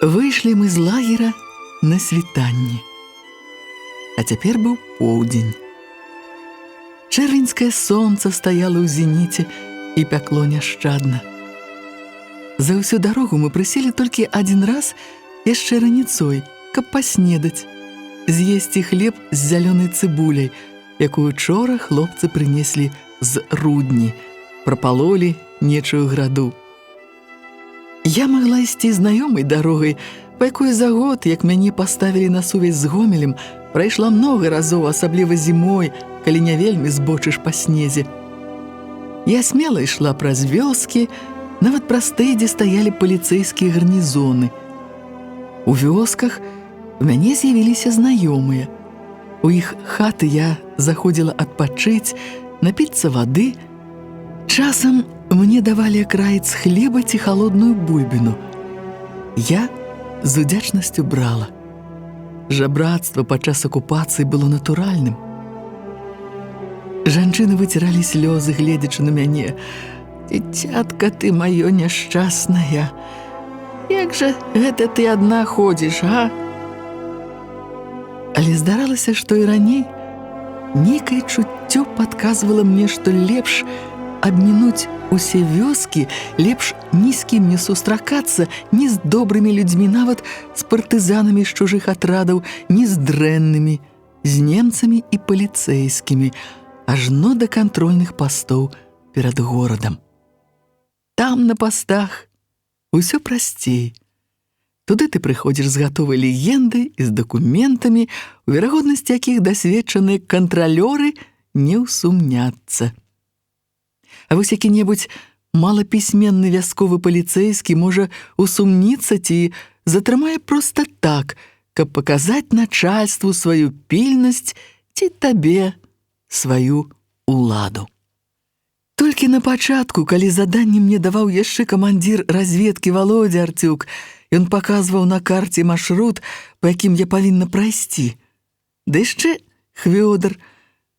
Выйшлі мы з лагера на світанне. А цяпер быў поўдзень. Чэрвеньскае сонца стаяла ў зеніце і пякло няшчадна. За ўсю дарогу мы прыселі толькі адзін раз яшчэ раніцой, каб паснедаць, з'есці хлеб з зялёнай цыбуляй, якую учора хлопцы прынеслі з рудні, прапалолі нечую граду. Я магла ісці знаёмай дарогай, па якой за год, як мяне паставілі на сувязь з Гомелем, прайшла многа разоў, асабліва зімой, калі не вельмі збочыш па снезе. Я смела ішла праз вёскі, нават праз тыя, дзе стаялі паліцэйскія гарнізоны. У вёсках у мяне з'явіліся знаёмыя. У іх хаты я заходзіла адпачыць, напіцца вады. Часам мне давалі акраец хлеба ці халодную бульбіну. Я з удзячнасцю брала. Жабрацтва падчас акупацыі было натуральным. Жанчыны выціралі слёзы, гледзячы на мяне. «Дзіцятка ты маё няшчасная! Як жа гэта ты адна ходзіш, а?» Але здаралася, што і раней нейкае чуццё падказвала мне, што лепш абмінуць усе вёскі, лепш ні з кім не сустракацца, ні з добрымі людзьмі, нават з партызанамі з чужых атрадаў, ні з дрэннымі, з немцамі і паліцэйскімі, ажно да кантрольных пастоў перад горадам. Там, на пастах, усё прасцей. Туды ты прыходзіш з гатовай легендай і з дакументамі, у верагоднасці якіх дасведчаныя кантралёры не ўсумняцца. А вось які-небудзь малапісьменны вясковы паліцэйскі можа усумніцца ці затрымае проста так, каб паказаць начальству сваю пільнасць ці табе сваю уладу. Толькі на пачатку, калі заданне мне даваў яшчэ камандзір разведкі Володя Артюк, ён паказваў на карце маршрут, па якім я павінна прайсці. Да яшчэ Хвёдар,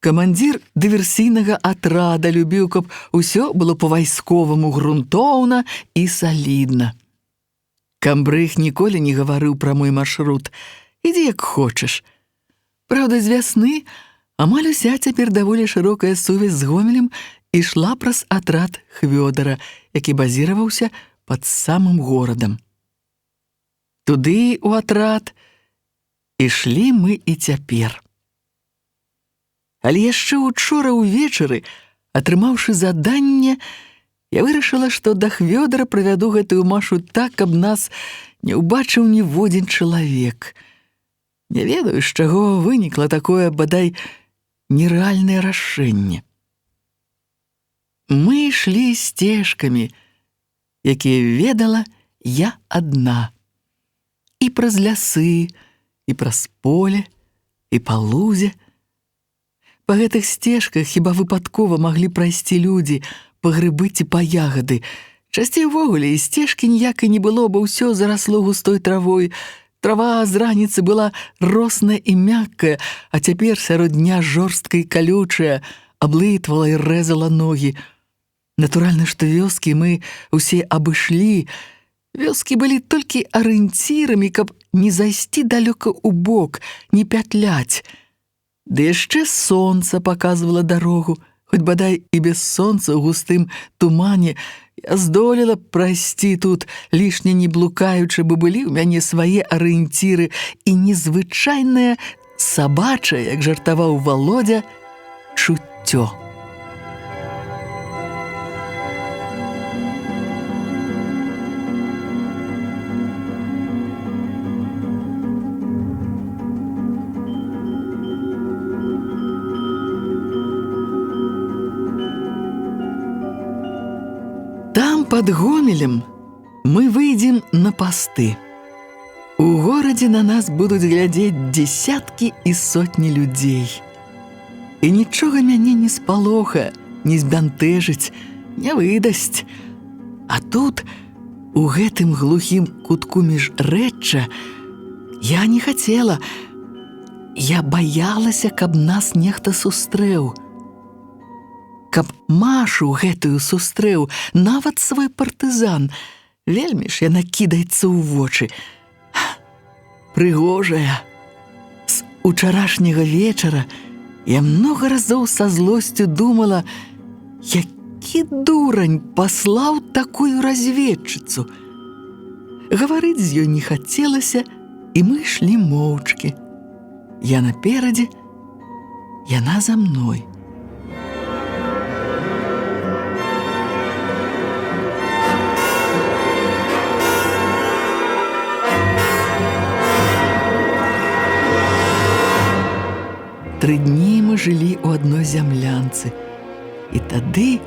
камандзір дыверсійнага атрада, любіў, каб усё было па-вайсковаму грунтоўна і салідна. Камбрыг ніколі не гаварыў пра мой маршрут. Ідзі як хочаш. Праўда, з вясны амаль уся цяпер даволі шырокая сувязь з Гомелем ішла праз атрад Хвёдара, які базіраваўся пад самым горадам. Туды, у атрад, ішлі мы і цяпер. Але яшчэ учора ўвечары, атрымаўшы заданне, я вырашыла, што да Хвёдара правяду гэтую машу так, каб нас не ўбачыў ніводзін чалавек. Не ведаю, з чаго вынікла такое, бадай, нерэальнае рашэнне. Мы ішлі сцежкамі, якія ведала я адна. І праз лясы, і праз поле, і па лузе. Па гэтых сцежках хіба выпадкова маглі прайсці людзі, па грыбы ці па ягады. Часцей увогуле і сцежкі ніякай не было, бо ўсё зарасло густой травой. Трава з раніцы была росная і мяккая, а цяпер сярод дня жорсткая і калючая, аблытвала і рэзала ногі. Натуральна, што вёскі мы усе абышлі. Вёскі былі толькі арыенцірамі, каб не зайсці далёка ў бок, не пятляць. Ды яшчэ сонца паказвала дарогу, хоць бадай і без сонца ў густым тумане я здолела прайсці тут, лішне не блукаючы, бо былі ў мяне свае арыенціры і незвычайнае сабачае, як жартаваў Володя, чуццё. Там, пад Гомелем, мы выйдзем на пасты. У горадзе на нас будуць глядзець дзесяткі і сотні людзей. І нічога мяне не спалохае, не збянтэжыць, не выдасць. А тут, у гэтым глухім кутку міжрэчча, я не хацела. Я баялася, каб нас нехта сустрэў. Каб Машу гэтую сустрэў, нават свой партызан. Вельмі ж яна кідаецца ў вочы. прыгожая. С учарашняга вечара я много разоў са злосцю думала, які дурань паслаў такую разведчыцу. Гаварыць з ёй не хацелася, і мы ішлі моўчкі. Я наперадзе, яна за мной. Тры дні мы жылі ў адной зямлянцы. І тады,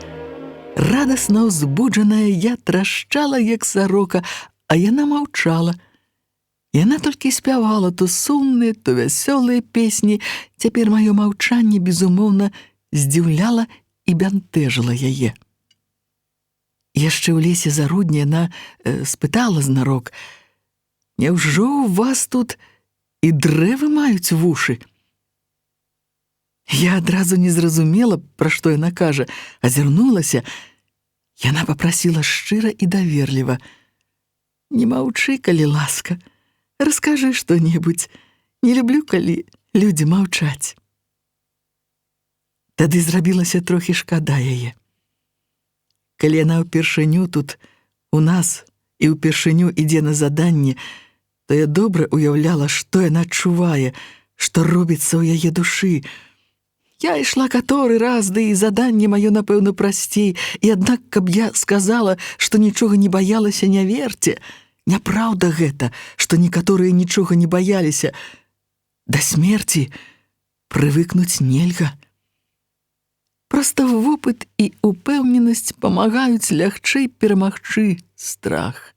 радасна ўзбуджаная, я трашчала, як сарока, а яна маўчала. Яна толькі спявала то сумныя, то вясёлыя песні. Цяпер маё маўчанне, безумоўна, здзіўляла і бянтэжыла яе. Яшчэ ў лесе за рудні яна спытала знарок: «Няўжо ў вас тут і дрэвы маюць вушы?» Я адразу не зразумела, пра што яна кажа, азірнулася. Яна папрасіла шчыра і даверліва: «Не маўчы, калі ласка, раскажы што-небудзь. Не люблю, калі людзі маўчаць». Тады зрабілася трохі шкада яе. Калі яна ўпершыню тут у нас і ўпершыню ідзе на заданне, то я добра уяўляла, што яна адчувае, што робіцца ў яе душы. Я ішла каторы раз, ды і заданне маё, напэўна, прасцей, і аднак, каб я сказала, што нічога не баялася, не верце. Няпраўда гэта, што некаторыя нічога не баяліся. Да смерці прывыкнуць нельга. Проста вопыт і упэўненасць памагаюць лягчэй перамагчы страх.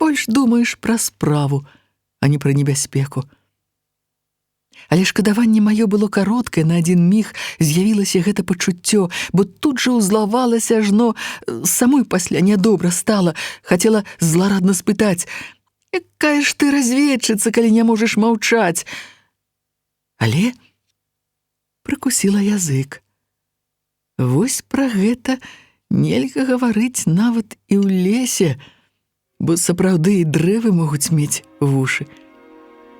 Больш думаеш пра справу, а не пра небяспеку. Але шкадаванне маё было кароткае, на адзін міг з'явілася гэта пачуццё, бо тут жа ўзлавалася ажно, самой пасля нядобра стала, хацела зларадна спытаць: «Якая ж ты разведчыца, калі не можаш маўчаць?» Але прыкусіла язык. Вось пра гэта нельга гаварыць нават і ў лесе, бо сапраўды і дрэвы могуць мець вушы.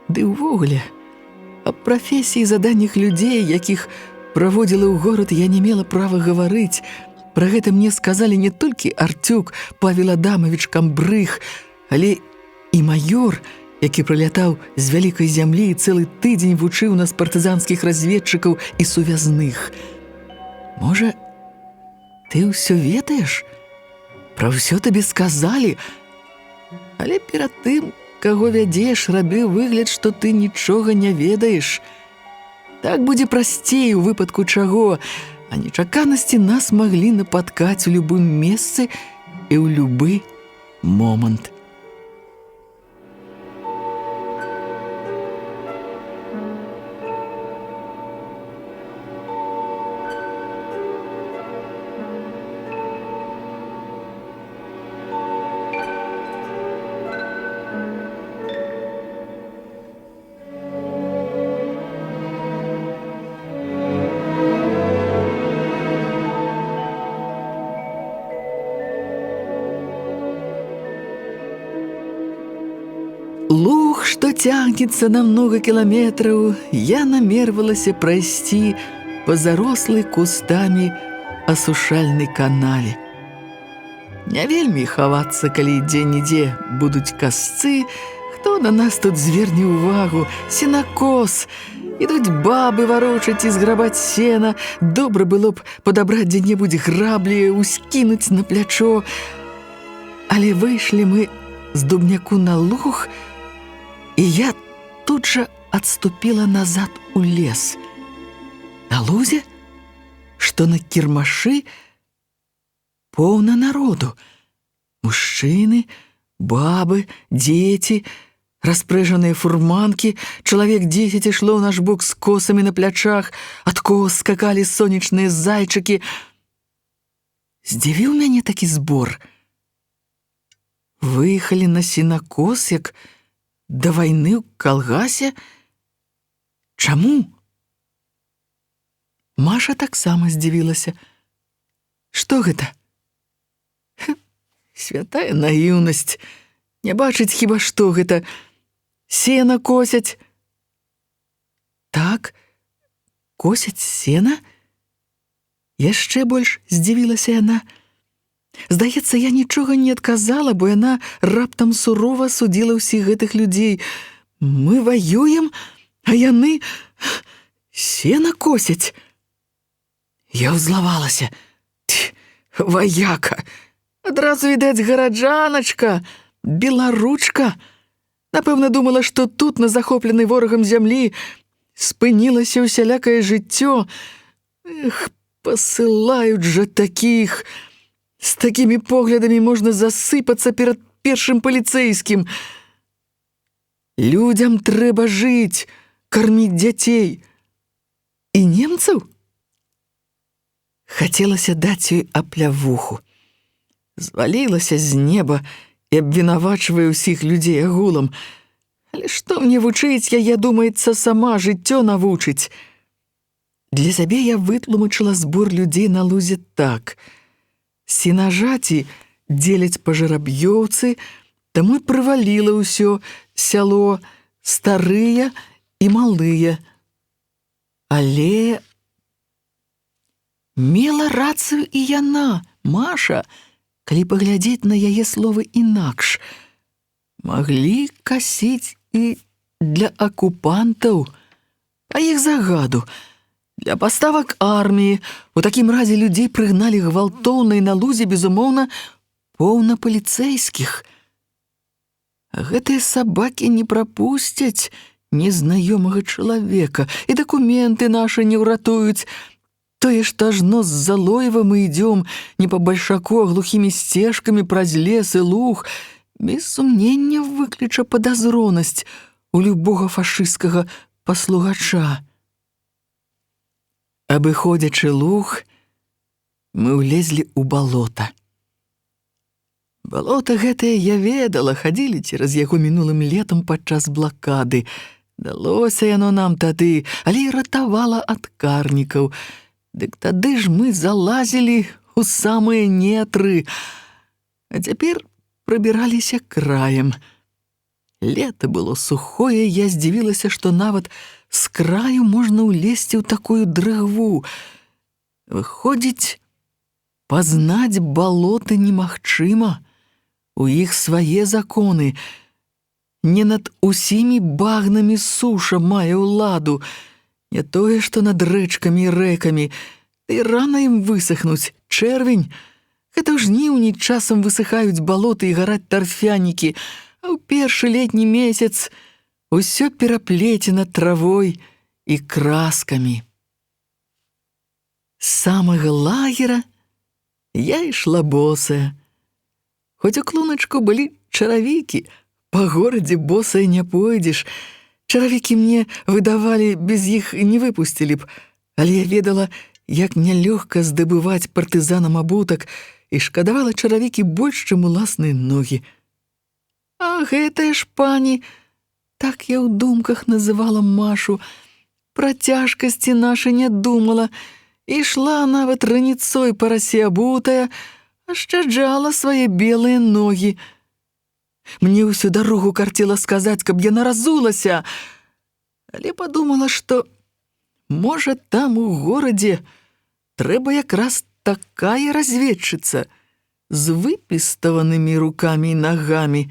Ды ўвогуле, аб прафесіі заданнях людзей, якіх праводзіла ў горад, я не мела права гаварыць. Пра гэта мне сказалі не толькі Артюк Павел Адамович Камбрыг, але і маёр, які прылятаў з вялікай зямлі і цэлы тыдзень вучыў нас партызанскіх разведчыкаў і сувязных. Можа, ты ўсё ведаеш? Пра ўсё табе сказалі? Але перад тым, каго вядзеш, рабі выгляд, што ты нічога не ведаеш. Так будзе прасцей у выпадку чаго, а нечаканасці нас маглі напаткаць у любым месцы і ў любы момант. Луг, што цягнецца на много кіламетраў, я намервалася прайсці па зарослай кустамі асушальнай канаве. Не вельмі хавацца, калі дзе-нідзе будуць касцы, хто на нас тут зверне ўвагу, сенакос, ідуць бабы варочаць і зграбаць сена, добра было б падабраць дзе-небудзь граблі, ускінуць на плячо. Але выйшлі мы з дубняку на луг, і я тут жа адступіла назад у лес. На лузе, што на кірмашы, поўна народу. Мужчыны, бабы, дзеці, распрэжаныя фурманкі, чалавек 10 ішло ў наш бок з косамі на плячах, ад кос скакалі сонечныя зайчыкі. Здзівіў мяне такі збор. Выехалі на сенакос, як да вайны ў калгасе? Чаму? Маша таксама здзівілася. Што гэта? Святая наіўнасць. Не бачыць хіба што гэта сена косяць». «Так, косяць сена?» Яшчэ больш здзівілася яна. Здаецца, я нічога не адказала, бо яна раптам сурова судзіла ўсіх гэтых людзей. «Мы ваюем, а яны сена косяць». Я ўзлавалася. Ваяка! Адразу відаць гараджаначка, беларучка. Напэўна, думала, што тут, на захопленай ворагам зямлі, спынілася ўсялякае жыццё. Эх, пасылаюць жа такіх! З такімі поглядамі можна засыпацца перад першым паліцэйскім. Людзям трэба жыць, карміць дзяцей. І немцаў? Хацелася даць ёй аплявуху. Звалілася з неба і абвінавачвае ўсіх людзей агулам. Але што мне вучыць яе, думаецца, сама жыццё навучыць. Для сябе я вытлумачыла збор людзей на лузе так. Сенажаці дзеляць па жараб'ёўцы, таму і прываліла ўсё сяло, старыя і малыя. Але мела рацыю і яна, Маша, калі паглядзець на яе словы інакш. Маглі касіць і для акупантаў, па іх загаду, для паставак арміі. У такім разе людзей прыгналі гвалтоўна і на лузе, безумоўна, поўна паліцэйскіх. А гэтыя сабакі не прапусцяць незнаёмага чалавека, і дакументы нашы не ўратуюць. Тое, што ажно з Залоева мы ідём не па бальшаку, а глухімі сцежкамі праз лес і луг, без сумнення выкліча падазронасць у любога фашысцкага паслугача. Абыходзячы луг, мы ўлезлі ў балота. Балота гэтае я ведала, хадзілі цераз яго мінулым летам падчас блакады. Далося яно нам тады, але і ратавала ад карнікаў. Дык тады ж мы залазілі ў самыя нетры, а цяпер прабіраліся краем. Лета было сухое, я здзівілася, што нават з краю можна ўлезці ў такую дрыгву. Выходзіць, пазнаць балоты немагчыма. У іх свае законы. Не над усімі багнамі суша мае ўладу. Не тое, што над рэчкамі і рэкамі. Ды рана ім высахнуць, чэрвень. Гэта ў жніўні часам высыхаюць балоты і гараць тарфянікі, а ў першы летні месяц усё пераплецена травой і краскамі. З самага лагера я ішла босая. Хоць у клуначку былі чаравікі, па горадзе босая не пойдзеш. Чаравікі мне выдавалі, без іх не выпусцілі б, але я ведала, як нялёгка здабываць партызанам абутак, і шкадавала чаравікі больш, чым уласныя ногі. А гэтая ж пані, так я ў думках называла Машу, пра цяжкасці нашы не думала, ішла нават раніцой па расе абутая, ашчаджала свае белыя ногі. Мне ўсю дарогу карціла сказаць, каб яна разулася, але падумала, што, можа, там у горадзе трэба якраз такая разведчыца з выпіставанымі рукамі і нагамі,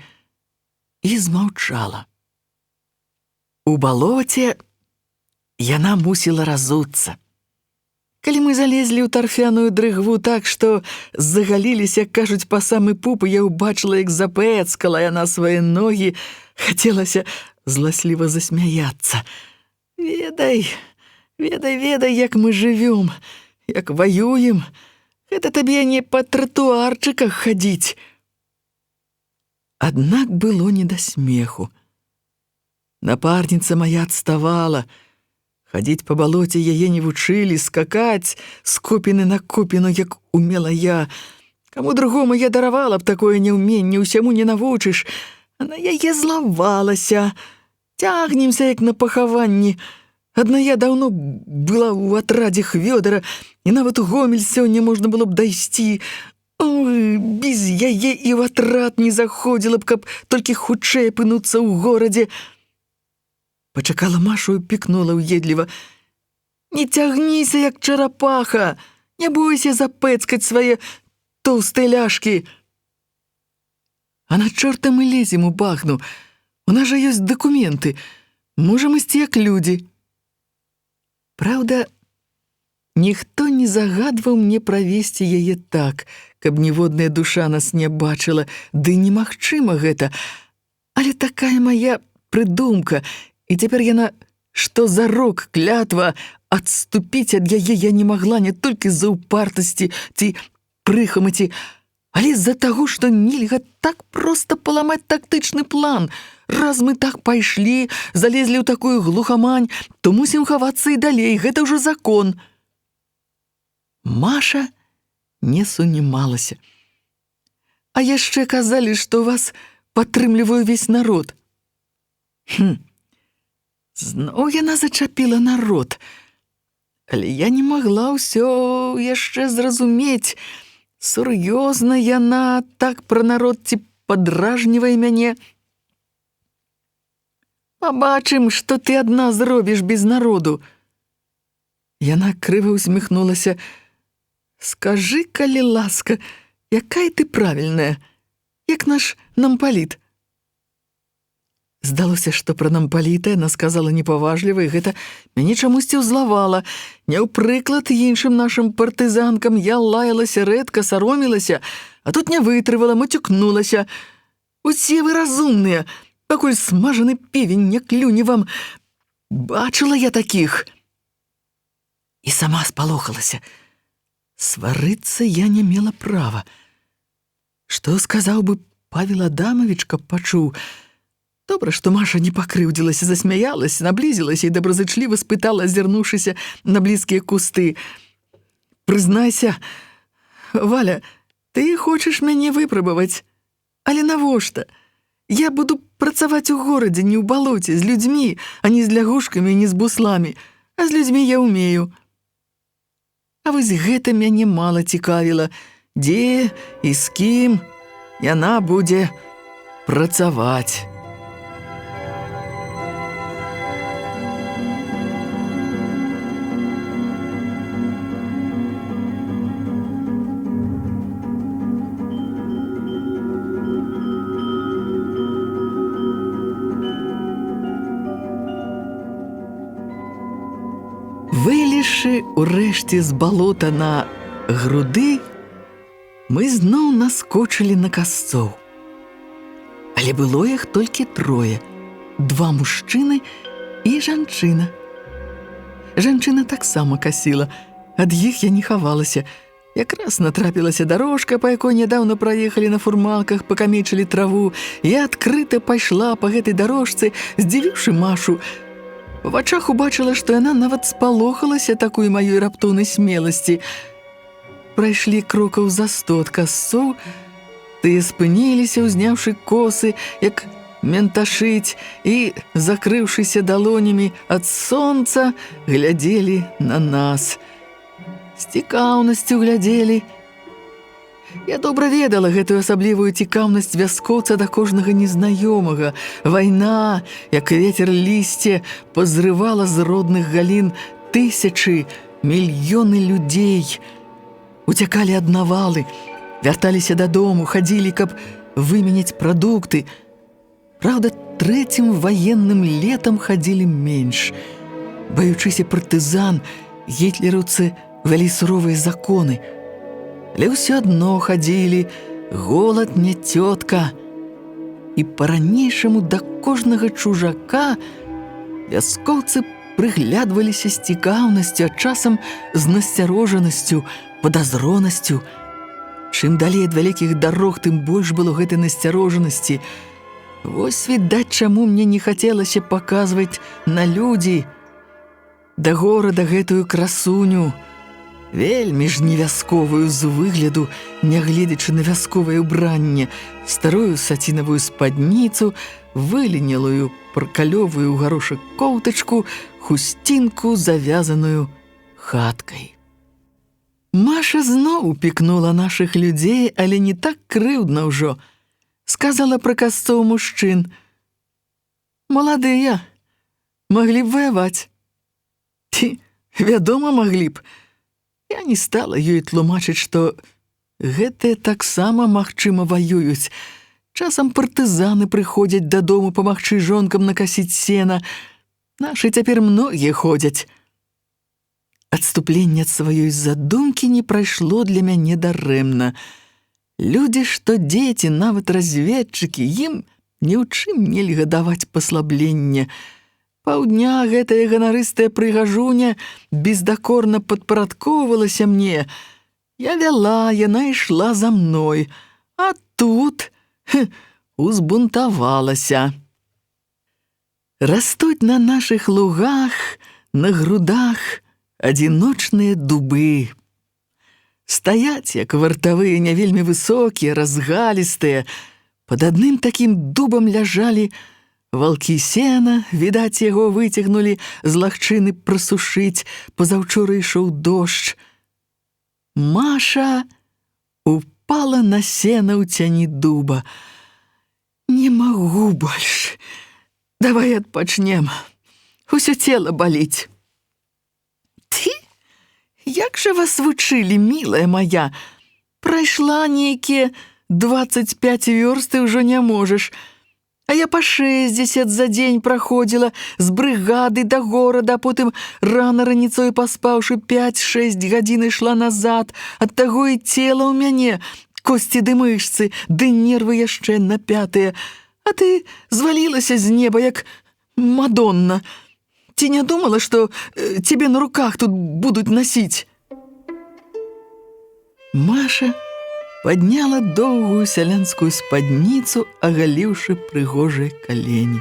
і змаўчала. У балоце яна мусіла разуцца. Калі мы залезлі ў тарфяную дрыгву так, што загаліліся, кажуць, па самы пуп, я ўбачыла, як запэцкала яна свае ногі, хацелася зласліва засмяяцца. Ведай, як мы жывём, як ваюем. Гэта табе не па тратуарчыках хадзіць. Аднак было не да смеху. Напарніца моя адставала. Хадзіць па балоце яе не вучылі, скакаць з купіны на купіну, як умела я. Каму другому я даравала б такое няўменне, усяму не навучыш. А на яе злавалася. Цягнемся, як на пахаванні. Адна я даўно была ў атрадзе Хвёдара, і нават у Гомель сёння можна было б дайсці. Ой, без яе і ў атрад не заходзіла б, каб толькі хутчэй апынуцца ў горадзе. Пачакала Машу і пікнула ўедліва: «Не цягніся, як чарапаха! Не бойся запэцкаць свае тоўстыя ляшкі! А на чорта мы лезем у багну? У нас жа ёсць дакументы. Можам ісці як людзі». Праўда, ніхто не загадваў мне правесці яе так, каб ніводная душа нас не бачыла, ды немагчыма гэта. Але такая мая прыдумка, і цяпер яна, што за рок, клятва, адступіць ад яе я не магла не толькі з-за упартасці ці прыхамаці, але з-за таго, што нельга так проста паламаць тактычны план. Раз мы так пайшлі, залезлі ў такую глухамань, то мусім хавацца і далей, гэта ўжо закон. Маша не сунімалася. А яшчэ казалі, што вас падтрымлівае ўвесь народ. Зноў яна зачапіла народ. Але я не магла ўсё яшчэ зразумець. Сур'ёзна яна так пра народ ці падражнівае мяне. Пабачым, што ты адна зробіш без народу. Яна крыва усміхнулася. Скажы, калі ласка, якая ты правільная, як наш нампаліт. Здалося, што пра нампаліта яна сказала непаважліва, і гэта мяне чамусьці ўзлавала. Не ў прыклад іншым нашым партызанкам я лаялася рэдка, саромілася, а тут не вытрывала, матюкнулася. Усе вы разумныя, пакуль смажаны певень не клюне вам. Бачыла я такіх. І сама спалохалася. Сварыцца я не мела права. Што сказаў бы Павел Адамович, каб пачуў? Добра, што Маша не пакрыўдзілася, засмяялася, наблізілася і добразычліва спытала, азірнуўшыся на блізкія кусты. Прызнайся, Валя, ты хочаш мяне выпрабаваць? Але навошта? Я буду працаваць у горадзе, не ў балоце, з людзьмі, а не з лягушкамі, не з бусламі. А з людзьмі я ўмею. А вось гэта мяне мала цікавіла. Дзе і з кім яна будзе працаваць. Вылезшы урэшце з балота на груды, мы зноў наскочылі на касцоў. Але было іх толькі трое, 2 мужчыны і жанчына. Жанчына таксама касіла, ад іх я не хавалася. Якраз натрапілася дарожка, па якой нядаўна праехалі на фурманках, пакамечылі траву. Я адкрыта пайшла па гэтай дарожцы, здзівіўшы Машу. У вачах убачыла, што яна нават спалохалася такой маёй раптоўнай смеласці. Прайшлі крокаў за 100 ад касцоў, тыя спыніліся, узняўшы косы, як менташыць, і, закрыўшыся далонямі ад сонца, глядзелі на нас. З цікаўнасцю глядзелі. Я добра ведала гэтую асаблівую цікаўнасць вяскоўца да кожнага незнаёмага. Вайна, як вецер лісце, пазрывала з родных галін тысячы, мільёны людзей. Уцякалі ад навалы, вярталіся дадому, хадзілі, каб выменяць прадукты. Праўда, 3-м ваенным летам хадзілі менш. Баючыся партызан, гітлераўцы вялі суровыя законы. Але ўсё адно хадзілі, голад не цётка. І па-ранейшаму да кожнага чужака вяскоўцы прыглядваліся з цікаўнасцю, а часам з насцярожанасцю, падазронасцю. Чым далей ад вялікіх дарог, тым больш было гэтай насцярожанасці. Вось відаць, чаму мне не хацелася паказваць на людзі, да горада гэтую красуню, вельмі ж невясковую з выгляду, нягледзячы на вясковае ўбранне, старую сацінавую спадніцу, выленелую паркалёвую гарошак коўтачку, хусцінку, завязаную хаткай. Маша зноў упікнула нашых людзей, але не так крыўдна ўжо. Сказала пра касцоў мужчын. Маладыя, маглі б ваяваць. Ці, вядома, маглі б. Я не стала ёй тлумачыць, што гэтыя таксама, магчыма, ваююць. Часам партызаны прыходзяць дадому памагчы жонкам накасіць сена. Нашы цяпер многія ходзяць. Адступленне ад сваёй задумкі не прайшло для мяне дарэмна. Людзі, што дзеці, нават разведчыкі, ім ні ў чым нельга даваць паслабленне. Паўдня гэтая ганарыстая прыгажуня бездакорна падпарадкоўвалася мне. Я вяла, яна ішла за мной, а тут узбунтавалася. Растуць на нашых лугах, на грудах адзіночныя дубы. Стаяць, як вартавыя, не вельмі высокія, разгалістыя. Пад адным такім дубам ляжалі валкі сена, відаць, яго выцягнулі з лагчыны прасушыць, пазаўчора ішоў дождж. Маша упала на сена ў цяні дуба. «Не магу больш. Давай адпачнем. Усё цела баліць». «Ты? Як жа вас вучылі, мілая моя? Прайшла нейкія 25 вёрст і ўжо не можаш. А я па 60 за дзень праходзіла з брыгады да горада, а потым рана раніцой паспаўшы 5-6 гадзін ішла назад. Ад таго і цела ў мяне, косці ды мышцы, ды нервы яшчэ напятыя. А ты звалілася з неба, як Мадонна. Ці не думала, што цябе на руках тут будуць насіць?» Маша падняла доўгую сялянскую спадніцу, агаліўшы прыгожыя калені.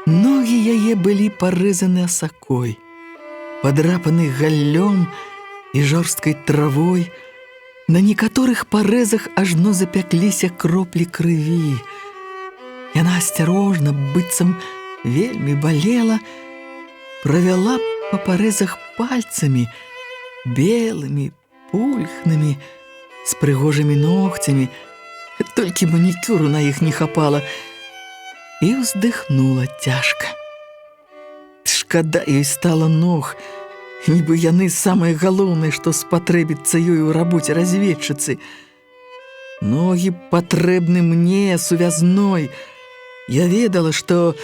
Ногі яе былі парэзаны асакой, падрапаны галлём і жорсткай травой. На некаторых парэзах ажно запякліся кроплі крыві. Яна асцярожна, быццам вельмі балела, правяла па парэзах пальцамі, белымі, пульхнымі, з прыгожымі ногцямі, толькі манікюру на іх не хапала, і ўздыхнула цяжка. Шкада ёй стала ног, нібы яны самае галоўнае, што спатрэбіцца ёй у рабоце разведчыцы. Ногі патрэбны мне, сувязной. Я ведала, што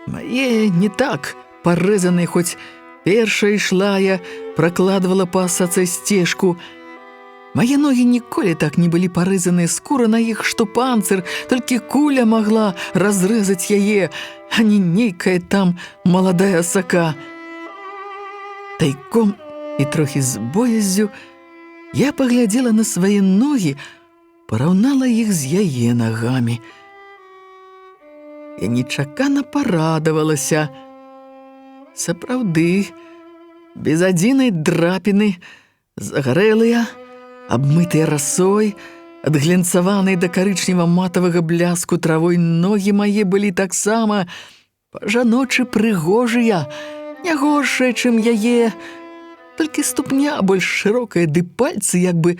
мае не так парэзаны, хоць першая ішла я, пракладвала па асацэ сцежку. Мае ногі ніколі так не былі парэзаныя, скура на іх, што панцыр, толькі куля магла разрэзаць яе, а не нейкая там маладая асака. Тайком і трохі з бояззю я паглядзела на свае ногі, параўнала іх з яе нагамі. Я нечакана парадавалася. Сапраўды, без адзінай драпіны, загарэлыя, абмытыя расой, ад глянцаванай да карычнева-матавага бляску травой ногі мае былі таксама па-жаночы прыгожыя, не горшыя, чым яе, толькі ступня больш шырокая, ды пальцы як бы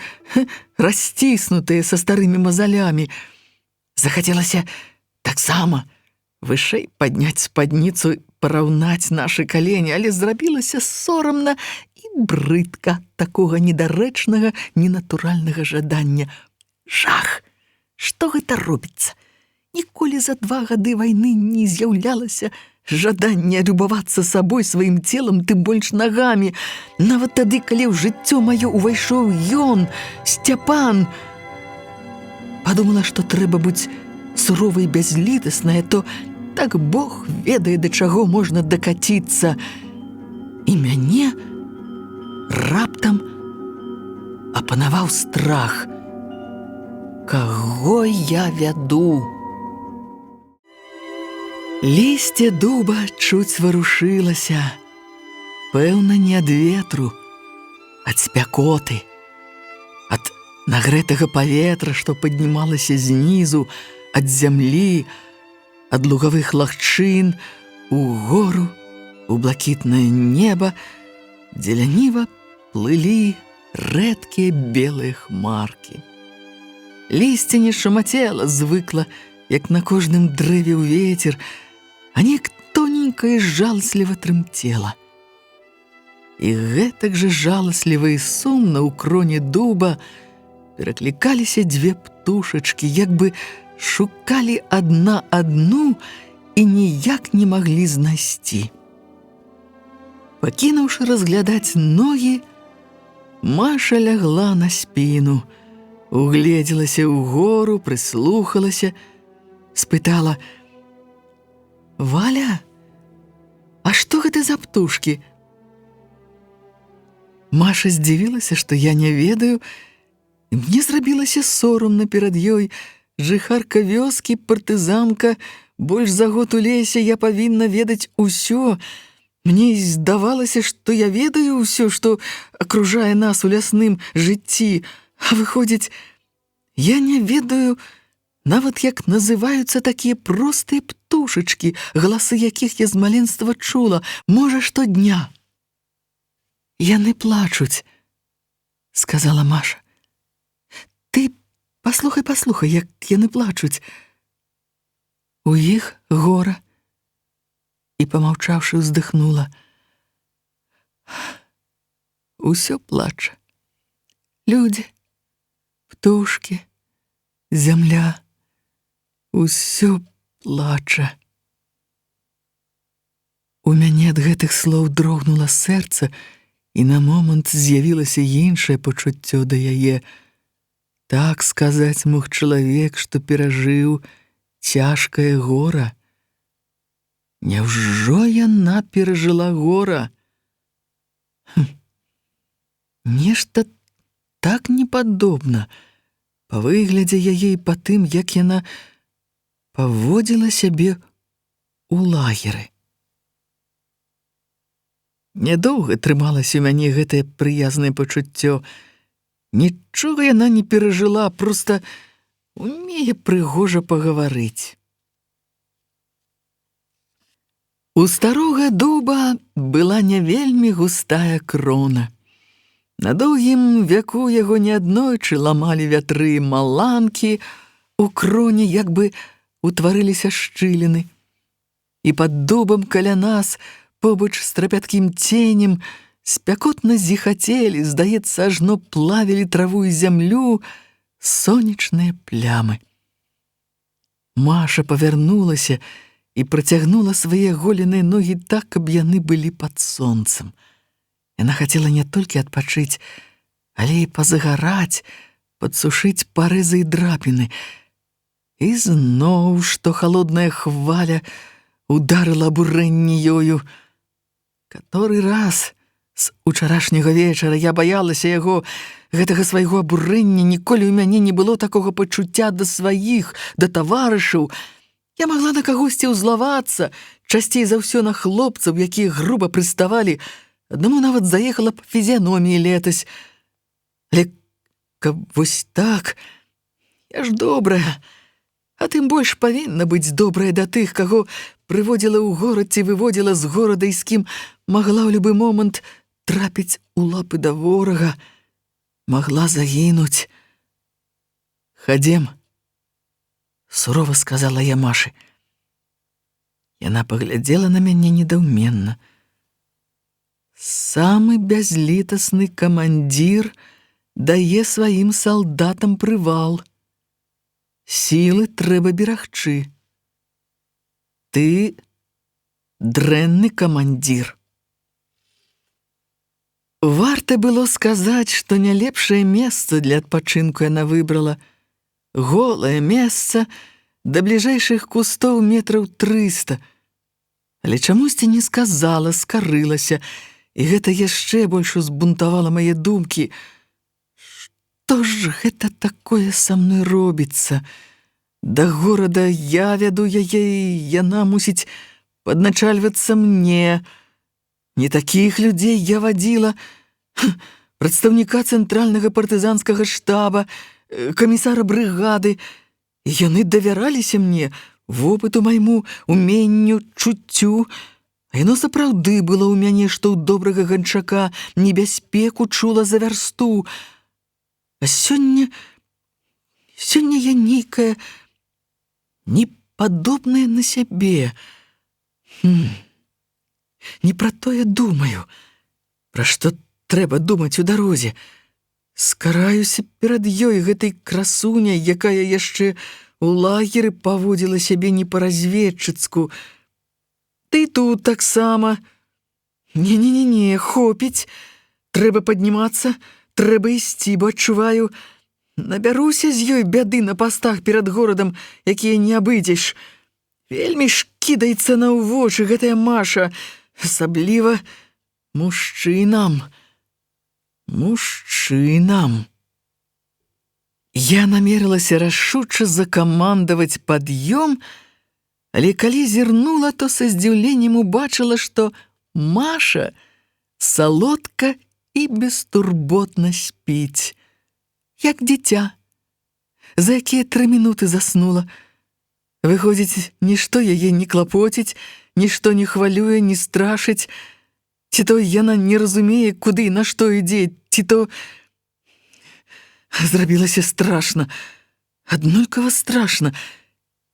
расціснутыя са старымі мазалямі. Захацелася таксама вышэй падняць спадніцу, параўнаць нашы калені, але зрабілася сорамна і брыдка такога недарэчнага, ненатуральнага жадання. Жах! Што гэта робіцца? Ніколі за 2 гады вайны не з'яўлялася жаданне любавацца сабой, сваім целам, тым больш нагамі. Нават тады, калі ў жыццё маё увайшоў ён, Сцяпан. Падумала, што трэба быць суровай і бязлітаснай, то так Бог ведае, да чаго можна дакаціцца. І мяне раптам апанаваў страх. Каго я вяду? Лісце дуба чуць варушылася. Пэўна, не ад ветру, ад спякоты, ад нагрэтага паветра, што паднімалася знізу, ад зямлі, ад лугавых лагчын, угору, у блакітнае неба, дзе ляніва плылі рэдкія белыя хмаркі. Лісце не шамацела, звыкла, як на кожным дрэве ў вецер, а неяк тоненька тонка і жаласліва трымцела. І гэтак жа жаласліва і сумна ў кроне дуба пераклікаліся дзве птушачкі, як бы шукалі адна адну і ніяк не маглі знайсці. Пакінуўшы разглядаць ногі, Маша лягла на спіну, угледзелася ў гору, прыслухалася, спытала: «Валя, а што гэта за птушкі?» Маша здзівілася, што я не ведаю, і мне зрабілася сорамна перад ёй. Жыхарка вёскі, партызанка, больш за год у лесе, я павінна ведаць усё. Мне здавалася, што я ведаю ўсё, што акружае нас у лясным жыцці, а выходзіць, я не ведаю нават як называюцца такія простыя птушачкі, галасы якіх я з маленства чула, можа, штодня. «Яны плачуць», — сказала Маша. «Ты паслухай, як яны плачуць. У іх гора». І, памаўчаўшы, уздыхнула. «Усё плача. Людзі, птушкі, зямля. Усё плача». У мяне ад гэтых слоў дрогнула сэрца, і на момант з'явілася іншае пачуццё да яе. Так сказаць мог чалавек, што перажыў цяжкае гора. Няўжо яна перажыла гора? Нешта так непадобна па выглядзе яе і па тым, як яна паводзіла сябе ў лагеры. Нядоўга трымалася ў мяне гэтае прыязнае пачуццё. Нічога яна не перажыла, проста умее прыгожа пагаварыць. У старога дуба была не вельмі густая крона. На доўгім вяку яго неаднойчы ламалі вятры маланкі, у кроне як бы утварыліся шчыліны. І пад дубам каля нас, побач з трапяткім ценем, спякотна зіхацелі, здаецца, ажно плавілі траву і зямлю сонечныя плямы. Маша павярнулася і працягнула свае голеныя ногі так, каб яны былі пад сонцам. Яна хацела не толькі адпачыць, але і пазагараць, падсушыць парэзы і драпіны. І зноў, што халодная хваля ударыла абурэнне ёю. Каторы раз з учарашняга вечара я баялася яго, гэтага свайго абурэння. Ніколі ў мяне не было такога пачуцця да сваіх, да таварышаў. Я магла на кагосьці ўзлавацца, часцей за ўсё на хлопцаў, якія груба прыставалі. Аднаму нават заехала па фізіяноміі летась. Але каб вось так, я ж добрая, а тым больш павінна быць добрая да тых, каго прыводзіла ў горад ці выводзіла з горада і з кім магла ў любы момант трапіць у лапы да ворага, магла загінуць. «Хадзем», — сурова сказала я Машы. Яна паглядзела на мяне недаўменна. «Самы бязлітасны камандзір дае сваім салдатам прывал. Сілы трэба берагчы. Ты дрэнны камандзір». Варта было сказаць, што не лепшае месца для адпачынку яна выбрала. Голае месца, да бліжэйшых кустоў метраў 300. Але чамусьці не сказала, скарылася, і гэта яшчэ больш узбунтавала мае думкі. Што ж гэта такое са мной робіцца? Да горада я вяду яе, і яна мусіць падначальвацца мне. Не такіх людзей я вадзіла. Прадстаўніка цэнтральнага партызанскага штаба, камісара брыгады. І яны давяраліся мне, вопыту майму, уменню, чуццю. А яно сапраўды было ў мяне, што ў добрага ганчака небяспеку чула за вярсту. А сёння я нейкая непадобная на сябе. Не пра тое думаю. Пра што трэба думаць у дарозе. Скараюся перад ёй, гэтай красуняй, якая яшчэ у лагеры паводзіла сябе не па-разведчыцку. Ты тут таксама. Не, хопіць. Трэба паднімацца, трэба ісці, бо адчуваю, набяруся з ёй бяды на пастах перад горадам, якія не абыдзеш. Вельмі ж кідаецца на ў вочы гэтая Маша, асабліва мужчынам. Я намерылася рашуча закамандаваць пад'ём, але калі зірнула, то са здзіўленнем убачыла, што Маша салодка і бестурботна спіць, як дзіця, за якія 3 мінуты заснула. Выходзіць, нішто яе не клапоціць, нішто не хвалюе, не страшыць, ці то яна не разумее, куды і на што ідзе, ці то... Зрабілася страшна, аднолькава страшна,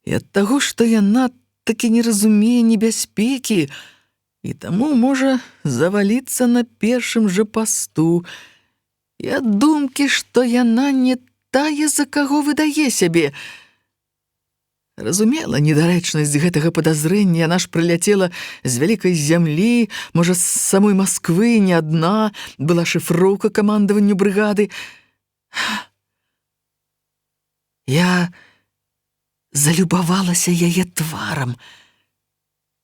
і ад таго, што яна такі не разумее небяспекі, і таму можа заваліцца на першым жа пасту, і ад думкі, што яна не тая, за каго выдае сябе. Разумела недарэчнасць гэтага падазрэння, яна ж прыляцела з вялікай зямлі, можа, з самой Масквы, не адна, была шыфроўка камандаванню брыгады. Я залюбавалася яе тварам.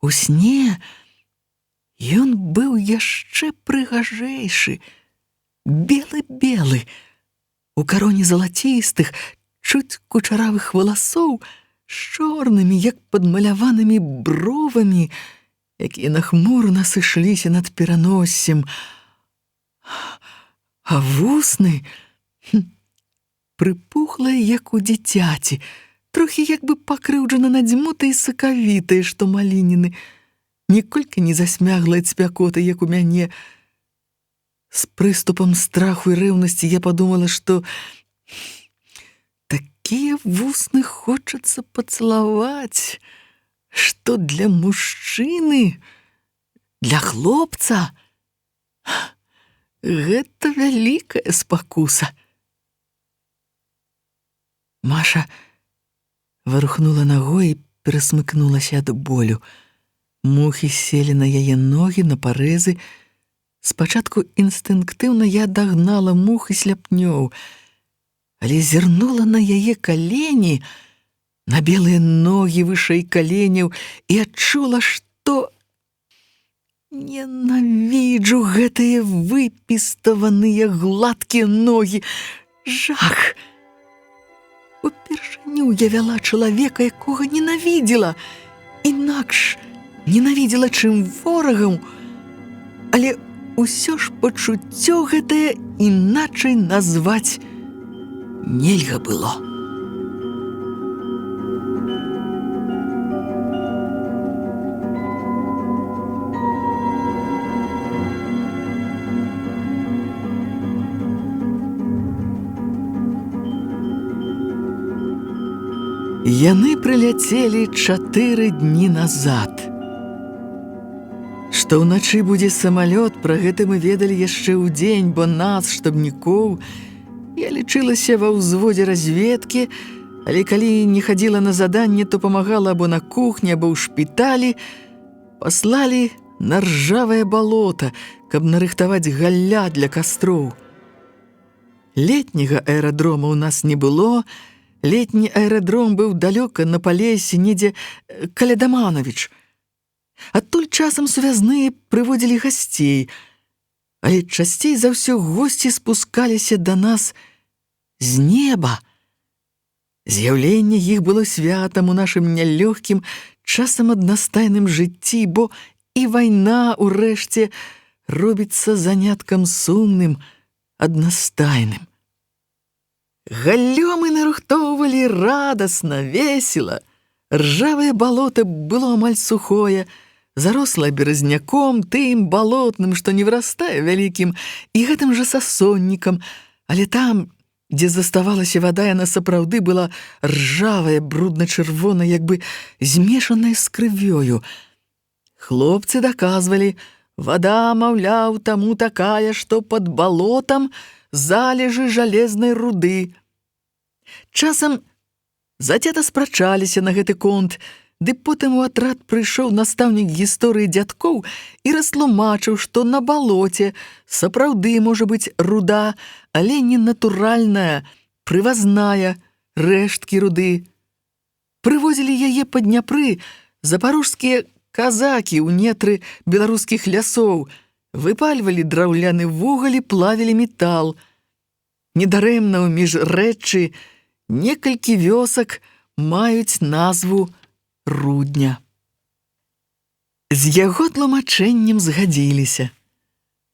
У сне ён быў яшчэ прыгажэйшы, белы-белы, у кароне залацістых, чуць кучаравых валасоў, з чорнымі, як падмаляванымі бровамі, якія нахмурна сышліся над пераноссем. А вусны прыпухлыя, як у дзіцяці, трохі як бы пакрыўджана надзьмутыя і сакавітыя, што малініны, ніколькі не засмяглая ад спякоты, як у мяне. З прыступам страху і рэўнасці я падумала, што такія вусны хочацца пацалаваць, што для мужчыны, для хлопца гэта вялікая спакуса. Маша варухнула ногой і перасмыкнулася ад болю. Мухі селі на яе ногі, на парэзы. Спачатку інстынктыўна я дагнала мух і сляпнёў, але зірнула на яе калені, на белыя ногі вышэй каленяў і адчула, што ненавіджу гэтыя выпіставаныя гладкія ногі. Жах! Упершыню я вяла чалавека, якога ненавідзела. Інакш ненавідзела, чым ворагаў, але ўсё ж пачуццё гэтае іначай назваць нельга было. Яны прыляцелі 4 дні назад. Што ўначы будзе самалёт, пра гэта мы ведалі яшчэ ў дзень, бо нас, штабнікоў, я лічылася ва ўзводзе разведкі, але калі не хадзіла на заданне, то памагала або на кухні, або ў шпіталі, паслалі на ржавае балота, каб нарыхтаваць галля для кастроў. Летняга аэрадрома ў нас не было. Летні аэрадром быў далёка на Палесе, недзе каля Дамановіч. Адтуль часам сувязныя прыводзілі гасцей, але часцей за ўсё госці спускаліся да нас з неба. З'яўленне іх было святам у нашым нялёгкім, часам аднастайным жыцці, бо і вайна, урэшце, робіцца заняткам сумным, аднастайным. Галлё мы нарыхтоўвалі радасна, весела. Ржавае балота было амаль сухое, зарослае беразняком, тым балотным, што не вырастае вялікім, і гэтым жа сасоннікам, але там, дзе заставалася вада, яна сапраўды была ржавая, брудна-чырвона, як бы змешаная з крывёю. Хлопцы даказвалі, вада, маўляў, таму такая, што пад балотам залежы жалезнай руды. Часам зацята спрачаліся на гэты конт, ды потым у атрад прыйшоў настаўнік гісторыі дзядкоў і растлумачыў, што на балоце сапраўды можа быць руда, але не натуральная, прывазная, рэшткі руды. Прывозілі яе па Дняпры запарожскія казакі ў нетры беларускіх лясоў, выпальвалі драўляны вугаль і плавілі метал. Недарэмна ў міжрэччы некалькі вёсак маюць назву Рудня. З яго тлумачэннем згадзіліся.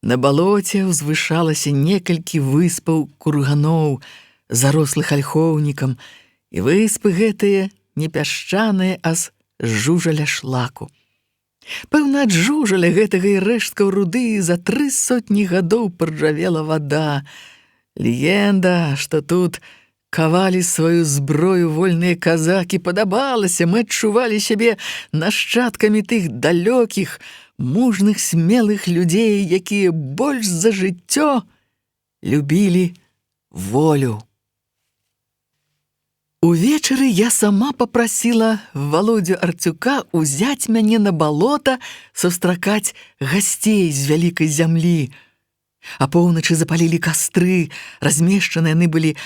На балоце ўзвышалася некалькі выспаў курганоў, зарослых альхоўнікам, і выспы гэтыя не пясчаныя, а з жужаля шлаку. Пэўна, ад жужаля гэтага і рэшткаў руды за 300 гадоў паржавела вада. Легенда, што тут кавалі сваю зброю вольныя казакі, падабалася, мы адчувалі сябе нашчадкамі тых далёкіх, мужных, смелых людзей, якія больш за жыццё любілі волю. Увечары я сама папрасіла Володю Арцюка узяць мяне на балота сустракаць гасцей з вялікай зямлі. А поўначы запалілі кастры, размешчаны яны былі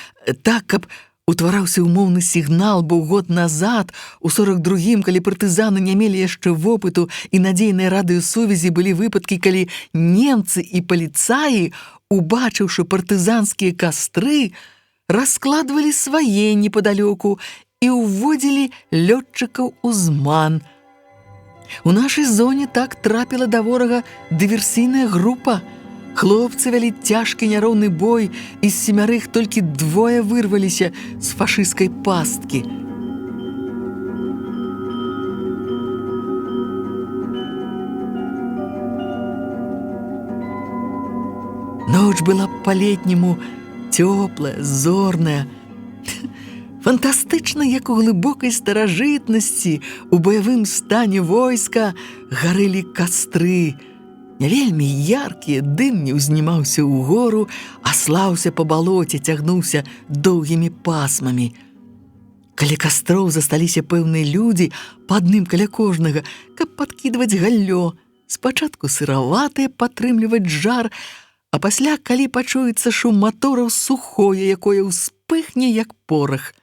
так, каб утвараўся ўмоўны сігнал, бо год назад, у 42-м, калі партызаны не мелі яшчэ вопыту і надзейнай радыёсувязі, былі выпадкі, калі немцы і паліцаі, убачыўшы партызанскія кастры, раскладвалі свае непадалёку і ўводзілі лётчыкаў у зман. У нашай зоне так трапіла да ворага дыверсійная група. Хлопцы вялі цяжкі няроўны бой, і з 7 толькі 2 вырваліся з фашысцкай пасткі. Ноч была па-летняму цёплая, зорная. Фантастычна, як у глыбокай старажытнасці, у баявым стане войска гарэлі кастры. Не вельмі яркія, дым не ўзнімаўся ўгору, а слаўся па балоце, цягнуўся доўгімі пасмамі. Каля кастроў засталіся пэўныя людзі, па адным каля кожнага, каб падкідваць галлё. Спачатку сыраватыя падтрымліваць жар, а пасля, калі пачуецца шум матораў, сухое, якое ўспыхне, як порах.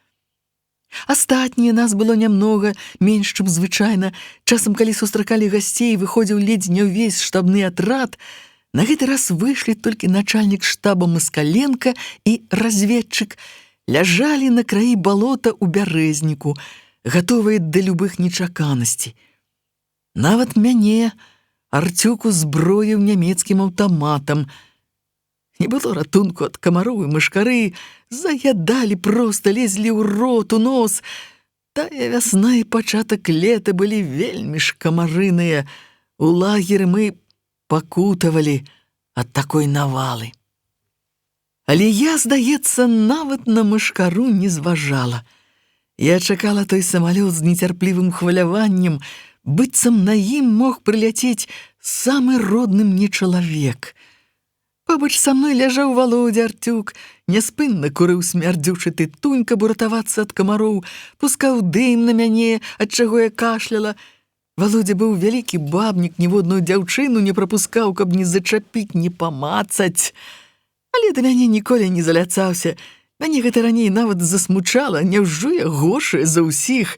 Астатнія нас было нямнога, менш, чым звычайна. Часам, калі сустракалі гасцей, выходзіў ледзь не ўвесь штабны атрад. На гэты раз выйшлі толькі начальнік штаба Маскаленка і разведчык. Ляжалі на краі балота ў бярэзніку, гатовыя да любых нечаканасцей. Нават мяне Арцюк узброіў нямецкім аўтаматам. Не было ратунку ад камароў і мышкары, заядалі проста, лезлі ў рот, у нос. Тая вясна і пачатак лета былі вельмі ж камарыныя. У лагеры мы пакутавалі ад такой навалы. Але я, здаецца, нават на мышкару не зважала. Я чакала той самалёт з нецярплівым хваляваннем, быццам на ім мог прыляцець самы родны мне чалавек. Побач са мной ляжаў Володя Арцюк, няспынна курыў смярдзючы тытунь, каб уратавацца ад камароў, пускаў дым на мяне, ад чаго я кашляла. Володя быў вялікі бабнік, ніводную дзяўчыну не прапускаў, каб не зачапіць, не памацаць. Але да мяне ніколі не заляцаўся. Мяне гэта раней нават засмучала, няўжо я горшая за ўсіх.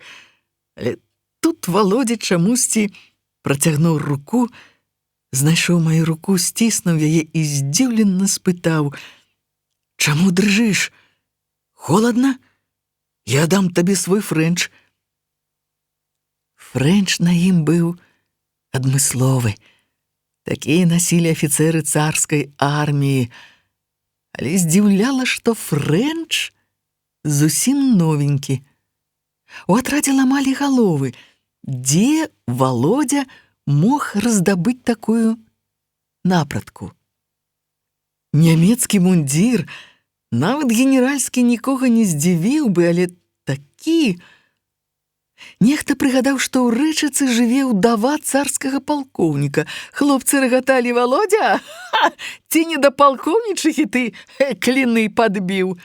Але тут Володя чамусьці працягнуў руку, знайшоў маю руку, сціснуў яе і здзіўлена спытаў: «Чаму дрыжыш? Холадна? Я дам табе свой фрэнч». Фрэнч на ім быў адмысловы. Такія насілі афіцэры царскай арміі. Але здзіўляла, што фрэнч зусім новенькі. У атрадзе ламалі галовы, дзе Володя мог раздабыць такую напратку. Нямецкі мундзір, нават генеральскі, нікога не здзівіў бы, але такі... Нехта прыгадаў, што ў рэчыцы жыве ўдава царскага палкоўніка. Хлопцы рагаталі: «Володя, ці не да палкоўнічыхі ты кліны падбіў?»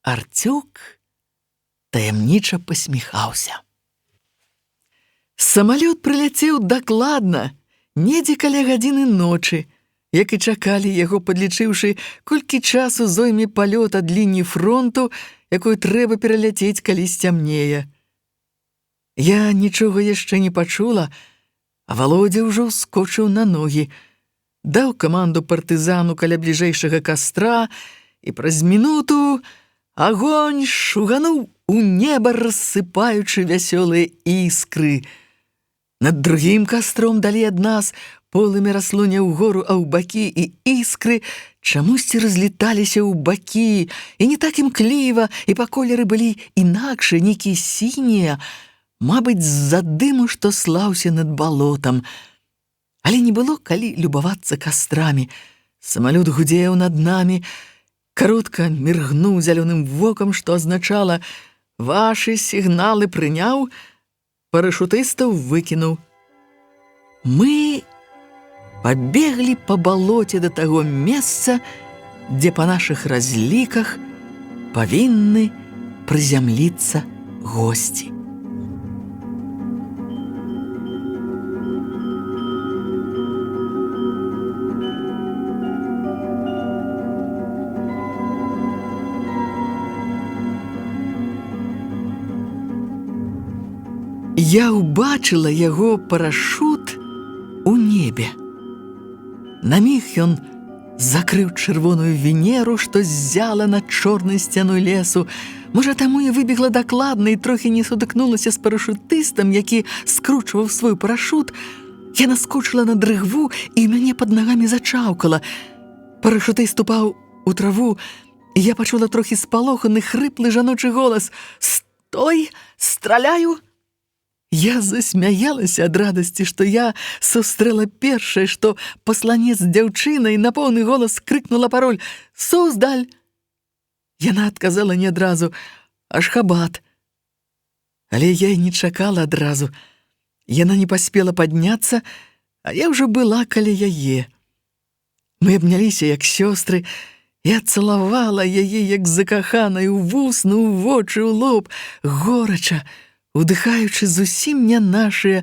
Арцюк таямніча пасміхаўся. Самалёт прыляцеў дакладна, недзе каля гадзіны ночы, як і чакалі яго, падлічыўшы, колькі часу зойме палёт ад лініі фронту, якую трэба пераляцець, калі сцямнее. Я нічога яшчэ не пачула, а Володя ўжо ўскочыў на ногі, даў каманду партызану каля бліжэйшага кастра, і праз мінуту агонь шугануў у неба, рассыпаючы вясёлыя іскры. Над другім кастром далі ад нас полымя расло не ўгору, а ў бакі, і іскры чамусьці разлеталіся ў бакі, і не так імкліва, і па колеры былі інакшыя, нейкія сінія, мабыць, з-за дыму, што слаўся над балотам. Але не было калі любавацца кастрамі. Самалёт гудзеў над намі, каротка міргнуў зялёным вокам, што азначала: «Вашы сігналы прыняў, парашутыстаў выкінуў». Мы пабеглі па балоце да таго месца, дзе па нашых разліках павінны прызямліцца госці. Я ўбачыла яго парашут у небе. На міг ён закрыў чырвоную Венеру, што ззяла над чорнай сцяной лесу. Можа, таму я выбегла дакладна і трохі не сутыкнулася з парашутыстам, які скручваў свой парашут. Я наскочыла на дрыгву, і мяне пад нагамі зачаўкала. Парашутыст упаў у траву, і я пачула трохі спалоханы хрыплы жаночы голас: «Стой! Страляю!» Я засмяялася ад радасці, што я сустрэла першае, што пасланец дзяўчына, і на поўны голас крыкнула пароль: «Суздаль!» Яна адказала не адразу: «Ашхабад». Але я і не чакала адразу. Яна не паспела падняцца, а я ўжо была каля яе. Мы абняліся, як сёстры. Я цалавала яе, як закаханая, у вусны, у вочы, у лоб, горача, удыхаючы зусім не нашыя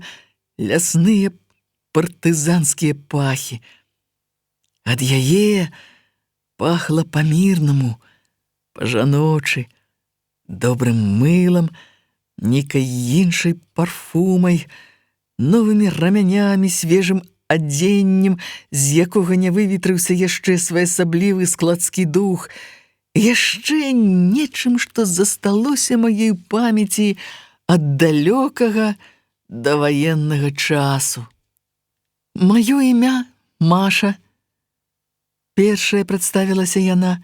лясныя партызанскія пахі. Ад яе пахла па-мірнаму, па-жаночы, добрым мылам, нейкай іншай парфумай, новымі рамянямі, свежым адзеннем, з якога не выветрыўся яшчэ своеасаблівы складскі дух, яшчэ нечым, што засталося маёй памяці ад далёкага даваеннага часу. Маё імя Маша. Першая прадставілася яна,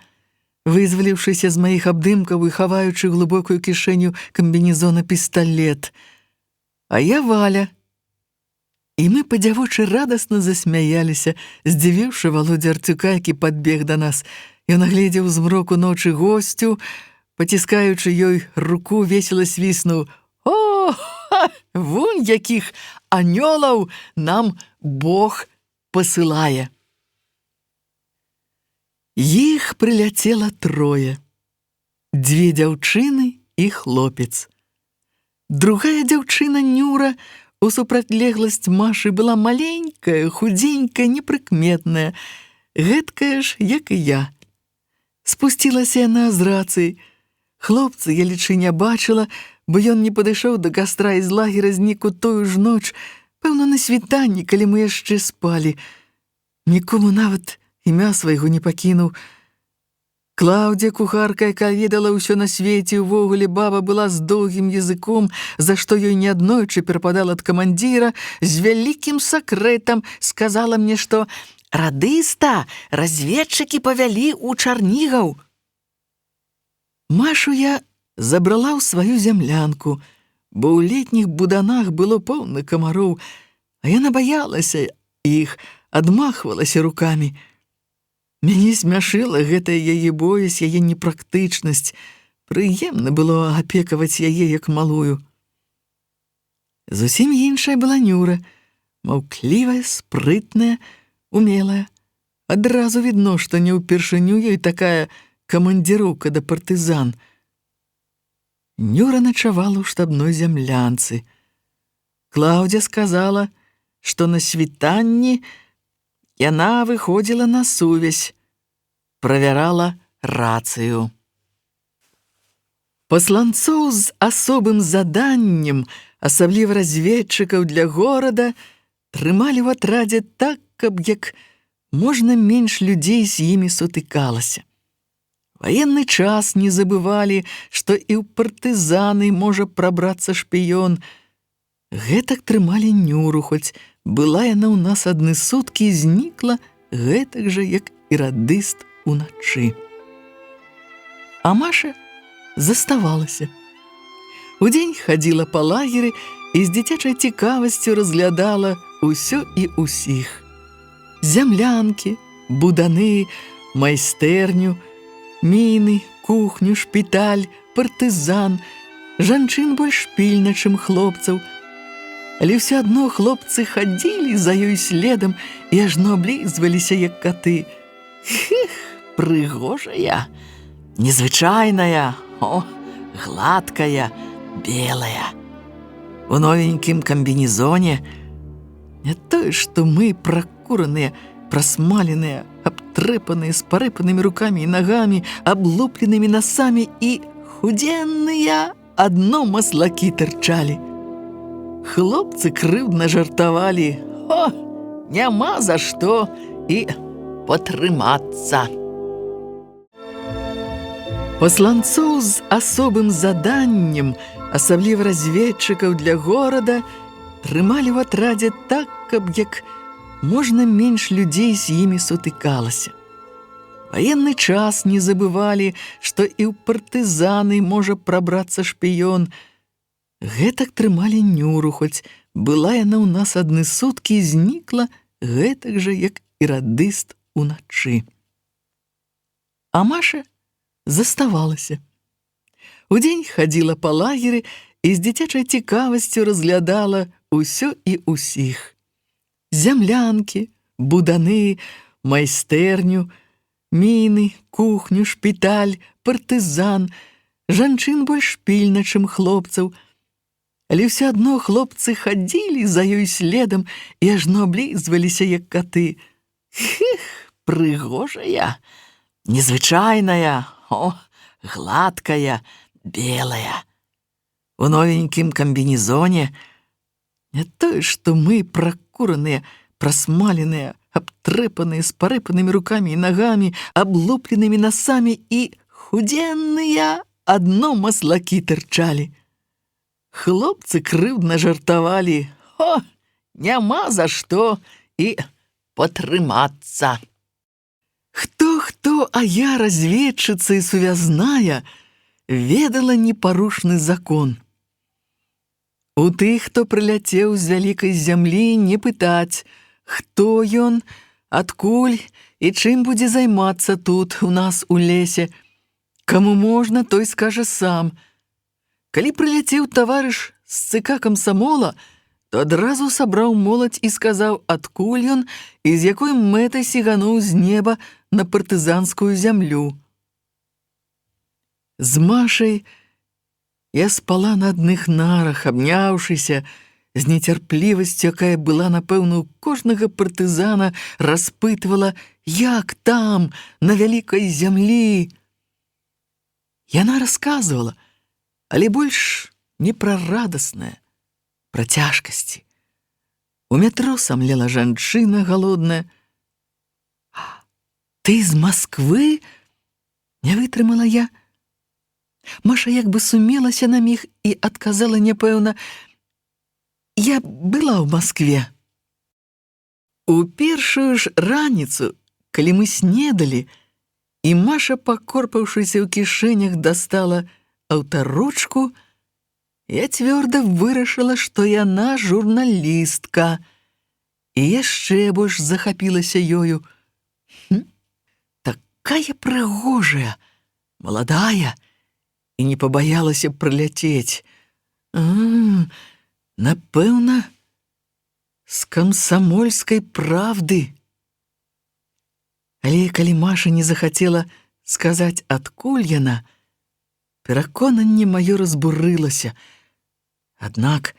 вызваліўшыся з маіх абдымкаў і хаваючы глыбокую кішэню камбінезона пісталет. А я Валя. І мы па-дзявочы радасна засмяяліся, здзівіўшы Володю Арцюка, які падбег да нас. Ён агледзеў змроку ночы госцю, паціскаючы ёй руку, весела свіснуў: «О, вунь якіх анёлаў нам Бог пасылае!» Іх прыляцела трое. 2 дзяўчыны і хлопец. Другая дзяўчына, Нюра, у супрацьлегласць Машы, была маленькая, худзенькая, непрыкметная, гэткая ж, як і я. Спусцілася яна з рацыі. Хлопца я, лічы, не бачыла, бо ён не падышоў да кастра з лагера знік у тую ж ноч, пэўна, на світанні, калі мы яшчэ спалі. Нікому нават імя свайго не пакінуў. Клаўдзія, кухарка, якая ведала ўсё на свеце, увогуле баба была з доўгім языком, за што ёй неаднойчы перападала ад камандзіра, з вялікім сакрэтам сказала мне, што радыста разведчыкі павялі ў Чарнігаў. Машу я забрала ў сваю зямлянку, бо ў летніх буданах было поўна камароў, а яна баялася іх, адмахвалася рукамі. Мяне смяшыла гэтая яе боязь, яе непрактычнасць. Прыемна было апекаваць яе як малую. Зусім іншая была Нюра, маўклівая, спрытная, умелая. Адразу відно, што не ўпершыню ёй такая камандзіроўка да партызан. Нюра начавала ў штабной зямлянцы. Клаўдзя сказала, што на світанні яна выходзіла на сувязь, правярала рацыю. Пасланцоў з асобым заданнем, асабліва разведчыкаў для горада, трымалі ў атрадзе так, каб як можна менш людзей з імі сутыкалася. Ваенны час не забывалі, што і ў партызаны можа прабрацца шпіён. Гэтак трымалі Нюру, хоць была яна ў нас адны суткі і знікла гэтак жа, як і радыст уначы. А Маша заставалася. Удзень хадзіла па лагеры і з дзіцячай цікавасцю разглядала ўсё і ўсіх. Зямлянкі, буданы, майстэрню, міны, кухню, шпіталь, партызан, жанчын больш пільна, чым хлопцаў. Але ўсё адно хлопцы хадзілі за ёй следам і ажно аблізваліся, як каты. Хіх, прыгожая, незвычайная, гладкая, белая. У новенькім камбінезоне не тое, што мы пракураныя, прасмаленыя, абтрэпаныя, з парэпанымі рукамі і нагамі, аблупленымі насамі і худзенныя, адно маслакі тырчалі. Хлопцы крыўдна жартавалі: «О, няма за што і патрымацца». Пасланцоў з асобым заданнем, асабліва разведчыкаў для горада, трымалі ў атрадзе так, каб як можна менш людзей з імі сутыкалася. Ваенны час не забывалі, што і ў партызаны можа прабрацца шпіён. Гэтак трымалі Нюру, хоць была яна ў нас адны суткі і знікла гэтак жа, як і радыст уначы. А Маша заставалася. Удзень хадзіла па лагеры і з дзіцячай цікавасцю разглядала ўсё і ўсіх. Зямлянкі, буданы, майстэрню, міны, кухню, шпіталь, партызан, жанчын больш пільна, чым хлопцаў. Але ўсё адно хлопцы хадзілі за ёй следам і ажно аблізваліся, як каты. Хіх, прыгожая, незвычайная, гладкая, белая. У новенькім камбінезоне не тое, што мы пракураныя, прасмаленыя, абтрэпаныя, з парэпанымі рукамі і нагамі, аблупленымі насамі і худзенныя, адно маслакі тырчалі. Хлопцы крыўдна жартавалі: «О, няма за што і патрымацца». Хто, а я, разведчыца і сувязная, ведала непарушны закон. У тых, хто прыляцеў з вялікай зямлі, не пытаць, хто ён, адкуль і чым будзе займацца тут, у нас у лесе. Каму можна, той скажа сам. Калі прыляцеў таварыш з ЦК камсамола, то адразу сабраў моладзь і сказаў, адкуль ён і з якой мэтай сігануў з неба на партызанскую зямлю. З Машай я спала на адных нарах, абняўшыся, з нецярплівасцю, якая была, напэўна, у кожнага партызана, распытвала, як там, на вялікай зямлі. Яна расказвала, але больш не пра радаснае, пра цяжкасці. У метро самлела жанчына галодная. «Ты з Масквы?» — не вытрымала я. Маша як бы сумелася на міг і адказала няпэўна: «Я была ў Маскве». У першую ж раніцу, калі мы снедалі, і Маша, пакорпаўшыся ў кішэнях, дастала аўтаручку, я цвёрда вырашыла, што яна журналістка, і яшчэ больш захапілася ёю. Такая прыгожая, маладая, і не пабаялася прыляцець. Напэўна, з камсамольскай правды. Але калі Маша не захацела сказаць, адкуль яна, пераконанне маё разбурылася. Аднак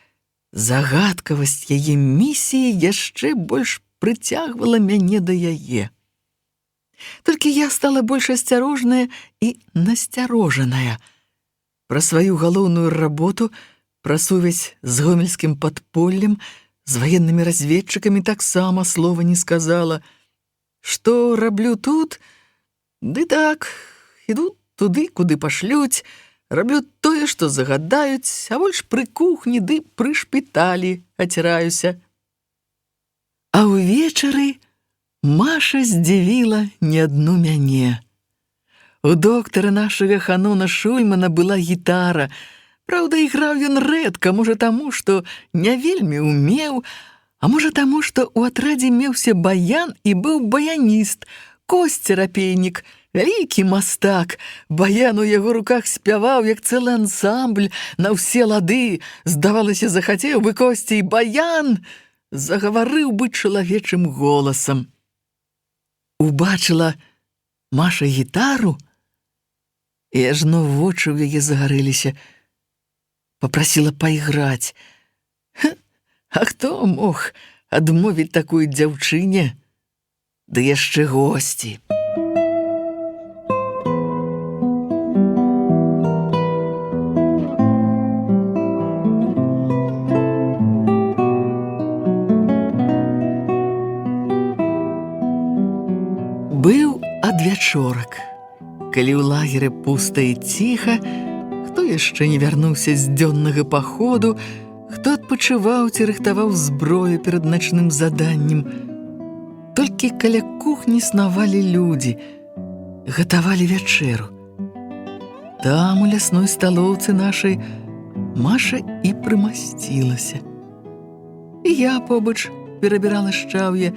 загадкавасць яе місіі яшчэ больш прыцягвала мяне да яе. Толькі я стала больш асцярожная і насцярожаная. Пра сваю галоўную работу, пра сувязь з гомельскім падполлем, з ваеннымі разведчыкамі таксама слова не сказала. Што раблю тут? Ды так, іду туды, куды пашлюць, раблю тое, што загадаюць, а больш пры кухні ды пры шпіталі аціраюся. А ўвечары Маша здзівіла не адну мяне. У доктара нашага Ханона Шуймана была гітара. Праўда, іграў ён рэдка, можа таму, што не вельмі умеў, а можа таму, што ў атрадзе меўся баян і быў баяніст, Косця Рапейнік, вялікі мастак. Баян у яго руках спяваў, як цэлы ансамбль, на ўсе лады. Здавалася, захацеў бы Косця і баян, загаварыў бы чалавечым голасам. Убачыла Маша гітару, і ажно вочы ў яе загарэліся. Папрасіла пайграць. А хто мог адмовіць такой дзяўчыне? Ды яшчэ госці. Быў адвячорак. Калі ў лагеры пуста і ціха, хто яшчэ не вярнуўся з дзённага паходу, хто адпачываў ці рыхтаваў зброю перад начным заданнем. Толькі каля кухні снавалі людзі, гатавалі вячэру. Там, у лясной сталоўцы нашай, Маша і прымасцілася. І я побач перабірала шчаўе.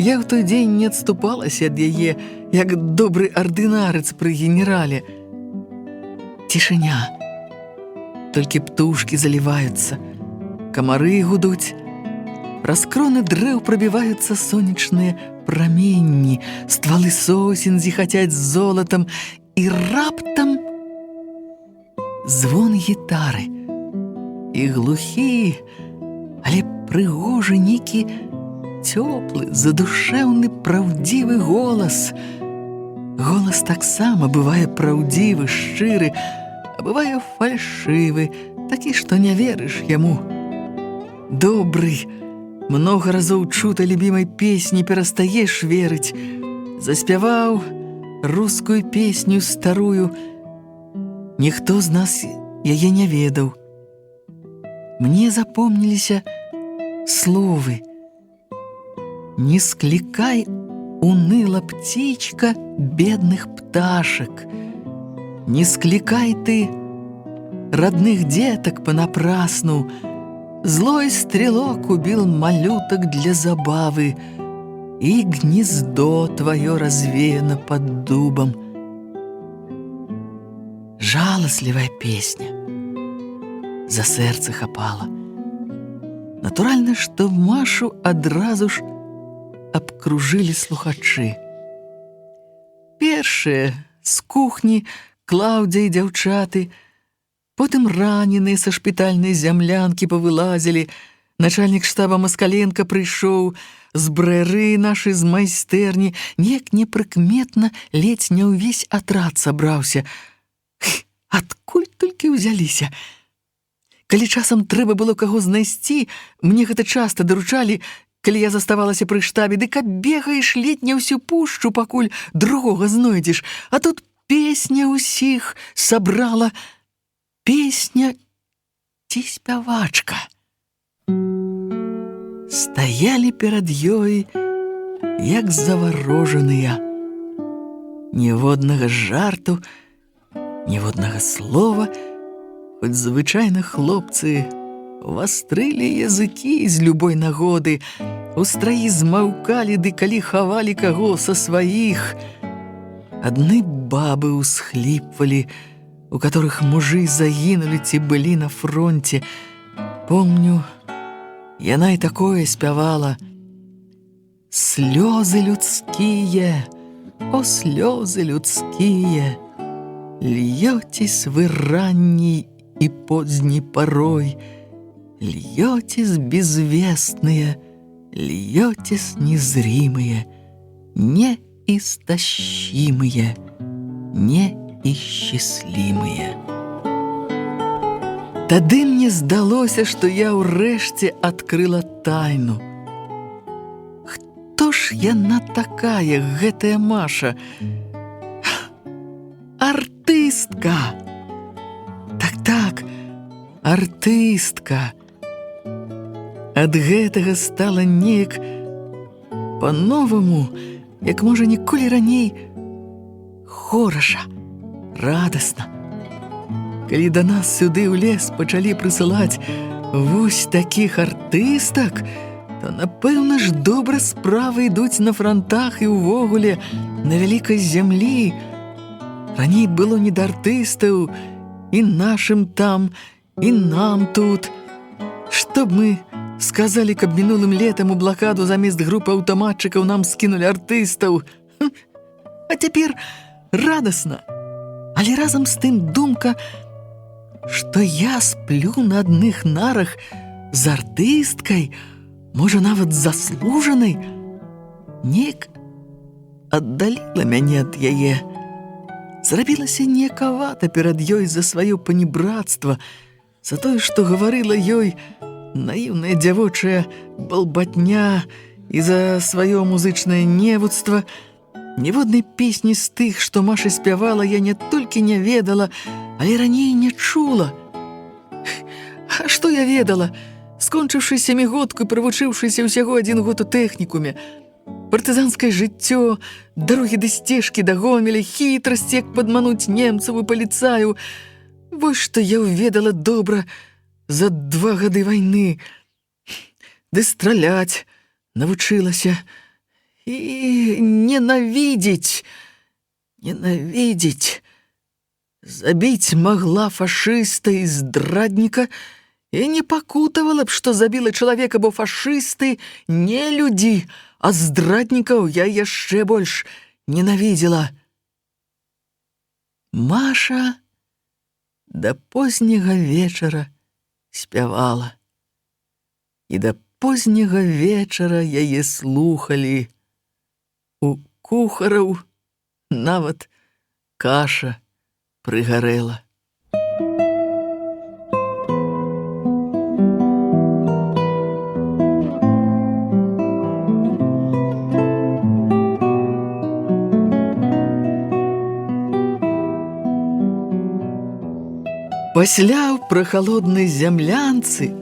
Я ў той дзень не адступалася ад яе, як добры ардынарыц пры генерале. Цішыня. Толькі птушкі заліваюцца, камары гудуць. Праз кроны дрэў прабіваюцца сонечныя праменні, ствалы сосен зіхацяць з золатам, і раптам звон гітары. І глухі, але прыгожы нейкі цёплы, задушэўны, праўдзівы голас. Голас таксама бывае праўдзівы, шчыры, а бывае фальшывы, такі, што не верыш яму. Добрый, многа разоў чутай любімай песні перастаеш верыць. Заспяваў рускую песню старую. Ніхто з нас яе не ведаў. Мне запомніліся словы: «Не скликай, уныла птичка, бедных пташек. Не скликай ты родных деток понапрасну. Злой стрелок убил малюток для забавы, и гнездо твое развеяно под дубом». Жалостливая песня. За сэрца хапала. Натуральна, што Машу адразу ж абкружылі слухачы. Першыя з кухні Клаўдзя і дзяўчаты, потым раненыя са шпітальнай зямлянкі павылазілі, начальнік штаба Маскаленка прыйшоў, з брэры нашы з майстэрні, неяк непрыкметна ледзь не ўвесь атрад сабраўся. Адкуль толькі ўзяліся? Калі часам трэба было каго знайсці, мне гэта часта даручалі, калі я заставалася пры штабе, дык абегаеш ледзь не ўсю пушчу, пакуль другога знойдзеш. А тут песня ўсіх сабрала. Песня ці спявачка. Стаялі перад ёй, як заварожаныя. Ніводнага жарту, ніводнага слова, хоць звычайна хлопцы вастрылі языкі з любой нагоды, у страі змаўкалі, ды калі хавалі каго са сваіх. Адны бабы ўсхліпвалі, у которых мужы загінулі ці былі на фронте. Помню, Яна і такое спявала: «Слёзы людские, о слёзы людские, льётесь вы ранней и поздней порой, льётесь безвестные, льётесь незримые, неистощимые, неисчислимые». Тады мне здалося, што я ўрэшце адкрыла тайну. Хто ж яна такая, гэтая Маша? Артыстка! Так, артыстка. Ад гэтага стала неяк па-новаму, як, можа, ніколі раней, хораша, радасна. Калі да нас сюды ў лес пачалі прысылаць вось такіх артыстак, то, напэўна ж, добра справы ідуць на франтах і ўвогуле на вялікай зямлі. Раней было не да артыстаў, і нашым там, і нам тут. Што б мы сказалі, каб мінулым летам у блакаду замест групы аўтаматчыкаў нам скінулі артыстаў? А цяпер радасна. Але разам з тым думка, што я сплю на адных нарах з артысткай, можа, нават заслужанай, неяк аддаліла мяне ад яе. Зрабілася неякавата перад ёй за сваё панібрацтва, за тое, што гаварыла ёй наіўная дзявочая балбатня, і за сваё музычнае невуцтва. Ніводнай песні з тых, што Маша спявала, я не толькі не ведала, але раней не чула. А што я ведала, скончыўшы сямігодку і правучыўшыся ўсяго 1 год у тэхнікуме? Партызанскае жыццё, дарогі ды сцежкі да Гомеля, хітрасць, як падмануць немцаў і паліцаю. Вось што я ўведала добра за 2 гады вайны. Ды страляць навучылася. І ненавідзець. Забіць магла фашыста і здрадніка, і не пакутавала б, што забіла чалавека, бо фашысты не людзі, а здраднікаў я яшчэ больш ненавідзела. Маша да позняга вечара спявала. І да позняга вечара яе слухалі. У кухараў нават каша прыгарэла. Пасля ў прахалоднай зямлянцы,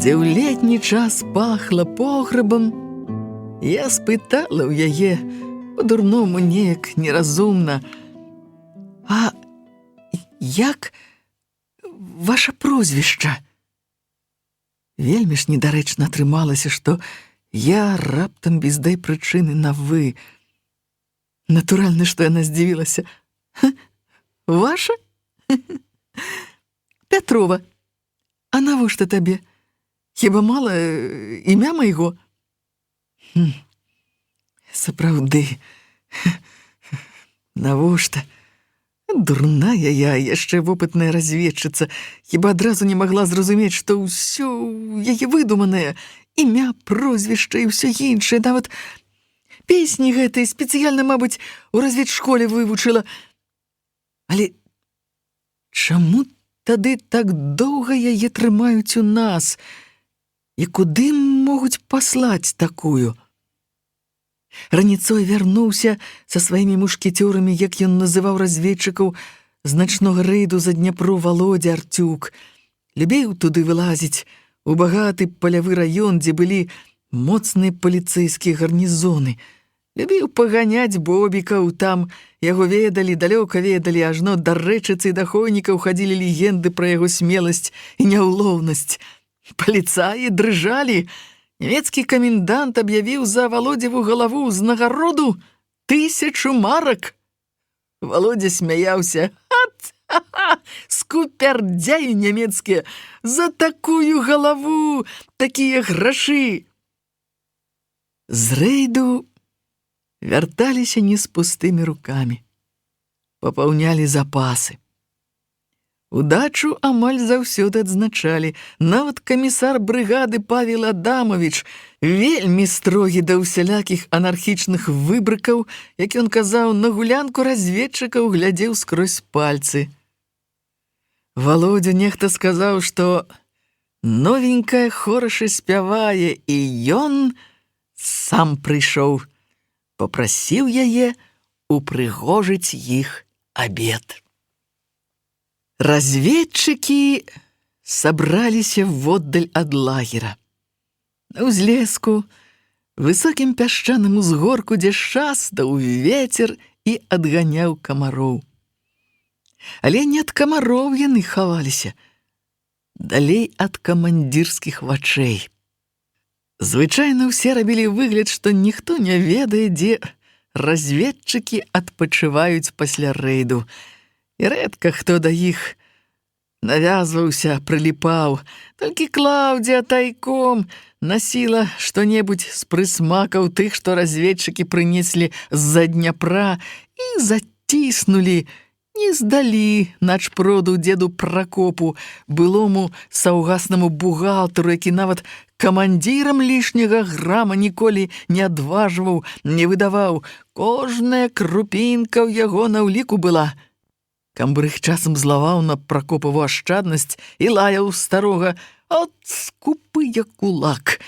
дзе ў летні час пахла пограбам, я спытала ў яе па-дурному неяк неразумна: «А як ваша прозвішча?» Вельмі ж недарэчна атрымалася, што я раптам без дай прычыны на «вы». Натуральна, што яна здзівілася. «Ваша? Пятрова. А навошта табе? Хіба мала імя майго?» Сапраўды, навошта? Дурная я, яшчэ вопытная разведчыца, хіба адразу не магла зразумець, што ўсё яе выдуманае, імя, прозвішча і ўсё іншае, нават песні гэтай спецыяльна, мабыць, у разведшколе вывучыла. Але чаму тады так доўга яе трымаюць у нас? І куды могуць паслаць такую? Раніцой вярнуўся са сваімі мушкецёрамі, як ён называў разведчыкаў, з начнога рэйду за Дняпро Володя Артюк. Любіў туды вылазіць, у багаты палявы раён, дзе былі моцныя паліцэйскія гарнізоны. Любіў паганяць бобікаў, там яго ведалі, далёка ведалі, ажно да рэчыцы і да хойнікаў хадзілі легенды пра яго смеласць і няўлоўнасць. Паліцаі дрыжалі. Нямецкі камендант аб'явіў за Володзеву галаву ўзнагароду 1000 марак. Володя смяяўся. скупердзяі нямецкія! За такую галаву такія грашы!» З рэйду вярталіся не з пустымі рукамі. Папаўнялі запасы. Удачу амаль заўсёды адзначалі. Нават камісар брыгады Павел Адамович, вельмі строгі да ўсялякіх анархічных выбрыкаў, як ён казаў, на гулянку разведчыкаў глядзеў скрозь пальцы. Володю нехта сказаў, што новенькая хораша спявае, і ён сам прыйшоў, папрасіў яе упрыгожыць іх абед. Разведчыкі сабраліся воддаль ад лагера. На ўзлеску, высокім пясчаным узгорку, дзе шастаў вецер і адганяў камароў. Але не ад камароў яны хаваліся, далей ад камандзірскіх вачэй. Звычайна ўсе рабілі выгляд, што ніхто не ведае, дзе разведчыкі адпачываюць пасля рэйду. І рэдка хто да іх навязваўся, прыліпаў. Толькі Клаўдзія тайком насіла што-небудзь з прысмакаў тых, што разведчыкі прынеслі з-за Дняпра, і заціснулі, не здалі начпроду дзеду Пракопу, былому саўгаснаму бухгалтару, які нават камандзірам лішняга грама ніколі не адважваў, не выдаваў. Кожная крупінка ў яго на ўліку была. Камбрыг часам злаваў на Пракопаву ашчаднасць і лаяў старога: «От скупы я кулак!»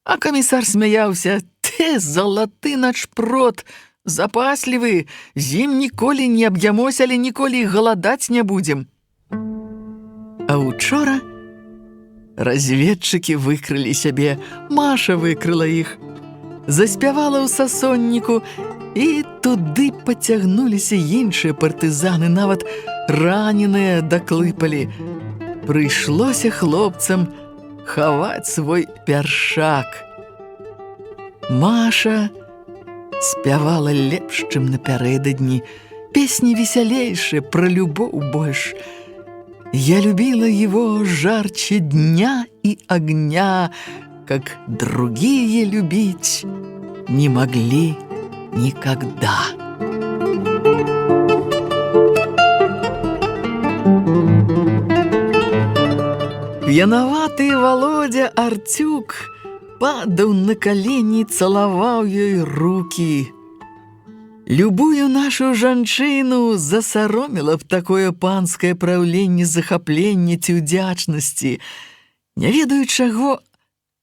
А камісар смяяўся: «Ты залаты начпрод, запаслівы, з ім ніколі не аб'ямося, але ніколі галадаць не будзем». А учора разведчыкі выкрылі сябе, Маша выкрыла іх. Заспявала ў сасонніку, і туды пацягнуліся іншыя партызаны, нават раненыя даклыпалі. Прыйшлося хлопцам хаваць свой пяршак. Маша спявала лепш, чым напярэдадні, песні весялейшие, про любовь больше. Я любила его жарче дня и огня, как другие любить не могли никогда. Пьяноватый Володя Артюк падал на колени, целовал ей руки. Любую нашу жанчыну засаромила б такое панскае праўленне захаплення ці ўдзячнасці. Не ведаю чаго,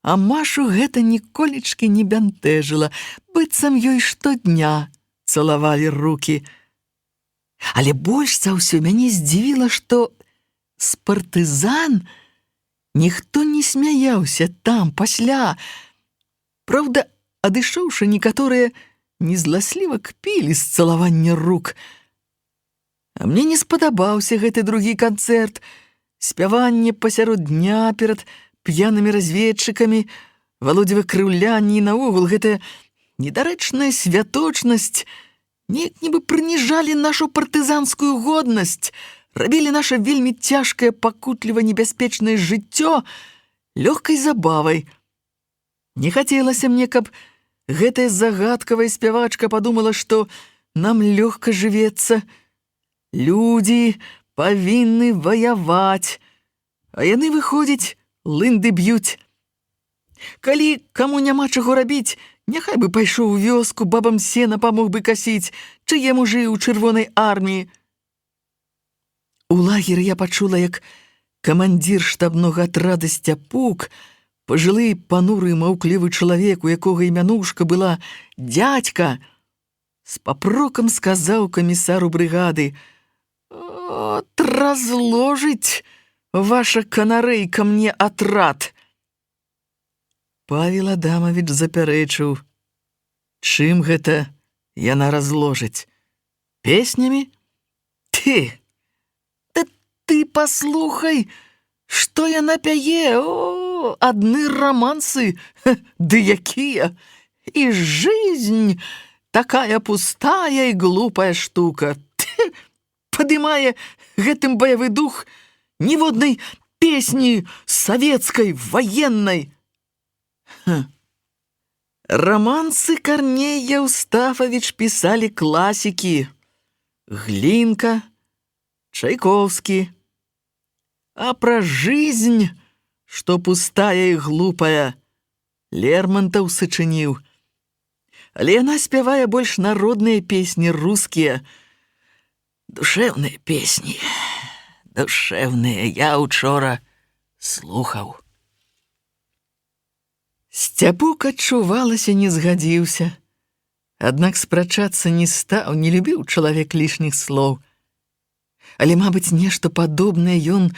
а Машу гэта ніколечкі не бянтэжыла, быццам ёй штодня цалавалі рукі. Але больш за ўсё мяне здзівіла, што з партызан ніхто не смяяўся там пасля. Праўда, адышоўшы, некаторыя незласліва кпілі з цалавання рук. А мне не спадабаўся гэты другі канцэрт. Спяванне пасярод дня перад п'янымі разведчыкамі, Володзевы крыўлянні і наогул гэтая недарэчная святочнасць неяк нібы прыніжалі нашу партызанскую годнасць, рабілі наша вельмі цяжкае, пакутліва небяспечнае жыццё лёгкай забавай. Не хацелася мне, каб гэтая загадкавая спявачка падумала, што нам лёгка жывецца. Людзі павінны ваяваць, а яны, выходзіць, лынды б'юць. Калі каму няма чаго рабіць, няхай бы пайшоў у вёску, бабам сена памог бы касіць, чые мужы ў чырвонай арміі. У лагеры я пачула, як камандзір штабнога атрада Сцяпук, пажылы, пануры, маўклівы чалавек, у якога імянушка была «Дядька», з папрокам сказаў камісару брыгады: «От разложыць ваша канарэйка мне атрад». Павел Адамович запярэчыў: «Чым гэта яна разложыць? Песнямі? Ты паслухай, што яна пяе! О, адны романсы, ды якія! І жизнь такая пустая і глупая штука! падымае гэтым баявы дух ніводнай песні савецкай, ваеннай. Романсы Корней Евстафович писали классики: Глинка, Чайковский. А про жизнь, что пустая и глупая, Лермонтов сочинил. Але яна спявае больш народныя песні рускія, душевныя песні. Душевныя, я учора слухаў. Сцяпук, адчувалася, не згадзіўся. Аднак спрачацца не стаў, не любіў чалавек лішніх слоў. Але, мабыць, нешта падобнае ён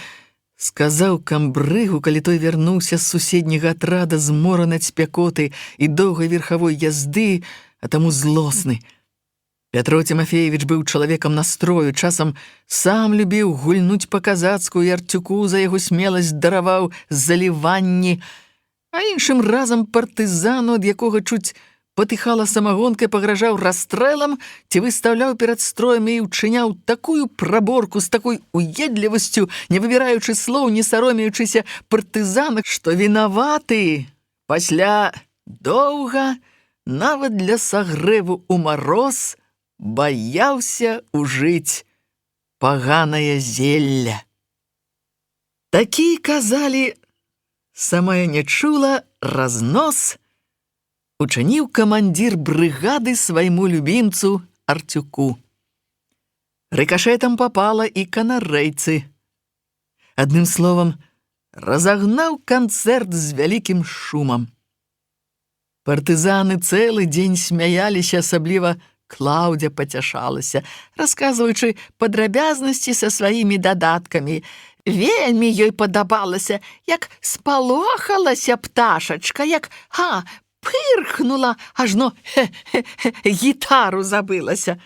сказаў камбрыгу, калі той вярнуўся з суседняга атрада змораны ад спякоты і доўгай верхавой язды, а таму злосны. Пятро Тимофеевич быў чалавекам настрою, часам сам любіў гульнуць па-казацку, і Артюку за яго смеласць дараваў заліванні, а іншым разам партызану, ад якога чуць патыхала самагонкай, пагражаў расстрэлам ці выстаўляў перад строем і ўчыняў такую праборку з такой уедлівасцю, не выбіраючы слоў, не саромеючыся партызанак, што вінаваты пасля доўга, нават для сагрэву ў мароз, баяўся ужыць паганае зелля. Такі, казалі, самая не чула, разнос учыніў камандзір брыгады свайму любімцу Артюку. Рыкашэтам папала і канарэйцы. Адным словам, разагнаў канцэрт з вялікім шумам. Партызаны цэлы дзень смяяліся, асабліва Клаўдзя пацяшалася, расказваючы падрабязнасці са сваімі дадаткамі. Вельмі ёй падабалася, як спалохалася пташачка, як пырхнула, ажно гітару забылася.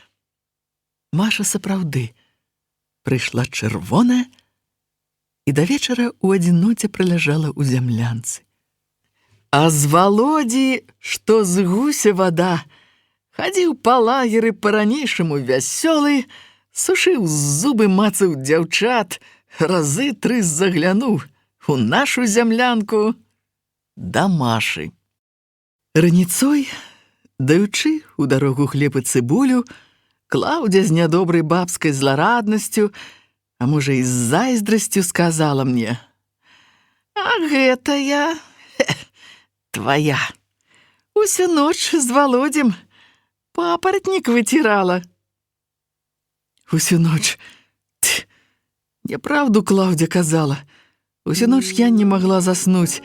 Маша сапраўды прыйшла чырвоная і да вечара ў адзіноце праляжала ў зямлянцы. А з Володі, што з гуся вада, хадзіў па лагеры па-ранейшаму вясёлы, сушыў зубы, мацаў дзяўчат, разы 3 заглянуў у нашу зямлянку да Машы. Раніцой, даючы у дарогу хлеб і цыбулю, Клаўдзя з нядобрай бабскай злараднасцю, а можа і з зайздрасцю, сказала мне: «А гэтая твая усю ноч з Володзем папаратнік выцірала». Усю ноч? Няправду Клаўдзя казала. Усю ноч я не магла заснуць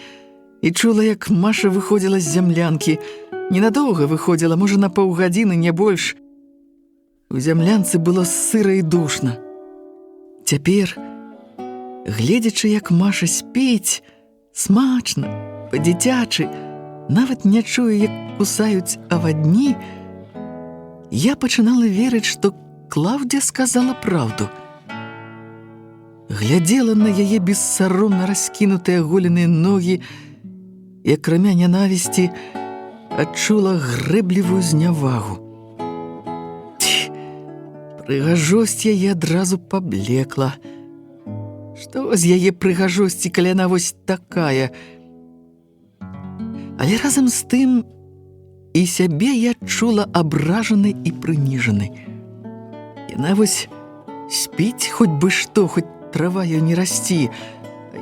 і чула, як Маша выходзіла з зямлянкі. Ненадоўга выходзіла, можа, на паўгадзіны, не больш. У зямлянцы было сыра і душна. Цяпер, гледзячы, як Маша спіць, смачна, па-дзіцячы, нават не чуе, як кусаюць авадні, я пачынала верыць, што Клаўдзя сказала праўду. Глядзела на яе бессаромна раскінутыя голеныя ногі і, акрамя нянавісці, адчула грэблівую знявагу. Прыгажосць яе адразу паблекла. Што з яе прыгажосці, калі яна вось такая? Але разам з тым і сябе я чула абражанай і прыніжанай. Яна вось спіць хоць бы што, хоць трава ёй не расці.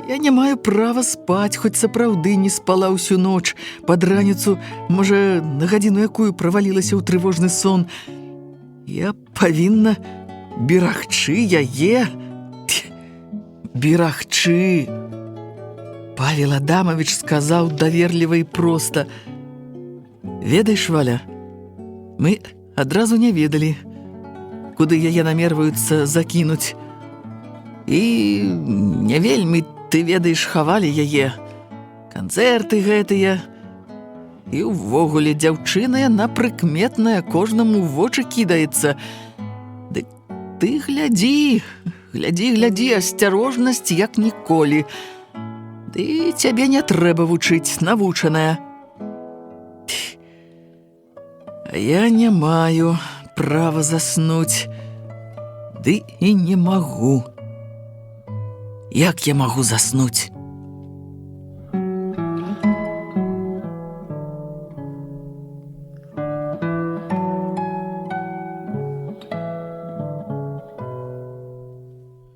Я не маю права спаць, хоць сапраўды не спала ўсю ноч. Пад раніцу, можа, на гадзіну якую правалілася ў трывожны сон. Я павінна берагчы яе. Берагчы. Павел Адамович сказаў даверліва і проста: «Ведаеш, Валя, мы адразу не ведалі, куды яе намерваюцца закінуць. І не вельмі, ты ведаеш, хавалі яе. Канцэрты гэтыя. І ўвогуле дзяўчына яна прыкметная, кожнаму ў вочы кідаецца. Дык ты глядзі, асцярожнасць як ніколі. Ды цябе не трэба вучыць, навучаная». А я не маю права заснуць. Ды і не магу. Як я магу заснуць?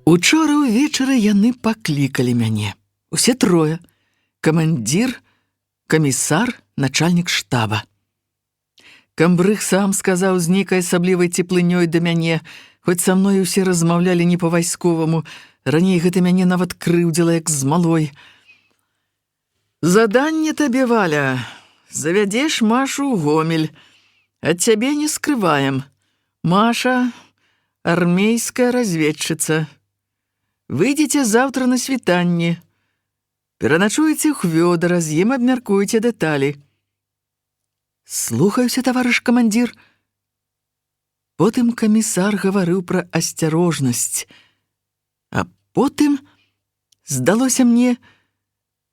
Учора ўвечары яны паклікалі мяне. Усе трое. Камандзір, камісар, начальнік штаба. Камбрыг сам сказаў з нейкай асаблівай цеплынёй да мяне, хоць са мной усе размаўлялі не па-вайсковаму, раней гэта мяне нават крыўдзіла, як з малой. «Заданне табе, Валя, завядзеш Машу ў Гомель. Ад цябе не скрываем. Маша — армейская разведчыца. Выйдзеце заўтра на світанне. Пераначуеце ў Хвёдара, з ім абмяркуеце дэталі». «Слухаюся, таварыш камандзір». Потым камісар гаварыў пра асцярожнасць. А потым, здалося мне,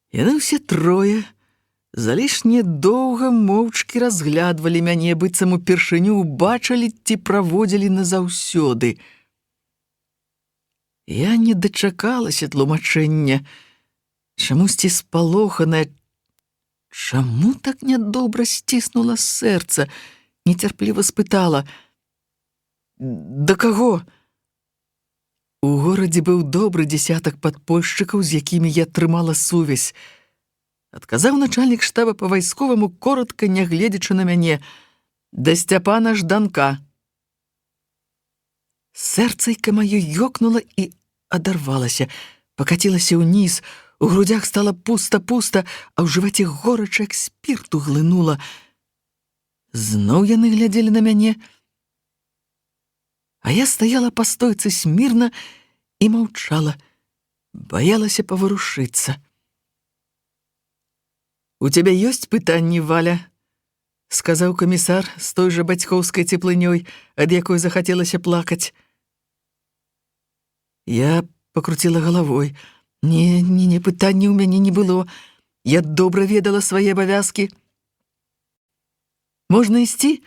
яны ўсе трое залішне доўга моўчкі разглядвалі мяне, быццам упершыню убачылі ці праводзілі назаўсёды. Я не дачакалася тлумачэння, чамусьці спалоханая. Чаму так нядобра сціснула сэрца? Нецярпліва спытала: «Да каго?» У горадзе быў добры дзесятак падпольшчыкаў, з якімі я трымала сувязь. Адказаў начальнік штаба па-вайсковаму, коротка, не гледзячы на мяне: «Да Сцяпана Жданка». Сэрцайка маё ёкнула і адарвалася, пакацілася ўніз. У грудях стала пуста-пуста, а ў жываце горача, як спірту глынула. Зноў яны глядзелі на мяне, а я стаяла па стойцы смірна і маўчала, баялася паварушыцца. «У цябе ёсць пытанні, Валя?» — сказаў камісар з той жа бацькоўскай цеплынёй, ад якой захацелася плакаць. Я пакруціла галавой. Не, пытання ў мяне не было. Я добра ведала свае абавязкі. «Можна ісці?»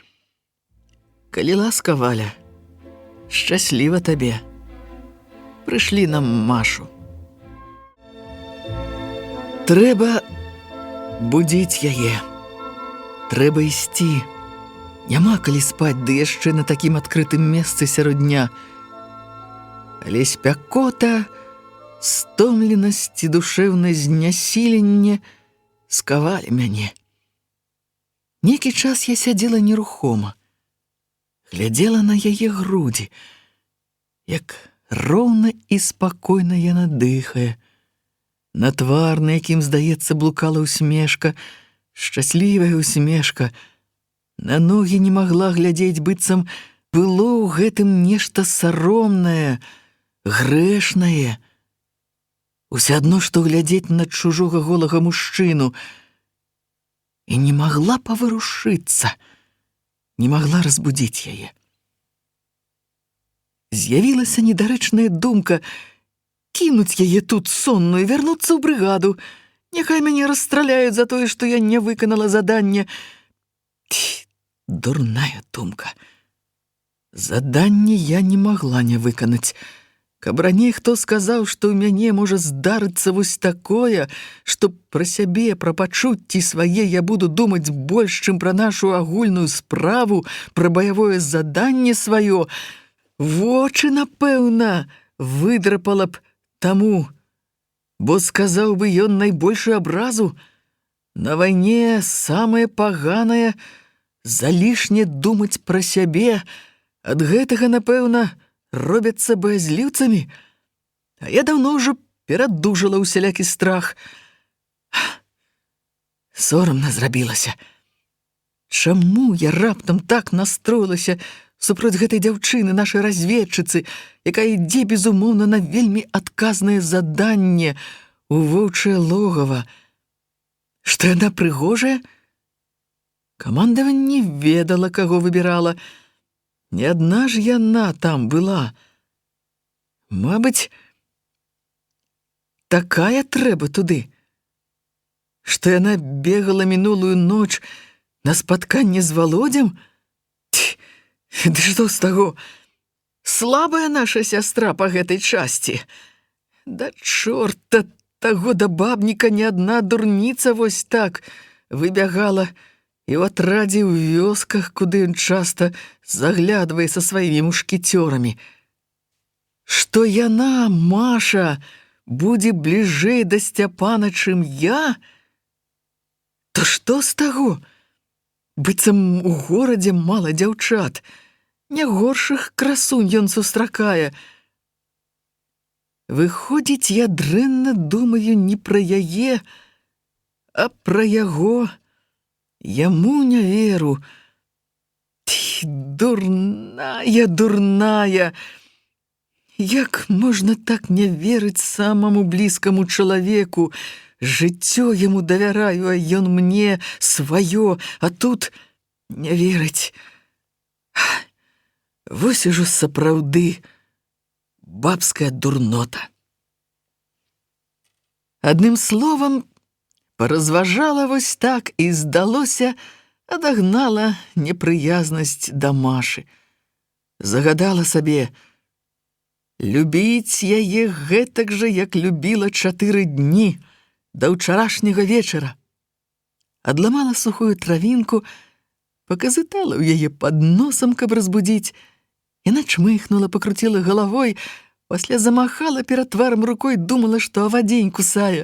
«Калі ласка, Валя, шчасліва табе. Прышлі нам Машу». Трэба будзіць яе. Трэба ісці. Няма калі спаць, ды яшчэ на такім адкрытым месцы сярод дня. Але спякота, стомленасць і душэўнае знясіленне скавалі мяне. Нейкі час я сядзела нерухома, глядзела на яе грудзі, як роўна і спакойна яна дыхае. На твар, на якім, здаецца, блукала усмешка, шчаслівая усмешка. На ногі не магла глядзець, быццам было ў гэтым нешта саромнае, грэшнае. Усё адно, што глядзець на чужога голага мужчыну. І не магла паварушыцца, не магла разбудзіць яе. З'явілася недарэчная думка кінуць яе тут сонную, вярнуцца ў брыгаду. Няхай мяне расстраляюць за тое, што я не выканала заданне. Дурная думка. Заданне я не магла не выканаць. Каб раней хто сказаў, што ў мяне можа здарыцца вось такое, што пра сябе, пра пачуцці свае я буду думаць больш, чым пра нашу агульную справу, пра баявое заданне сваё, вочы, напэўна, выдрапала б таму, бо сказаў бы ён найбольшую абразу. На вайне самае паганае залішне думаць пра сябе, ад гэтага, напэўна, робяцца баязліўцамі, а я даўно ўжо перадужала ўсялякі страх. Сорамна зрабілася. Чаму я раптам так настроілася супроць гэтай дзяўчыны, нашай разведчыцы, якая ідзе, безумоўна, на вельмі адказнае заданне у воўчае логава? Што яна прыгожая? Камандаванне ведала, каго выбірала. Не адна ж яна там была. Мабыць, такая трэба туды, што яна бегала мінулую ноч на спатканне з Володзем? Ды што з таго? Слабая наша сястра па гэтай часці. Да чорта таго да бабніка не адна дурніца вось так выбягала і ў атрадзе ў вёсках, куды ён часта заглядвае са сваімі мушкецёрамі. Што яна, Маша, будзе бліжэй да Сцяпана, чым я? То што з таго? Быццам у горадзе мала дзяўчат. Не горшых красунь ён сустракае. Выходзіць, я дрэнна думаю не пра яе, а пра яго. Яму не веру. Ты дурная, дурная. Як можна так не верыць самаму блізкаму чалавеку? Жыццё яму давяраю, а ён мне сваё, а тут не верыць. Вось ужо сапраўды бабская дурнота. Адным словам, паразважала вось так і, здалося, адагнала непрыязнасць да Машы. Загадала сабе любіць яе гэтак жа, як любіла 4 дні да ўчарашняга вечара. Адламала сухую травінку, паказытала ў яе пад носам, каб разбудзіць. Яна чмыхнула, пакруціла галавой, пасля замахала перад тварам рукой, думала, што авадзень кусае.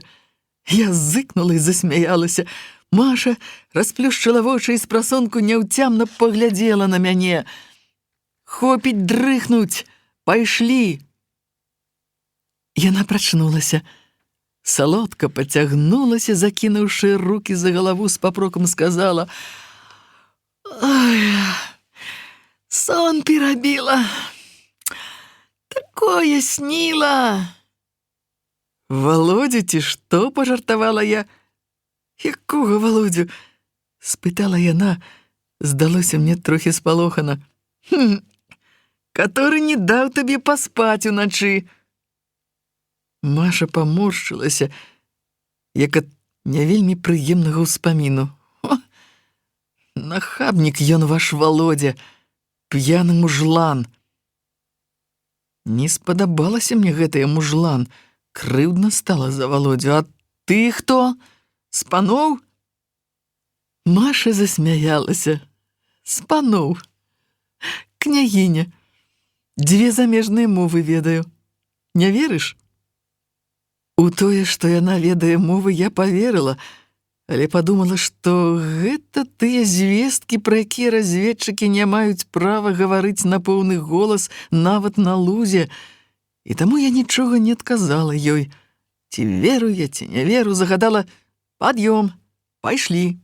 Я зыкнула і засмяялася. Маша расплюшчыла вочы і спрасонку няўцямна паглядзела на мяне. «Хопіць дрыхнуць! Пайшлі!» Яна прачнулася. Салодка пацягнулася, закінуўшы рукі за галаву, з папрокам сказала: «Ой, сон перабіла, такое сніла!» «Володю ці што?» — пажартавала я. «Якога Володю?» — спытала яна, здалося мне трохі спалохана. «Который не даў табе паспаць уначы». Маша паморшчылася, як ад не вельмі прыемнага ўспаміну. «Нахабнік ён ваш Володя, п'яны мужлан». Не спадабалася мне гэтая мужлан, крыўдна стала за Володю. «А ты хто? З паноў?» Маша засмяялася. «З паноў. Княгіня. 2 замежныя мовы ведаю. Не верыш?» У тое, што яна ведае мовы, я паверыла, але падумала, што гэта тыя звесткі, пра якія разведчыкі не маюць права гаварыць на поўны голас нават на лузе, і таму я нічога не адказала ёй. Ці веру я, ці не веру, загадала: «Пад'ём, пайшлі».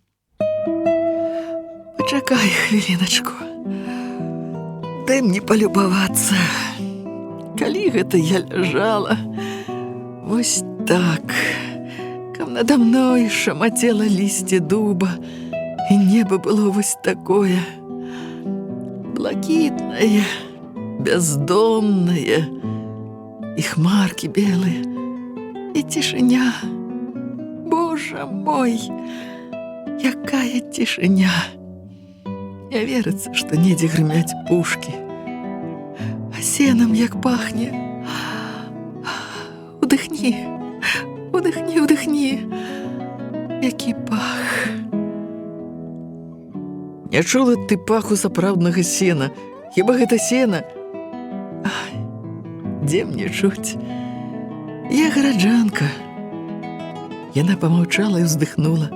«Пачакай хвіліначку, дай мне палюбавацца. Калі гэта я ляжала вось так, каб надо мной шамацела лісце дуба, і неба было вось такое блакітнае, бяздоннае, і хмаркі белыя, і цішыня. Божа мой, якая цішыня! Не верыцца, што недзе грымяць пушкі. А сенам як пахне! Удыхні, удыхні, удыхні! Які пах!» Не чула ты паху сапраўднага сена? Хіба гэта сена? Ай, дзе мне чуць? Я гараджанка. Яна памаўчала і ўздыхнула.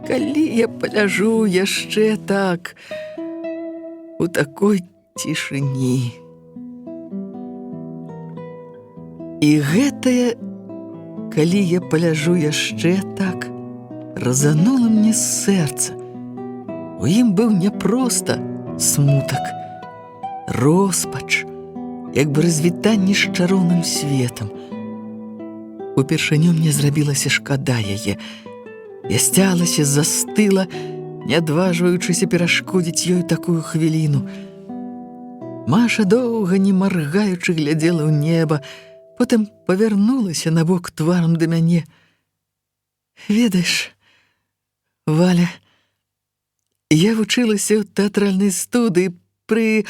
«Калі я паляжу яшчэ так, у такой цішыні». І гэтае «калі я паляжу яшчэ так» разанула мне сэрца. У ім быў не проста смутак, роспач, як бы развітанне з чароўным светам. Упершыню мне зрабілася шкада яе. Я сцялася, застыла, не адважваючыся перашкодзіць ёй такую хвіліну. Маша доўга, не маргаючы, глядзела ў неба, потым павярнулася на бок тварам да мяне. «Ведаеш, Валя, я вучылася ў тэатральнай студыі пры...»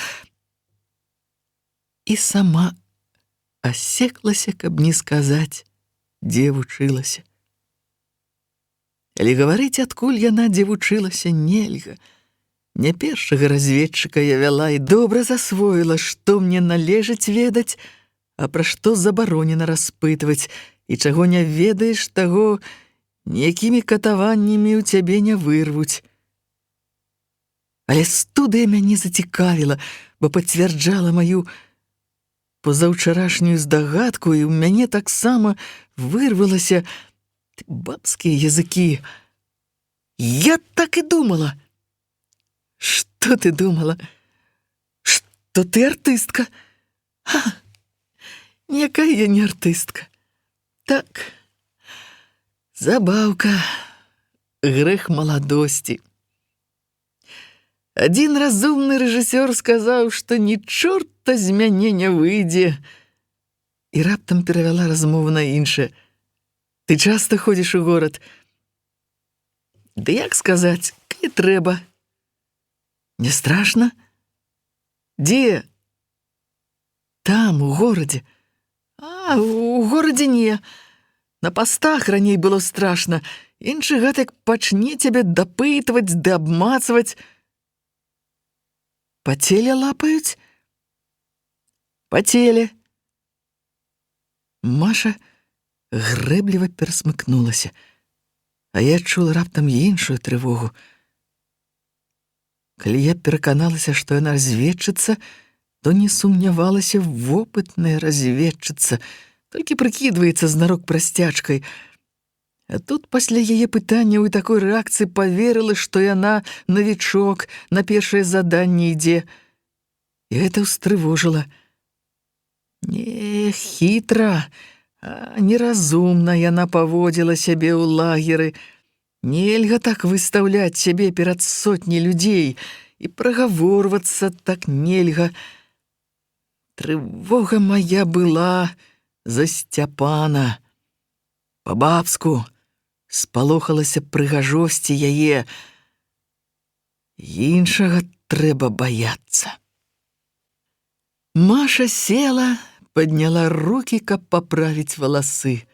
і сама асеклася, каб не сказаць, дзе вучылася. Але гаварыць, адкуль яна дзе вучылася, нельга. Не першага разведчыка я вяла і добра засвоіла, што мне належыць ведаць, а пра што забаронена распытваць, і чаго не ведаеш, таго ніякімі катаваннямі ў цябе не вырвуць. Але студыя мяне зацікавіла, бо пацвярджала маю пазаўчарашнюю здагадку, і ў мяне таксама вырвалася бабскія языкі. Я так і думала. Што ты думала? Што ты артыстка? Ха! Ніякая я не артыстка. Так, забаўка, грэх маладосці. Адзін разумны рэжысёр сказаў, што ні чорта з мяне не выйдзе. І раптам перавяла размову на іншае. Ты часта ходзіш у горад? Ды як сказаць, калі трэба. Не страшна? Дзе? Там, у горадзе. А, у горадзе не. На пастах раней было страшна. Іншы гэтак пачне цябе дапытваць, ды абмацваць. Па целе лапаюць? Па целе. Маша грэбліва перасмыкнулася, а я чула раптам іншую трывогу. Калі я пераканалася, што яна разведчыца, то не сумнявалася, вопытная разведчыца, толькі прыкідваецца знарок прасцячкай. А тут пасля яе пытанняў і такой рэакцыі паверыла, што яна навічок, на першае заданне ідзе. І гэта ўстрывожыла. Не, хітра, а неразумна яна паводзіла сябе ў лагеры. Нельга так выстаўляць сябе перад сотняй людзей, і прагаворвацца так нельга. Трывога моя была за Сцяпана. Па-бабску спалохалася прыгажосці яе. Іншага трэба баяцца. Маша села, падняла рукі, каб паправіць валасы.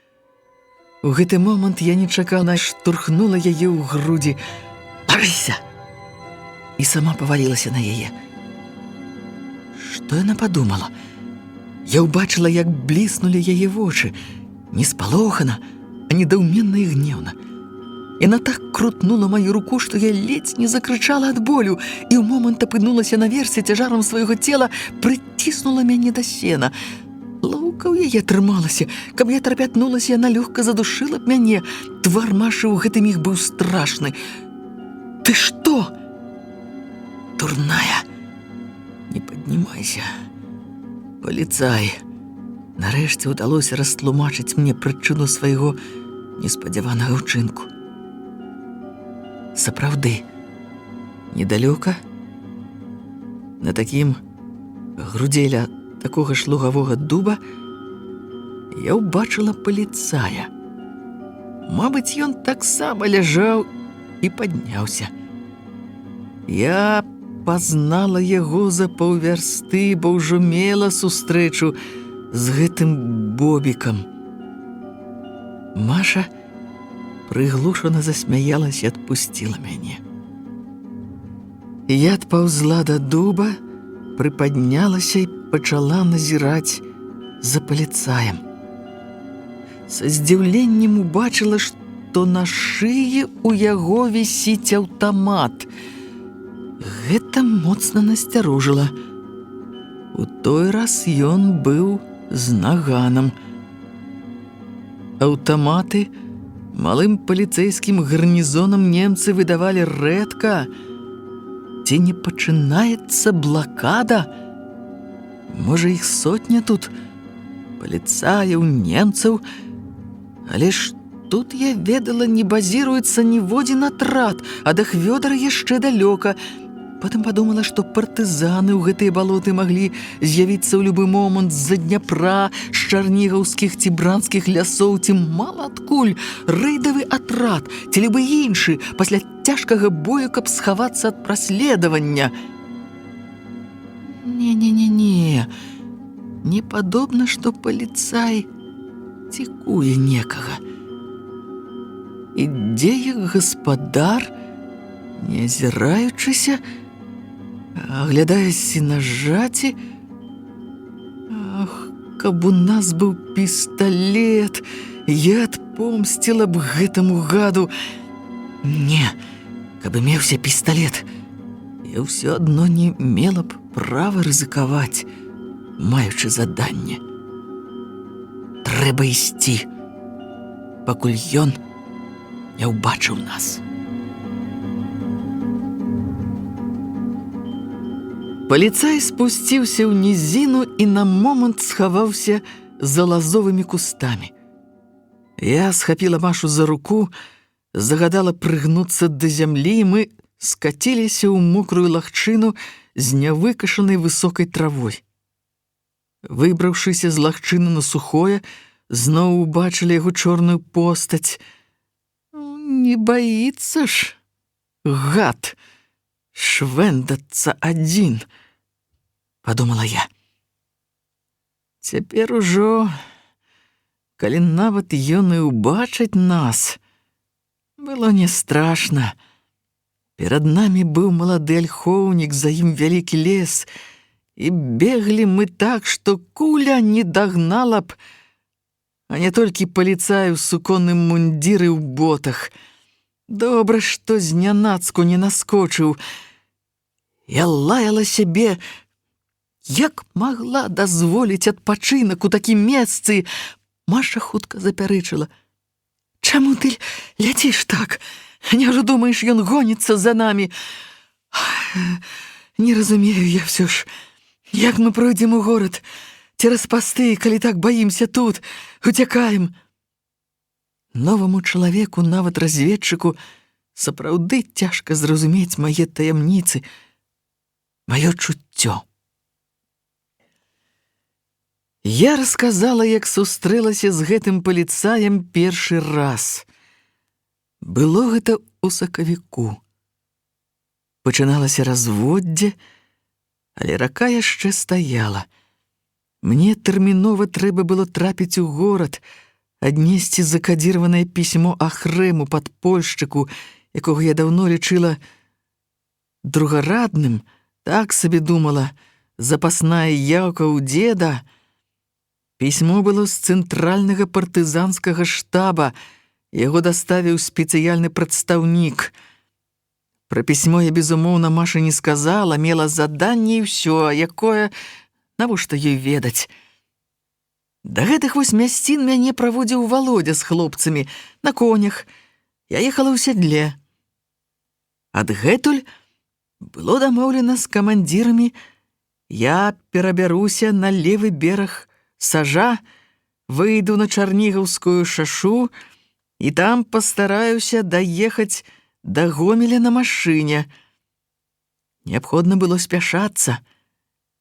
У гэты момант я нечакана штурхнула яе ў грудзі. «Барыся!» І сама павалілася на яе. Што яна падумала? Я ўбачыла, як бліснулі яе вочы. Не спалохана, а недаўменна і гневна. Яна так крутнула маю руку, што я ледзь не закрычала ад болю, і ў момант апынулася наверсе цяжарам свайго цела, прыціснула мяне да сена. Лаўка ў яе трымалася. Каб я трапятнулася, яна лёгка задушыла б мяне. Твар Машы ў гэты міг быў страшны. «Ты што?» «Дурная! Не паднімайся. Паліцай!» Нарэшце ўдалося растлумачыць мне прычыну свайго неспадзяванага ўчынку. Сапраўды, недалёка, на такім грудзеля такога ж лугавога дуба, я ўбачыла паліцая. Мабыць, ён таксама ляжаў і падняўся. Я пазнала яго за паўвярсты, бо ўжо мела сустрэчу з гэтым Бобікам. Маша прыглушана засмяялась і адпусціла мяне. Я адпаўзла да дуба, прыпаднялася і пачала назіраць за паліцаем. Са здзіўленнем убачыла, што на шыі ў яго вісіць аўтамат. Гэта моцна насцярожыла. У той раз ён быў з наганам. Аўтаматы малым паліцэйскім гарнізонам немцы выдавалі рэдка. Ці не пачынаецца блакада? Можа, іх сотня тут, паліцаяў, немцаў, але ж тут, я ведала, не базіруецца ніводзін атрад, а да Хвёдара яшчэ далёка. Потым падумала, што партызаны ў гэтыя балоты маглі з'явіцца ў любы момант з-за Дняпра, з чарнігаўскіх ці бранскіх лясоў, ці мала адкуль рэйдавы атрад, ці любы іншы, пасля цяжкага бою, каб схавацца ад праследавання. Не, не падобна, што паліцай цікуе некага. Ідзе як гаспадар, не азіраючыся, аглядае сенажаці. Ах, каб у нас быў пісталет, я адпомсціла б гэтаму гаду. Не, каб меўся пісталет, я ўсё адно не мела б права рызыкаваць, маючы заданне. Трэба ісці, пакуль ён не ўбачыў нас. Паліцай спусціўся ў нізіну і на момант схаваўся за лазовымі кустамі. Я схапіла Машу за руку, загадала прыгнуцца да зямлі, і мы скаціліся ў мокрую лагчыну з нявыкашанай высокай травой. Выбраўшыся з лагчыны на сухое, зноў убачылі яго чорную постаць. Не баіцца ж, гад, швэндацца адзін, падумала я. Цяпер ужо, калі нават ён і ўбачыць нас, было не страшна. Перад намі быў малады альхоўнік, за ім вялікі лес, і беглі мы так, што куля не дагнала б, а не толькі паліцай у суконным мундзіры ў ботах. Добра, што знянацку не наскочыў. Я лаяла сябе, як магла дазволіць адпачынак у такім месцы. Маша хутка запярэчыла. Чаму ты ляціш так? Няжо думаеш, ён гоніцца за намі? Не разумею я ўсё ж, як мы пройдзем у горад, цераз пасты, калі так баімся тут, уцякаем. Новаму чалавеку, нават разведчыку, сапраўды цяжка зразумець мае таямніцы, маё чуццё. Я расказала, як сустрэлася з гэтым паліцаем першы раз. Было гэта ў сакавіку. Пачыналася разводдзе, але рака яшчэ стаяла. Мне тэрмінова трэба было трапіць у горад, аднесці закадзіраванае пісьмо Ахрэму, падпольшчыку, якога я даўно лічыла другарадным, так сабе думала, запасная яўка ў дзеда. Пісьмо было з цэнтральнага партызанскага штаба, яго даставіў спецыяльны прадстаўнік. Пра пісьмо я, безумоўна, Маша не сказала, мела заданне і ўсё, якое, навошта ёй ведаць. Да гэтых вось мясцін мяне праводзіў Володя з хлопцамі на конях. Я ехала ў сядле. Адгэтуль было дамоўлена з камандзірамі, я перабяруся на левы бераг Сажа, выйду на Чарнігаўскую шашу і там пастараюся даехаць да Гомеля на машыне. Неабходна было спяшацца.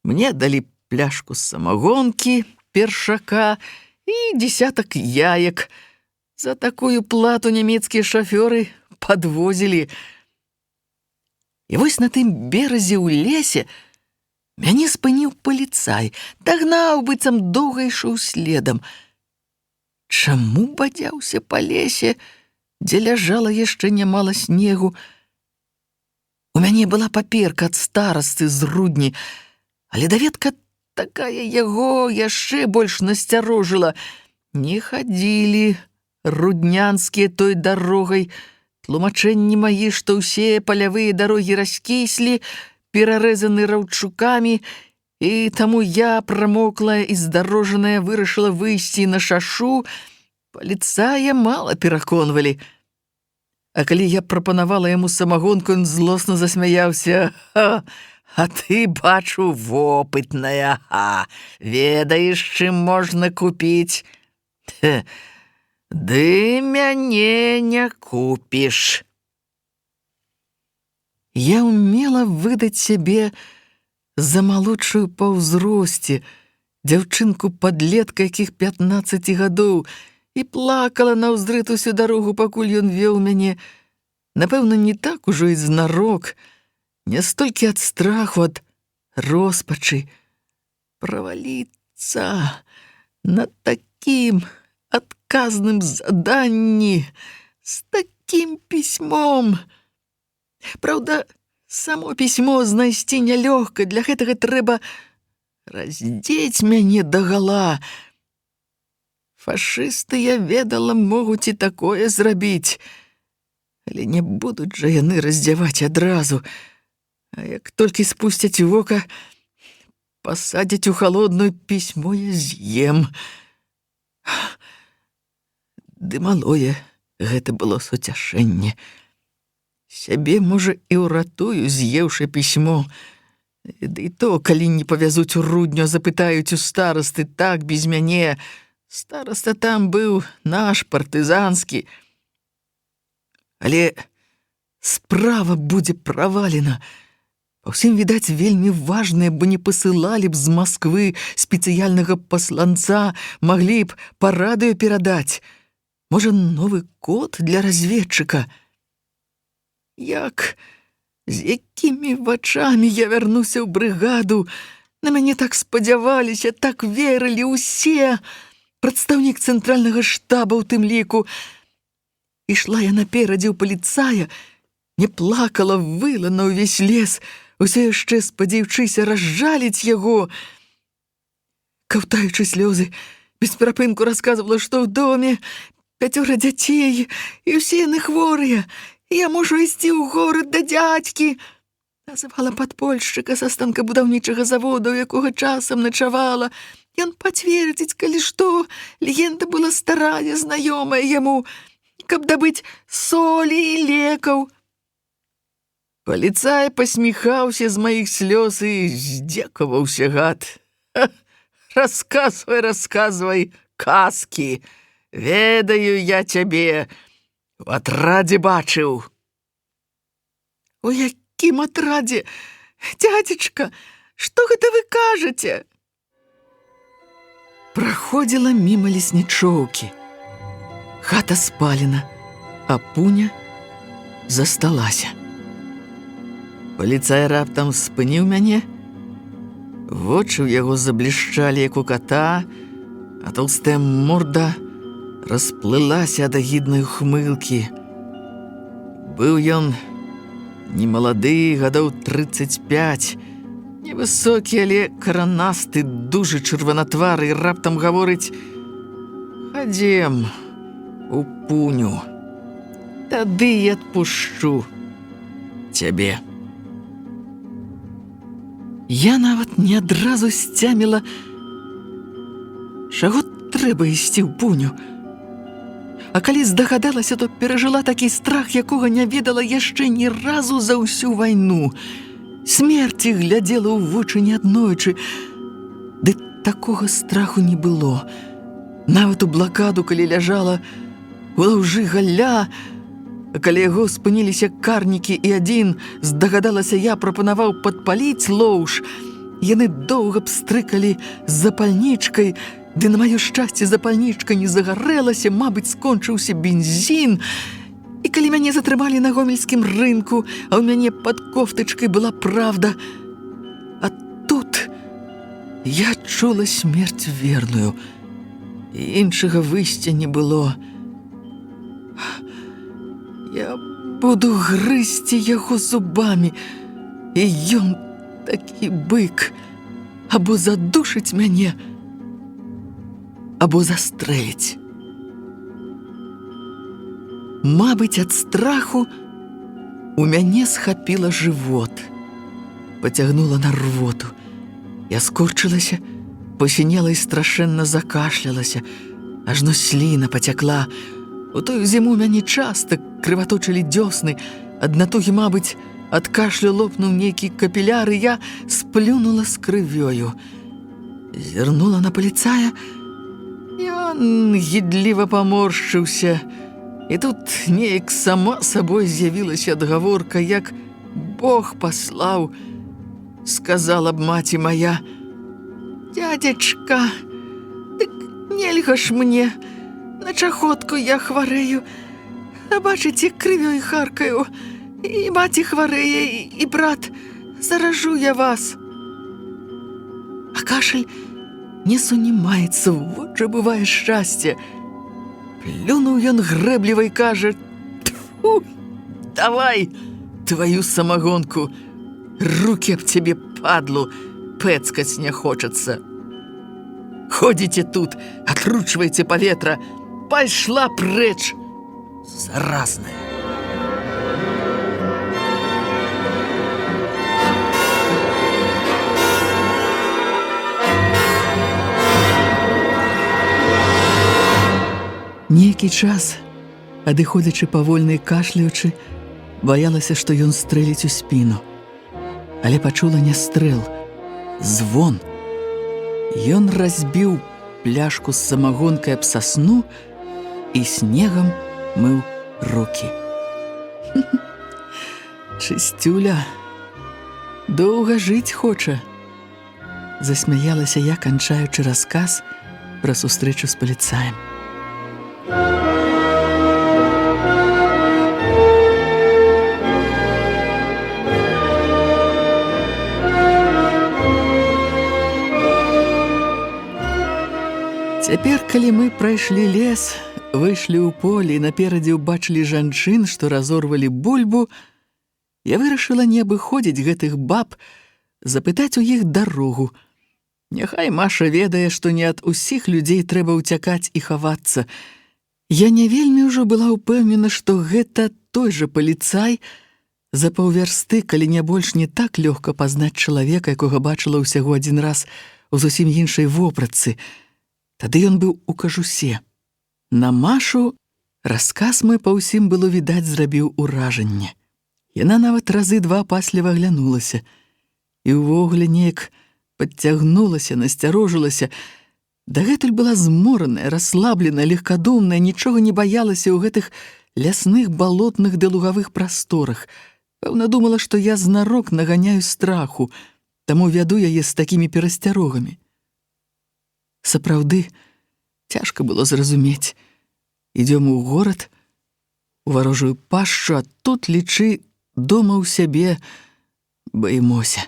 Мне далі пляшку самагонкі, першака і дзесятак яек. За такую плату нямецкія шафёры падвозілі. І вось на тым беразе ў лесе мяне спыніў паліцай, дагнаў, быццам доўга ішоў следам. Чаму бадзяўся па лесе, дзе ляжала яшчэ нямала снегу? У мяне была паперка ад старасты з Рудні, але даведка такая яго яшчэ больш насцярожыла. Не хадзілі руднянскія той дарогай. Тлумачэнні маі, што ўсе палявыя дарогі раскіслі, перарэзаны раўчукамі, і таму я, прамоклая і здарожаная, вырашыла выйсці на шашу, паліцая мала пераконвалі. А калі я прапанавала яму самагонку, ён злосна засмяяўся. А ты, бачу, вопытная, ведаеш, чым можна купіць? Ды мяне не купіш. Я ўмела выдаць сябе за малодшую па ўзросце, дзяўчынку-падлетка, якіх 15 гадоў, і плакала наўздрыт усю дарогу, пакуль ён вёў мяне. Напэўна, не так ужо і знарок, не столькі ад страху, ад роспачы. Праваліцца працавацца на такім адказным заданні, з такім пісьмом. Праўда, само пісьмо знайсці нялёгка, для гэтага трэба раздзець мяне дагала. Фашысты, я ведала, могуць і такое зрабіць, але не будуць жа яны раздзяваць адразу, а як толькі спусцяць вока, пасадзяць у халодную, пісьмо я з'ем. Ды малое гэта было суцяшэнне. Сябе, можа, і ўратую, з'еўшы пісьмо. Ды і то, калі не павязуць у рудню, запытаюць у старасты, так, без мяне. Стараста там быў наш, партызанскі. Але справа будзе правалена. Па ўсім, відаць, вельмі важнае, бо не пасылалі б з Масквы спецыяльнага пасланца, маглі б па радыё перадаць. Можа, новы код для разведчыка. Як, з якімі вачамі я вярнуся ў брыгаду? На мяне так спадзяваліся, так верылі ўсе. Прадстаўнік цэнтральнага штаба ў тым ліку. Ішла я наперадзе ў паліцая, не плакала, выла на ўвесь лес, усе яшчэ спадзяючыся разжаліць яго. Каўтаючы слёзы, без перапынку расказвала, што ў доме 5 дзяцей, і ўсе яны хворыя, і я мушу ісці ў горад да дзядзькі. Называла падпольшчыка са станкабудаўнічага завода, у якога часам начавала. Ён пацвердзіць, калі што, легенда была старая, знаёмая яму, каб дабыць солі і лекаў. Паліцай пасміхаўся з маіх слёз і здзекаваўся, гад. Расказвай, расказвай казкі. Ведаю я цябе, у атрадзе бачыў. У якім атрадзе? Дзядзечка, што гэта вы кажаце? Праходзіла міма леснічоўкі. Хата спалена, а пуня засталася. Паліцай раптам спыніў мяне. Вочы ў яго заблішчалі, як у ката, а толстая морда расплылася ад агіднай ухмылкі. Быў ён немалады, гадоў 35, невысокі, але каранасты, дужы чырванатвары, і раптам гаворыць: «Хадзем у пуню, тады і адпушчу цябе». Я нават не адразу сцяміла, чаго трэба ісці ў пуню. А калі здагадалася, то перажыла такі страх, якога не ведала яшчэ ні разу за ўсю вайну. Смерці глядзела ў вочы неаднойчы. Ды такога страху не было. Нават у блакаду, калі ляжала у лаўжы галля, а калі яго спыніліся карнікі і адзін, здагадалася я, прапанаваў падпаліць лоўж. Яны доўга пстрыкалі з запальнічкай, ды на маё шчасце запальнічка не загарэлася, мабыць, скончыўся бензін. І калі мяне затрымалі на гомельскім рынку, а ў мяне пад кофтачкай была правда, а тут я чула смерць верную, і іншага выйсця не было. Я буду грызці яго зубамі, і ён, такі бык, або задушыць мяне, або застрэліць. Мабыць, ад страху у мяне схапіла жывот, пацягнула на рвоту. Я скурчылася, посінела і страшэнна закашлялася, ажно сліна пацякла. У тую зіму мяне часта крываточылі дзёсны, ад натугі, мабыць, ад кашлю лопнуў нейкі капіляр, і я сплюнула з крывёю. Зірнула на паліцая, ён гідліва паморшчыўся. І тут неяк сама сабой з'явілася адгаворка, як Бог паслаў, сказала б маці мая: «Дядзечка, дык нельга ж мне, на чахотку я хварэю, а бачыце, крывёй харкаю, і маці хварэе, і брат, заражу я вас». А кашель не сунімаецца, вот жа бывае шчасце. Плюнуў ён грэбліва і кажа: «Тьфу, давай твою самагонку, руки аб цябе, падлу, пэцкаць не хочацца. Ходзіце тут, атручвайце паветра, пайшла прэч, заразная». Нейкі час, адыходзячы павольна і кашляючы, баялася, што ён стрэліць у спіну. Але пачула не стрэл, звон. Ён разбіў пляшку з самагонкай аб сасну і снегам мыў рукі. Чысцюля, доўга жыць хоча. Засмяялася я, канчаючы расказ пра сустрэчу з паліцаем. Цяпер, калі мы прайшлі лес, выйшлі ў поле і наперадзе ўбачылі жанчын, што разорвалі бульбу, я вырашыла не абыходзіць гэтых баб, запытаць у іх дарогу. Няхай Маша ведае, што не ад усіх людзей трэба ўцякаць і хавацца. Я не вельмі ўжо была ўпэўнена, што гэта той жа паліцай. За паўвярсты, калі не больш, не так лёгка пазнаць чалавека, якога бачыла ўсяго адзін раз у зусім іншай вопратцы. Тады ён быў у кажусе. На Машу расказ мой па ўсім было відаць зрабіў уражанне. Яна нават разы два пасліва глянулася. І ўвогуле неяк падцягнулася, насцярожылася. Дагэтуль была змораная, расслабленая, легкадумная, нічога не баялася ў гэтых лясных, балотных ды лугавых прасторах. Пэўна думала, што я знарок наганяю страху, таму вяду яе з такімі перасцярогамі. Сапраўды, цяжка было зразумець. Ідём у горад, у варожую пашчу, а тут, лічы, дома ў сябе баімося.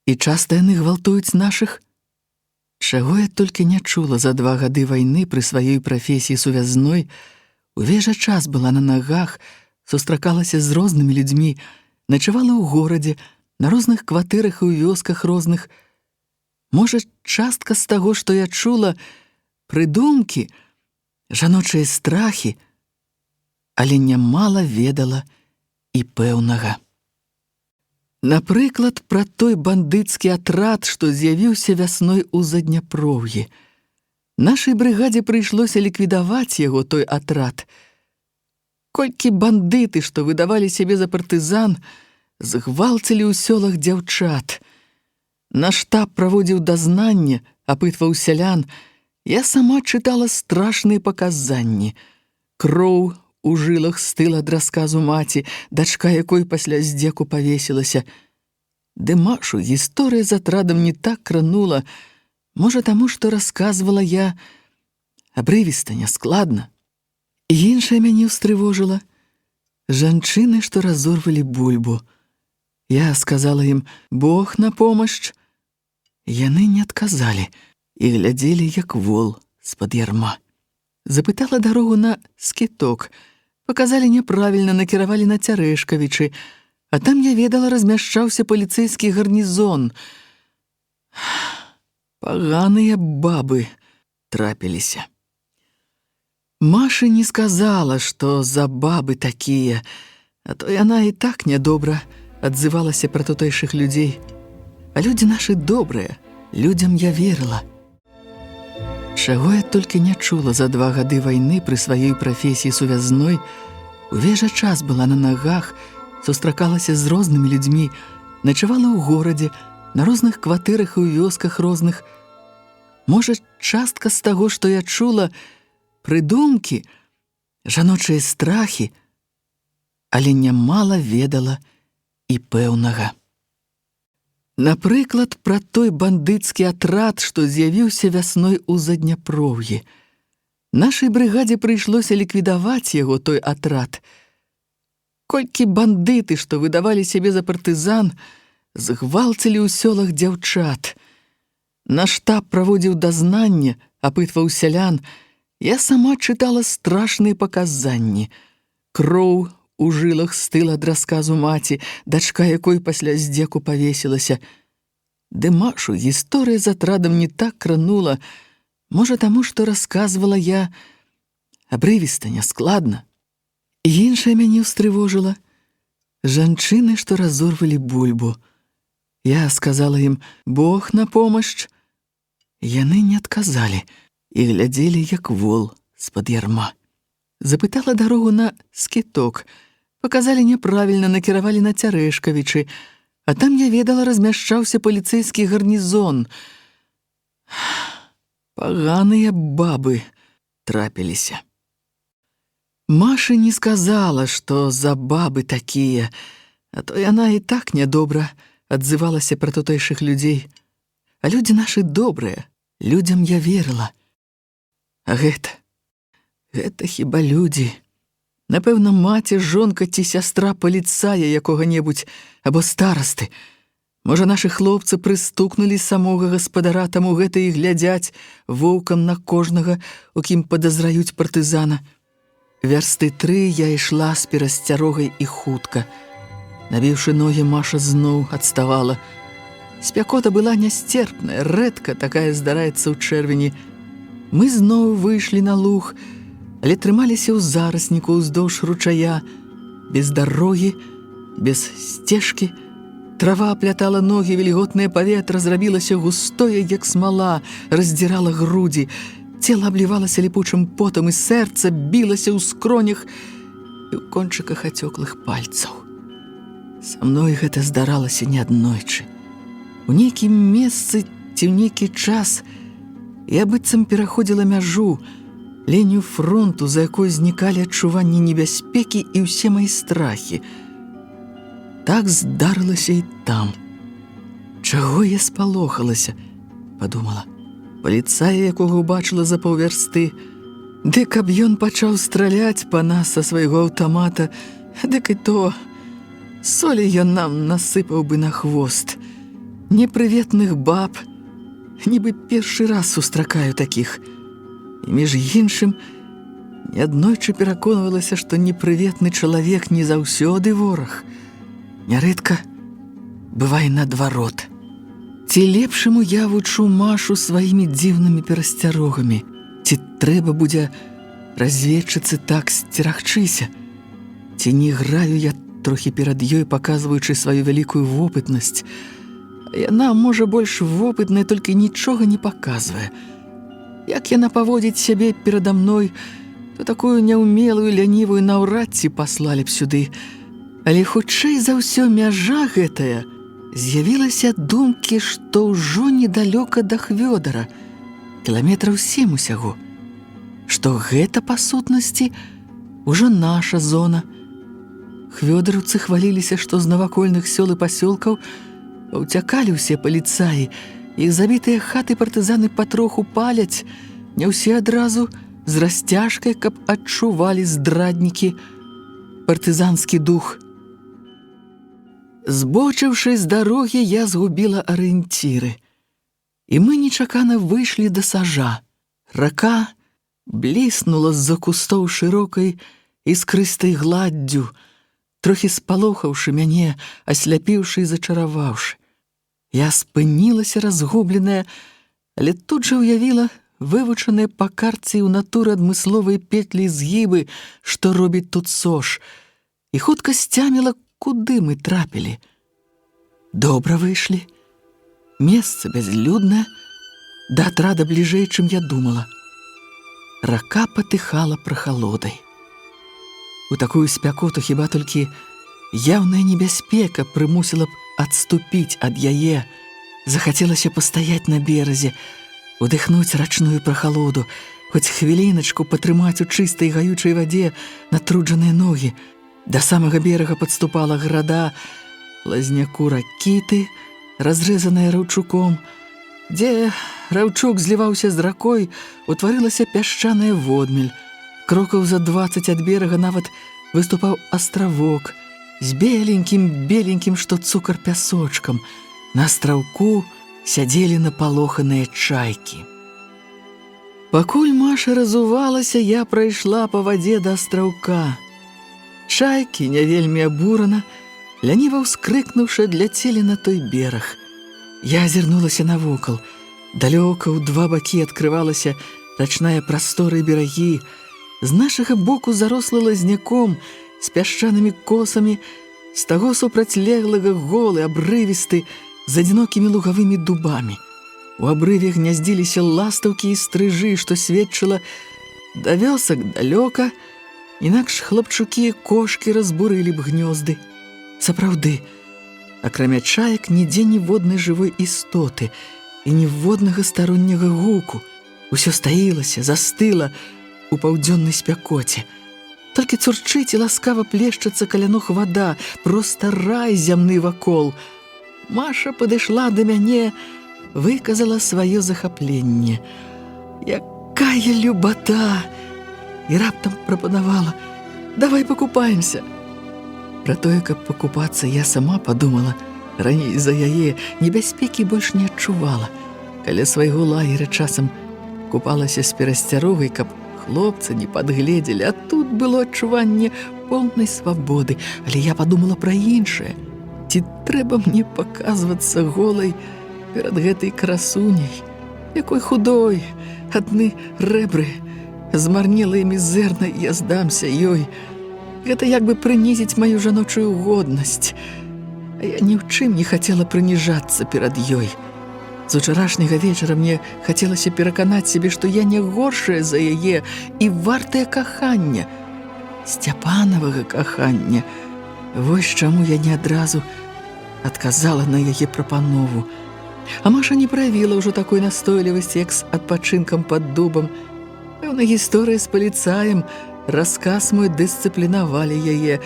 І часта яны гвалтуюць нашых? Чаго я толькі не чула за 2 гады вайны пры сваёй прафесіі сувязной. Увесь жа час была на нагах, сустракалася з рознымі людзьмі, начавала ў горадзе, на розных кватэрах і ў вёсках розных. Можа, частка з таго, што я чула, прыдумкі, жаночыя страхі, але нямала ведала і пэўнага. Напрыклад, пра той бандыцкі атрад, што з'явіўся вясной у Задняпроўі. Нашай брыгадзе прыйшлося ліквідаваць яго, той атрад. Колькі бандыты, што выдавалі сябе за партызан, згвалцілі ў сёлах дзяўчат. Наш штаб праводзіў дазнанне, апытваў сялян. Я сама чытала страшныя паказанні. Кроў у жылах стыла ад расказу маці, дачка якой пасля здзеку павесілася. Ды Машу гісторыя з атрадам не так кранула. Можа, таму, што расказвала я абрывіста, няскладна. І іншае мяне ўстрывожыла. Жанчыны, што разорвалі бульбу. Я сказала ім: «Бог на помощь». Яны не адказалі і глядзелі, як вол з-пад ярма. Запытала дарогу на Скіток. Паказалі няправільна, накіравалі на Цярэшкавічы, а там, я ведала, размяшчаўся паліцэйскі гарнізон. Паганыя бабы трапіліся. Маша не сказала, што за бабы такія, а то яна і так нядобра адзывалася пра тутэйшых людзей. А людзі нашы добрыя, людзям я верыла. Чаго я толькі не чула за 2 гады вайны пры сваёй прафесіі сувязной. Увесь жа час была на нагах, сустракалася з рознымі людзьмі, начавала ў горадзе, на розных кватэрах і ў вёсках розных. Можа, частка з таго, што я чула, прыдумкі, жаночыя страхі, але нямала ведала і пэўнага. Напрыклад, пра той бандыцкі атрад, што з'явіўся вясной у Задняпроўі. Нашай брыгадзе прыйшлося ліквідаваць яго, той атрад. Колькі бандыты, што выдавалі сябе за партызан, згвалцілі ў сёлах дзяўчат. Наш штаб праводзіў дазнанне, апытваў сялян. Я сама чытала страшныя паказанні. Кроў у жылах стыла ад расказу маці, дачка якой пасля здзеку павесілася. Ды Машу гісторыя з атрадам не так кранула. Можа, таму, што расказвала я абрывіста, няскладна. І іншае мяне ўстрывожыла. Жанчыны, што разорвалі бульбу. Я сказала ім: «Бог на помощь». Яны не адказалі і глядзелі, як вол з-пад ярма. Запытала дарогу на Скіток. Паказалі няправільна, накіравалі на Цярэшкавічы, а там, я ведала, размяшчаўся паліцэйскі гарнізон. Паганыя бабы трапіліся. Маша не сказала, што за бабы такія, а то яна і так нядобра адзывалася пра тутэйшых людзей. А людзі нашы добрыя, людзям я верыла. А гэта хіба людзі? Напэўна, маці, жонка ці сястра паліцая якога-небудзь або старасты. Можа, нашы хлопцы прыстукнулі самога гаспадара, таму гэта і глядзяць воўкам на кожнага, у кім падазраюць партызана. Вярсты 3 я ішла з перасцярогай і хутка. Набіўшы ногі, Маша зноў адставала. Спякота была нясцерпная, рэдка такая здараецца ў чэрвені. Мы зноў выйшлі на луг, але трымаліся ў зарасніку ўздоўж ручая, без дарогі, без сцежкі. Трава аплятала ногі, вільготнае паветра зрабілася густое, як смала, раздзірала грудзі. Цела аблівалася ліпучым потам, і сэрца білася ў скронях і ў кончыках ацёклых пальцаў. Са мной гэта здаралася неаднойчы. У нейкім месцы ці ў нейкі час я быццам пераходзіла мяжу, лінію фронту, за якой знікалі адчуванні небяспекі і ўсе мае страхі. Так здарылася і там. Чаго я спалохалася, падумала. Паліцая, якога ўбачыла за паўвярсты, дык каб ён пачаў страляць па нас са свайго аўтамата, дык і то солі ён нам насыпаў бы на хвост. Непрыветных баб, нібы першы раз сустракаю такіх. І між іншым, неаднойчы пераконвалася, што непрыветны чалавек не заўсёды вораг. Нярэдка бывае наадварот. Ці лепшаму я вучу Машу сваімі дзіўнымі перасцярогамі? Ці трэба будзе разведчыцы так сцерагчыся? Ці не граю я трохі перад ёй, паказваючы сваю вялікую вопытнасць? Яна, можа, больш вопытная, толькі нічога не паказвае. Як яна паводзіць сябе перада мной, то такую няўмелую, лянівую наўрад ці паслалі б сюды. Але хутчэй за ўсё мяжа гэтая з'явілася думкі, што ўжо недалёка да Хвёдара, кіламетраў 7 усяго, што гэта, па сутнасці, ужо наша зона. Хвёдараўцы хваліліся, што з навакольных сёл і пасёлкаў уцякалі ўсе паліцаі, іх забітыя хаты партызаны патроху паляць, не ўсе адразу, з расцяжкай, каб адчувалі здраднікі партызанскі дух. Збочыўшы з дарогі, я згубіла арыенціры, і мы нечакана выйшлі да сажа. Рака бліснула з-за кустоў шырокай іскрыстай гладдзю, трохі спалохаўшы мяне, асляпіўшы і зачараваўшы. Я спынілася разгубленая, але тут жа ўявіла вывучаныя па карце ў натуры адмысловыя петлі згібы, што робіць тут сож, і хутка сцяміла, куды мы трапілі. Добра выйшлі. Месца бязлюднае, да атрада бліжэй, чым я думала. Рака патыхала прахалодай. У такую спякоту хіба толькі яўная небяспека прымусіла б адступіць ад яе. Захацелася пастаяць на беразе, удыхнуць рачную прахалоду, хоць хвіліначку патрымаць у чыстай гаючай вадзе натруджаныя ногі. Да самага берага падступала града, лазняку ракіты, разрэзаная раўчуком. Дзе раўчук зліваўся з ракой, утварылася пясчаная водмель. Крокаў за 20 ад берага нават выступаў астравок з беленькім, што цукар пясочкам. На астраўку сядзелі напалоханыя чайкі. Пакуль Маша разувалася, я прайшла па вадзе да астраўка. Чайкі, не вельмі абурана, ляніва ўскрыкнуўшы, адляцелі на той бераг. Я азірнулася навокал. Далёка ў два бакі адкрывалася рачная прастора і берагі. З нашага боку зарослы лазняком, з пясчанымі косамі, з таго супрацьлеглага голы, абрывісты, з адзінокімі лугавымі дубамі. У абрыве гняздзіліся ластаўкі і стрыжы, што сведчыла да вёсак далёка, інакш хлапчукі і кошкі разбурылі б гнёзды. Сапраўды, акрамя чаек, нідзе ніводнай жывой істоты і ніводнага старонняга гуку. Усё стаілася, застыла у паўдзённай спякоце. Толькі цурчыць і ласкава плешчацца каля ног вада, проста рай зямны вакол. Маша падышла да мяне, выказала сваё захапленне. Якая любата! І раптам прапанавала: «Давай пакупаемся». Пра тое, каб пакупацца, я сама падумала. Раней за яе небяспекі больш не адчувала. Каля свайго лагера часам купалася з перасцярогай, каб хлопцы не падгледзелі, а тут было адчуванне поўнай свабоды. Але я падумала пра іншае. Ці трэба мне паказвацца голай перад гэтай красуняй, якой худой, адны рэбры, змарнелай мізэрнай я здамся ёй. Гэта як бы прынізіць маю жаночую годнасць. А я ні ў чым не хацела прыніжацца перад ёй. З учарашняга вечара мне хацелася пераканаць сябе, што я не горшая за яе і вартая кахання, Сцяпанавага кахання. Вось чаму я не адразу адказала на яе прапанову. А Маша не праявіла ўжо такой настойлівасці, як з адпачынкам пад дубам. Пэўна, гісторыя з паліцаем, расказ мой дысцыплінавалі яе,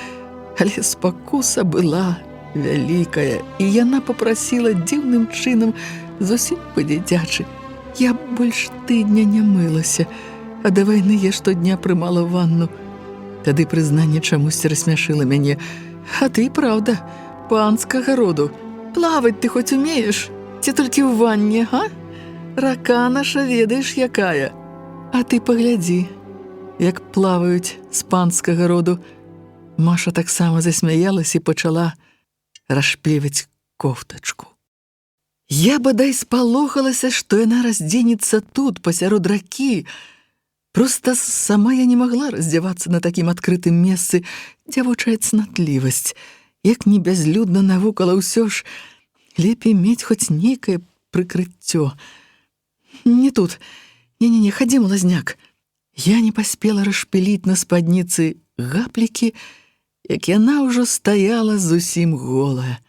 але спакуса была вялікая, і яна папрасіла дзіўным чынам, зусім па-дзіцячы. Я больш тыдня не мылася, а да вайны я штодня прымала ванну. Тады прызнанне чамусьці рассмяшыла мяне. А ты, праўда, панскага роду. Плаваць ты хоць умееш? Ці толькі ў ванне, а? Рака наша ведаеш якая. А ты паглядзі, як плаваюць з панскага роду. Маша таксама засмяялась і пачала расшпеваць кофтачку. Я бадай спалохалася, што яна раздзенецца тут, пасярод ракі. Проста сама я не магла раздзявацца на такім адкрытым месцы. Дзявочая цнатлівасць. Як не бязлюдна навокала, ўсё ж лепей мець хоць нейкае прыкрыццё. Не тут. Не-не-не, хадзім, лазняк. Я не паспела расшпіліць на спадніцы гаплікі, як яна ўжо стаяла зусім голая.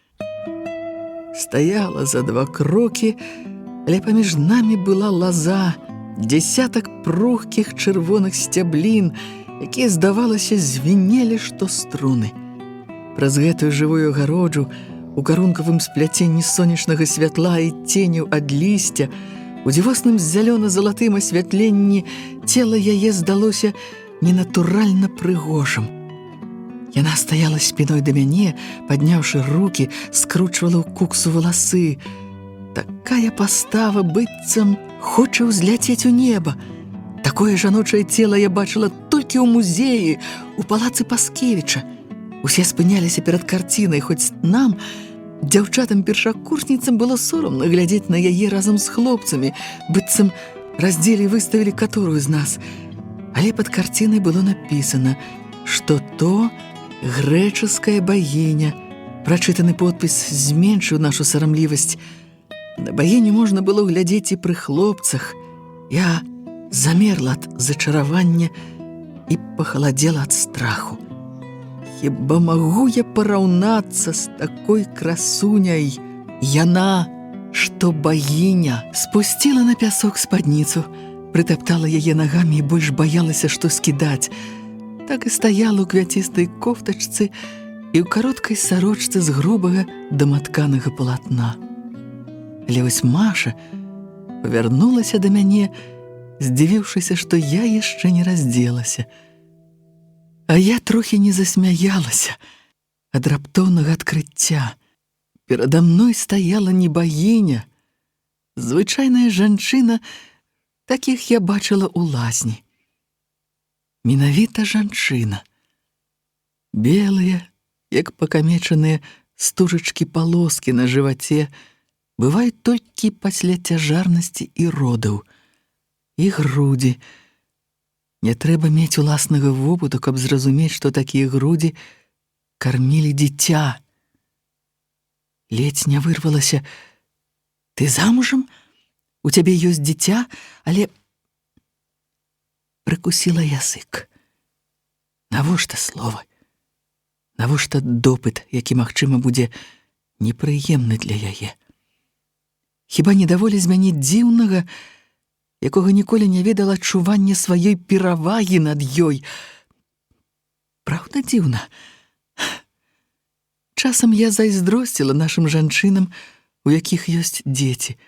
Стаяла за 2 крокі, але паміж намі была лаза, дзесятак прухкіх чырвоных сцяблін, якія, здавалася, звінелі, што струны. Праз гэтую жывую агароджу, у карункавым спляценні сонечнага святла і ценяў ад лісця, у дзівосным зялёна-залатым асвятленні цела яе здалося ненатуральна прыгожым. Яна стаяла спіной да мяне, падняўшы рукі, скручвала ў куксу валасы. Такая пастава, быццам хоча ўзляцець у неба. Такое жаночае цела я бачыла толькі ў музеі, у палацы Паскевіча. Усе спыняліся перад карцінай, хоць нам, дзяўчатам-першакурсніцам, было сорамна глядзець на яе разам з хлопцамі, быццам раздзелі выстаўілі каторую з нас. Але пад карцінай было напісана, што то грэчаская багіня. Прачытаны подпіс зменшыў нашу сарамлівасць. На багіню можна было глядзець і пры хлопцах. Я замерла ад зачаравання і пахаладзела ад страху. Хіба магу я параўнацца з такой красуняй? Яна, што багіня, спусціла на пясок спадніцу, прытаптала яе нагамі і больш баялася, што скідаць. Так і стаяла ў квяцістай кофтачцы і ў кароткай сарочцы з грубага даматканага палатна. Але вось Маша павярнулася да мяне, здзівіўшыся, што я яшчэ не раздзелася. А я трохі не засмяялася ад раптоўнага адкрыцця. Перада мной стаяла не багіня, звычайная жанчына, такіх я бачыла ў лазні. Менавіта жанчына. Белыя, як пакамечаныя стужачкі-палоскі на жываце, бываюць толькі пасля цяжарнасці і родаў. І грудзі. Не трэба мець уласнага вопыту, каб зразумець, што такія грудзі кармілі дзіця. Ледзь не вырвалася: «Ты замужам? У цябе ёсць дзіця, але...» Прыкусіла язык. Навошта слова? Навошта допыт, які, магчыма, будзе непрыемны для яе? Хіба не даволі змяніць дзіўнага, якога ніколі не ведала адчування сваёй перавагі над ёй? Праўда, дзіўна? Часам я зайздросціла нашым жанчынам, у якіх ёсць дзеці.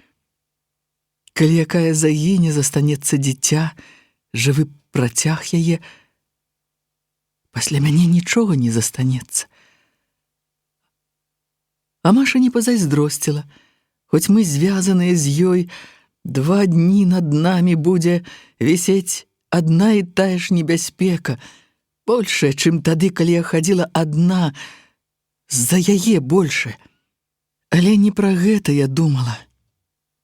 Калі якая загіне, застанецца дзіця, жывы працяг яе, пасля мяне нічога не застанецца. А Маша не пазайздросціла. Хоць мы звязаныя з ёй, 2 дні над намі будзе вісець адна і тая ж небяспека, большая, чым тады, калі я хадзіла адна, з-за яе большая. Але не пра гэта я думала,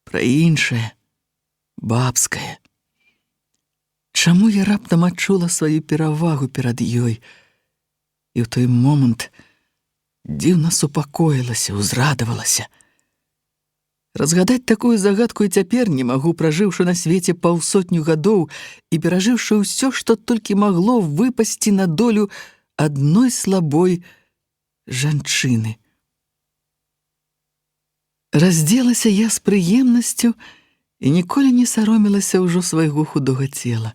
пра іншае, бабскае. Чаму я раптам адчула сваю перавагу перад ёй? І ў той момант дзіўна супакоілася, узрадавалася. Разгадаць такую загадку і цяпер не магу, пражыўшы на свеце 500 гадоў і перажыўшы ўсё, што толькі магло выпасці на долю адной слабой жанчыны. Раздзелася я з прыемнасцю і ніколі не саромілася ўжо свайго худога цела.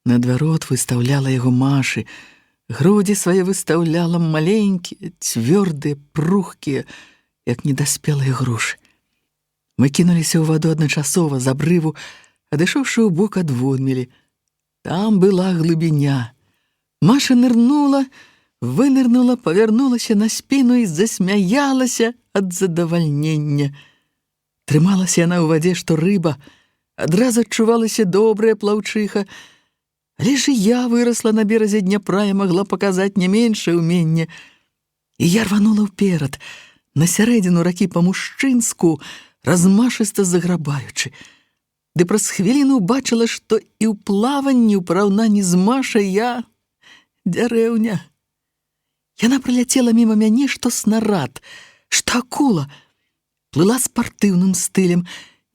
Наадварот, выстаўляла яго Машы, грудзі свае выстаўляла маленькія, цвёрдыя, прухкія, як недаспелыя грушы. Мы кінуліся ў ваду адначасова з абрыву, адышоўшы ў бок ад водмелі. Там была глыбіня. Маша нырнула, вынырнула, павярнулася на спіну і засмяялася ад задавальнення. Трымалася яна ў вадзе, што рыба, адразу адчувалася добрая плаўчыха, але ж і я вырасла на беразе Дняпра і магла паказаць не меншае ўменне. І я рванула ўперад, на сярэдзіну ракі па-мужчынску, размашыста заграбаючы. Ды праз хвіліну бачыла, што і ў плаванні ў параўнанні з Машай я дзярэўня. Яна праляцела міма мяне, што снарад, што акула. Плыла спартыўным стылем.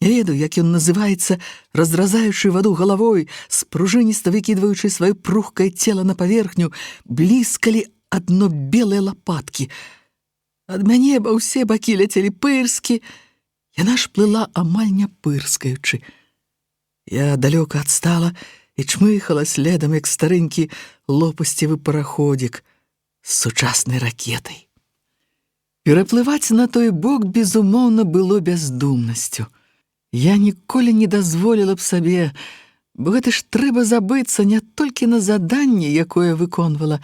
Не ведаю, як ён называецца, разразаючы ваду галавой, спружыніста выкідваючы сваё прухкае цела на паверхню, бліскалі адно белыя лапаткі. Ад мяне ва ўсе бакі ляцелі пырскі. Яна ж плыла амаль не пырскаючы. Я далёка адстала і чмыхала следам, як старэнькі лопасцевы параходзік з сучаснай ракетай. Пераплываць на той бок, безумоўна, было бяздумнасцю. Я ніколі не дазволіла б сабе, бо гэта ж трэба забыцца не толькі на заданне, якое выконвала,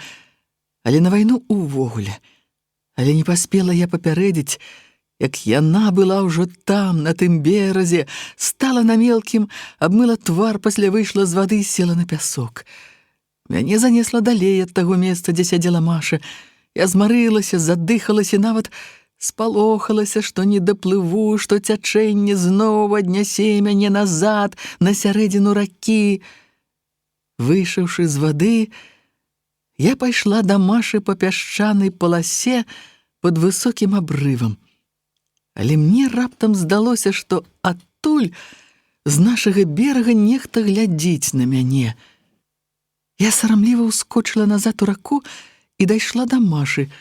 але на вайну увогуле. Але не паспела я папярэдзіць, як яна была ўжо там, на тым беразе, стала на мелкім, абмыла твар, пасля выйшла з вады і села на пясок. Мяне занесла далей ад таго месца, дзе сядзела Маша. Я змарылася, задыхалася, нават спалохалася, што не даплыву, што цячэнне зноў аднясе мяне назад, на сярэдзіну ракі. Выйшаўшы з вады, я пайшла да Машы па пясчанай паласе пад высокім абрывам. Але мне раптам здалося, што адтуль з нашага берага нехта глядзіць на мяне. Я сарамліва ўскочыла назад у раку і дайшла да Машы,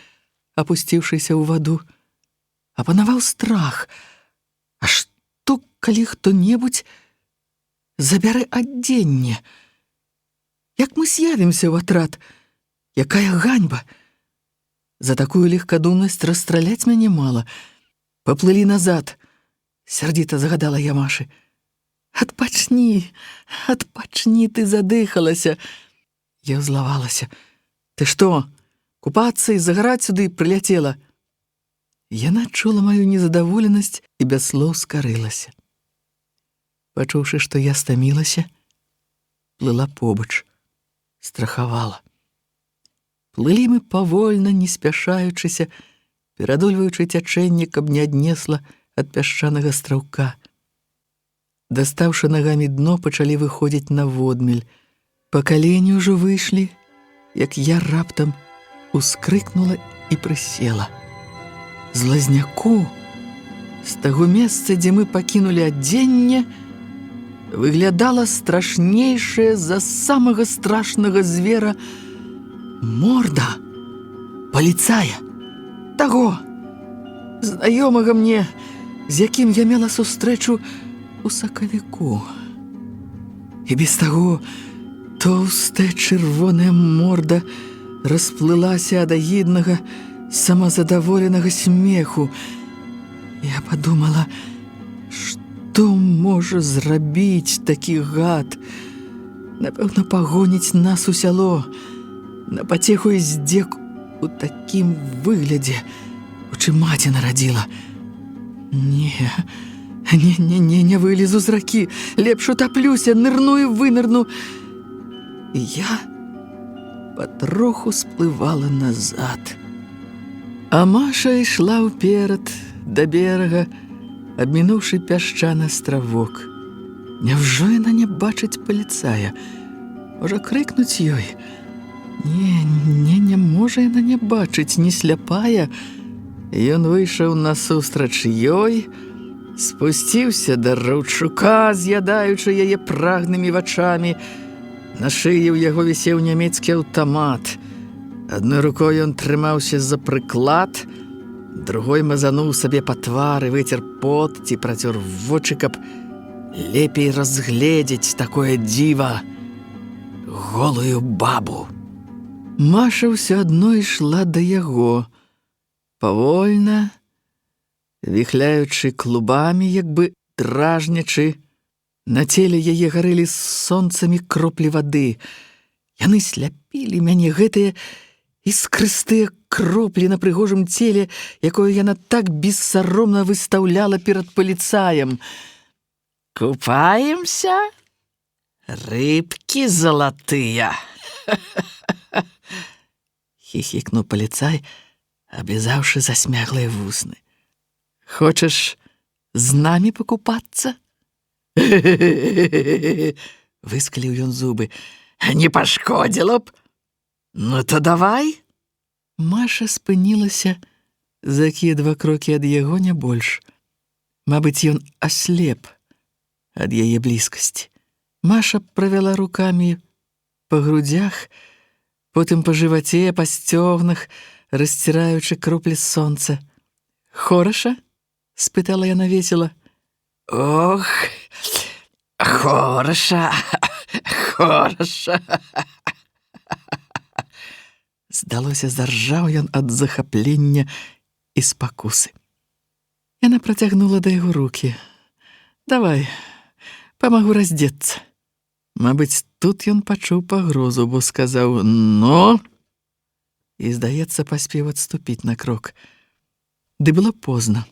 апусціўшыся ў ваду. Апанаваў страх. А што, калі хто-небудзь забярэ адзенне? Як мы з'явімся ў атрад? Якая ганьба! За такую легкадумнасць расстраляць мяне мала. Паплылі назад, сярдзіта загадала я Машы. Адпачні, адпачні, ты задыхалася. Я ўзлавалася. Ты што, купацца і загараць сюды прыляцела? Яна чула маю незадаволенасць і без слоў скарылася. Пачуўшы, што я стамілася, плыла побач, страхавала. Плылі мы павольна, не спяшаючыся, перадольваючы цячэнне, каб не аднесла ад пясчанага астраўка. Дастаўшы нагамі дно, пачалі выходзіць на водмель. Па калені ўжо выйшлі, як я раптам ускрыкнула і прысела. З лазняку, з таго месца, дзе мы пакінулі адзенне, выглядала страшнейшая за самага страшнага звера морда паліцая, таго, знаёмага мне, з якім я мела сустрэчу у сакавіку. І без таго тоўстая чырвоная морда расплылася ад агіднага, самазадаволенага смеху. Я падумала, што можа зрабіць такі гад? Напэўна, пагоніць нас у сяло, на пацеху і здзек у такім выглядзе, у чым маці нарадзіла. Не вылезу з ракі, лепш утаплюся, нырну і вынырну. І я патроху сплывала назад. А Маша ішла ўперад да берага, абмінуўшы пясчаны астравок. Няўжо яна не бачыць паліцая? Можа, крыкнуць ёй? Не можа яна не бачыць, не сляпая. Ён выйшаў насустрач ёй, спусціўся да Раўчука, з'ядаючы яе прагнымі вачамі. На шыі ў яго вісеў нямецкі аўтамат. Адной рукой ён трымаўся за прыклад, другой мазануў сабе па твары, выцер пот ці працёр вочы, каб лепей разгледзець такое дзіва, голую бабу. Маша ўсё адно ішла да яго, павольна, віхляючы клубамі, як бы дражнячы. На целе яе гарэлі сонцамі кроплі вады. Яны сляпілі мяне, гэтыя іскрыстыя кроплі на прыгожым целе, якое яна так бессаромна выстаўляла перад паліцаем. «Купаемся? Рыбкі залатыя!» хихикнуў паліцай, аблізаўшы засмяглыя вусны. «Хочаш з намі пакупацца?» выскаліў ён зубы. «Не пашкодзіла б? Ну то давай!» Маша спынілася за два крокі ад яго, не больш. Мабыць, ён аслеп ад яе блізкасці. Маша правяла рукамі па грудзях, потым па жываце, па сцёгнах, расціраючы кроплі сонца. «Хораша?» — спытала яна весела. «Ох, хораша, хораша!» Здалося, заржаў ён ад захаплення і спакусы. Яна працягнула да яго рукі. «Давай, памагу раздзецца». Мабыць, тут ён пачуў пагрозу, бо сказаў «но» і, здаецца, паспеў адступіць на крок. Ды было позна.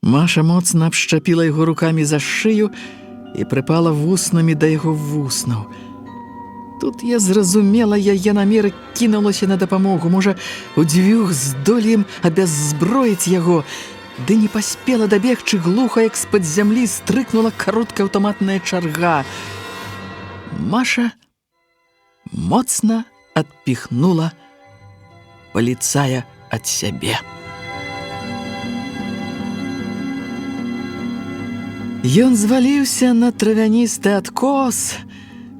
Маша моцна абшчапіла яго рукамі за шыю і прыпала вуснамі да яго вуснаў. Тут я зразумела яе намеры, кінулася на дапамогу. Можа, удзвюх здолеем абяззброіць яго, ды не паспела дабегчы, глуха, як з-пад зямлі стрыкнула кароткая аўтаматная чарга. Маша моцна адпіхнула паліцая ад сябе. Ён зваліўся на травяністы адкос,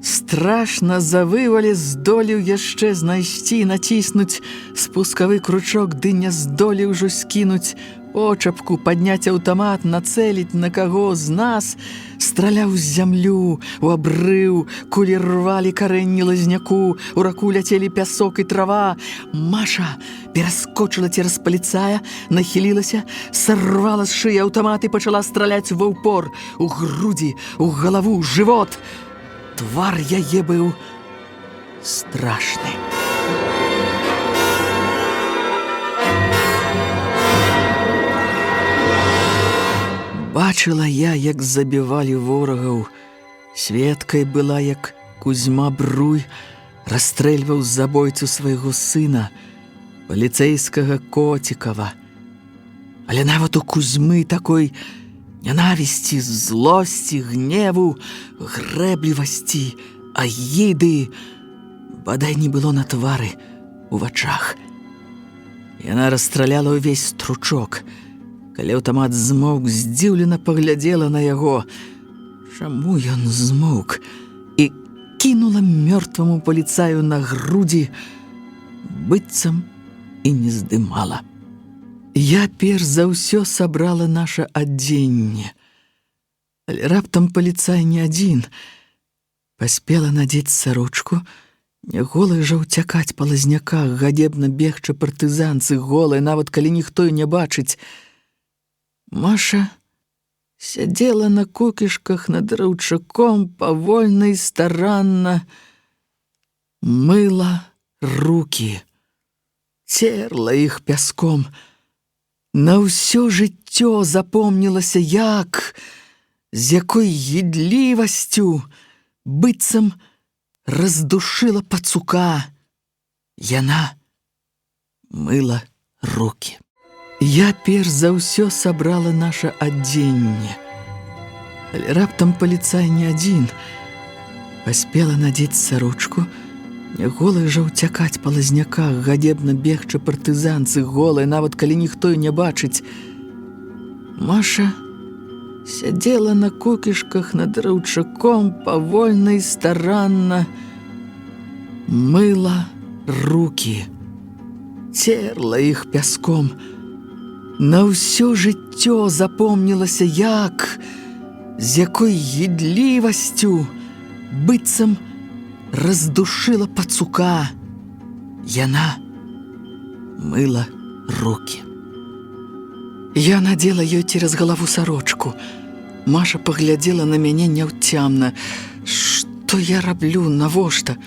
страшна завывалі, здолеў яшчэ знайсці, націснуць спускавы кручок, ды не здолеў ужо скінуць почапку, падняць аўтамат, нацэліць на каго з нас, страляў з зямлю, у абрыў, кулі рвалі карэнні лазняку, у раку ляцелі пясок і трава. Маша пераскочыла цераз паліцая, нахілілася, сарвала з шыі аўтамат і пачала страляць ва ўпор, у грудзі, у галаву, жывот. Твар яе быў страшны. Бачыла я, як забівалі ворагаў. Сведкай была, як Кузьма Бруй расстрэльваў забойцу свайго сына, паліцэйскага Коцікава. Але нават у Кузьмы такой нянавісці, злосці, гневу, грэблівасці, агіды бадай не было на твары, у вачах. Яна расстраляла ўвесь стручок. Калі аўтамат змоўк, здзіўлена паглядзела на яго. Чаму ён змоўк? І кінула мёртваму паліцаю на грудзі, быццам і не здымала. Я перш за ўсё сабрала наша адзенне. Але раптам паліцай не адзін. Паспела надзець сарочку, не голай жа ўцякаць па лазняках, гадебна бегчы партызанцы голай, нават калі ніхто і не бачыць. Маша сядзела на кукішках над раўчаком, павольна і старанна мыла рукі, церла іх пяском. На ўсё жыццё запомнілася, як, з якой гідлівасцю, быццам раздушыла пацука. Яна мыла рукі. Я перш за ўсё сабрала наша адзенне. Але раптам паліцай не адзін. Паспела надзець сарочку, не голай жа ўцякаць па лазняках, гадебна бегчы партызанцы голай, нават калі ніхто і не бачыць. Маша сядзела на кукішках над раўчаком, павольна і старанна мыла рукі, церла іх пяском. На ўсё жыццё запомнілася, як, з якой гідлівасцю, быццам раздушыла пацука. Яна мыла рукі. Я надзела ёй цераз галаву сарочку. Маша паглядзела на мяне няўцямна. Што я раблю, навошта?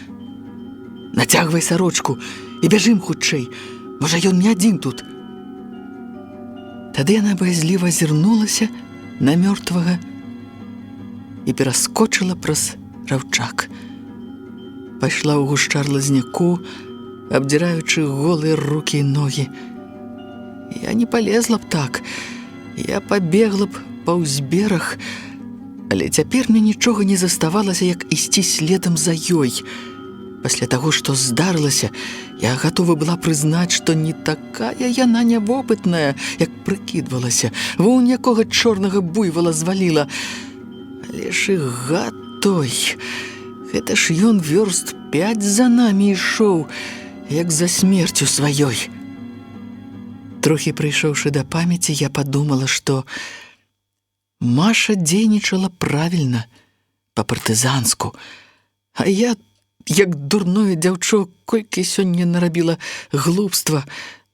Нацягвай сарочку і бяжым хутчэй. Можа, ён не адзін тут. Тады яна баязліва азірнулася на мёртвага і пераскочыла праз раўчак. Пайшла ў гушчар лазняку, абдзіраючы голыя рукі і ногі. Я не палезла б так. Я пабегла б паўз бераг, але цяпер мне нічога не заставалася, як ісці следам за ёй. Пасля таго, што здарылася, я гатова была прызнаць, што не такая яна нявопытная, як прыкідвалася. Вунь якога чорнага буйвала зваліла. Але ж і гад той. Гэта ж ён вёрст 5 за намі ішоў, як за смерцю сваёй. Трохі прыйшоўшы да памяці, я падумала, што Маша дзейнічала правільна, па-партызанску, а я, як дурное дзяўчо, колькі сёння нарабіла глупства,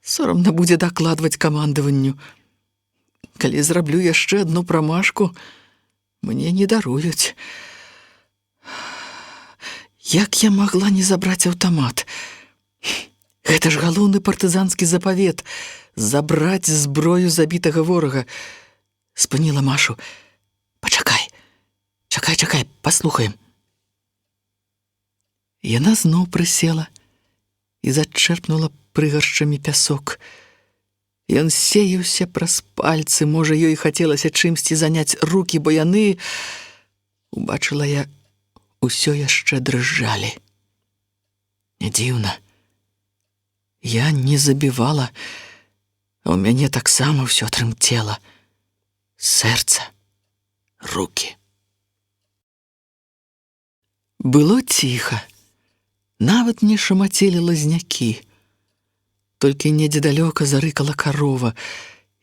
сорамна будзе дакладваць камандаванню. Калі зраблю яшчэ адну прамашку, мне не даруюць. Як я магла не забраць аўтамат? Гэта ж галоўны партызанскі запавет — забраць зброю забітага ворага. Спыніла Машу. Пачакай, чакай, паслухаем. Яна зноў прысела і зачэрпнула прыгаршчамі пясок. Ён сеяўся праз пальцы, можа, ёй хацелася чымсьці заняць рукі, бо яны, убачыла я, усё яшчэ дрыжджалі. Не дзіўна. Я не забівала, а ў мяне таксама ўсё трымцела. Сэрца, рукі. Было ціха. Нават не шамацелі лазнякі. Толькі недзе далёка зарыкала карова,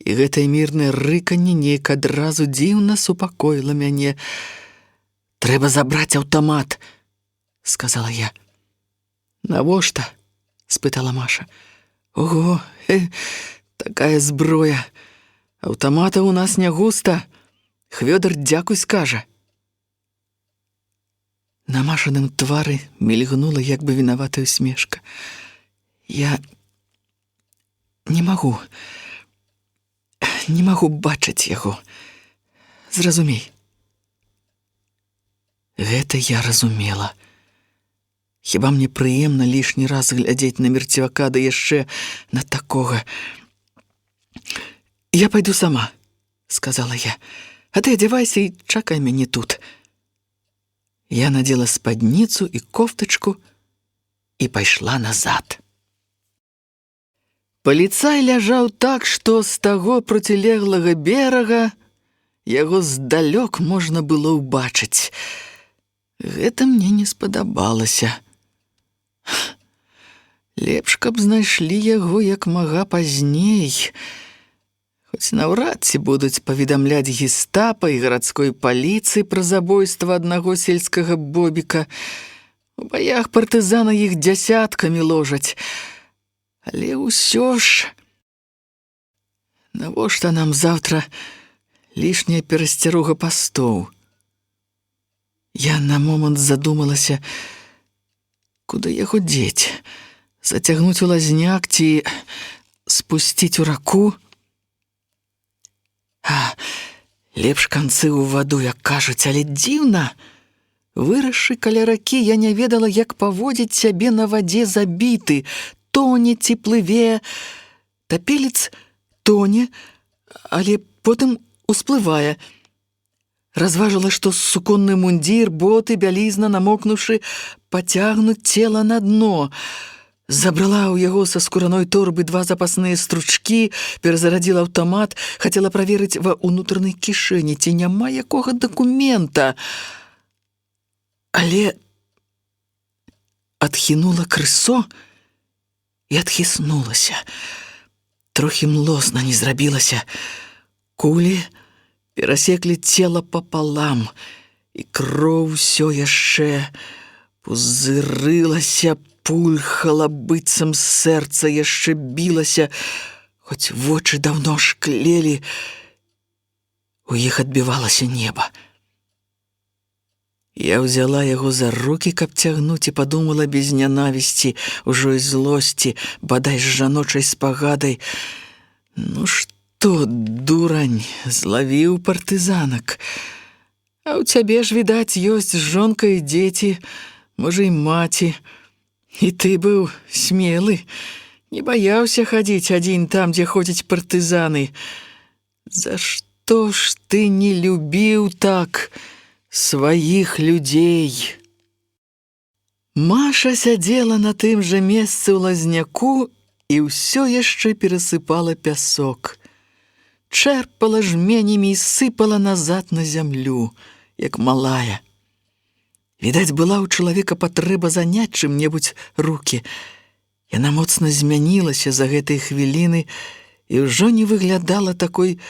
і гэтае мірнае рыканне неяк адразу дзіўна супакоіла мяне. «Трэба забраць аўтамат», — сказала я. «Навошта?» — спытала Маша. «Ого, такая зброя. Аўтамата ў нас не густа. Хвёдар дзякуй скажа». На Машаным твары мільгнула як бы вінаватая усмешка. «Я не магу бачыць яго. Зразумей. Гэта я разумела. Хіба мне прыемна лішні раз глядзець на мерцевака, да яшчэ на такога. «Я пойду сама», — сказала я. «А ты одевайся и чакай мяне тут». Я надела спадніцу і кофтачку і пайшла назад. Паліцай ляжаў так, што з таго процілеглага берага яго здалёк можна было ўбачыць. Гэта мне не спадабалася. Лепш, каб знайшлі яго як мага пазней. Хоць наўрад ці будуць паведамляць гестапа і гарадской паліцыі пра забойства аднаго сельскага бобіка. У баях партызана іх дзясяткамі ложаць. Але ўсё ж... Навошта нам заўтра лішняя перасцярога пастоў? Я на момант задумалася, куды яго дзець? Зацягнуць у лазняк ці спусціць у раку? Лепш канцы ў ваду, як кажуць, але дзіўна. Вырасшы каля ракі, я не ведала, як паводзіць сябе на вадзе забіты. Тоне ці плыве. Тапелец тоне, але потым усплывае. Разважыла, што суконны мундзір, боты, бялізна, намокнуўшы, пацягнуць цела на дно. Забрала ў яго са скураной торбы 2 запасныя стручкі, перазарадзіла аўтамат, хацела праверыць ва ўнутранай кішэні, ці няма якога дакумента. Але адхінула крысо і адхіснулася. Трохі млосна не зрабілася. Кулі перасеклі цела папалам, і кроў усё яшчэ пузырылася, пульхала, быццам сэрца яшчэ білася, хоць вочы даўно шклелі, у іх адбівалася неба. Я ўзяла яго за рукі, каб цягнуць, і падумала без нянавісці, ужо і злосці, бадай з жаночай спагадай. Ну што, дурань, злавіў партызанак. А ў цябе ж, відаць, ёсць жонка і дзеці, можа, і маці. І ты быў смелы, не баяўся хадзіць адзін там, дзе ходзяць партызаны. За што ж ты не любіў так сваіх людзей? Маша сядзела на тым жа месцы ў лазняку і ўсё яшчэ перасыпала пясок. Чэрпала жменямі і сыпала назад на зямлю, як малая. Відаць, была ў чалавека патрэба заняць чым-небудзь рукі. Яна моцна змянілася за гэтай хвіліны і ўжо не выглядала такой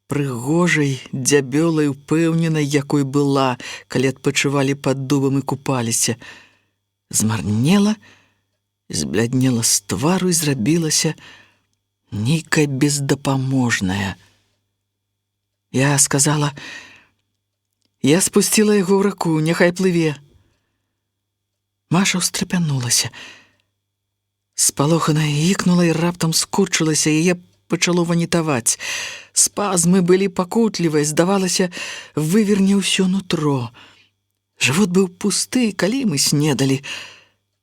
прыгожай, дзябёлай, упэўненай, якой была, калі адпачывалі пад дубам і купаліся. Змарнела, збляднела з твару і зрабілася нейкая бездапаможная. Я сказала: «Я спусціла яго ў раку, няхай плыве». Маша ўстрапянулася. Спалохана ікнула і раптам скурчылася, яе пачало ванітаваць. Спазмы былі пакутлівыя, здавалася, выверне ўсё нутро. Жывот быў пусты, калі мы снедалі.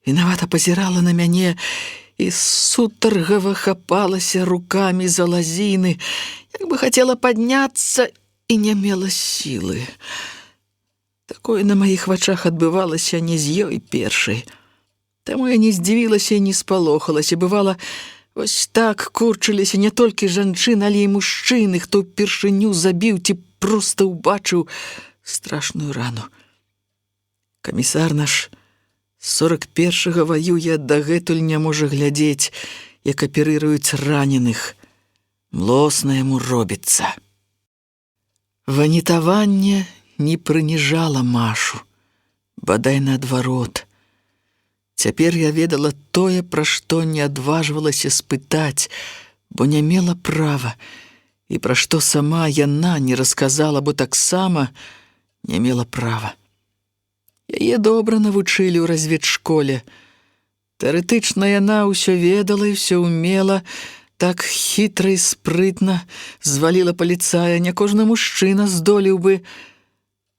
Вінавата пазірала на мяне і сутаргава хапалася рукамі за лазіны, як бы хацела падняцца і не мела сілы. Такое на маіх вачах адбывалася не з ёй першай. Таму я не здзівілася і не спалохалася. Бывала, вось так курчыліся не толькі жанчын, але і мужчыны, хто ўпершыню забіў ці проста ўбачыў страшную рану. Камісар наш з 41-га ваюе, дагэтуль не можа глядзець, як аперыруюць раненых. Млосна яму робіцца. Ванітаванне не прыніжала Машу, бадай наадварот. Цяпер я ведала тое, пра што не адважвалася спытаць, бо не мела права, і пра што сама яна не расказала, бо таксама не мела права. Яе добра навучылі ў разведшколе. Тэарэтычна яна ўсё ведала і ўсё ўмела, так хітра і спрытна зваліла паліцая, не кожны мужчына здолеў бы.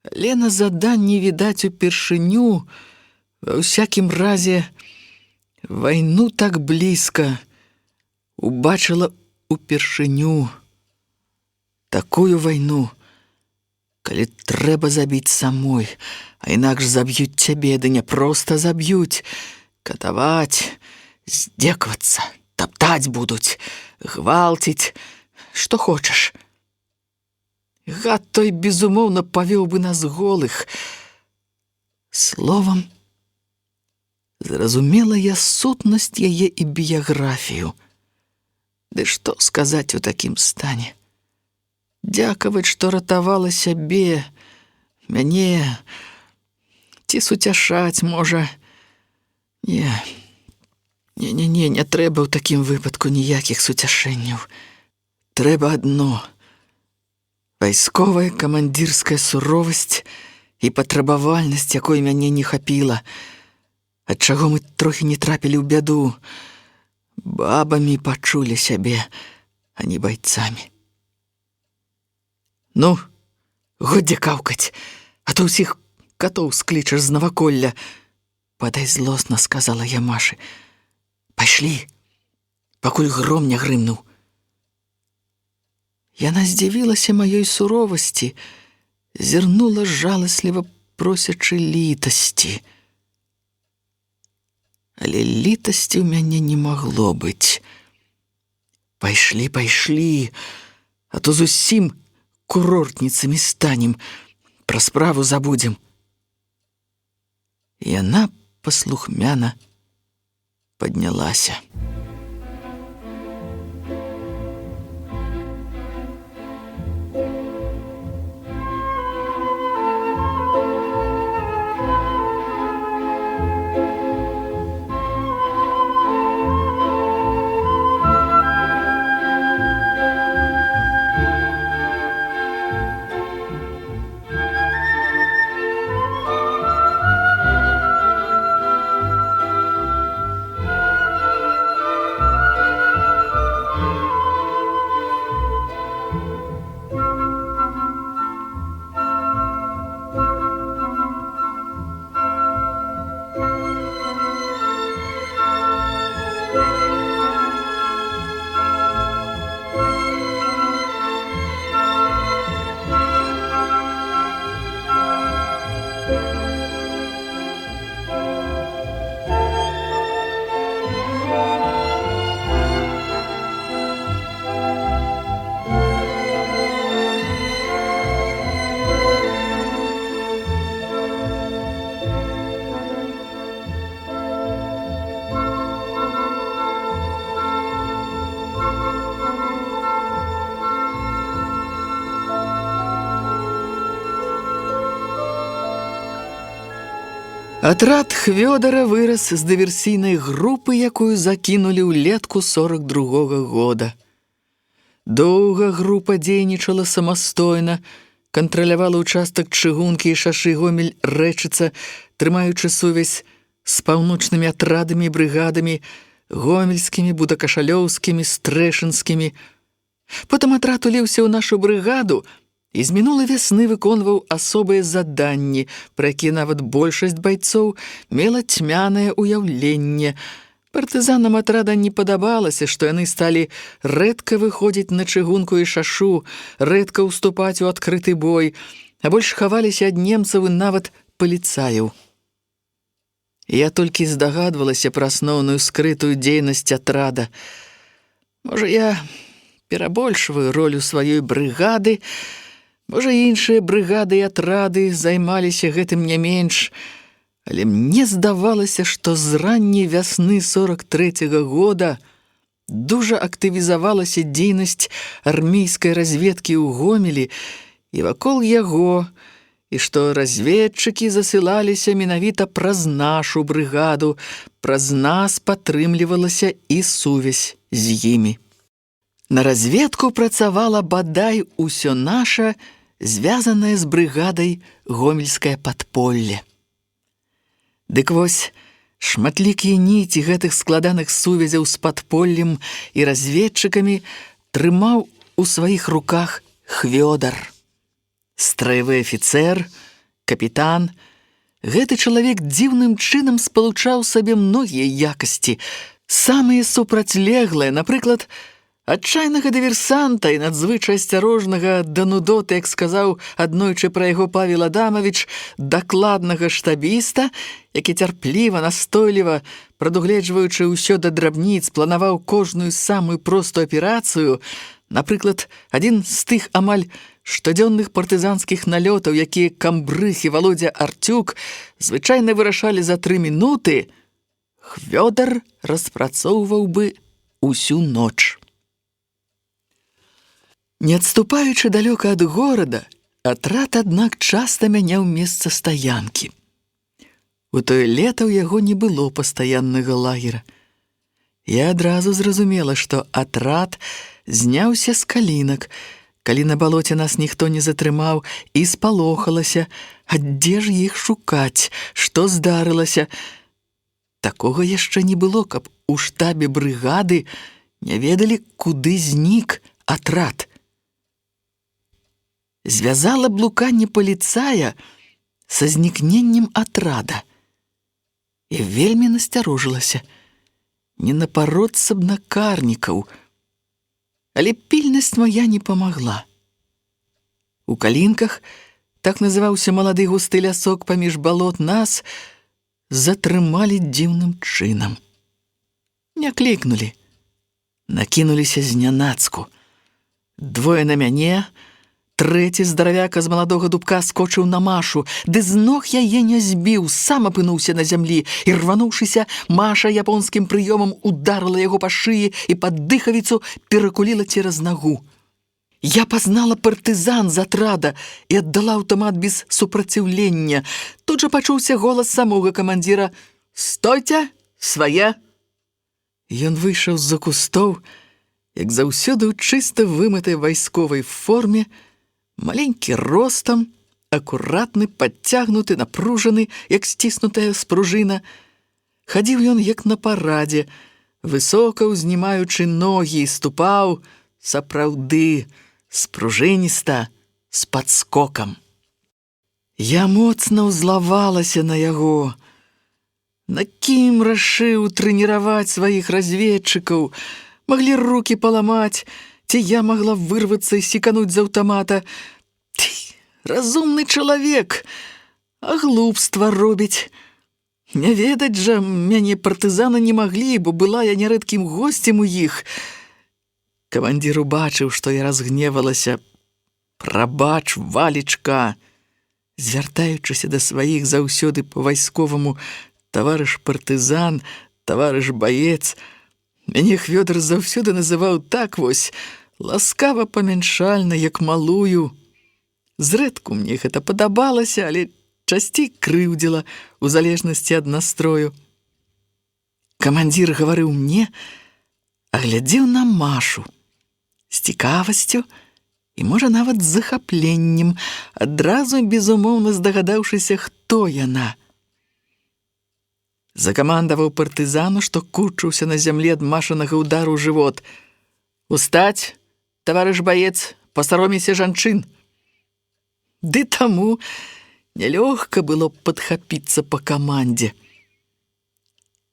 Але на заданні відаць упершыню, ва ўсякім разе, вайну так блізка убачыла упершыню. Такую вайну, калі трэба забіць самой, а інакш заб'юць цябе, ды не проста заб'юць, катаваць, здзекавацца, таптаць будуць, гвалціць, што хочаш. Гад той, безумоўна, павёў бы нас голых. Словам, зразумела я сутнасць яе і біяграфію. Ды што сказаць у такім стане? Дзякаваць, што ратавала сябе, мяне, ці суцяшаць, можа. Не трэба ў такім выпадку ніякіх суцяшэнняў. Трэба адно — вайсковая камандзірская суровасць і патрабавальнасць, якой мяне не хапіла, ад чаго мы трохі не трапілі ў бяду. Бабамі пачулі сябе, а не байцамі. Ну, годзе каўкаць, а то ўсіх катоў склічаш з наваколля, падай злосна сказала я Машы. Пайшлі, пакуль гром не грымнуў. Яна здзівілася маёй суровасці, зірнула жаласліва просячы літасці. Але літасці ў мяне не магло быць. Пайшлі, а то зусім курортніцамі станем, пра справу забудзем. Яна паслухмяна паднялася. Атрад Хвёдара вырас з дыверсійнай групы, якую закінулі ўлетку 42-го года. Доўга група дзейнічала самастойна, кантралявала ўчастак чыгункі і шашы Гомель-Рэчыца, трымаючы сувязь з паўночнымі атрадамі і брыгадамі, гомельскімі, будакашалёўскімі, стрэшынскімі. Потым атрад уліўся ў нашу брыгаду і з мінулай вясны выконваў асобыя заданні, пра якія нават большасць байцоў мела цьмянае ўяўленне. Партызанам атрада не падабалася, што яны сталі рэдка выходзіць на чыгунку і шашу, рэдка ўступаць у адкрыты бой, а больш хаваліся ад немцаў і нават паліцаяў. Я толькі здагадвалася пра асноўную скрытую дзейнасць атрада. Можа, я перабольшваю ролю сваёй брыгады, можа, іншыя брыгады і атрады займаліся гэтым не менш, але мне здавалася, што з ранняй вясны 43-го года дужа актывізавалася дзейнасць армейскай разведкі ў Гомелі і вакол яго, і што разведчыкі засылаліся менавіта праз нашу брыгаду, праз нас падтрымлівалася і сувязь з імі. На разведку працавала бадай усё наша, звязанае з брыгадай гомельскае падполле. Дык вось, Шматлікія ніці гэтых складаных сувязяў з падполлем і разведчыкамі трымаў у сваіх руках Хвёдар. Строевы афіцэр, капітан. Гэты чалавек дзіўным чынам спалучаў сабе многія якасці, самыя супрацьлеглыя, напрыклад, адчайнага дыверсанта і надзвычай асцярожнага да нудоты, як сказаў аднойчы пра яго Павел Адамавіч, дакладнага штабіста, які цярпліва, настойліва, прадугледжваючы ўсё да драбніц, планаваў кожную самую простую аперацыю. Напрыклад, адзін з тых амаль штодзённых партызанскіх налётаў, якія Камбрыг і Валодзя Артюк звычайна вырашалі за 3 мінуты, Хвёдар распрацоўваў бы усю ноч. Не адступаючы далёка ад горада, атрад, аднак, часта мяняў месца стаянкі. У тое лета ў яго не было пастаяннага лагера. Я адразу зразумела, што атрад зняўся з калінак, калі на балоце нас ніхто не затрымаў, і спалохалася, а дзе ж іх шукаць, што здарылася. Такога яшчэ не было, каб у штабе брыгады не ведалі, куды знік атрад. Звязала блуканне паліцая са знікненнем атрада і вельмі насцярожылася. Не напароцца б на карнікаў, але пільнасць моя не памагла. У калінках, так называўся малады густы лясок паміж балот, нас затрымалі дзіўным чынам. Не клікнулі, накінуліся знянацку. Двое на мяне, трэці здаравяка з маладога дубка скочыў на Машу, ды з ног яе не збіў, сам апынуўся на зямлі, і, рвануўшыся, Маша японскім прыёмам ударыла яго па шыі і пад дыхавіцу перакуліла цераз нагу. Я пазнала партызан з атрада і аддала аўтамат без супраціўлення. Тут жа пачуўся голас самога камандзіра: «Стойце, свае!» Ён выйшаў з-за кустоў, як заўсёды ў чыста вымытай вайсковай форме, маленькі ростам, акуратны, падцягнуты, напружаны, як сціснутая спружына. Хадзіў ён, як на парадзе, высока ўзнімаючы ногі, і ступаў сапраўды спружыніста, з падскокам. Я моцна ўзлавалася на яго. На кім рашыў трэніраваць сваіх разведчыкаў? Маглі рукі паламаць, ці я магла вырвацца і секануць з аўтамата. Разумны чалавек, а глупства робіць. Не ведаць жа мяне партызаны не маглі, бо была я нярэдкім госцем у іх. Камандзір убачыў, што я разгневалася. «Прабач, Валечка!» Звяртаючыся да сваіх заўсёды па-вайсковаму: «Таварыш партызан, таварыш баец», мяне Хвёдар заўсёды называў так вось, ласкава памяншальна, як малую. Зрэдку мне гэта падабалася, але часцей крыўдзіла, у залежнасці ад настрою. Камандзір гаварыў мне, а глядзеў на Машу з цікавасцю і, можа, нават з захапленнем, адразу безумоўна здагадаўшыся, хто яна. Закамандаваў партызану, што курчыўся на зямлі ад Машанага ўдару ў жывот: «Устаць, таварыш баец, пасаромейся жанчын!» Ды таму нялёгка было падхапіцца па камандзе.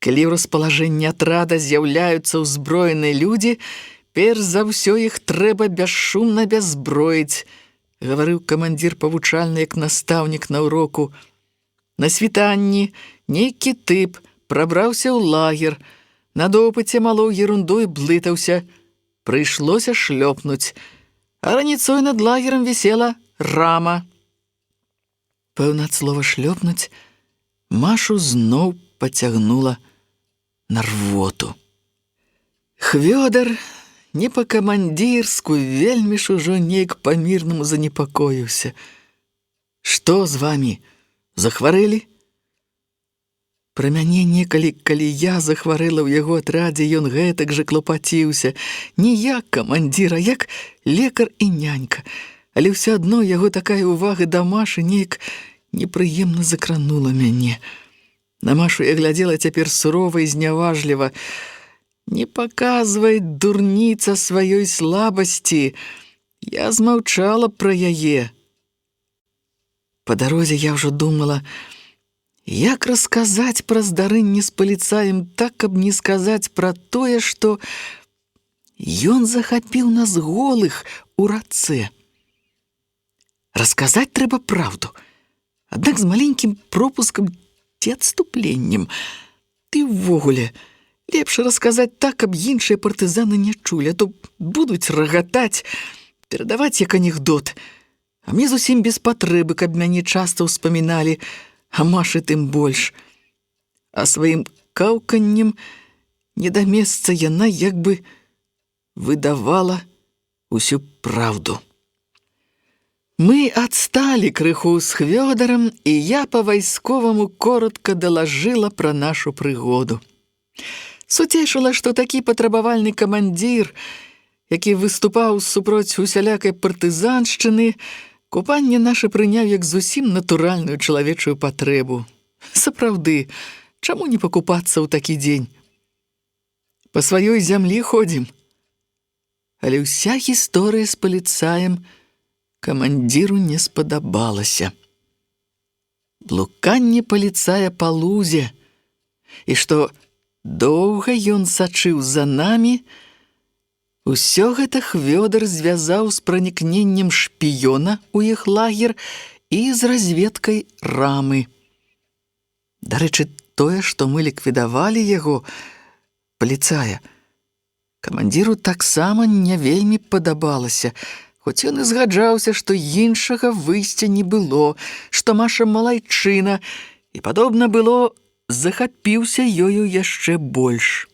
Калі ў распалажэнні атрада з'яўляюцца ўзброеныя людзі, перш за ўсё іх трэба бясшумна бяззброіць, гаварыў камандзір павучальна, як настаўнік на ўроку. На світанні нейкі тып прабраўся ў лагер, на допыце малоў ерундой блытаўся. Прыйшлося шлёпнуць, а раніцой над лагерам вісела рама. Пэўна, ад слова «шлёпнуць» Машу зноў пацягнула на рвоту. Хвёдар не па-камандзірску, вельмі ж ужо неяк па-мірнаму занепакоіўся. «Што з вамі? Захварэлі?» Пра мяне некалі, калі я захварэла ў яго атрадзе, ён гэтак жа клапаціўся. Не як камандзір, а як лекар і нянька. Але ўсё адно яго такая ўвага да Машы неяк непрыемна закранула мяне. На Машу я глядзела цяпер сурова і зняважліва. Не паказвай, дурніца, сваёй слабасці. Я змаўчала пра яе. Па дарозе я ўжо думала, як расказаць пра здарэнне з паліцаем так, каб не сказаць пра тое, што ён захапіў нас голых у рацэ. Расказаць трэба праўду, аднак з маленькім пропускам ці адступленнем. Ты ўвогуле лепш расказаць так, каб іншыя партызаны не чулі, а то будуць рагатаць, перадаваць як анекдот. А мне зусім без патрэбы, каб мяне часта ўспаміналі, а Машы тым больш. А сваім каўканнем не да месца яна як бы выдавала усю праўду. Мы адсталі крыху з Хвёдарам, і я па-вайсковаму коротка далажыла пра нашу прыгоду. Суцешыла, што такі патрабавальны камандзір, які выступаў супроць усялякай партызаншчыны, купанне наша прыняў як зусім натуральную чалавечую патрэбу. Сапраўды, чаму не пакупацца ў такі дзень? Па сваёй зямлі ходзім. Але ўся гісторыя з паліцаем камандзіру не спадабалася. Блуканне паліцая па лузе, і што доўга ён сачыў за намі, усё гэта Хвёдар звязаў з пранікненнем шпіёна ў іх лагер і з разведкай рамы. Дарэчы, тое, што мы ліквідавалі яго, паліцая, камандзіру таксама не вельмі падабалася, хоць ён і згаджаўся, што іншага выйсця не было, што Маша малайчына, і, падобна было, захапіўся ёю яшчэ больш.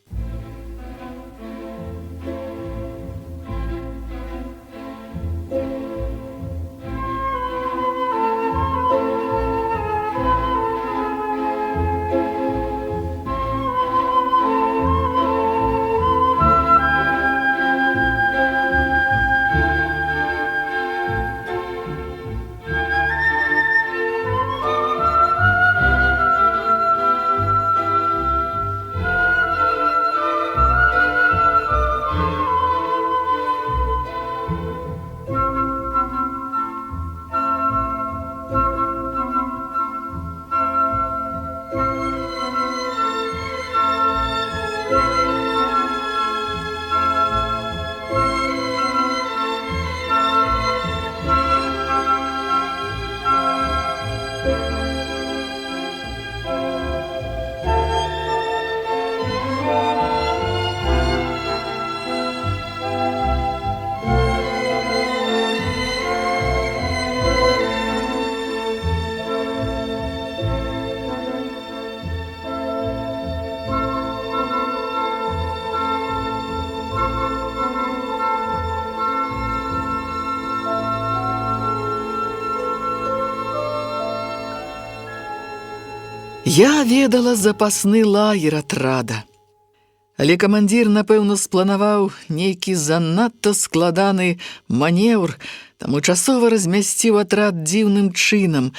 Я ведала запасны лагер атрада. Але камандзір, напэўна, спланаваў нейкі занадта складаны манеўр, таму часова размясціў атрад дзіўным чынам,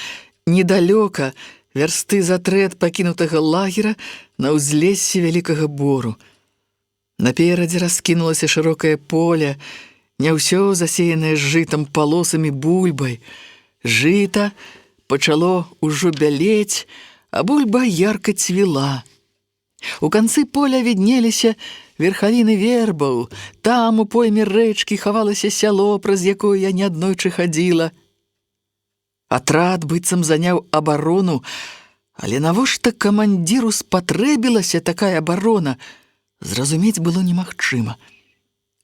недалёка, вярсты за тры ад пакінутага лагера на ўзлессі Вялікага Бору. Наперадзе раскінулася шырокае поле, не ўсё засеянае жытам, палосамі, бульбай. Жыта пачало ўжо бялець, а бульба ярка цвіла. У канцы поля віднеліся верхавіны вербаў, там у пойме рэчкі хавалася сяло, праз якое я неаднойчы хадзіла. Атрад быццам заняў абарону, але навошта камандзіру спатрэбілася такая абарона, зразумець было немагчыма.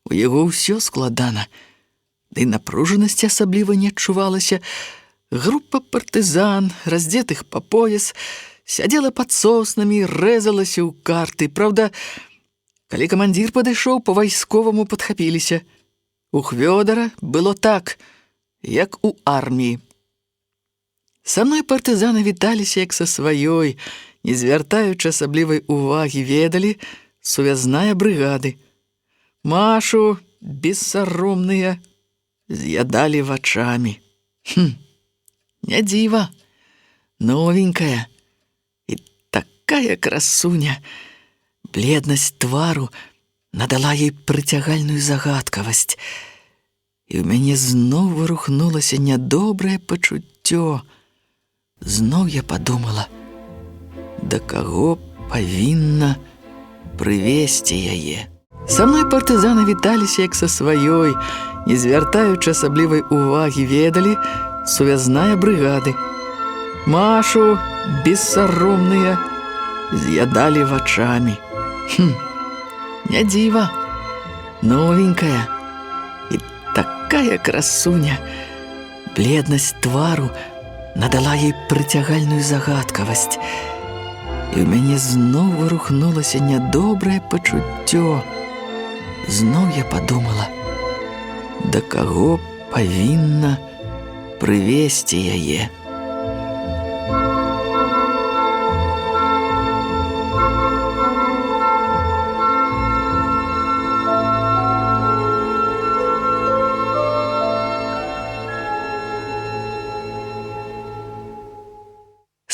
У яго ўсё складана, ды напружанасці асабліва не адчувалася. Група партызан, раздзетых па пояс, сядзела пад соснамі, рэзалася ў карты. Праўда, калі камандзір падышоў, па-вайсковаму падхапіліся. У Хвёдара было так, як у арміі. Са мной партызаны віталіся як са сваёй, не звяртаючы асаблівай увагі, ведалі сувязная брыгады. Машу, бессаромныя, з'ядалі вачамі. Не дзіва, новенькая і такая красуня. Бледнасць твару надала ёй прыцягальную загадкавасць. І ў мяне зноў вырухнулася нядобрае пачуццё. Зноў я падумала, да каго павінна прывесці яе. Са мной партызаны віталіся як са сваёй, не звяртаючы асаблівай увагі, ведалі сувязная брыгады. Машу бессаромныя з'ядалі вачамі. Не дзіва, новенькая і такая красуня. Бледнасць твару надала ёй прыцягальную загадкавасць. І ў мяне зноў вырухнулася нядобрае пачуццё. Зноў я падумала, да каго павінна прывесці яе.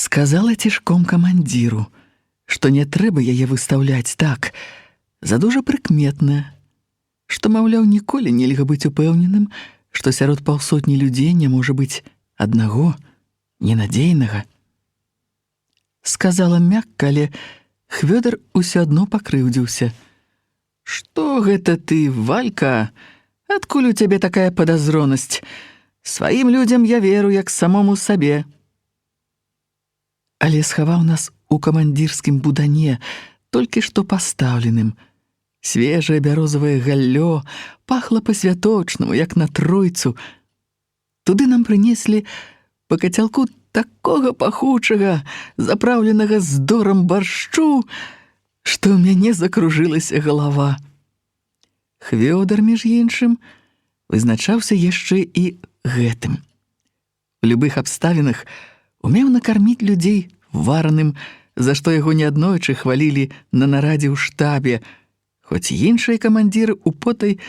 Сказала цішком камандзіру, што не трэба яе выстаўляць так, задужа прыкметная, што, маўляў, ніколі нельга быць упэўненым, што сярод паўсотні людзей не можа быць аднаго, ненадзейнага. Сказала мякка, але Хвёдар усё адно пакрыўдзіўся. «Што гэта ты, Валька? Адкуль у цябе такая падазронасць? Сваім людзям я веру, як самому сабе». Але схаваў нас у камандзірскім будане, толькі што пастаўленым. Свежае бярозавае галлё пахла па-святочнаму, як на тройцу. Туды нам прынеслі па кацялку такога пахучага, запраўленага здорам баршчу, што ў мяне закружылася галава. Хвёдар, між іншым, вызначаўся яшчэ і гэтым. У любых абставінах умеў накарміць людзей вараным, за што яго неаднойчы хвалілі на нарадзе ў штабе, хоць іншыя камандзіры употай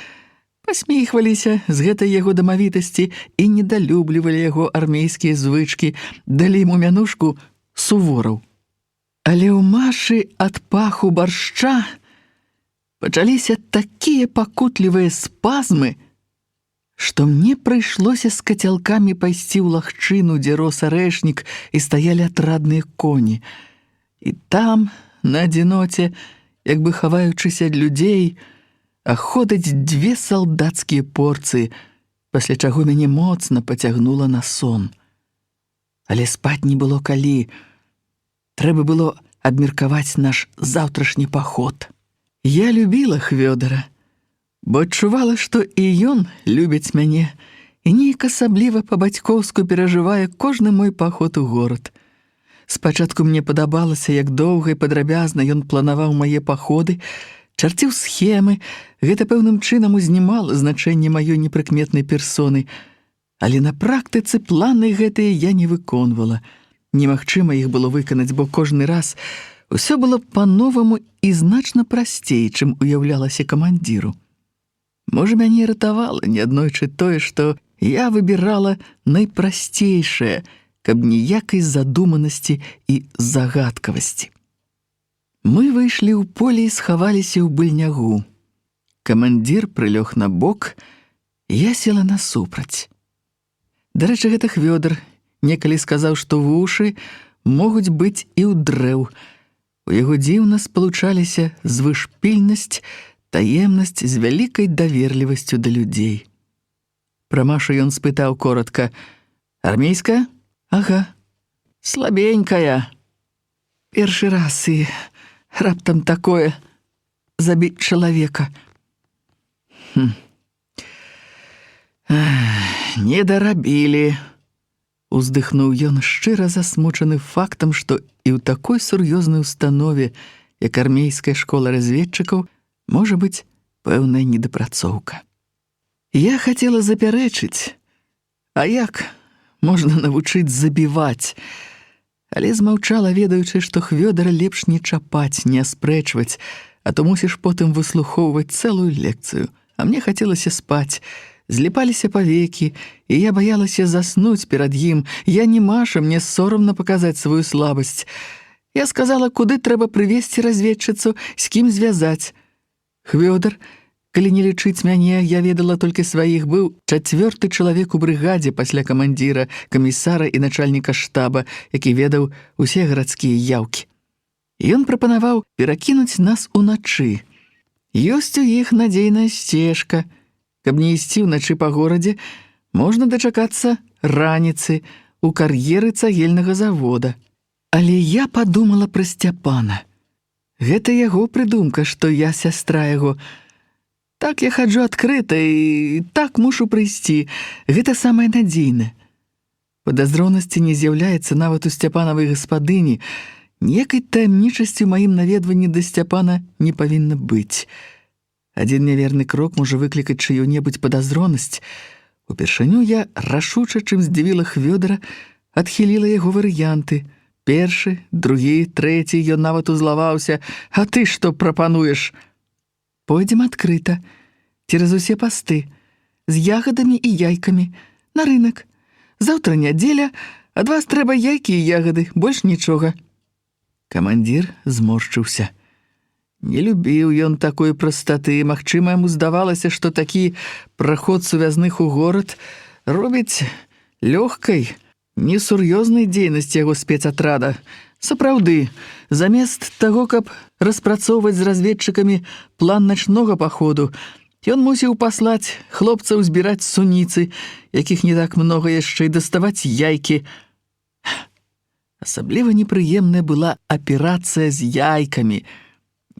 пасмейхваліся з гэтай яго дамавітасці і недалюблівалі яго армейскія звычкі, далі яму мянушку сувораў. Але ў Машы ад паху баршча пачаліся такія пакутлівыя спазмы, што мне прыйшлося з кацялкамі пайсці ў лагчыну, дзе рос арэшнік і стаялі атрадныя коні. І там, на адзіноце, як бы хаваючыся ад людзей, аходаць дзве салдацкія порцыі, пасля чаго мяне моцна пацягнула на сон. Але спаць не было калі. Трэба было абмеркаваць наш заўтрашні паход. Я любіла Хвёдара, бо адчувала, што і ён любіць мяне, і неяк асабліва па-бацькоўску перажывае кожны мой паход у горад. Спачатку мне падабалася, як доўга і падрабязна ён планаваў мае паходы, чарціў схемы, гэта пэўным чынам узнімала значэнне маёй непрыкметнай персоны, але на практыцы планы гэтыя я не выконвала. Немагчыма іх было выканаць, бо кожны раз усё было па-новаму і значна прасцей, чым уяўлялася камандзіру. Можа, мяне ратавала неаднойчы тое, што я выбірала найпрасцейшае, каб ніякай задуманасці і загадкавасці. Мы выйшлі ў поле і схаваліся ў быльнягу. Камандзір прылёг на бок, я села насупраць. Дарэчы, гэта Хвёдар некалі сказаў, што вушы могуць быць і ў дрэў. У яго дзіўна спалучаліся звышпільнасць, таемнасць з вялікай даверлівасцю да людзей. Пра Машу ён спытаў коротка: «Армейская?» «Ага». «Слабенькая». Першы раз і раптам такое забіць чалавека. «Не дарабілі», — уздыхнуў ён, шчыра засмучаны фактам, што і ў такой сур'ёзнай установе, як армейская школа разведчыкаў, можа быць пэўная недапрацоўка. Я хацела запярэчыць, а як можна навучыць забіваць, але змаўчала, ведаючы, што Хвёдара лепш не чапаць, не аспрэчваць, а то мусіш потым выслухоўваць цэлую лекцыю. А мне хацелася спаць, зліпаліся павекі, і я баялася заснуць перад ім. Я не Маша, мне сорамна паказаць сваю слабасць. Я сказала, куды трэба прывесці разведчыцу, з кім звязаць. Хвёдар, калі не лічыць мяне, я ведала толькі сваіх, быў 4-ты чалавек у брыгадзе пасля камандзіра, камісара і начальніка штаба, які ведаў усе гарадскія яўкі. Ён прапанаваў перакінуць нас уначы. Ёсць у іх надзейная сцежка. Каб не ісці ўначы па горадзе, можна дачакацца раніцы у кар'еры цагельнага завода. Але я падумала пра Сцяпана. Гэта яго прыдумка, што я сястра яго. Так я хаджу адкрыта і так мушу прыйсці. Гэта самае надзейнае. Падазронасці не з'яўляецца нават у Сцяпанавай гаспадыні. Некай таямнічасці ў маім наведванні да Сцяпана не павінна быць. Адзін няверны крок можа выклікаць чыю-небудзь падазронасць. Упершыню я рашуча, чым здзівіла Хвёдара, адхіліла яго варыянты. Першы, другі, трэці, ён нават узлаваўся. А ты што прапануеш? Пойдзем адкрыта, цераз усе пасты, з ягадамі і яйкамі, на рынак. Заўтра нядзеля, ад вас трэба яйкі і ягады, больш нічога. Камандзір зморшчыўся. Не любіў ён такой прастаты. Магчыма, яму здавалася, што такі праход сувязных у горад робіць лёгкай, несур'ёзнай дзейнасці яго спецатрада. Сапраўды, замест таго, каб распрацоўваць з разведчыкамі план начнога паходу, ён мусіў паслаць хлопцаў збіраць суніцы, якіх не так многа яшчэ, і даставаць яйкі. Асабліва непрыемная была аперацыя з яйкамі.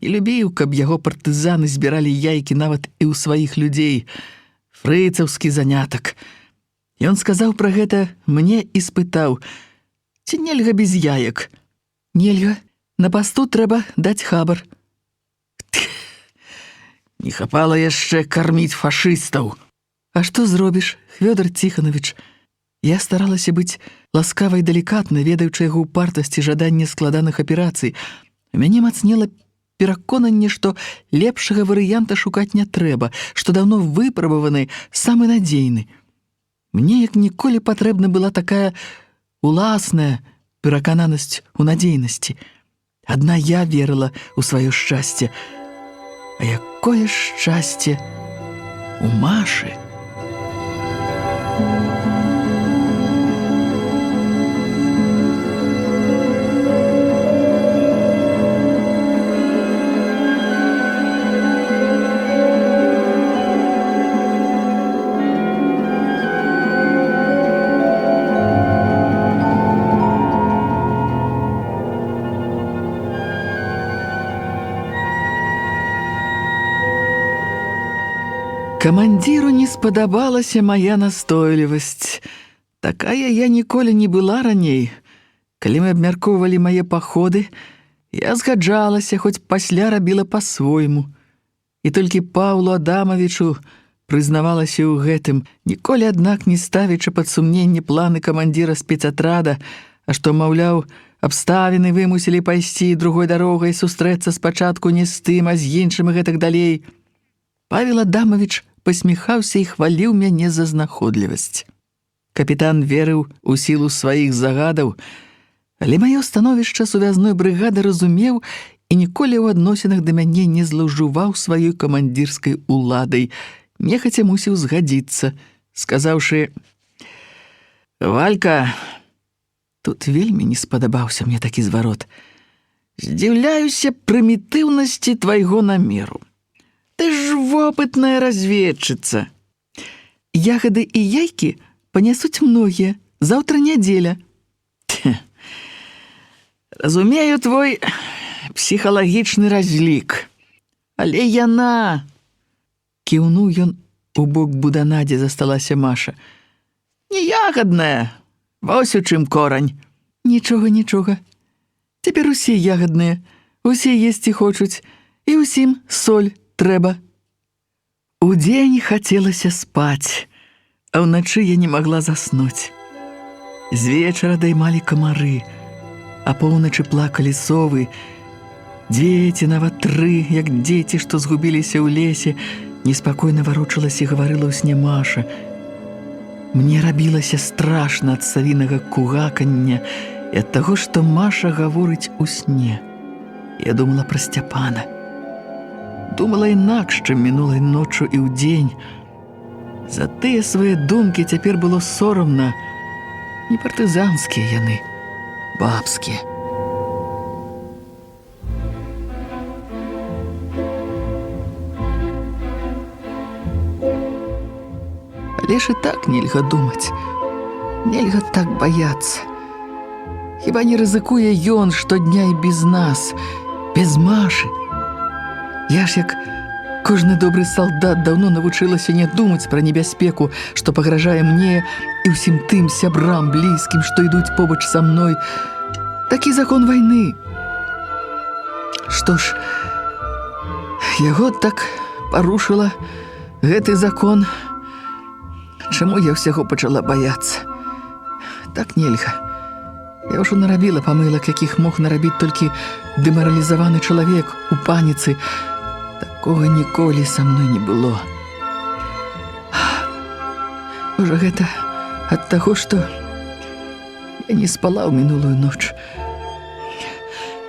Не любіў, каб яго партызаны збіралі яйкі нават і ў сваіх людзей. Фрыцаўскі занятак. Ён сказаў пра гэта мне і спытаў, ці нельга без яек? Нельга. На пасту трэба даць хабар. Не хапала яшчэ карміць фашыстаў. А што зробіш, Хвёдар Ціханавіч? Я старалася быць ласкавай далікатнай, ведаючы яго упартасць і жаданне складаных аперацый. У мяне мацнела пераконанне, што лепшага варыянта шукаць не трэба, што даўно выпрабаваны, самы надзейны. Мне як ніколі патрэбна была такая уласная перакананасць у надзейнасці. Адна я верыла ў сваё шчасце. А якое шчасце у Машы! Камандзіру не спадабалася мая настойлівасць. Такая я ніколі не была раней. Калі мы абмяркоўвалі мае паходы, я згаджалася, хоць пасля рабіла па-свойму. І толькі Паўлу Адамавічу прызнавалася ў гэтым, ніколі, аднак, не ставячы пад сумненне планы камандзіра спецатрада, а што, маўляў, абставіны вымусілі пайсці другой дарогай, сустрэцца спачатку не з тым, а з іншым і гэтак далей. Павел Адамавіч пасміхаўся і хваліў мяне за знаходлівасць. Капітан верыў у сілу сваіх загадаў, але маё становішча сувязной брыгады разумеў і ніколі ў адносінах да мяне не злоўжываў сваёй камандзірскай уладай, нехаця мусіў згадзіцца, сказаўшы: «Валька, тут вельмі не спадабаўся мне такі зварот. Здзіўляюся прымітыўнасці твайго намеру. Ты ж вопытная разведчыца. Ягады і яйкі панясуць многія. Заўтра нядзеля. Разумею твой псіхалагічны разлік. Але яна... Кіўнуў ён у бок будана, дзе засталася Маша. Не ягадная. Вось у чым корань. Нічога, нічога. Цяпер усе ягадныя. Усе есці хочуць. І ўсім соль трэба. Удзень хацелася спаць, а ўначы я не магла заснуць. З вечара даймалі камары, а поўначы плакалі совы. Дзеці, нават 3, як дзеці, што згубіліся ў лесе, неспакойна варочалася і гаварыла ў сне Маша. Мне рабілася страшна ад савінага кугакання і ад таго, што Маша гаворыць у сне. Я думала пра Сцяпана. Думала інакш, чым мінулай ноччу і ўдзень. За тыя свае думкі цяпер было сорамна. Не партызанскія яны, бабскія. Але ж і так нельга думаць. Нельга так баяцца. Хіба не рызыкуе ён штодня і без нас, без Машы? Я ж, як кожны добры салдат, даўно навучылася не думаць пра небяспеку, што пагражае мне і ўсім тым сябрам блізкім, што ідуць побач са мной. Такі закон вайны. Што ж, яго так парушыла гэты закон. Чаму я ўсяго пачала баяцца? Так нельга. Я ўжо нарабіла памылак, якіх мог нарабіць толькі дэмаралізаваны чалавек у паніцы. Такога ніколі са мной не было. Можа, гэта ад таго, што я не спала ў мінулую ноч.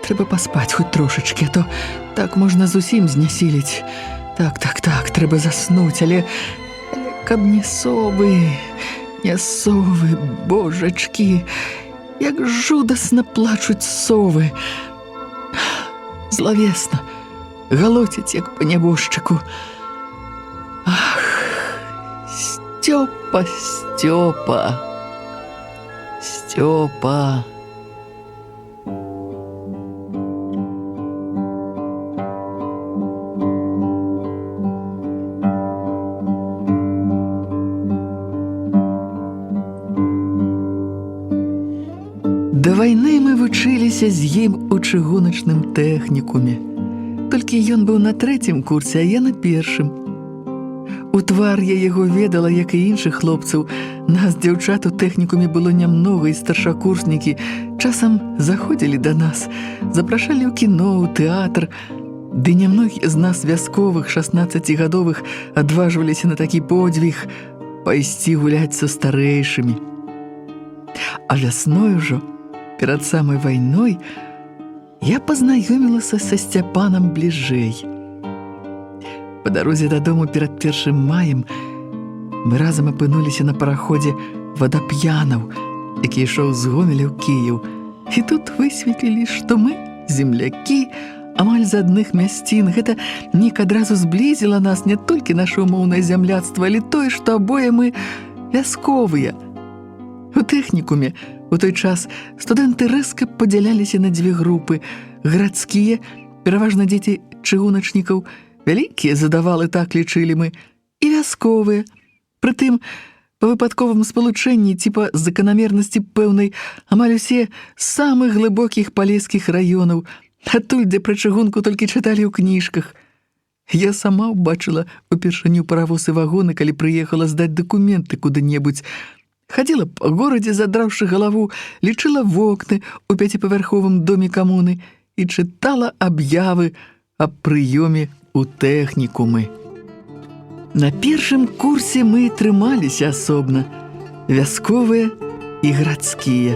Трэба паспаць хоць трошачкі, а то так можна зусім знясіліць. Так, трэба заснуць, але каб не совы, божачкі, як жудасна плачуць совы. Злавесна, галоцяць, як па нябожчыку. Ах, Стёпа, Стёпа, Стёпа. Да вайны мы вучыліся з ім у чыгуначным тэхнікуме. Толькі ён быў на 3-м курсе, а я на 1-м. У твар я яго ведала, як і іншых хлопцаў. Нас, дзяўчат, у тэхнікуме было нямнога, і старшакурснікі часам заходзілі да нас, запрашалі ў кіно, ў тэатр. Ды нямногія з нас, вясковых, 16-гадовых, адважваліся на такі подзвіг пайсці гуляць са старэйшымі. А вясной ужо, перад самай вайной, я пазнаёмілася са Сцяпанам бліжэй. Па дарозе дадому перад 1 маем мы разам апынуліся на параходзе «Вадап'янаў», які ішоў з Гомеля ў Кіеў. І тут высветлілі, што мы, землякі, амаль з адных мясцін. Гэта нік адразу зблізіла нас, не толькі наша умоўнае зямляцтва, але тое, што абое мы вясковыя. У тэхнікуме у той час студэнты рэзка падзяляліся на 2 групы. Гарадскія, пераважна дзеці чыгуначнікаў, вялікія задавалы, так лічылі мы, і вясковыя. Прытым, па выпадковым спалучэнні ці па заканамернасці пэўнай, амаль усе з самых глыбокіх палескіх раёнаў, адтуль, дзе пра чыгунку толькі чыталі ў кніжках. Я сама ўбачыла упершыню паравоз і вагоны, калі прыехала здаць дакументы куды-небудзь. Хадзіла па горадзе, задраўшы галаву, лічыла вокны ў 5-павярховым доме камуны і чытала аб'явы аб прыёме ў тэхнікумы. На 1-м курсе мы трымаліся асобна, вясковыя і гарадскія.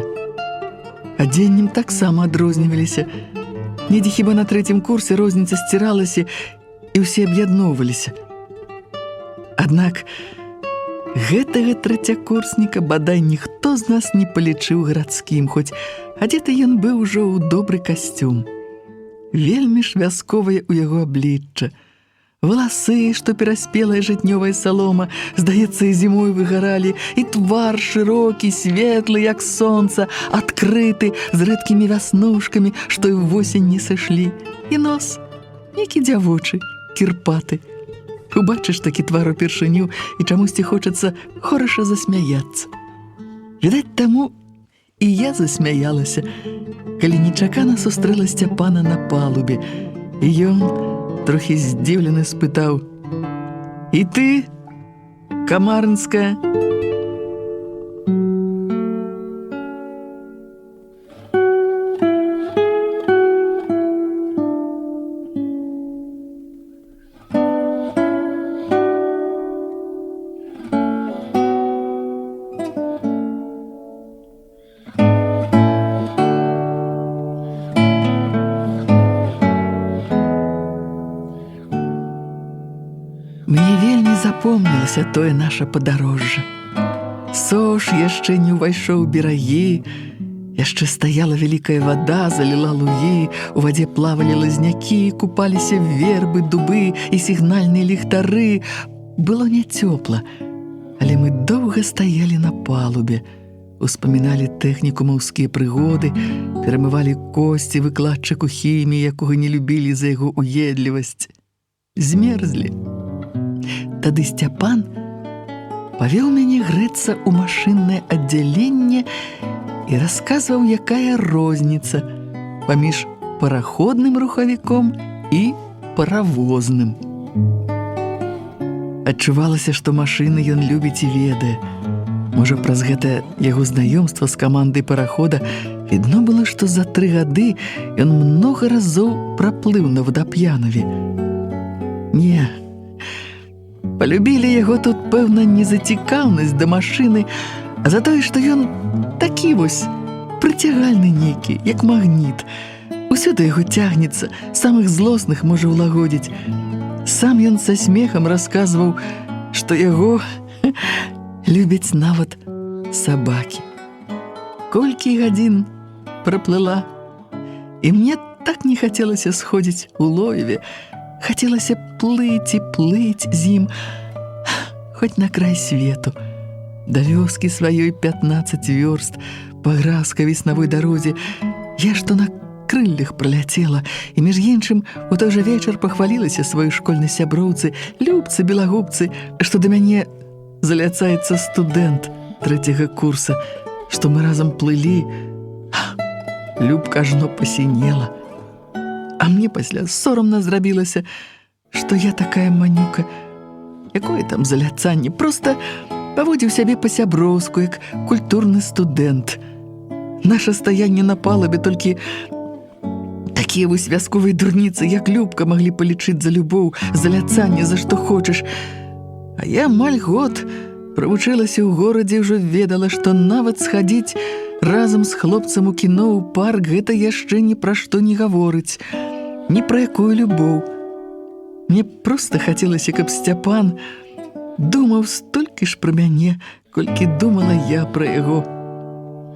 Адзеннем таксама адрозніваліся. Недзе хіба на 3-м курсе розніца сціралася і ўсе аб'ядноўваліся. Аднак гэтага 3-курсніка бадай ніхто з нас не палічыў гарадскім, хоць адзеты ён быў ужо ў добры касцюм. Вельмі ж вясковае ў яго аблічча. Валасы, што пераспелая жытнёвая салома, здаецца, і зімой выгаралі, і твар шырокі, светлы, як сонца, адкрыты, з рэдкімі вяснушкамі, што і ўвосень не сышлі, і нос, які дзявочы, кірпаты. Убачыш такі твар упершыню, і чамусьці хочацца хораша засмяяцца. Відаць, таму і я засмяялася, калі нечакана сустрэла Сцяпана на палубе, і ён трохі здзіўлены спытаў: «І ты, Камарнская?» скончылася тое наша падарожжа. Сош яшчэ не ўвайшоў у берагі, яшчэ стаяла вялікая вада, заліла лугі, у вадзе плавалі лазнякі, купаліся вербы, дубы і сігнальныя ліхтары. Было не цёпла, але мы доўга стаялі на палубе, успаміналі тэхнікумаўскія прыгоды, перамывалі косці выкладчыку хіміі, якога не любілі за яго уедлівасць. Змерзлі. Тады Сцяпан павёў мяне грэцца ў машыннае аддзяленне і расказваў, якая розніца паміж параходным рухавіком і паравозным. Адчувалася, што машыны ён любіць і ведае. Можа, праз гэта яго знаёмства з камандай парахода відно было, што за 3 гады ён многа разоў праплыў на Вадап'янаве. Не, палюбілі яго тут, пэўна, не за цікаўнасць да машыны, а за тое, што ён такі вось прыцягальны нейкі, як магніт. Усё да яго цягнецца, самых злосных можа ўлагодзіць. Сам ён са смехам расказваў, што яго любяць нават сабакі. Колькі гадзін праплыла, і мне так не хацелася сходзіць у лоеве, хацелася плыць і плыць з ім, хоць на край свету, да вёскі сваёй 15 вёрст па гразкай веснавой дарозе. Я што на крыллях праляцела, і між іншым у той жа вечар пахвалілася сваёй школьнай сяброўцы, любцы, белагубцы, што да мяне заляцаецца студэнт 3-го курса, што мы разам плылі. Любка ажно пасінела. А мне пасля сорамна зрабілася, што я такая манюка. Якое там заляцанне? Проста паводзіў сябе па-сяброўску, як культурны студэнт. Наша стаянне на палубе толькі такія вось вясковыя дурніцы, як Любка, маглі палічыць за любоў, заляцанне, за што хочаш. А я амаль год правучылася ў горадзе, ўжо ведала, што нават схадзіць разам з хлопцам у кіно ў парк гэта яшчэ ні пра што не гаворыць, ні пра якую любоў. Мне проста хацелася, каб Сцяпан думаў столькі ж пра мяне, колькі думала я пра яго.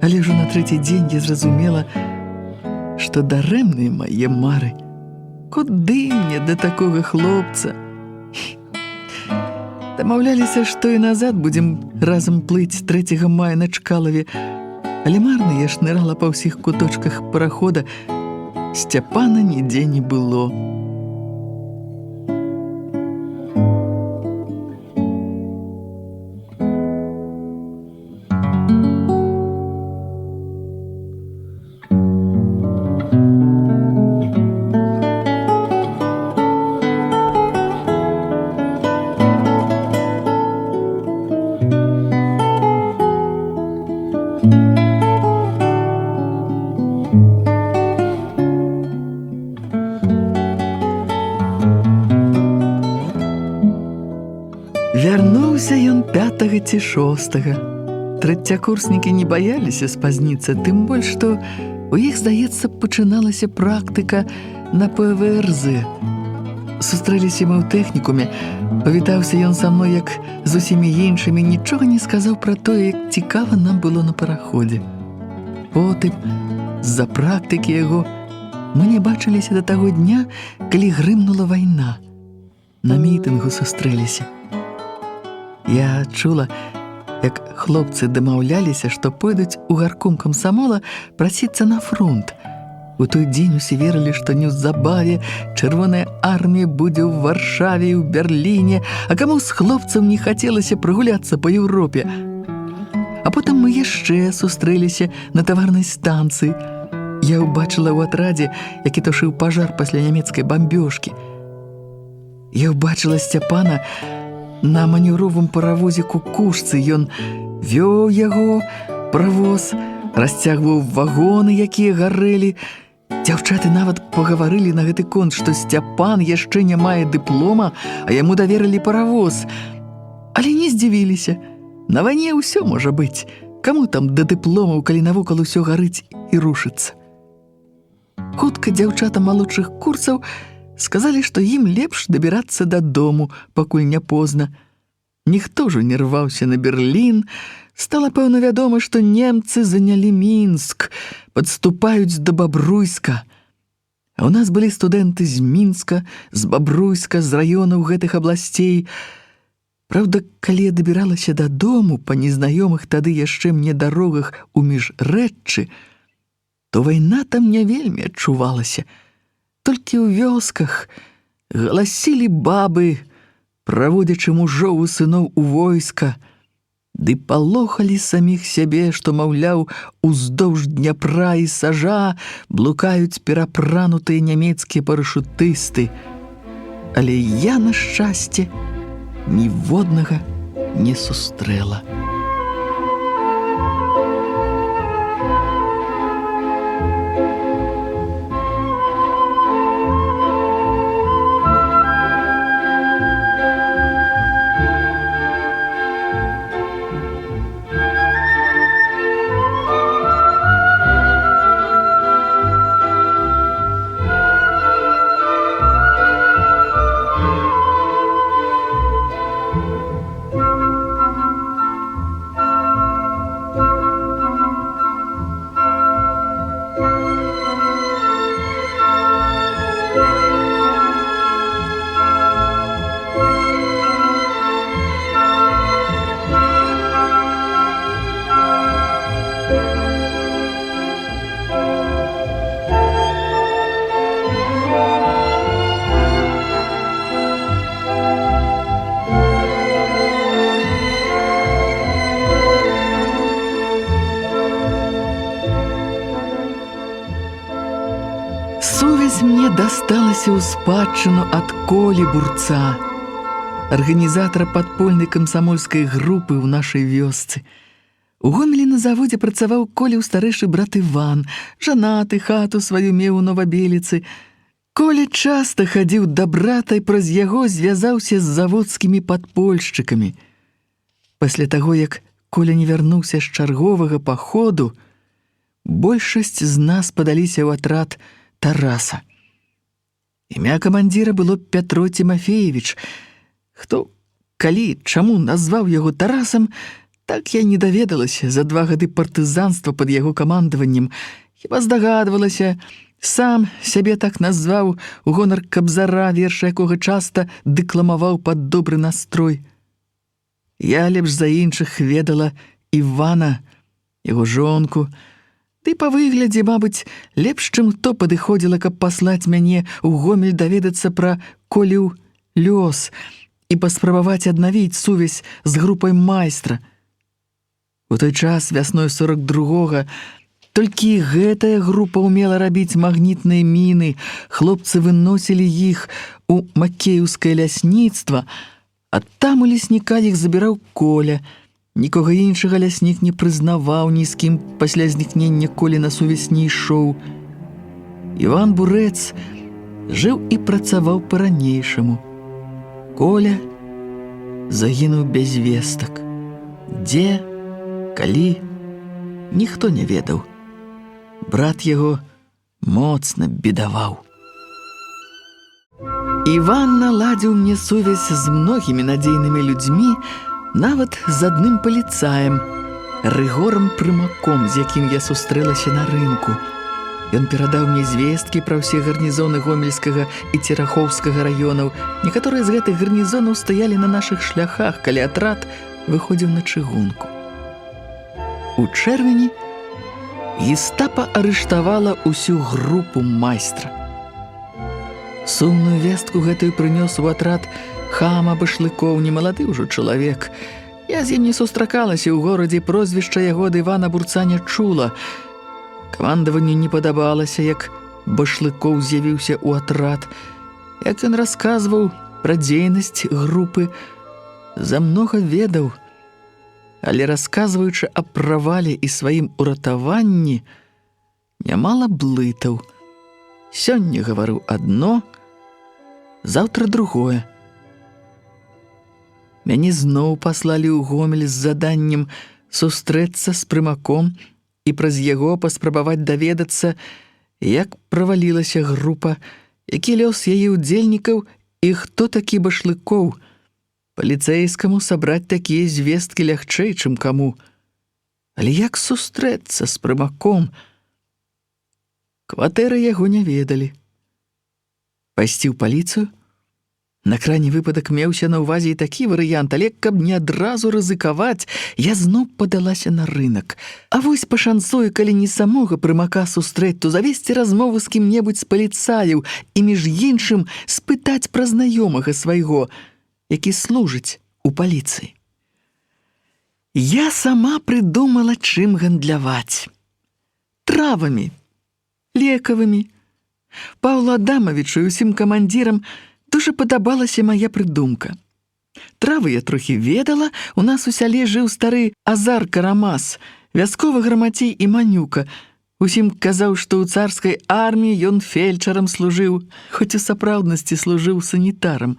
Але ўжо на 3-й дзень я зразумела, што дарэмныя мае мары. Куды мне да такога хлопца? Дамаўляліся, што і назад будзем разам плыць 3 мая на Чкалаве, але марна я шнырала па ўсіх куточках парахода. Сцяпана нідзе не было. Вярнуўся ён 5 ці 6. Трэцякурснікі не баяліся спазніцца, тым больш, што у іх, здаецца, пачыналася практыка на ПВРЗ. Сустрэліся мы ў тэхнікуме, павітаўся ён са мной, як з усімі іншымі, нічога не сказаў пра тое, як цікава нам было на параходзе. Потым, з-за практыкі яго, мы не бачыліся да таго дня, калі грымнула вайна. На мітынгу сустрэліся. Я чула, як хлопцы дамаўляліся, што пойдуць у гарком камсамола прасіцца на фронт. У той дзень усе верылі, што неўзабаве Чырвоная армія будзе ў Варшаве і ў Берліне, а каму з хлопцаў не хацелася прагуляцца па Еўропе. А потым мы яшчэ сустрэліся на таварнай станцыі. Я ўбачыла ў атрадзе, які тушыў пажар пасля нямецкай бамбёжкі. Я ўбачыла Сцяпана на манеўровым паравозе кукушцы. Ён вёў яго, паравоз, расцягваў вагоны, якія гарэлі. Дзяўчаты нават пагаварылі на гэты конт, што Сцяпан яшчэ не мае дыплома, а яму даверылі паравоз. Але не здзівіліся. На вайне ўсё можа быць. Каму там да дыпломаў, калі навокал усё гарыць і рушыцца? Хутка дзяўчата малодшых курсаў сказалі, што ім лепш дабірацца дадому, пакуль не позна. Ніхто ўжо не рваўся на Берлін. Стала, пэўна, вядома, што немцы занялі Мінск, падступаюць да Бабруйска. А ў нас былі студэнты з Мінска, з Бабруйска, з раёнаў гэтых абласцей. Праўда, калі я дабіралася дадому па незнаёмых тады яшчэ мне дарогах у міжрэччы, то вайна там не вельмі адчувалася. Толькі ў вёсках галасілі бабы, праводзячы мужоў і сыноў у войска, ды палохалі саміх сябе, што, маўляў, уздоўж Дняпра і Сажа блукаюць перапранутыя нямецкія парашутысты. Але я, на шчасце, ніводнага не сустрэла. Сувязь мне дасталася ў спадчыну ад Колі Бурца, арганізатара падпольнай камсамольскай групы ў нашай вёсцы. У Гомелі на заводзе працаваў Колеў старэйшы брат Іван, жанаты, хату сваю меў у Новабеліцы. Коля часта хадзіў да брата і праз яго звязаўся з заводскімі падпольшчыкамі. Пасля таго, як Коля не вярнуўся з чарговага паходу, большасць з нас падаліся ў атрад Тараса. Імя камандзіра было Пятро Тимофеевич. Хто, калі, чаму назваў яго Тарасам, так я не даведалася за 2 гады партызанства пад яго камандаваннем. Хіба здагадвалася, сам сябе так назваў у гонар Кабзара, верш якога часта дэкламаваў пад добры настрой. Я лепш за іншых ведала Івана, яго жонку, ды па выглядзе, мабыць, лепш, чым хто падыходзіла, каб паслаць мяне ў Гомель даведацца пра Колеў лёс і паспрабаваць аднавіць сувязь з групай майстра. У той час, вясной 42-го, толькі гэтая група ўмела рабіць магнітныя міны, хлопцы выносілі іх у макееўскае лясніцтва, а там у лесніка іх забіраў Коля. Нікога іншага ляснік не прызнаваў, ні з кім пасля знікнення Колі на сувязь не ішоў. Іван Бурэц жыў і працаваў па-ранейшаму. Коля загінуў без вестак. Дзе, калі, ніхто не ведаў. Брат яго моцна бедаваў. Іван наладзіў мне сувязь з многімі надзейнымі людзьмі, нават з адным паліцаем, Рыгорам Прымаком, з якім я сустрэлася на рынку. Ён перадаў мне звесткі пра ўсе гарнізоны Гомельскага і Церахоўскага раёнаў. Некаторыя з гэтых гарнізонаў стаялі на нашых шляхах, калі атрад выходзіў на чыгунку. У чэрвені гестапа арыштавала ўсю групу майстра. Сумную вестку гэтую прынёс у атрад Хама Башлыкоў, немалады ўжо чалавек. Я з ім не сустракалася ў горадзе, прозвішча яго ад Івана Бурца не чула. Камандаванню не падабалася, як Башлыкоў з'явіўся ў атрад. Як ён расказваў пра дзейнасць групы, за многа ведаў, але расказваючы аб правале і сваім уратаванні, нямала блытаў. Сёння гаварыў адно, заўтра другое. Мяне зноў паслалі ў Гомель з заданнем сустрэцца з Прымаком і праз яго паспрабаваць даведацца, як правалілася група, які лёс яе ўдзельнікаў і хто такі Башлыкоў. Паліцэйскаму сабраць такія звесткі лягчэй, чым каму. Але як сустрэцца з прымаком? Кватэры яго не ведалі. Пайсці ў паліцыю? На крайні выпадак меўся на ўвазе і такі варыянт, але каб не адразу рызыкаваць, я зноў падалася на рынак. А вось пашанцуе, калі не самога прымака сустрэць, то завесці размову з кім-небудзь з паліцаяў і між іншым спытаць пра знаёмага свайго, які служыць у паліцыі. Я сама прыдумала, чым гандляваць. Травамі, лекавымі. Паўлу Адамавічу і ўсім камандзірам дуже падабалася мая прыдумка. Травы я трохі ведала, у нас у сяле жыў стары Азар Карамас, вясковы грамацей і манюка. Усім казаў, што ў царскай арміі ён фельчарам служыў, хоць у сапраўднасці служыў санітарам.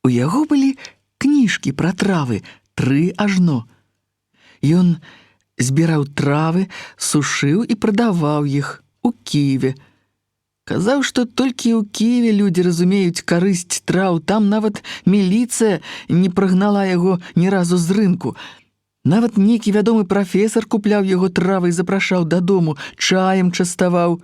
У яго былі кніжкі пра травы, 3 ажно. Ён збіраў травы, сушыў і прадаваў іх у Кіеве. Казаў, што толькі ў Кіеве людзі разумеюць карысць траў, там нават міліцыя не прагнала яго ні разу з рынку. Нават нейкі вядомы прафесар купляў яго травы і запрашаў дадому, чаем частаваў.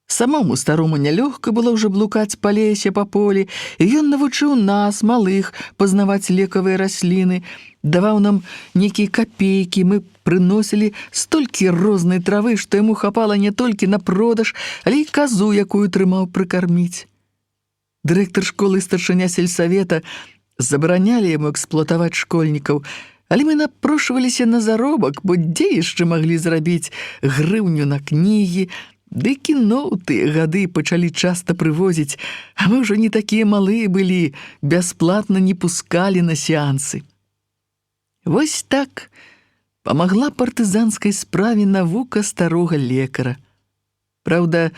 Самому старому нялёгка было ўжо блукаць па лесе, па полі, і ён навучыў нас, малых, пазнаваць лекавыя расліны, даваў нам нейкія капейкі, мы прыносілі столькі рознай травы, што яму хапала не толькі на продаж, але і казу, якую трымаў прыкарміць. Дырэктар школы і старшыня сельсавета забаранялі яму эксплуатаваць школьнікаў, але мы напрошваліся на заробак, бо дзе яшчэ маглі зрабіць грыўню на кнігі, ды кіно ў тыя гады пачалі часта прывозіць, а мы ўжо не такія малыя былі, бясплатна не пускалі на сеансы. Вось так памагла партызанскай справе навука старога лекара. Праўда,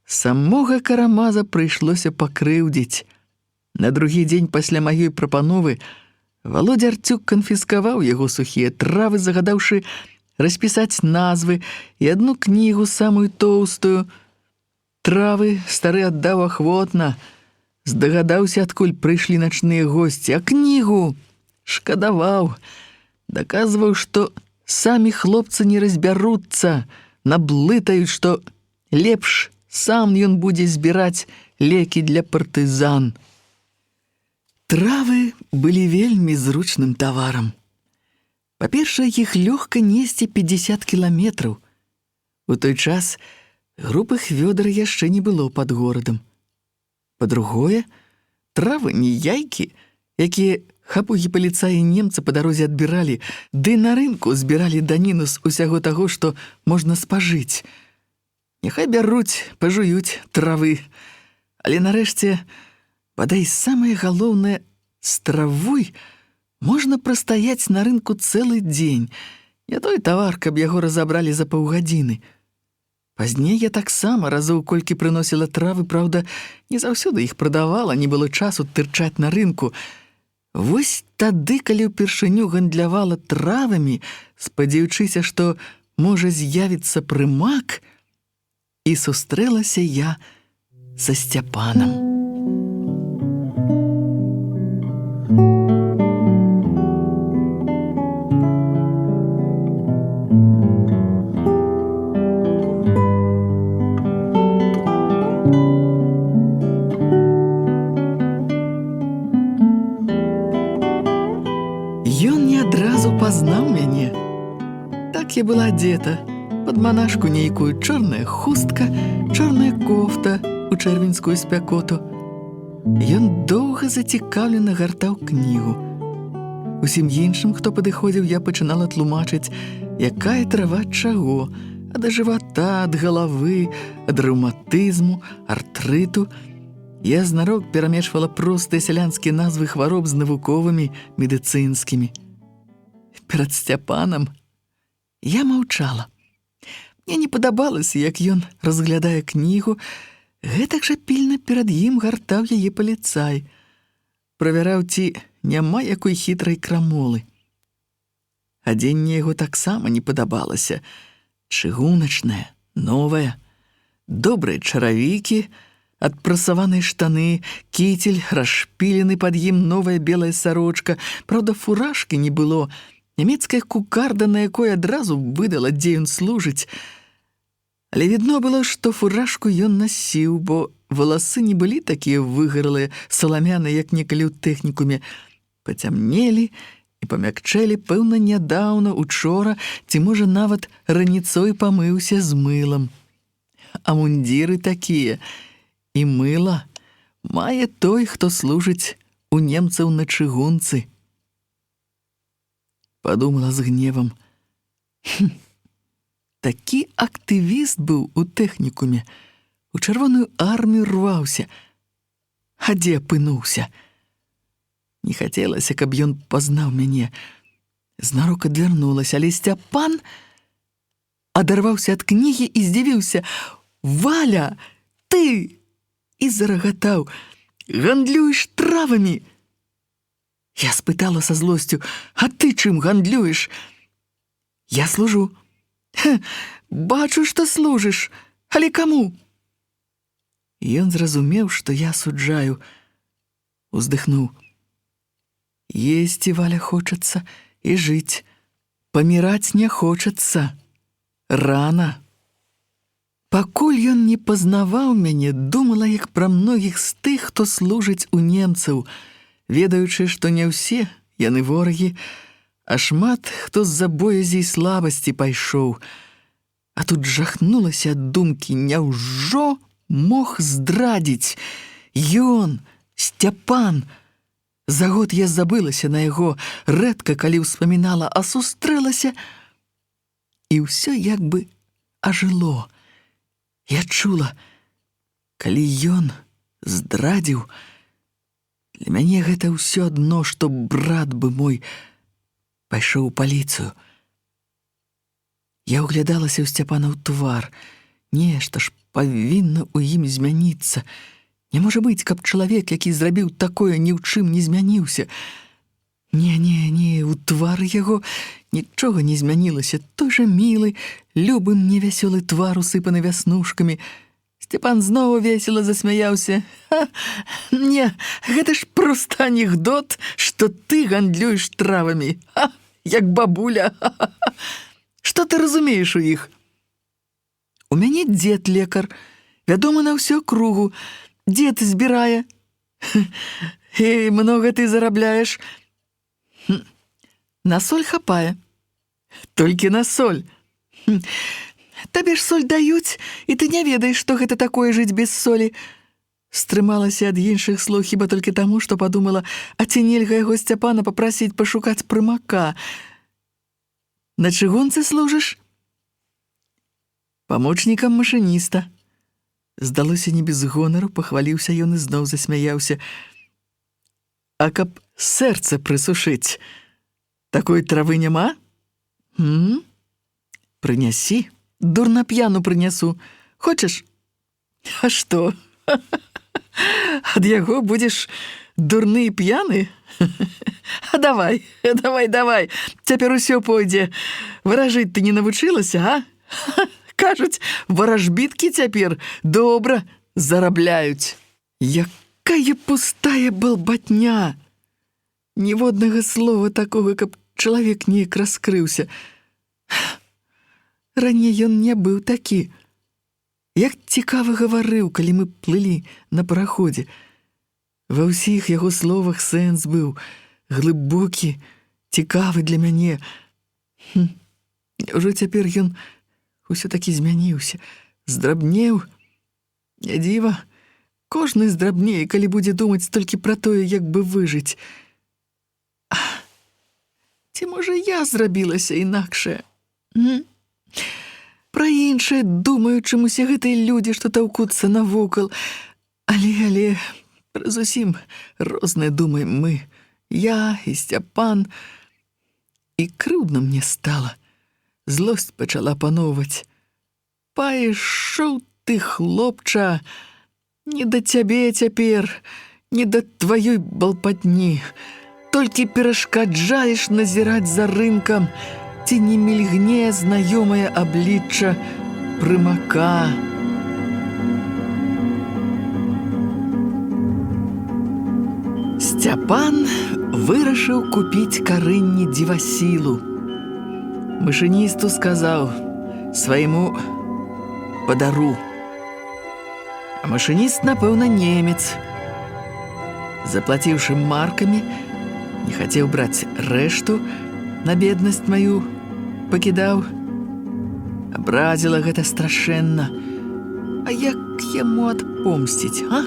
самога Карамаза прыйшлося пакрыўдзіць. На другі дзень пасля маёй прапановы Валодзя Арцюк канфіскаваў яго сухія травы, загадаўшы распісаць назвы і адну кнігу, самую тоўстую. Травы стары аддаў ахвотна. Здагадаўся, адкуль прыйшлі начныя госці, а кнігу шкадаваў. Даказваў, што самі хлопцы не разбяруцца, наблытаюць, што лепш сам ён будзе збіраць лекі для партызан. Травы былі вельмі зручным таварам. Па-першае, іх лёгка несці 50 кіламетраў. У той час грубых вёдар яшчэ не было пад горадам. Па-другое, травы не яйкі, якія хапугі паліцаі немцы па дарозе адбіралі, ды на рынку збіралі даніну з усяго таго, што можна спажыць. Няхай бяруць, пажуюць травы. Але нарэшце, бадай самае галоўнае, з травой можна прастаяць на рынку цэлы дзень. Не той тавар, каб яго разабралі за паўгадзіны. Пазней я таксама разоў колькі прыносіла травы, праўда, не заўсёды іх прадавала, не было часу тырчаць на рынку. Вось тады, калі ўпершыню гандлявала травамі, спадзяючыся, што можа з'явіцца прымак, і сустрэлася я са Сцяпанам. Пазнаў мяне. Так я была адзета. Пад манашку нейкую чорная хустка, чорная кофта у чэрвеньскую спякоту. Ён доўга зацікаўлена гартаў кнігу. Усім іншым, хто падыходзіў, я пачынала тлумачыць, якая трава ад чаго, ад жывата, ад галавы, ад рэўматызму, артрыту. Я знарок перамешвала простыя сялянскія назвы хвароб з навуковымі, медыцынскімі. Перад Сцяпанам я маўчала. Мне не падабалася, як ён разглядае кнігу, гэтак жа пільна перад ім гартаў яе паліцай. Правяраў, ці няма якой хітрай крамолы. Адзенне яго таксама не падабалася. Чыгуначнае, новае, добрыя чаравікі, Адпрасаваныя штаны, кітель, расшпілены пад ім новая белая сарочка. Праўда, фуражкі не было. Нямецкая кукарда, на якой адразу выдала, дзе ён служыць. Але відно было, што фуражку ён насіў, бо валасы не былі такія выгаралыя, саламяныя, як некалі ў тэхнікуме. Пацямнелі і памякчэлі, пэўна, нядаўна, учора, ці, можа, нават раніцой памыўся з мылам. А мундзіры такія, і мыла мае той, хто служыць у немцаў на чыгунцы. Падумала з гневам. Такі актывіст быў у тэхнікуме, у чырвоную армію рваўся. А дзе апынуўся? Не хацелася, каб ён пазнаў мяне. Знарок адвярнулася, але Сцяпан адарваўся ад кнігі і здзівіўся. «Валя, ты!» І зарагатаў. «Гандлюеш травамі!» Я спытала са злосцю. «А ты чым гандлюеш?» «Я служу». «Бачу, што служыш. Але каму?» Ён зразумеў, што я суджаю. Уздыхнуў. «Есці, Валя, хочацца, і жыць. Паміраць не хочацца. Рана». Пакуль ён не пазнаваў мяне, думала, як пра многіх з тых, хто служыць у немцаў, ведаючы, што не ўсе яны ворагі, а шмат хто з-за боязі і слабасці пайшоў. А тут жахнулася ад думкі, няўжо мог здрадзіць? Ён, Сцяпан! За год я забылася на яго, рэдка калі ўспамінала, а сустрэлася, і ўсё як бы ажыло. Я чула, калі ён здрадзіў, для мяне гэта ўсё адно, што брат бы мой пайшоў у паліцыю. Я ўглядалася ў Сцяпана ў твар. Нешта ж павінна ў ім змяніцца. Не можа быць, каб чалавек, які зрабіў такое, ні ў чым не змяніўся. Не, у твары яго нічога не змянілася. Той жа мілы, любы мне вясёлы твар, усыпаны вяснушкамі. Сцяпан зноў весела засмяяўся. Не, гэта ж проста анекдот, што ты гандлюеш травамі. Як бабуля. Што ты разумееш у іх? У мяне дзед лекар, вядомы на ўсю акругу. Дзед збірае. І многа ты зарабляеш? На соль хапае. Толькі на соль. Табе ж соль даюць, і ты не ведаеш, што гэта такое жыць без солі. Стрымалася ад іншых слоў хіба толькі таму, што падумала, а ці нельга яго Сцяпана папрасіць пашукаць прымака. На чыгунцы служыш? Памочнікам машыніста. Здалося не без гонару, пахваліўся ён і зноў засмяяўся. А каб сэрца прысушыць, такой травы няма? Прынясі, дурна-п'яну прынясу. Хочаш? А што? Ад яго будзеш дурны і п'яны? А давай. Цяпер усё пойдзе. Варажыць ты не навучылася, а? Кажуць, варажбіткі цяпер добра зарабляюць. Якая пустая балбатня! Ніводнага слова такога, каб чалавек неяк раскрыўся. Раней ён не быў такі. Як цікава гаварыў, калі мы плылі на параходзе. Ва ўсіх яго словах сэнс быў глыбокі, цікавы для мяне. Ўжо цяпер ён усё-такі змяніўся, здрабнеў. Не дзіва, кожны здрабнее, калі будзе думаць толькі пра тое, як бы выжыць. Ці, можа, я зрабілася інакшая? Пра іншае думаю, чым усе гэтыя людзі, што таўкуцца навокал. Але зусім розныя думаем мы. Я і Сцяпан. І крыўдна мне стала. Злосць пачала паноўваць. Пайшоў ты, хлопча, не да цябе цяпер, не да тваёй балпатні. Толькі перашкаджаеш назіраць за рынкам, ці не мільгне знаёмае аблічча прымака. Сцяпан вырашыў купіць карынні дзівасілу. Машыністу сказаў свайму падару. А машыніст, напэўна, немец. Заплаціўшы маркамі, не хацеў браць рэшту, на беднасць маю пакідаў. Абразіла гэта страшэнна. А як яму адпомсціць, а?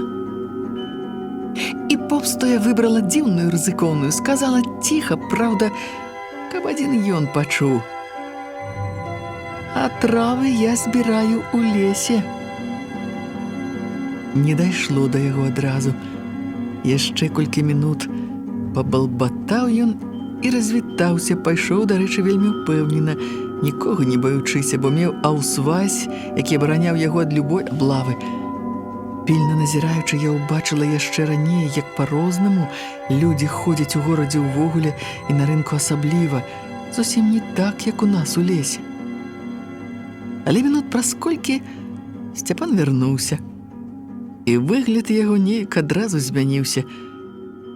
І помсту я выбрала дзіўную, рызыкоўную, сказала ціха, праўда, каб адзін ён пачуў. А травы я збіраю ў лесе. Не дайшло да яго адразу. Яшчэ колькі мінут пабалбатаў ён і развітаўся, пайшоў, дарэчы, вельмі ўпэўнена, нікога не баючыся, бо меў аўсвайс, які абараняў яго ад любой аблавы. Пільна назіраючы, я ўбачыла яшчэ раней, як па-рознаму людзі ходзяць у горадзе ўвогуле і на рынку асабліва, зусім не так, як у нас у лесе. Але мінут праз колькі Сцяпан вярнуўся, і выгляд яго неяк адразу змяніўся.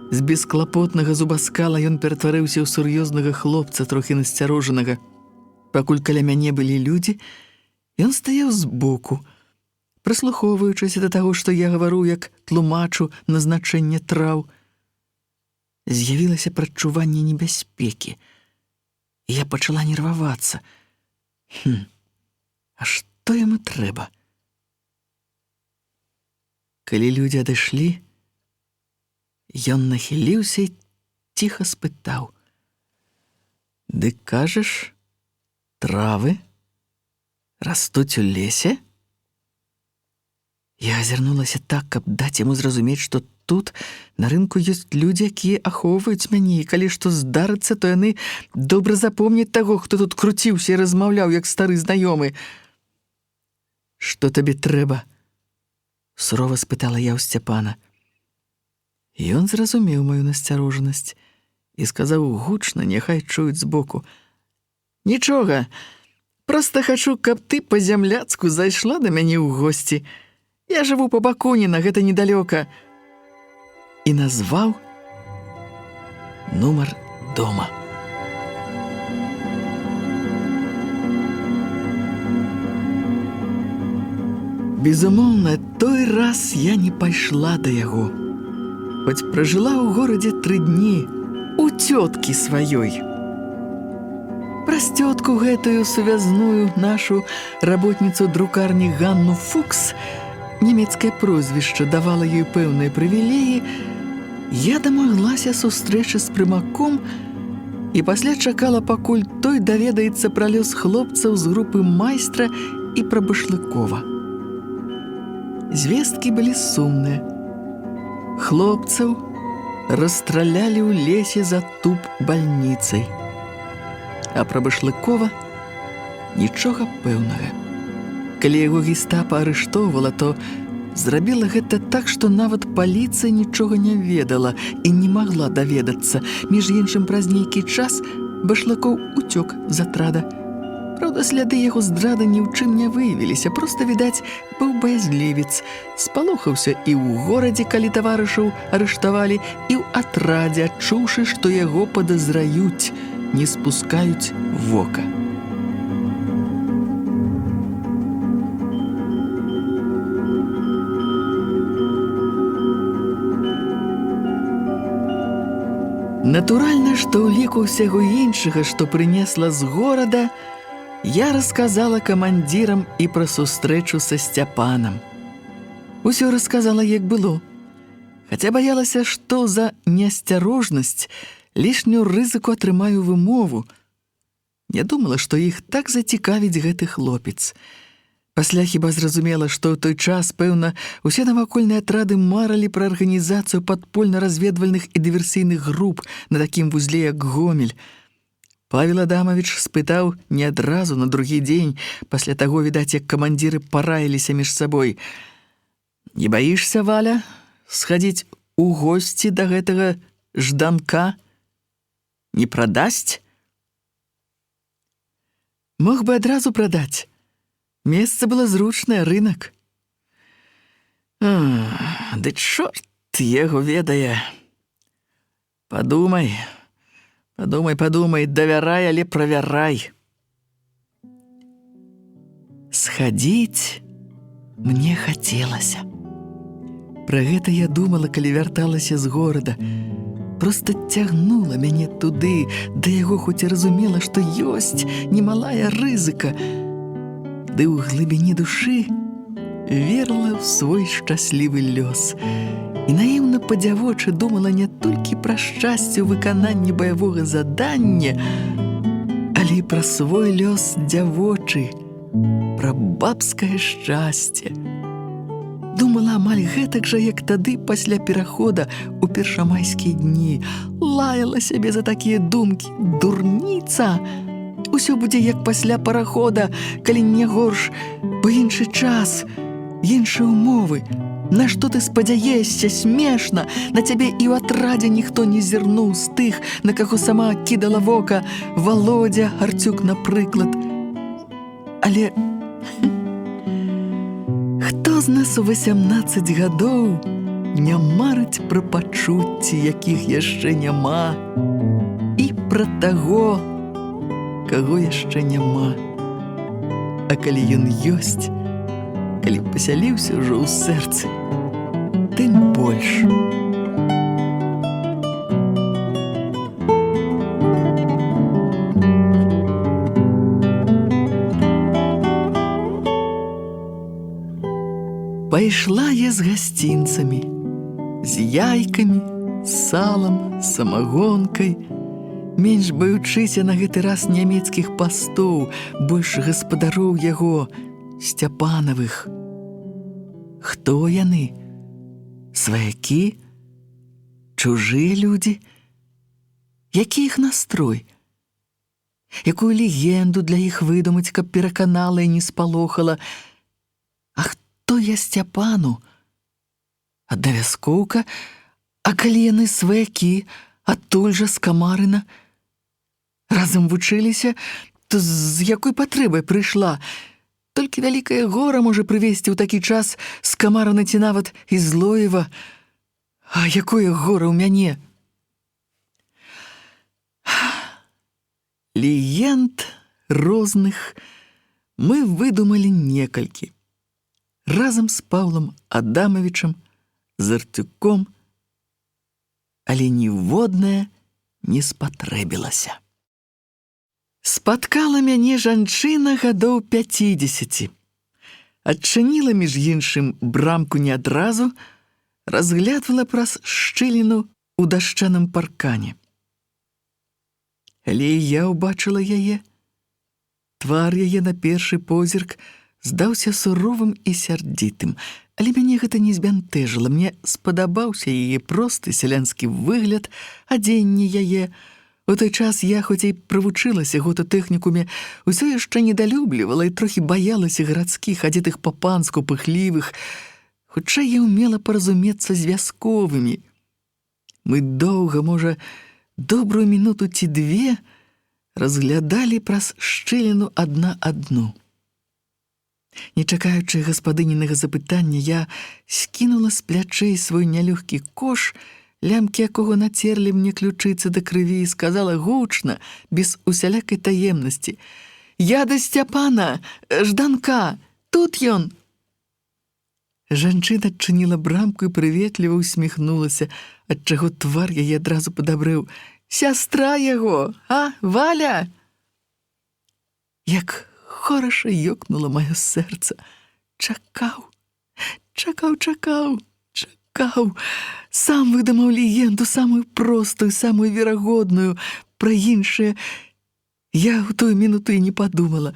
З бесклапотнага зубаскала ён ператварыўся ў сур'ёзнага хлопца, трохі насцярожанага. Пакуль каля мяне былі людзі, ён стаяў збоку, прыслухоўваючыся да таго, што я гавару, як тлумачу назначэнне траў. З'явілася прадчуванне небяспекі, і я пачала нервавацца. А што яму трэба? Калі людзі адышлі, ён нахіліўся і ціха спытаў: «Ды кажаш, травы растуць у лесе?» Я азірнулася так, каб даць яму зразумець, што тут на рынку ёсць людзі, якія ахоўваюць мяне, і калі што здарыцца, то яны добра запомняць таго, хто тут круціўся і размаўляў, як стары знаёмы. «Што табе трэба?» — сурова спытала я ў Сцяпана. Ён зразумеў маю насцярожанасць і сказаў гучна, няхай чуюць збоку: «Нічога, проста хачу, каб ты па-зямляцку зайшла да мяне ў госці. Я жыву па Бакуніна, гэта недалёка». І назваў нумар дома. Безумоўна, той раз я не пайшла да яго, хоць пражыла ў горадзе 3 дні у цёткі сваёй. Праз цётку гэтую сувязную нашу работніцу друкарні Ганну Фукс, нямецкае прозвішча давала ёй пэўныя прывілеі, я дамаглася сустрэчы з прымаком і пасля чакала, пакуль той даведаецца пра лёс хлопцаў з групы майстра і пра Башлыкова. Звесткі былі сумныя. Хлопцаў расстралялі ў лесе за туп бальніцай. А пра Башлыкова нічога пэўнага. Калі яго гестапа арыштоўвала, то зрабіла гэта так, што нават паліцыя нічога не ведала і не магла даведацца. Між іншым, праз нейкі час Башлыкоў уцёк з атрада. Праўда, сляды яго здрады ні ў чым не выявіліся, проста, відаць, быў баязлівец, спалохаўся і ў горадзе, калі таварышаў арыштавалі, і ў атрадзе, адчуўшы, што яго падазраюць, не спускаюць вока. Натуральна, што ў ліку ўсяго іншага, што прынесла з горада, я расказала камандзірам і пра сустрэчу са Сцяпанам. Усё расказала, як было, хаця баялася, што за неасцярожнасць лішнюю рызыку атрымаю вымову. Не думала, што іх так зацікавіць гэты хлопец. Пасля хіба зразумела, што ў той час, пэўна, усе навакольныя атрады маралі пра арганізацыю падпольна-разведвальных і дыверсійных груп на такім вузле, як Гомель. Павел Адамович спытаў не адразу, на другі дзень, пасля таго, відаць, як камандзіры параіліся між сабой: «Не баішся, Валя, схадзіць у госці да гэтага Жданка? Не прадасць?» Мог бы адразу прадаць. Месца было зручнае, рынак. Ды чорт яго ведае. Падумай, давярай, але правярай. Схадзіць мне хацелася. Пра гэта я думала, калі вярталася з горада. Проста цягнула мяне туды, да яго хоць і разумела, што ёсць немалая рызыка. Ды ў глыбіні душы верыла ў свой шчаслівы лёс. І наіўна па-дзявочы думала не толькі пра шчасце ў выкананні баявога задання, але і пра свой лёс дзявочы, пра бабскае шчасце. Думала амаль гэтак жа, як тады пасля перахода ў першамайскія дні. Лаяла сябе за такія думкі. Дурніца! Усё будзе як пасля парахода, калі не горш, бо іншы час, іншыя ўмовы. На што ты спадзяешся? Смешна! На цябе і ў атрадзе ніхто не зірнуў з тых, на каго сама кідала вока. Володя Гарцюк, напрыклад. Але хто з нас у 18 гадоў не марыць пра пачуцці, якіх яшчэ няма, і пра таго, каго яшчэ няма. А калі ён ёсць, калі пасяліўся ўжо ў сэрцы, тым больш. Пайшла я з гасцінцамі, з яйкамі, з салам, з самагонкай, менш баючыся на гэты раз нямецкіх пастоў, больш гаспадароў яго, Сцяпанавых. Хто яны? Сваякі? Чужыя людзі? Які іх настрой? Якую легенду для іх выдумаць, каб пераканала і не спалохала? А хто я Сцяпану? Адна вяскоўка? А калі яны сваякі, адтуль жа з Камарына? Разам вучыліся, то з якой патрэбай прыйшла? Толькі вялікае гора можа прывесці ў такі час з Камарына ці нават і Злоева. А якое гора ў мяне? Легенд розных мы выдумалі некалькі. Разам з Паўлам Адамавічам, з Артюком, але ніводная не спатрэбілася. Спаткала мяне жанчына гадоў 50. Адчыніла, між іншым, брамку не адразу, разглядвала праз шчыліну ў дашчаным паркане. Але я ўбачыла яе. Твар яе на першы позірк здаўся суровым і сярдзітым, але мяне гэта не збянтэжыла. Мне спадабаўся яе просты сялянскі выгляд, адзенне яе. У той час я, хоць і правучылася год у тэхнікуме, усё яшчэ недалюблівала і трохі баялася гарадскіх, адзетых па-панску пыхлівых. Хутчэй я ўмела паразумецца з вясковымі. Мы доўга, можа, добрую мінуту ці две разглядалі праз шчыліну адна адну. Не чакаючы гаспадынінага запытання, я скінула з плячэй свой нялёгкі кош, лямкі якого нацерлі мне ключыцы да крыві, і сказала гучна, без усялякай таемнасці: «Я да Сцяпана, Жданка, тут ён!» Жанчына адчыніла брамку і прыветліва усміхнулася, адчаго твар яе адразу падабрэў. «Сястра яго, а, Валя?» Як хораша ёкнула маё сэрца. Чакаў. Сам выдумаў легенду, самую простую, самую верагодную. Пра іншае я ў тую мінуту і не падумала.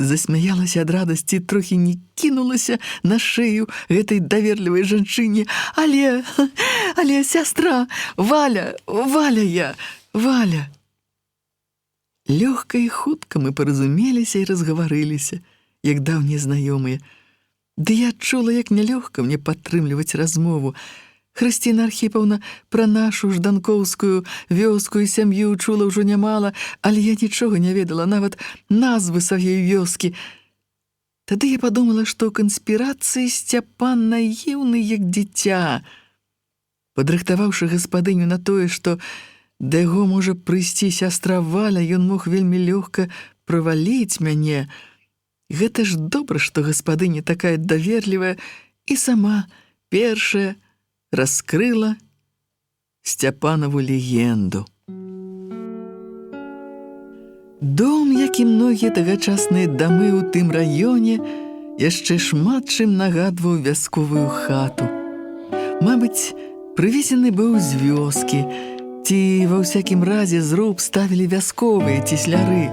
Засмяялася ад радасці, трохі не кінулася на шею гэтай даверлівай жанчыне. Але, сястра, Валя я, Валя. Лёгка і хутка мы паразумеліся і разгаварыліся, як даўнія знаёмыя. Ды я адчула, як нялёгка мне падтрымліваць размову. Хрысціна Архіпаўна пра нашу жданкоўскую вёску і сям'ю чула ўжо нямала, але я нічога не ведала, нават назвы сваёй вёскі. Тады я падумала, што ў канспірацыі Сцяпан наіўны, як дзіця. Падрыхтаваўшы гаспадыню на тое, што да яго можа прыйсці сястра Валя, ён мог вельмі лёгка праваліць мяне. Гэта ж добра, што гаспадыня такая даверлівая і сама першая раскрыла Сцяпанаву легенду. Дом, як і многія тагачасныя дамы ў тым раёне, яшчэ шмат чым нагадваў вясковую хату. Мабыць, прывезены быў з вёскі, ці ва ўсякім разе зруб ставілі вясковыя цесляры.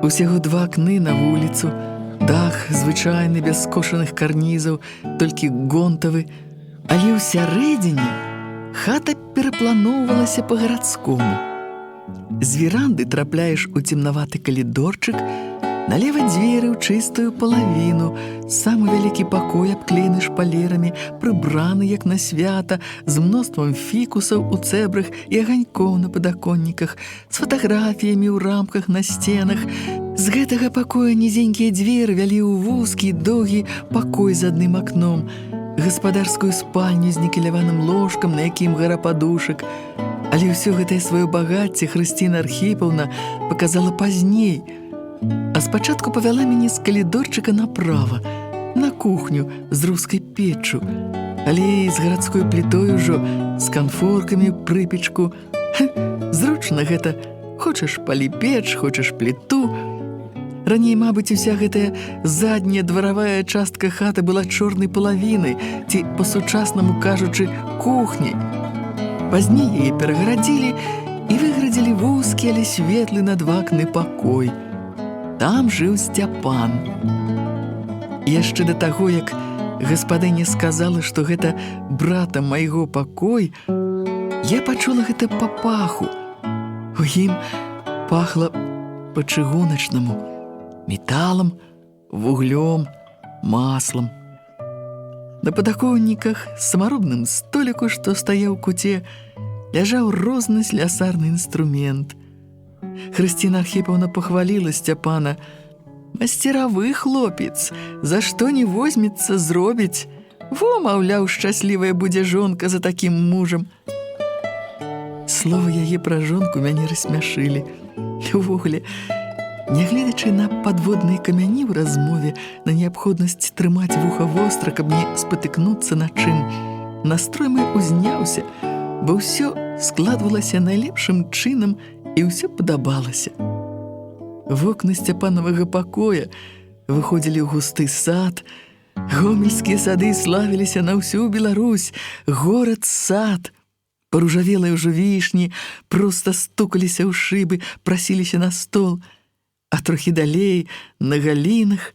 Усяго 2 акны на вуліцу, дах звычайны без скошаных карнізаў, толькі гонтавы, але ў сярэдзіне хата перапланоўвалася па-гарадскому. З веранды трапляеш у цемнаваты калідорчык, налева дзверы ў чыстую палавіну, самы вялікі пакой абклеены шпалерамі, прыбраны, як на свята, з мноствам фікусаў у цэбрах і аганькоў на падаконніках, з фатаграфіямі ў рамках на сценах. З гэтага пакоя нізенькія дзверы вялі ў вузкі, доўгі пакой з адным акном, гаспадарскую спальню з нікеляваным ложкам, на якім гара падушак. Але ўсё гэтае сваё багацце Хрысціна Архіпаўна паказала пазней, а спачатку павяла мяне з калідорчыка направа, на кухню з рускай печчу, але з гарадской плітой ужо, з канфоркамі ў прыпечку. Зручна гэта, хочаш палі печ, хочаш пліту. Раней, мабыць, уся гэтая задняя дваравая частка хаты была чорнай палавінай, ці, па-сучаснаму кажучы, кухняй. Пазней яе перагарадзілі і выградзілі вузкі, але светлы на 2 акны пакой. Там жыў Сцяпан. Яшчэ да таго, як гаспадыня сказала, што гэта брата майго пакой, я пачула гэта па паху. У ім пахла па-чыгуначнаму, металам, вуглём, маслам. На падаконніках, самаробным століку, што стаяў у куце, ляжаў розны слясарны інструмент. Хрысціна Архіпаўна пахваліла Сцяпана. «Масцеравы хлопец, за што не возьмецца, зробіць. Во, маўляў, шчаслівая будзе жонка за такім мужам». Словы яе пра жонку мяне рассмяшылі. Увогуле, нягледзячы на падводныя камяні ў размове, на неабходнасць трымаць вуха востра, каб не спатыкнуцца на чым, настрой мой узняўся, бо ўсё складвалася найлепшым чынам і ўсё падабалася. Вокны Сцяпанавага пакоя выходзілі ў густы сад. Гомельскія сады славіліся на ўсю Беларусь. Горад-сад. Паружавелыя ўжо вішні проста стукаліся ў шыбы, прасіліся на стол. А трохі далей, на галінах,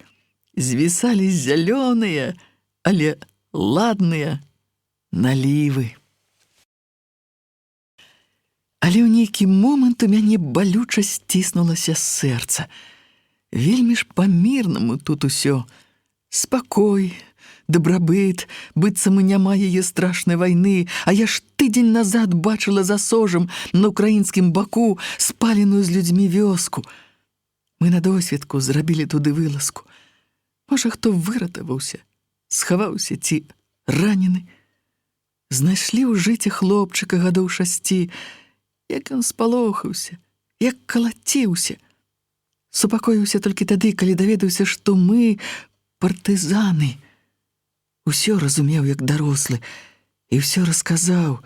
звісалі зялёныя, але ладныя налівы. Але ў нейкі момант у мяне балюча сціснулася сэрца. Вельмі ж па-мірнаму тут усё. Спакой, дабрабыт, быццам і няма яе страшнай вайны, а я ж тыдзень назад бачыла за Сожам на ўкраінскім баку спаленую з людзьмі вёску. Мы на досведку зрабілі туды вылазку. Можа, хто выратаваўся, схаваўся ці ранены. Знайшлі ў жыце хлопчыка гадоў 6, як ён спалохаўся, як калаціўся. Супакоіўся толькі тады, калі даведаўся, што мы партызаны. Усё разумеў, як дарослы, і ўсё расказаў,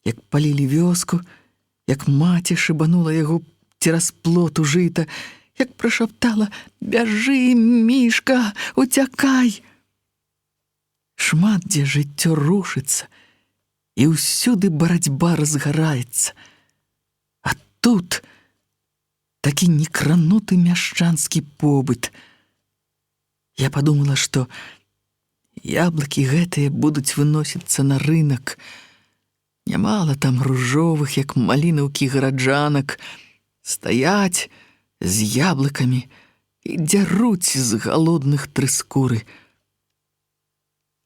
як палілі вёску, як маці шыбанула яго цераз плот у жыта, як прашаптала: «Бяжы, Мішка, уцякай!» Шмат дзе жыццё рушыцца, і ўсюды барацьба разгараецца. А тут такі некрануты мяшчанскі побыт. Я падумала, што яблыкі гэтыя будуць выносіцца на рынак. Нямала там ружовых, як малінаўкі гараджанак, стаяць з яблыкамі і дзяруць з галодных трыскуры.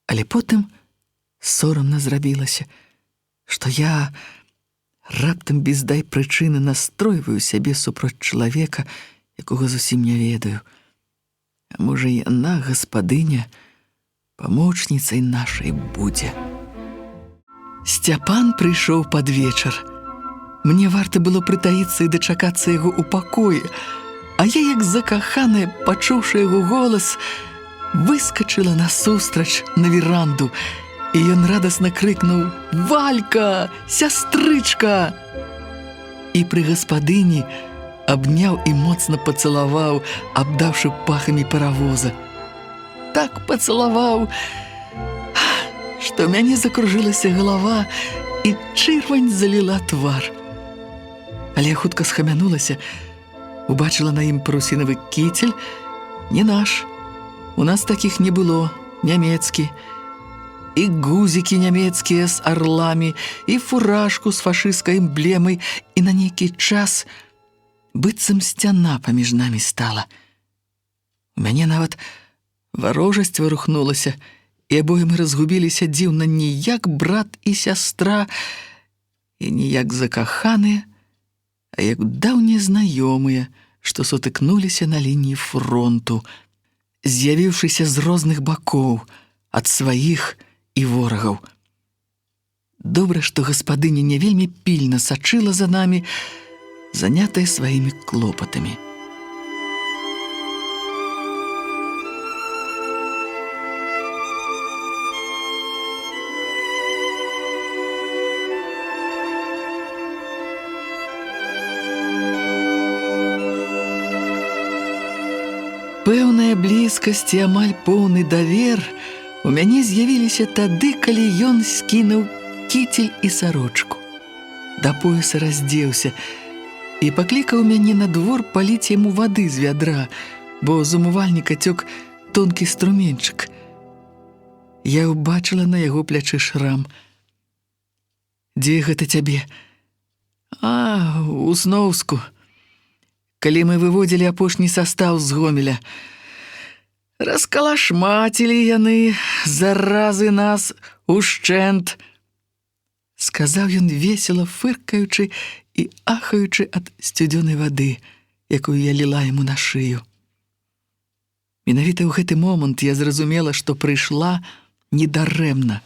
Але потым сорамна зрабілася, што я раптам без дай прычыны настройваю сябе супроць чалавека, якога зусім не ведаю. А можа, яна, гаспадыня, памочніцай нашай будзе. Сцяпан прыйшоў пад вечар. Мне варта было прытаіцца і дачакацца яго ў пакоі, а я, як закаханая, пачуўшы яго голас, выскачыла насустрач на веранду, і ён радасна крыкнуў: «Валька, сястрычка!» І пры гаспадыні абняў і моцна пацалаваў, абдаўшы пахамі паравоза. Так пацалаваў, што ў мяне закружылася галава і чырвань заліла твар. Але я хутка схамянулася, убачыла на ім парусінавы кіцель, не наш. У нас такіх не было, нямецкі. І гузікі нямецкія з арламі, і фуражку з фашысцкай эмблемай, і на нейкі час быццам сцяна паміж намі стала. У мяне нават варожасць варухнулася, і абое мы разгубіліся дзіўна не як брат і сястра, і не як закаханыя, а як даўнія знаёмыя, што сутыкнуліся на лініі фронту, з'явіўшыся з розных бакоў, ад сваіх і ворагаў. Добра, што гаспадыня не вельмі пільна сачыла за намі, занятая сваімі клопатамі. Пэўная блізкасць і амаль поўны давер у мяне з'явіліся тады, калі ён скінуў кіцель і сарочку. Да пояса раздзеўся і паклікаў мяне на двор паліць яму вады з вядра, бо з умывальніка цёк тонкі струменчык. Я ўбачыла на яго плячы шрам. «Дзе гэта цябе?» «А, у Сноўску. Калі мы выводзілі апошні састаў з Гомеля. Раскалашмацілі яны, заразы нас, ушчэнт!» Сказаў ён весела, фыркаючы і ахаючы ад сцюдзёнай вады, якую я ліла яму на шыю. Менавіта ў гэты момант я зразумела, што прыйшла недарэмна.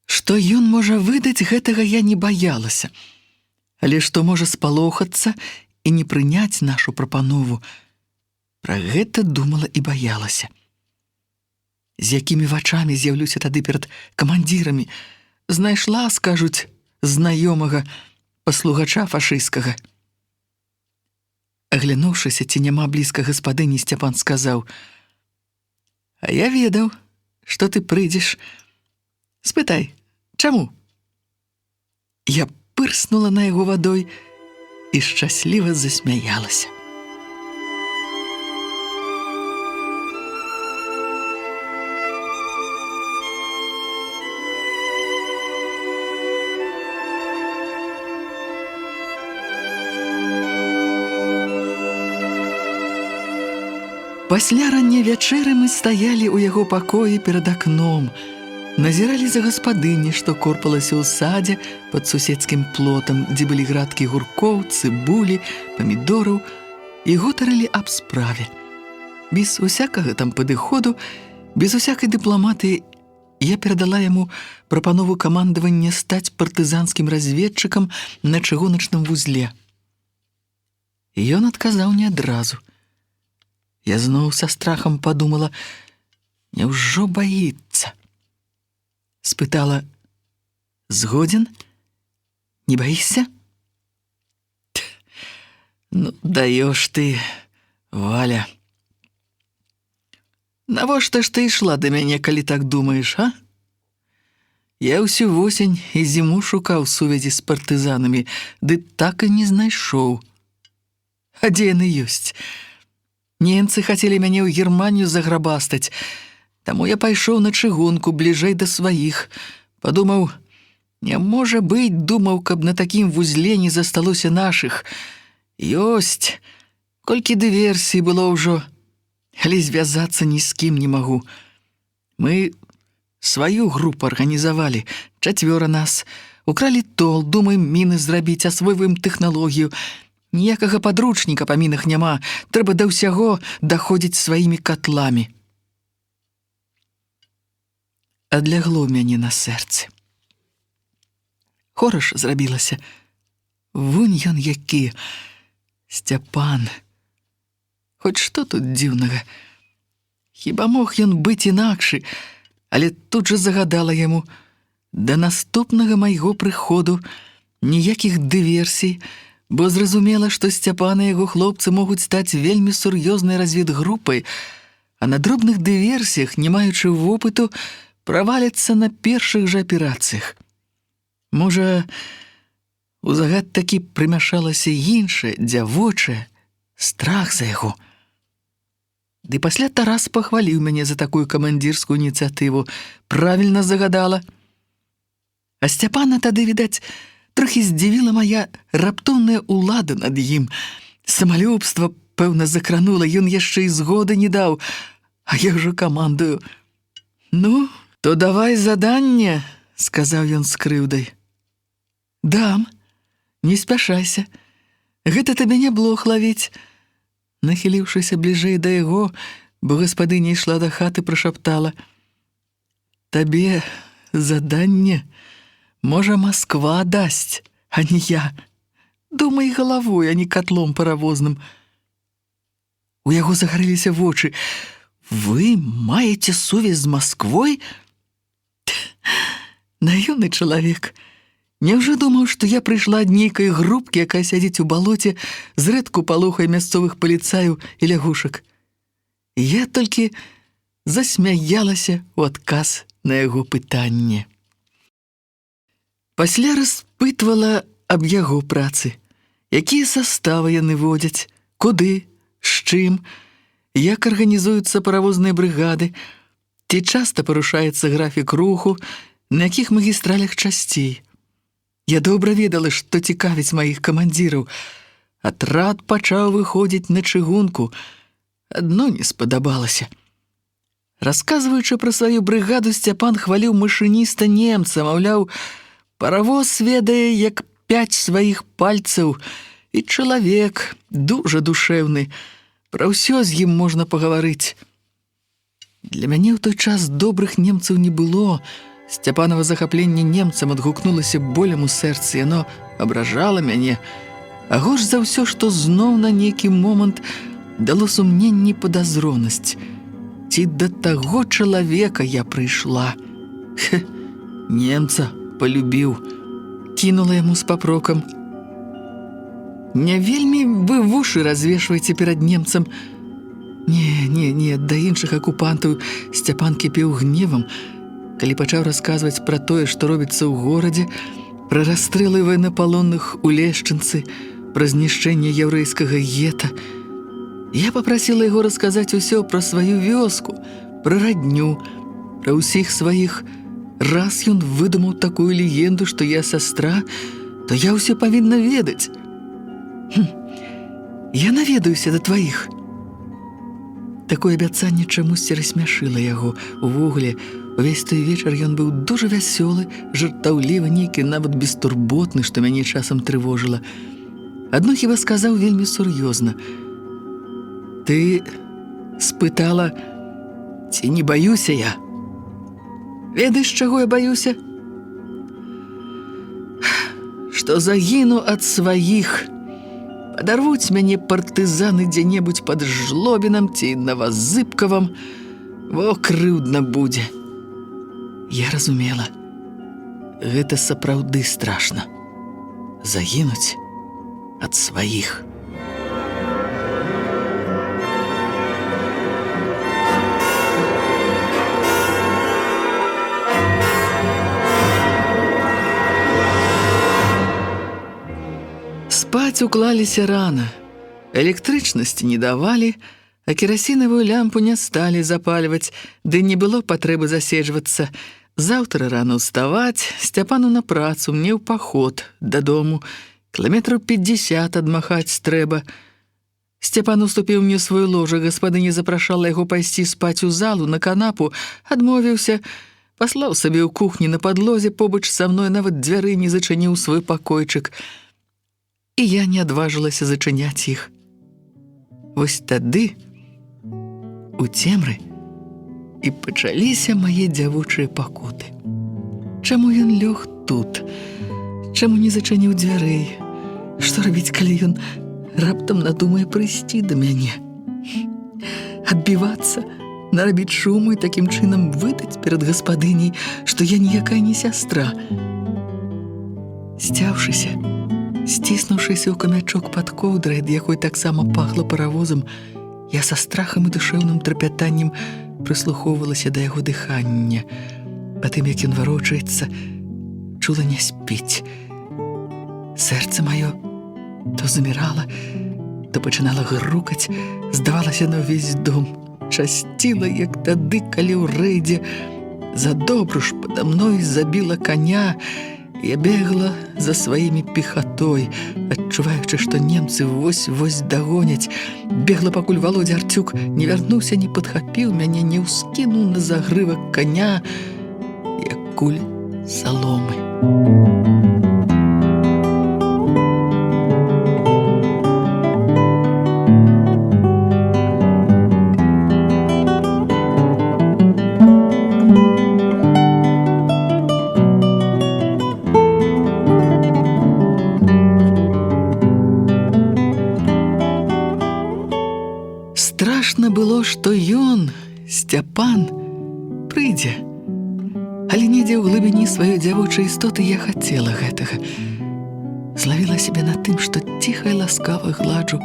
Што ён можа выдаць, гэтага я не баялася. Але што можа спалохацца і не прыняць нашу прапанову, пра гэта думала і баялася. З якімі вачамі з'яўлюся тады перад камандзірамі, знайшла, скажуць, знаёмага паслугача фашысцкага. Аглянуўшыся, ці няма блізка гаспадыні, Сцяпан сказаў: «А я ведаў, што ты прыйдзеш. Спытай, чаму?» Я пырснула на яго вадой і шчасліва засмяялася. Пасля ранняй вячэры мы стаялі ў яго пакоі перад акном, назіралі за гаспадыняй, што корпалася ў садзе пад суседскім плотам, дзе былі градкі гуркоў, цыбулі, памідораў, і гутарылі аб справе. Без усякага там падыходу, без усякай дыпламатыі я перадала яму прапанову камандавання стаць партызанскім разведчыкам на чыгуначным вузле. І ён адказаў не адразу. Я зноў са страхам падумала, няўжо баіцца? Спытала: «Згодзін? Не баішся?» «Ну, даёш ты, Валя. Навошта ж ты ішла да мяне, калі так думаеш, а? Я ўсю восень і зіму шукаў сувязі з партызанамі, ды так і не знайшоў. А дзе яны ёсць? Немцы хацелі мяне ў Германію заграбастаць, таму я пайшоў на чыгунку бліжэй да сваіх. Падумаў, не можа быць, думаў, каб на такім вузле не засталося нашых. Ёсць, колькі дыверсій было ўжо, але звязацца ні з кім не магу. Мы сваю групу арганізавалі, 4 нас, укралі тол, думаем міны зрабіць, асвойваем тэхналогію. Ніякага падручніка па мінах няма, трэба да ўсяго даходзіць сваімі катламі». Адлягло ў мяне на сэрцы. Хораша зрабілася. Вунь ён які, Сцяпан. Хоць што тут дзіўнага? Хіба мог ён быць інакшы, але тут жа загадала яму: да наступнага майго прыходу ніякіх дыверсій, бо зразумела, што Сцяпан і яго хлопцы могуць стаць вельмі сур'ёзнай разведгрупай, а на дробных дыверсіях, не маючы вопыту, праваляцца на першых жа аперацыях. Можа, у загад такі прымяшалася іншае, дзявочае, страх за яго. Ды пасля Тарас пахваліў мяне за такую камандзірскую ініцыятыву. Правільна загадала. А Сцяпана тады, відаць, трохі здзівіла мая раптоўная ўлада над ім. Самалюбства, пэўна, закранула, ён яшчэ і згоды не даў, а я ўжо камандую. «Ну, то давай заданне», — сказаў ён з крыўдай. «Дам, не спяшайся, гэта табе не блох лавіць». Нахіліўшыся бліжэй да яго, бо гаспадыня ішла да хаты, прашаптала: «Табе заданне можа Масква дасць, а не я. Думай галавой, а не котлом паравозным». У яго загарэліся вочы. «Вы маеце сувязь з Масквой?» Наёмны чалавек. Няўжо думаў, што я прыйшла ад нейкай групкі, якая сядзіць у балоце, зрэдку палохае мясцовых паліцаяў і лягушак. Я толькі засмяялася ў адказ на яго пытанне. Пасля распытвала аб яго працы, якія заставы яны водзяць, куды, з чым, як арганізуюцца паравозныя брыгады, ці часта парушаецца графік руху, на якіх магістралях часцей. Я добра ведала, што цікавіць маіх камандзіраў. Атрад пачаў выходзіць на чыгунку. Адно не спадабалася. Расказваючы пра сваю брыгаду, Сцяпан хваліў машыніста немца, маўляў, паравоз ведае як 5 сваіх пальцаў, і чалавек дужа душэўны. Пра ўсё з ім можна пагаварыць. Для мяне ў той час добрых немцаў не было. Сцяпанова захапленне немцам адгукнулася болем у сэрцы, яно абражала мяне, а горш за ўсё, што зноў на нейкі момант дало сумненні падазронасць. Ці да таго чалавека я прыйшла? Немца полюбіў, кінула яму з папрокам. Не вельмі вы вушы развешваеце перад немцам. Не, да іншых акупантаў Сцяпан кіпеў гневам, калі пачаў расказваць пра тое, што робіцца ў горадзе, пра расстрэлы ваеннапалонных у Лешчынцы, пра знішчэнне яўрэйскага гета. Я папрасіла яго расказаць усё пра сваю вёску, пра радню, пра ўсіх сваіх. Раз ён выдумаў такую легенду, што я сястра, то я ўсё павінна ведаць. Я наведаюся да тваіх. Такое абяцанне чамусьці рассмяшыла яго. Увогуле, увесь той вечар ён быў дужа вясёлы, жартаўлівы, нейкі нават бестурботны, што мяне часам трывожыла. Адно хіба сказаў вельмі сур'ёзна: «Ты спытала, ці не баюся я? Ведаеш, чаго я баюся? Што загіну ад сваіх. Падарвуць мяне партызаны дзе-небудзь пад Жлобінам ці Новазыбкавам. Во крыўдна будзе». Я разумела. Гэта сапраўды страшна. Загінуць ад сваіх. Спаць уклаліся рана. Электрычнасці не давалі, а керасінавую лямпу не сталі запальваць, ды не было патрэбы заседжвацца. Заўтра рана ўставаць, Сцяпану на працу, мне ў паход, дадому. Кіламетраў 50 адмахаць трэба. Сцяпан уступіў мне свой ложа, гаспадыня запрашала яго пайсці спаць у залу, на канапу, адмовіўся, паслаў сабе ў кухні на падлозе, побач са мной нават дзвяры не зачыніў свой пакойчык. І я не адважылася зачыняць іх. Вось тады, у цемры, і пачаліся мае дзявочыя пакуты. Чаму ён лёг тут? Чаму не зачыніў дзвярэй? Што рабіць, калі ён раптам надумае прыйсці да мяне? Адбівацца, нарабіць шуму і такім чынам выдаць перад гаспадыняй, што я ніякая не сястра. Сцяўшыся, сціснуўшыся ў камячок пад коўдрай, ад якой таксама пахла паравозам, я са страхам і душэўным трапятаннем прыслухоўвалася да яго дыхання. Патым, як ён варочаецца, чула не спіць. Сэрца маё то замірала, то пачынала грукаць, здавалася на ўвесь дом. Часціла, як тады, калі ў рэйдзе за добру ж пада мной забіла коня. Я бегла за сваімі пехатой, адчуваючы, што немцы вось-вось дагоняць. Бегла, пакуль Володя Артюк не вярнуўся, не падхапіў мяне, не ўскінуў на загрывак коня, як куль саломы. Страшна было, што ён, Сцяпан, прыйдзе. Але недзе ў глыбіні сваёй дзявочай істоты я хацела гэтага. Злавіла сябе на тым, што ціха і ласкава гладжу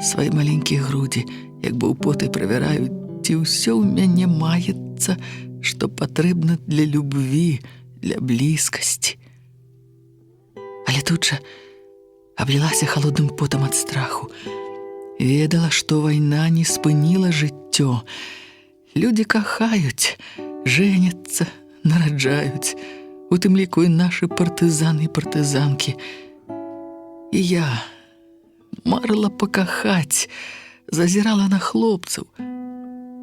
свае маленькія грудзі, як бы ў потай правяраю, ці ўсё ў мяне маецца, што патрэбна для любві, для блізкасці. Але тут жа аблілася халодным потам ад страху. Ведала, што вайна не спыніла жыццё. Людзі кахаюць, жэняцца, нараджаюць, у тым ліку і нашы партызаны і партызанкі. І я марыла пакахаць, зазірала на хлопцаў.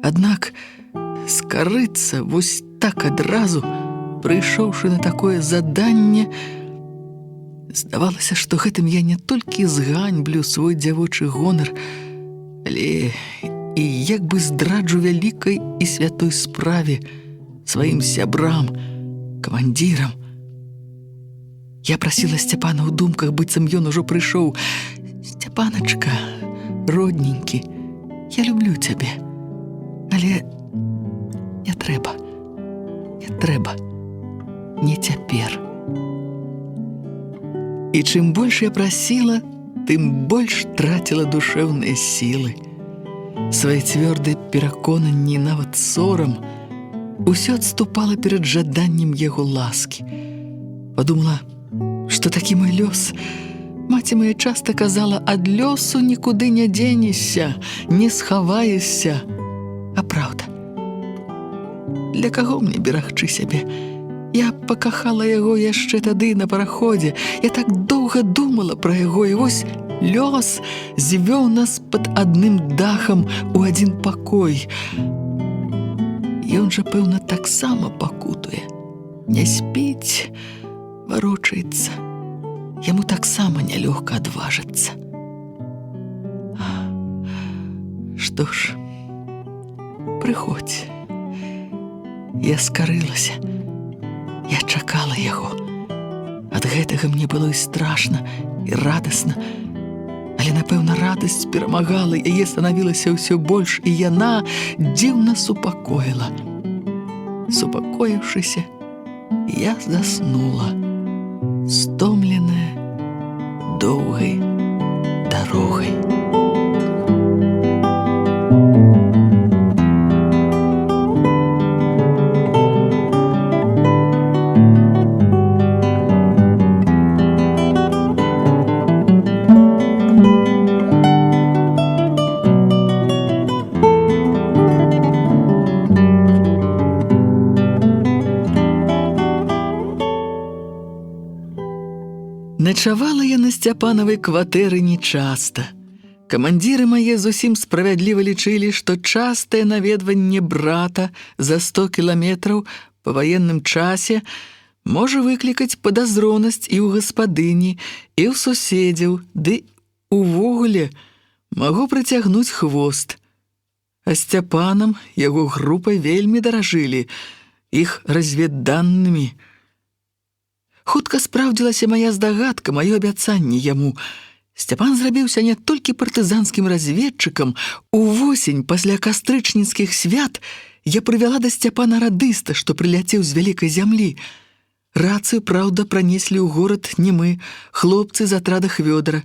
Аднак скарыцца вось так адразу, прыйшоўшы на такое заданне, здавалася, што гэтым я не толькі зганьблю свой дзявочы гонар, але і як бы здраджу вялікай і святой справе сваім сябрам, камандзірам. Я прасіла Сцяпана ў думках, быццам ён ужо прыйшоў. «Сцяпаначка, родненькі, я люблю цябе, але не трэба, не цяпер». І чым больш я прасіла, тым больш траціла душэўныя сілы. Свае цвёрдыя пераконанні, нават сорам, усё адступала перад жаданнем яго ласкі. Падумала, што такі мой лёс. Маці моя часта казала, ад лёсу нікуды не дзенешся, не схаваешся. А праўда, для каго мне берагчы сябе? Я пакахала яго яшчэ тады на параходзе. Я так доўга думала пра яго, і вось лёс звёў нас пад адным дахам у адзін пакой. Ён жа, пэўна, таксама пакутуе. Не спіць, варочаецца. Яму таксама нялёгка адважыцца. Што ж, прыходзь. Я скарылася. Я чакала яго. Ад гэтага мне было і страшна, і радасна. Але, напэўна, радасць перамагала, яе станавілася ўсё больш, і яна дзіўна супакоіла. Супакоіўшыся, я заснула, стомленая доўгай дарогай. Начавала я на Сцяпанавай кватэры нечаста. Камандзіры мае зусім справядліва лічылі, што частае наведванне брата за 100 кіламетраў па ваенным часе можа выклікаць падазронасць і ў гаспадыні, і ў суседзяў, ды увогуле магу прыцягнуць хвост. А Сцяпанам яго групай вельмі даражылі, іх разведданымі. Хутка спраўдзілася мая здагадка, маё абяцанне яму. Сцяпан зрабіўся не толькі партызанскім разведчыкам. Увосень, пасля кастрычніцкіх свят, я прывяла да Сцяпана радыста, што прыляцеў з вялікай зямлі. Рацыю, праўда, пранеслі ў горад не мы, хлопцы з атрада Хвёдара.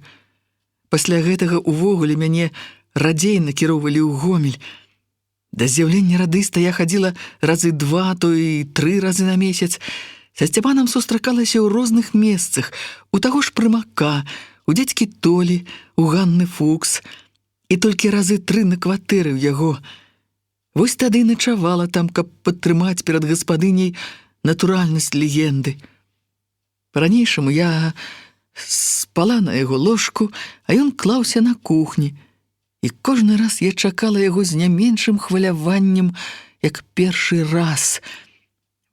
Пасля гэтага увогуле мяне радзей накіроўвалі ў Гомель. Да з'яўлення радыста я хадзіла разы 2, то і 3 разы на месяц. Са Сцяпанам сустракалася ў розных месцах, у таго ж Прымака, у дзядзькі Толі, у Ганны Фукс, і толькі разы 3 на кватэры ў яго. Вось тады начавала там, каб падтрымаць перад гаспадыняй натуральнасць легенды. Па-ранейшаму я спала на яго ложку, а ён клаўся на кухні. І кожны раз я чакала яго з не меншым хваляваннем, як першы раз.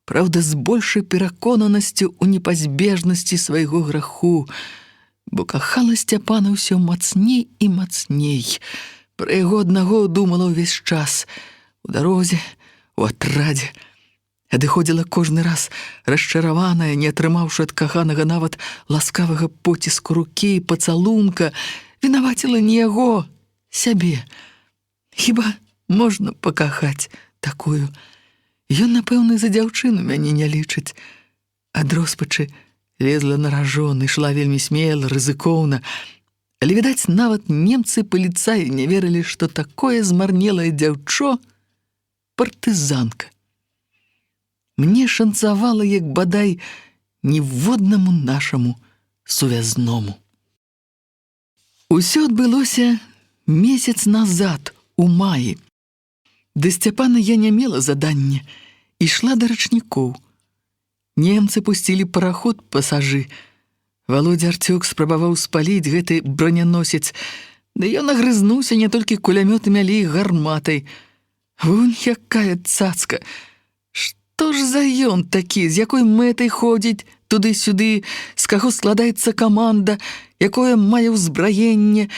Праўда, з большай пераконанасцю ў непазбежнасці свайго граху, бо кахала Сцяпана ўсё мацней і мацней. Пра яго аднаго думала ўвесь час. У дарозе, у атрадзе. Адыходзіла кожны раз расчараваная, не атрымаўшы ад каханага нават ласкавага поціску рукі, пацалунка, вінаваціла не яго, сябе. Хіба можна пакахаць такую? Ён, напэўна, за дзяўчыну мяне не лічыць. Ад роспачы лезла на ражон, ішла вельмі смела, рызыкоўна. Але, відаць, нават немцы-паліцаі не верылі, што такое змарнелае дзяўчо — партызанка. Мне шанцавала, як бадай ніводнаму нашаму сувязному. Усё адбылося месяц назад, у маі. Да Сцяпана я не мела задання, ішла да рачнікоў. Немцы пусцілі параход пасажы. Володя Артюк спрабаваў спаліць гэты броняносец, да ён агрызнуўся не толькі кулямётамі, але і гарматай. Вунь якая цацка! Што ж за ён такі, з якой мэтай ходзіць туды-сюды, з каго складаецца каманда, якое мае ўзбраенне?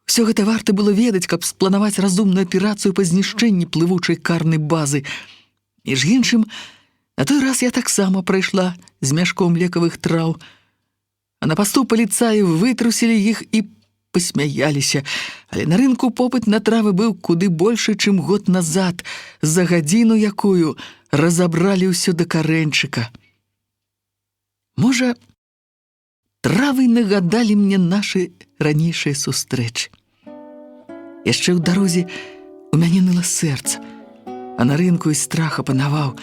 Усё гэта варта было ведаць, каб спланаваць разумную аперацыю па знішчэнні плывучай карнай базы. Між іншым, на той раз я таксама прайшла з мяшком лекавых траў, а на пасту паліцаі вытрусілі іх і пасмяяліся, але на рынку попыт на травы быў куды большы, чым год назад, за гадзіну якую разабралі ўсё да карэнчыка. Можа, травы нагадалі мне нашы ранейшыя сустрэчы. Яшчэ ў дарозе у мяне ныла сэрца, а на рынку і страх апанаваў.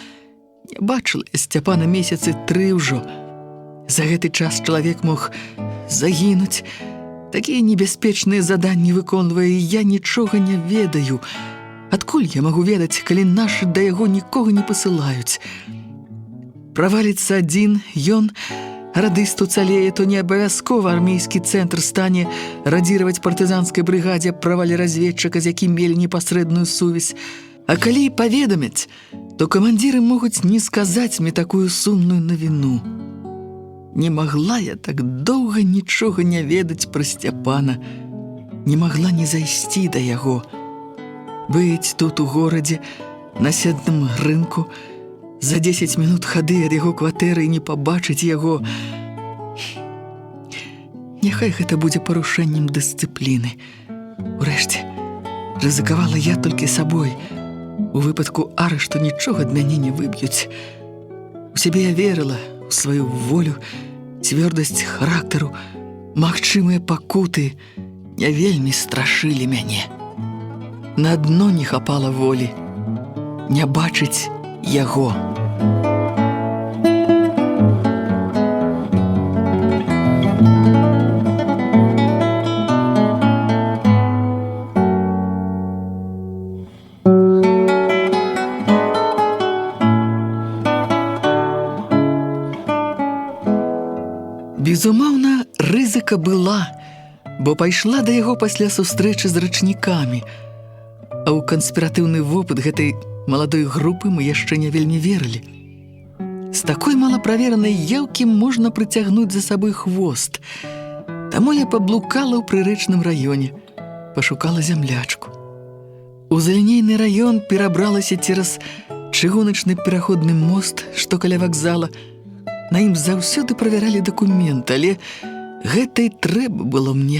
Не бачыла я Сцяпана месяцы 3 ўжо. За гэты час чалавек мог загінуць. Такія небяспечныя заданні выконвае, і я нічога не ведаю. Адкуль я магу ведаць, калі нашы да яго нікога не пасылаюць? Праваліцца адзін ён, радыст уцалее, то не абавязкова армейскі цэнтр стане радзіраваць партызанскай брыгадзе правале разведчыка, з якім мелі непасрэдную сувязь. А калі і паведамяць, то камандзіры могуць не сказаць мне такую сумную навіну. Не магла я так доўга нічога не ведаць пра Сцяпана, не магла не зайсці да яго. Быць тут у горадзе, на седным рынку, за 10 мінут хады ад яго кватэры і не пабачыць яго. Няхай гэта будзе парушэннем дысцыпліны. Урэшце, рызыкавала я толькі сабой. У выпадку арышту нічога ад мяне не выб'юць. У сябе я верыла, у сваю волю, цвёрдасць характару, магчымыя пакуты не вельмі страшылі мяне. На дно не хапала волі не бачыць яго. Безумоўна, рызыка была, бо пайшла да яго пасля сустрэчы з рачнікамі, а ў канспіратыўны вопыт гэтай маладой групы мы яшчэ не вельмі верылі. З такой малаправеранай яўкі можна прыцягнуць за сабой хвост. Таму я паблукала ў прырэчным раёне, пашукала зямлячку. У залінейны раён перабралася цераз чыгуначны пераходны мост, што каля вакзала. На ім заўсёды правяралі дакументы, але гэта і трэба было мне,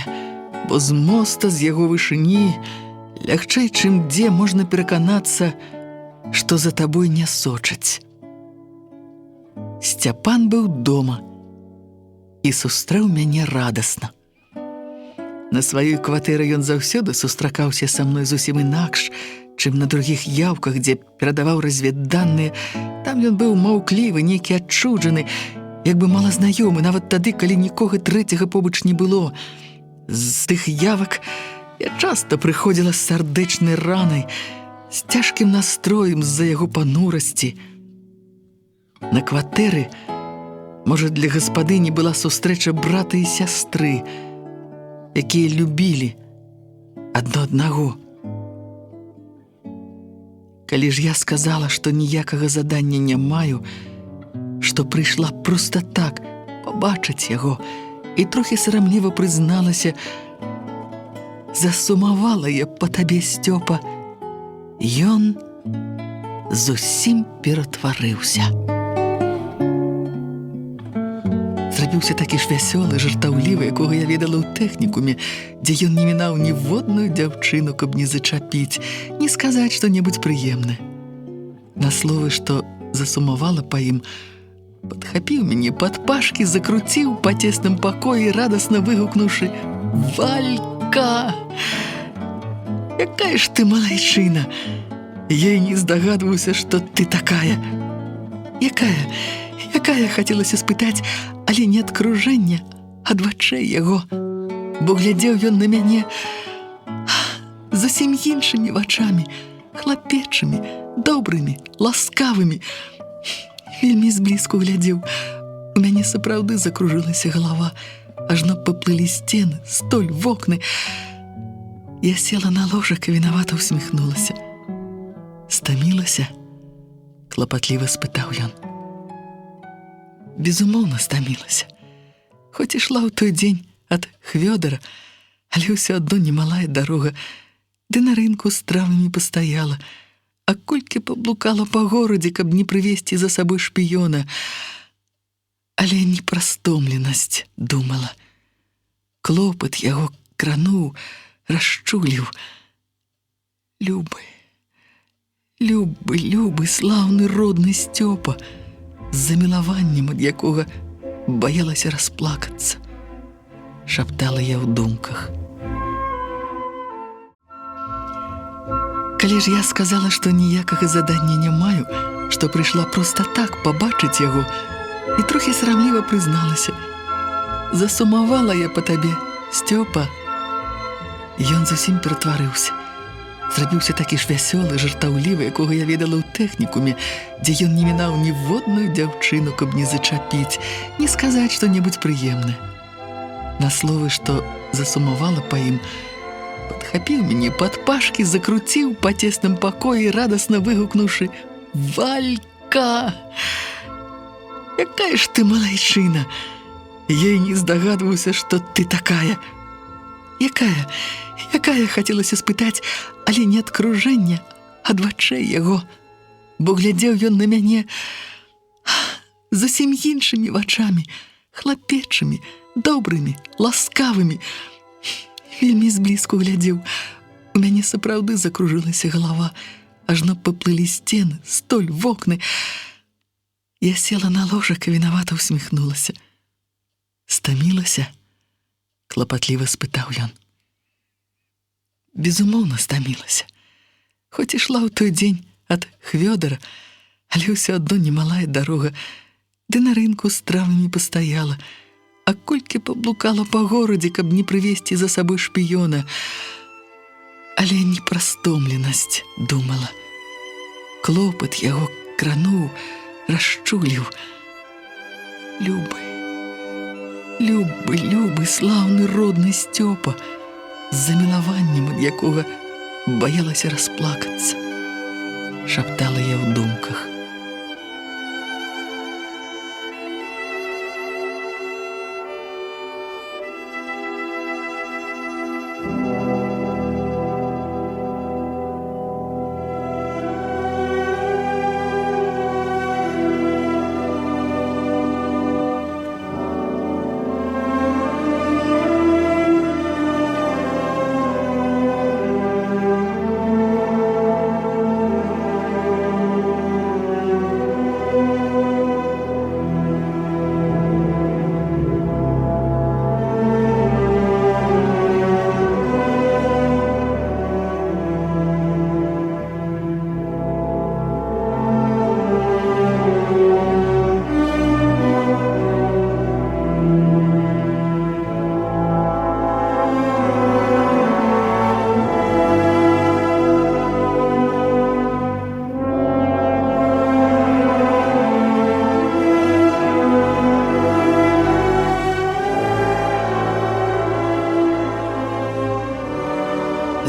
бо з моста, з яго вышыні, лягчэй, чым дзе можна пераканацца, што за табой не сочаць. Сцяпан быў дома і сустрэў мяне радасна. На сваёй кватэры ён заўсёды сустракаўся са мной зусім інакш, чым на другіх яўках, дзе перадаваў разведданыя. Там ён быў маўклівы, нейкі адчуджаны, як бы малазнаёмы, нават тады, калі нікога трэцяга побач не было. З тых явак я часта прыходзіла з сардэчнай ранай, з цяжкім настроем з-за яго панурасці. На кватэры, можа, для гаспадыні была сустрэча брата і сястры, якія любілі адно аднаго. Калі ж я сказала, што ніякага задання не маю, што прыйшла проста так пабачыць яго, і трохі сарамліва прызналася: «Засумавала я па табе, Сцёпа», ён зусім ператварыўся. Зрабіўся такі ж вясёлы, жартаўлівы, якога я ведала ў тэхнікуме, дзе ён не мінаў ніводную дзяўчыну, каб не зачапіць, не сказаць што-небудзь прыемнае. На словы, што засумавала па ім, падхапіў мяне пад пашкі, закруціў па цесным пакоі, радасна выгукнуўшы: «Валька! Якая ж ты малайчына! Я і не здагадваўся, што ты такая!» Якая, хацелася спытаць, але не ад кружэння, ад вачэй яго, бо глядзеў ён на мяне зусім іншымі вачамі, хлапечымі, добрымі, ласкавымі. Вельмі зблізку глядзеў. У мяне сапраўды закружылася галава, ажно паплылі сцены, столь, вокны. Я села на ложак і вінавата усміхнулася. «Стамілася?» – клапатліва спытаў ён. Безумоўна, стамілася. Хоць ішла ў той дзень ад Хвёдара, але ўсё адно немалая дарога, ды на рынку з травамі пастаяла, а колькі паблукала па горадзе, каб не прывесці за сабой шпіёна. Але не пра стомленасць думала. Клопат яго крануў, расчуліў. Любы, слаўны родны Сцёпа, з замілаваннем, ад якога баялася расплакацца, шаптала я ў думках. Калі ж я сказала, што ніякага задання не маю, што прыйшла проста так пабачыць яго, і трохі сарамліва прызналася: «Засумавала я па табе, Сцёпа», ён зусім ператварыўся. Зрабіўся такі ж вясёлы, жартаўлівы, якога я ведала ў тэхнікуме, дзе ён не мінаў ніводную дзяўчыну, каб не зачапіць, не сказаць што-небудзь прыемнае. На словы, што засумавала па ім, падхапіў мяне пад пашкі, закруціў па цесным пакоі, радасна выгукнуўшы: «Валька! Якая ж ты малайчына! Я і не здагадваўся, што ты такая!» Якая, хацелася спытаць, але не ад кружэння, ад вачэй яго, бо глядзеў ён на мяне зусім іншымі вачамі, хлапечымі, добрымі, ласкавымі. Вельмі зблізку глядзеў. У мяне сапраўды закружылася галава, ажно паплылі сцены, столь, вокны. Я села на ложак і вінавата усміхнулася. «Стамілася?» – клапатліва спытаў ён. Безумоўна, стамілася. Хоць ішла ў той дзень ад Хвёдара, але ўсё адно немалая дарога, ды на рынку з травамі пастаяла, а колькі паблукала па горадзе, каб не прывесці за сабой шпіёна. Але не пра стомленасць думала. Клопат яго крануў, расчуліў. Любы, слаўны родны Сцёпа, з замілаваннем, ад якога баялася расплакацца, шаптала я ў думках.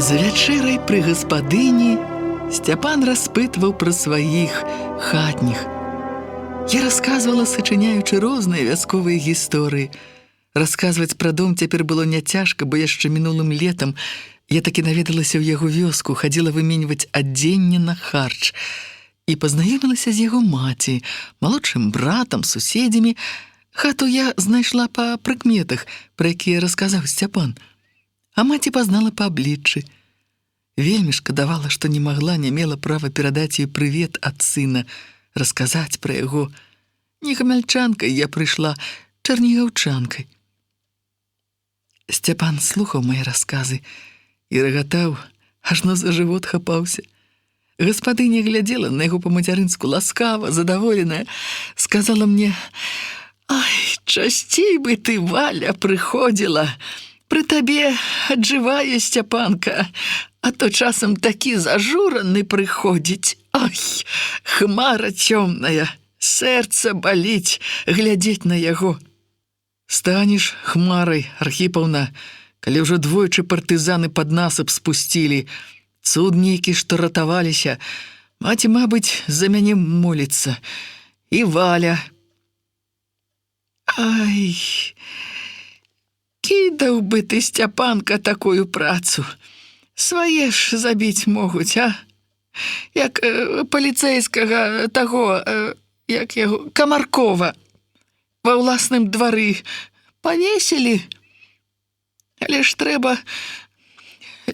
За вячэрай пры гаспадыні Сцяпан распытваў пра сваіх хатніх. Я расказвала, сачыняючы розныя вясковыя гісторыі. Расказваць пра дом цяпер было няцяжка, бо яшчэ мінулым летам я такі наведалася ў яго вёску, хадзіла выменьваць адзенне на харч і пазнаёмілася з яго маці, малодшым братам, суседзямі. Хату я знайшла па прыкметах, пра якія расказаў Сцяпан, а маці пазнала па абліччы. Вельмі шкадавала, што не магла, не мела права перадаць ёй прывет ад сына, расказаць пра яго. Не гамяльчанкай я прыйшла, чарнігаўчанкай. Сцяпан слухаў мае расказы і рагатаў, ажно за жывот хапаўся. Гаспадыня глядзела на яго па-мацярынску ласкава, задаволеная, сказала мне: «Ай, часцей бы ты, Валя, прыходзіла. Пры табе аджывае Сцяпанка, а то часам такі зажураны прыходзіць. Ай, хмара цёмная, сэрца баліць глядзець на яго». «Станеш хмарай, Архіпаўна, калі ўжо двойчы партызаны пад насып спусцілі. Цуд нейкі, што ратаваліся. Маці, мабыць, за мяне моліцца. І Валя». «Ай, кідаў бы ты, Сцяпанка, такую працу. Свае ж забіць могуць, а? Як паліцэйскага таго, як яго, Камаркова, ва ўласным двары павесілі. Але ж трэба,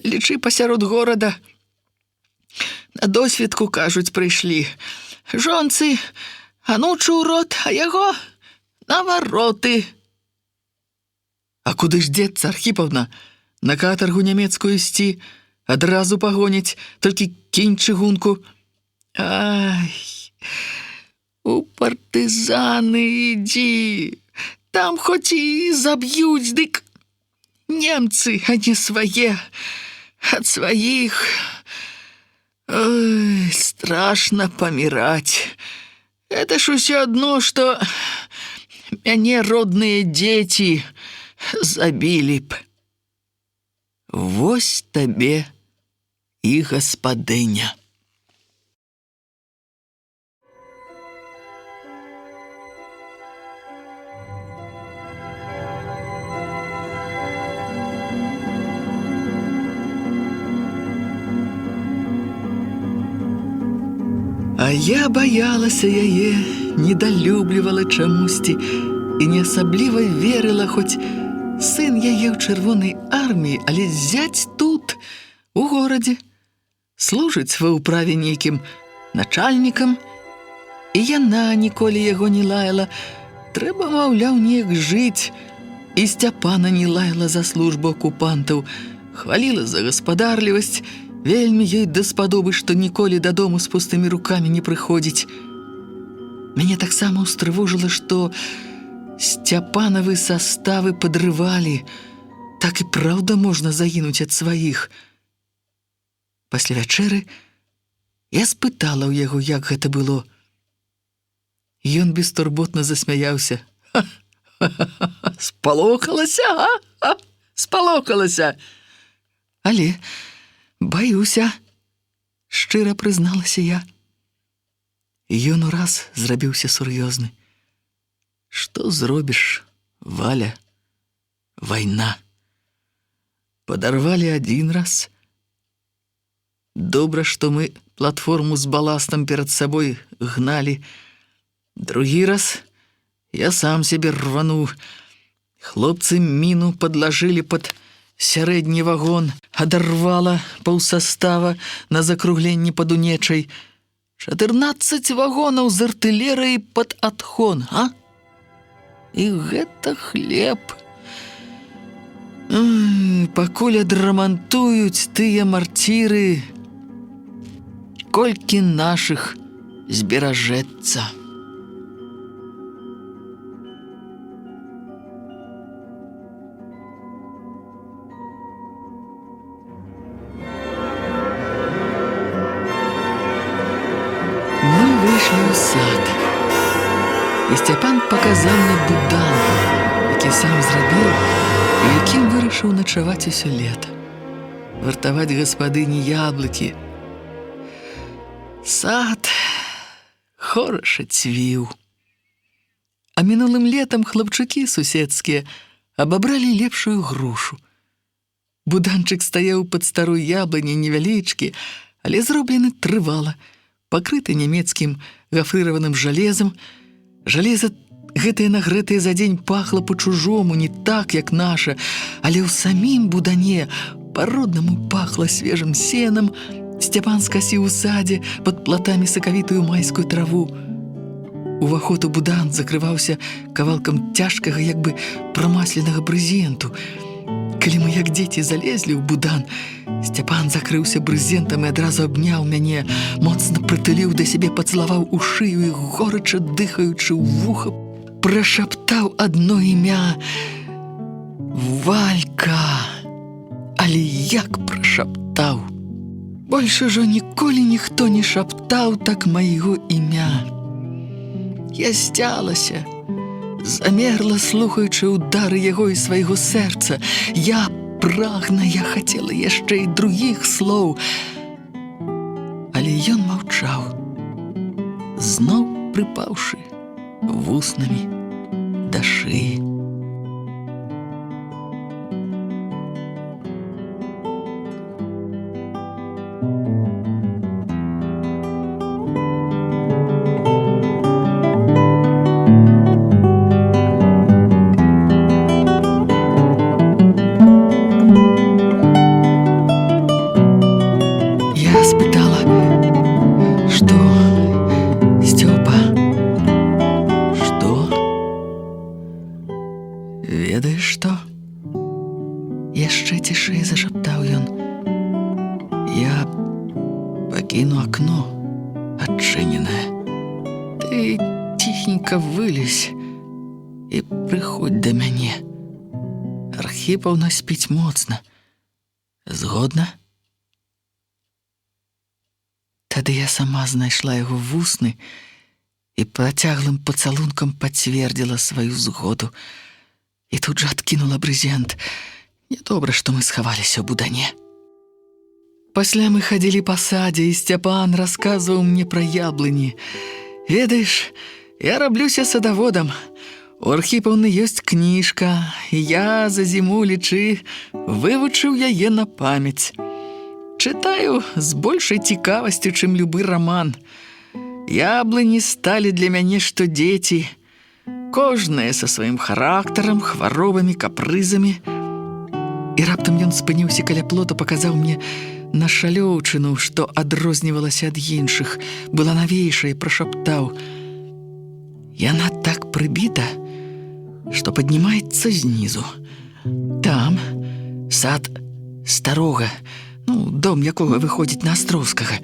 лічы, пасярод горада. На досвідку, кажуць, прыйшлі. Жонцы, анучу ў рот, а яго на вароты». «А куды ж дзецца, Архіпаўна? На катаргу нямецкую ісці? Адразу пагоняць, толькі кінь чыгунку». «Ай, у партызаны ідзі, там хоць і заб'юць, дык немцы, а не свае, ад сваіх. Ой, страшна паміраць. Это ж усё адно, што мяне родныя дзеці забілі б». Вось табе і гаспадыня. А я баялася яе, недалюблівала чамусьці і не асабліва верыла, хоць сын яе ў чырвонай арміі, але зяць тут, у горадзе, служыць ва ўправе нейкім начальнікам, і яна ніколі яго не лаяла. Трэба, маўляў, неяк жыць, і Сцяпана не лаяла за службу акупантаў, хваліла за гаспадарлівасць, вельмі ёй даспадобы, што ніколі дадому з пустымі рукамі не прыходзіць. Мяне таксама ўстрывожыла, што Сцяпанавы составы падрывалі. Так і праўда можна загінуць ад сваіх. Пасля вячэры я спытала ў яго, як гэта было. Ён бестурботна засмяяўся. «Спалохалася, а? Спалохалася. Але баюся», — шчыра прызналася я. Ён ураз зрабіўся сур'ёзны. «Што зробіш, Валя? Вайна. Падарвалі адзін раз. Добра, што мы платформу з баластам перад сабой гналі. Другі раз я сам сябе рвануў. Хлопцы міну падлажылі пад сярэдні вагон, адарвала паўсастава на закругленні пад Унечай. 14 вагонаў з артылерыяй пад адхон, а? І гэта хлеб. Пакуль адрамантуюць тыя марціры, колькі нашых зберажэцца». Мы выйшлі ў сад, і Сцяпан паказаў мне будан, які сам зрабіў і якім вырашыў начаваць усё лета. вартаваць гаспадыні яблыкі. Сад хораша цвіў. А мінулым летам хлапчукі суседскія абабралі лепшую грушу. Буданчык стаяў пад старой яблыняй невялічкі, але зроблены трывала, пакрыты нямецкім гафрыраваным жалезам. Жалеза гэтае нагрэтае за дзень пахла па-чужому, не так, як наша, але ў самім будане па-роднаму пахла свежым сенам. Сцяпан скасіў у садзе пад платамі сакавітую майскую траву. Уваход у будан закрываўся кавалкам цяжкага, як бы прамасленага брызенту. Калі мы, як дзеці, залезлі ў будан, Сцяпан закрыўся брызентам і адразу абняў мяне, моцна прытуліў да сябе, пацалаваў у шыю і, горача дыхаючы ў вуха, прашаптаў адно імя — Валька. Але як прашаптаў! Больш ужо ніколі ніхто не шаптаў так майго імя. Я сцялася, замерла, слухаючы ўдары яго і свайго сэрца. Я прагна, я хацела яшчэ і другіх слоў. Але ён маўчаў, зноў прыпаўшы вуснамі да шыі. Ведаеш што? Яшчэ цішэй зашаптаў ён. Я пакіну акно адчыненае. Ты ціхенька вылезь і прыходзь да мяне. Архіпаўна спіць моцна. Згодна? Тады я сама знайшла яго вусны і працяглым пацалункам пацвердзіла сваю згоду. І тут жа адкінула брызент. Нядобра, што мы схаваліся ў будане. Пасля мы хадзілі па садзе, і Сцяпан расказваў мне пра яблыні. Ведаеш, я раблюся садаводам. У Архіпаўны ёсць кніжка, і я за зіму, лічы, вывучыў яе на памяць. Чытаю з большай цікавасцю, чым любы раман. Яблыні сталі для мяне што дзеці, кожнае са сваім характарам, хваробамі, капрызамі. І раптам ён спыніўся каля плота, паказаў мне на шалёўчыну, што адрознівалася ад іншых, была навейшая, і прашаптаў: яна так прыбіта, што паднімаецца знізу. Там сад старога, дом якога выходзіць на Астроўскага.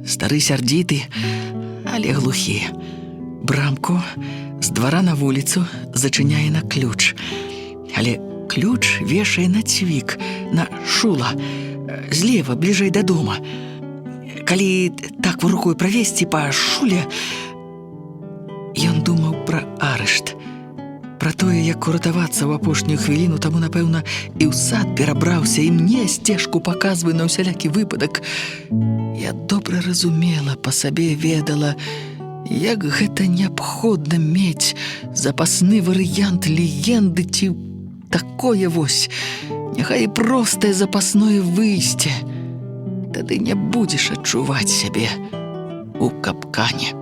Стары сярдзіты, але глухі. Брамку з двара на вуліцу зачыняе на ключ. Але ключ вешае на цвік, на шула, злева, бліжэй да дома. Калі так рукой правесці па шуле, ён думаў пра арышт, пра тое, як уратавацца ў апошнюю хвіліну, таму, напэўна, і ў сад перабраўся, і мне сцежку паказвае на ўсялякі выпадак. Я добра разумела, па сабе ведала, як гэта неабходна мець запасны варыянт легенды ці такое вось, няхай і простае запасное выйсце. Тады не будзеш адчуваць сябе у капкане.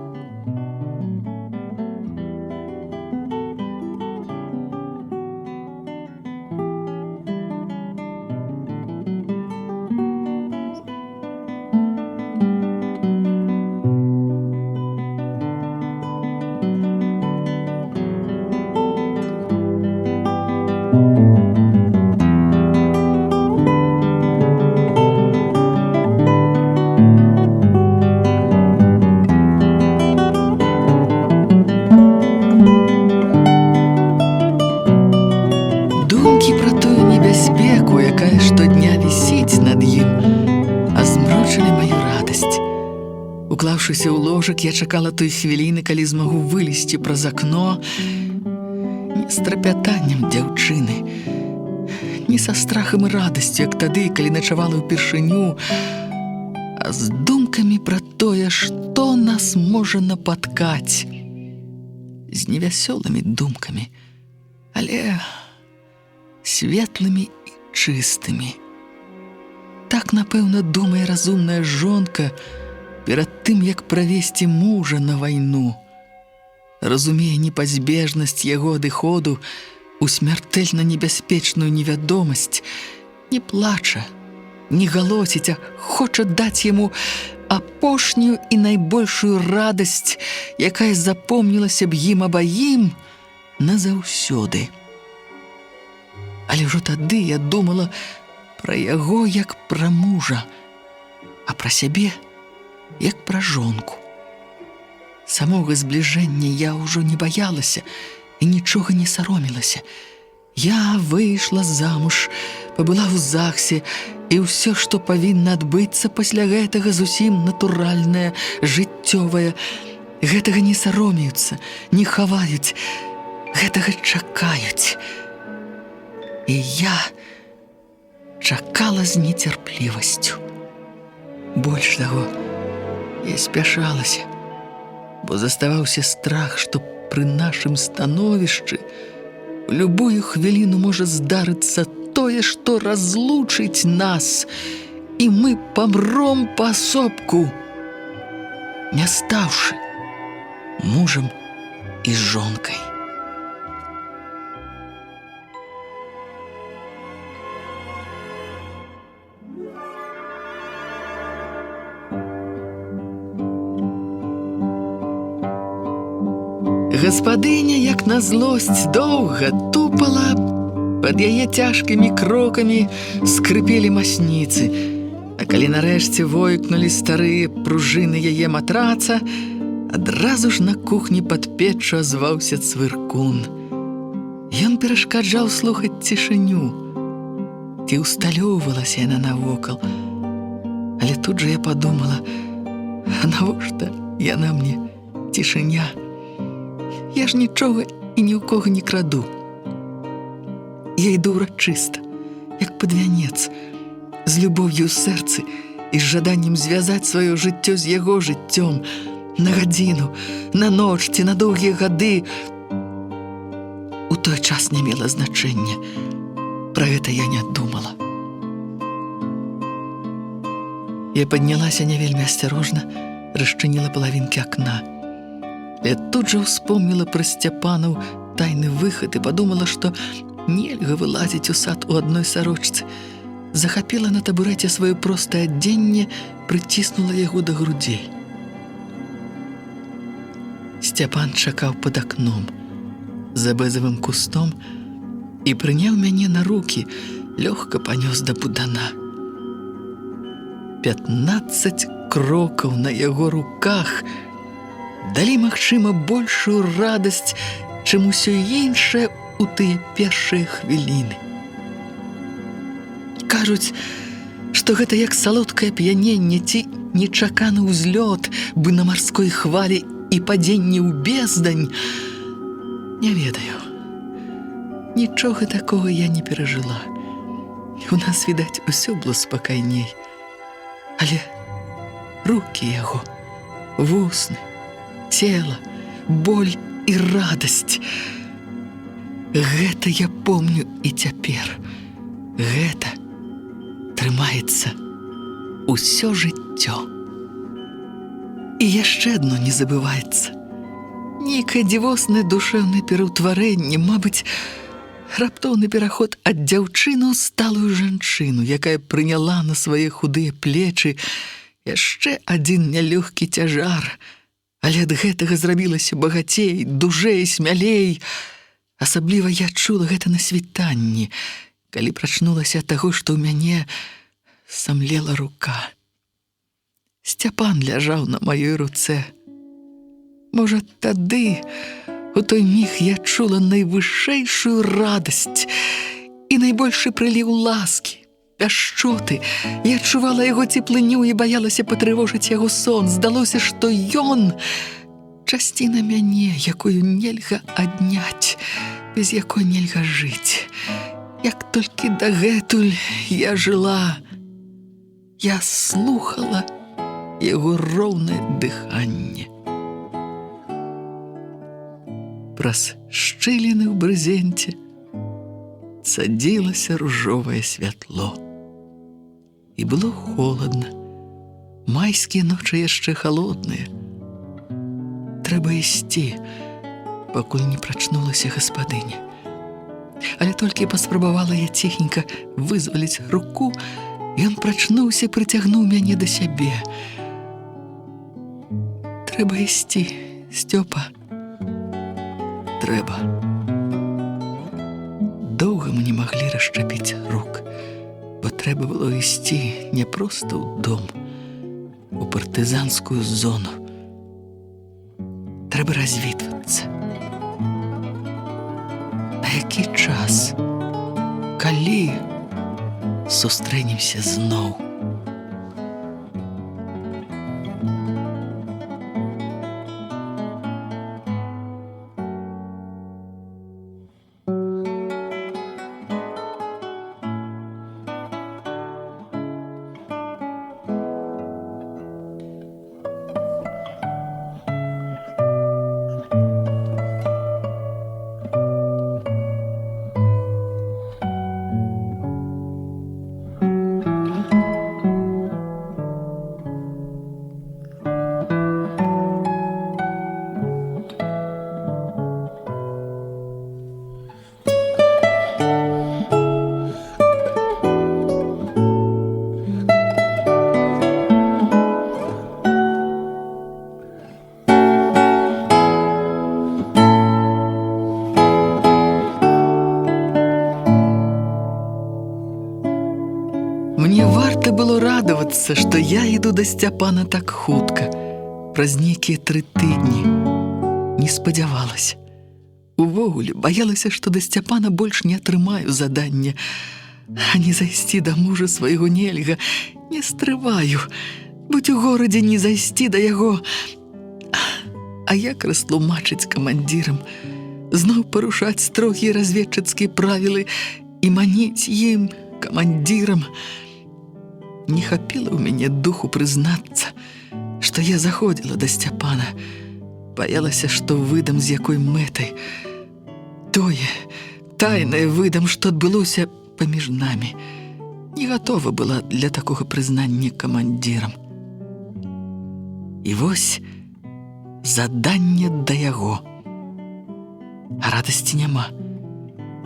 Уклаўшыся ў ложак, я чакала той хвіліны, калі змагу вылезці праз акно, не з трапятаннем дзяўчыны, не са страхам і радасцю, як тады, калі начавала ўпершыню, а з думкамі пра тое, што нас можа напаткаць. З невясёлымі думкамі, але светлымі і чыстымі. Так, напэўна, думае разумная жонка перад тым, як правесці мужа на вайну. Разумее непазбежнасць яго адыходу у смяртэльна небяспечную невядомасць, не плача, не галосіць, а хоча даць яму апошнюю і найбольшую радасць, якая запомнілася б ім абаім назаўсёды. Але ўжо тады я думала пра яго як пра мужа, а пра сябе як пра жонку. Самога збліжэння я ўжо не баялася і нічога не саромілася. Я выйшла замуж, пабыла ў ЗАГСе, і ўсё, што павінна адбыцца пасля гэтага, зусім натуральнае, жыццёвае. Гэтага не саромеюцца, не хаваюць, гэтага чакаюць. І я чакала з нецярплівасцю. Больш таго, я спяшалася, бо заставаўся страх, што пры нашым становішчы у любую хвіліну можа здарыцца тое, што разлучыць нас, і мы памром паасобку, не стаўшы мужам і жонкай. Гаспадыня, як на злосць, доўга тупала, пад яе цяжкімі крокамі скрыпелі масніцы, а калі нарэшце войкнулі старыя пружыны яе матраца, адразу ж на кухні пад печчу азваўся цвыркун. Ён перашкаджаў слухаць цішыню. Ці ўсталёўвалася яна навокал. Але тут жа я падумала, а навошта яна мне цішыня? Я ж нічога і ні ў кога не краду. Я іду ўрачыста, як пад вянец, з любоўю ў сэрцы і з жаданнем звязаць сваё жыццё з яго жыццём на гадзіну, на ноч ці на доўгія гады. У той час не мела значэння. Пра гэта я не думала. Я паднялася не вельмі асцярожна, расчыніла палавінкі акна. Я тут жа ўспомніла пра Сцяпанаў тайны выхад і падумала, што нельга вылазіць у сад у адной сарочцы. Захапіла на табурэце сваё простае адзенне, прыціснула яго да грудзей. Сцяпан чакаў пад акном, за бэзавым кустом, і прыняў мяне на рукі, лёгка панёс да будана. 15 крокаў на яго руках далі, магчыма, большую радасць, чым усё іншае у тыя першыя хвіліны. Кажуць, што гэта як салодкае п'яненне ці нечаканы ўзлёт, бы на марской хвалі і падзенне ў бездань. Не ведаю. Нічога такога я не перажыла. У нас, відаць, усё было спакайней. Але рукі яго, вусны, цела, боль і радасць. Гэта я помню і цяпер. Гэта трымаецца усё жыццё. І яшчэ адно не забываецца. Нейкае дзівоснае душэўнае пераўтварэнне, мабыць, раптоўны пераход ад дзяўчыны ў сталую жанчыну, якая прыняла на свае худыя плечы яшчэ адзін нялёгкі цяжар, але ад гэтага зрабілася багацей, дужэй, смялей. Асабліва я чула гэта на світанні, калі прачнулася ад таго, што ў мяне самлела рука. Сцяпан ляжаў на маёй руцэ. Можа, тады, у той міг, я чула найвышэйшую радасць і найбольшы прыліў ласкі, пяшчоты. Я адчувала яго цеплыню і баялася патрывожыць яго сон. Здалося, што ён часціна мяне, якую нельга адняць, без якой нельга жыць. Як толькі дагэтуль я жыла, я слухала яго роўнае дыханне. Праз шчыліны ў брызенце цадзілася ружовае святло. І было холадна. Майскія ночы яшчэ халодныя. Трэба ісці, пакуль не прачнулася гаспадыня. Але толькі паспрабавала я ціхенька вызваліць руку, ён прачнуўся і прыцягнуў мяне да сябе. Трэба ісці, Сцёпа. Трэба. Доўга мы не маглі расчапіць рук, бо трэба было ісці не проста ў дом, у партызанскую зону. Трэба развітвацца. На які час? Калі сустрэнемся зноў? Мне варта было радавацца, што я іду да Сцяпана так хутка, праз нейкія 3 тыдні. Не спадзявалася. Увогуле, баялася, што да Сцяпана больш не атрымаю задання, а не зайсці да мужа свайго нельга. Не стрываю, будь у горадзе не зайсці да яго. А як растлумачыць камандзірам, зноў парушаць строгія разведчыцкія правілы і маніць ім, камандзірам. Не хапіла ў мяне духу прызнацца, што я заходзіла да Сцяпана. Баялася, што выдам з якой мэтай. Тое, тайнае выдам, што адбылося паміж намі. Не гатова была для такога прызнання камандзірам. І вось заданне да яго. А радасці няма.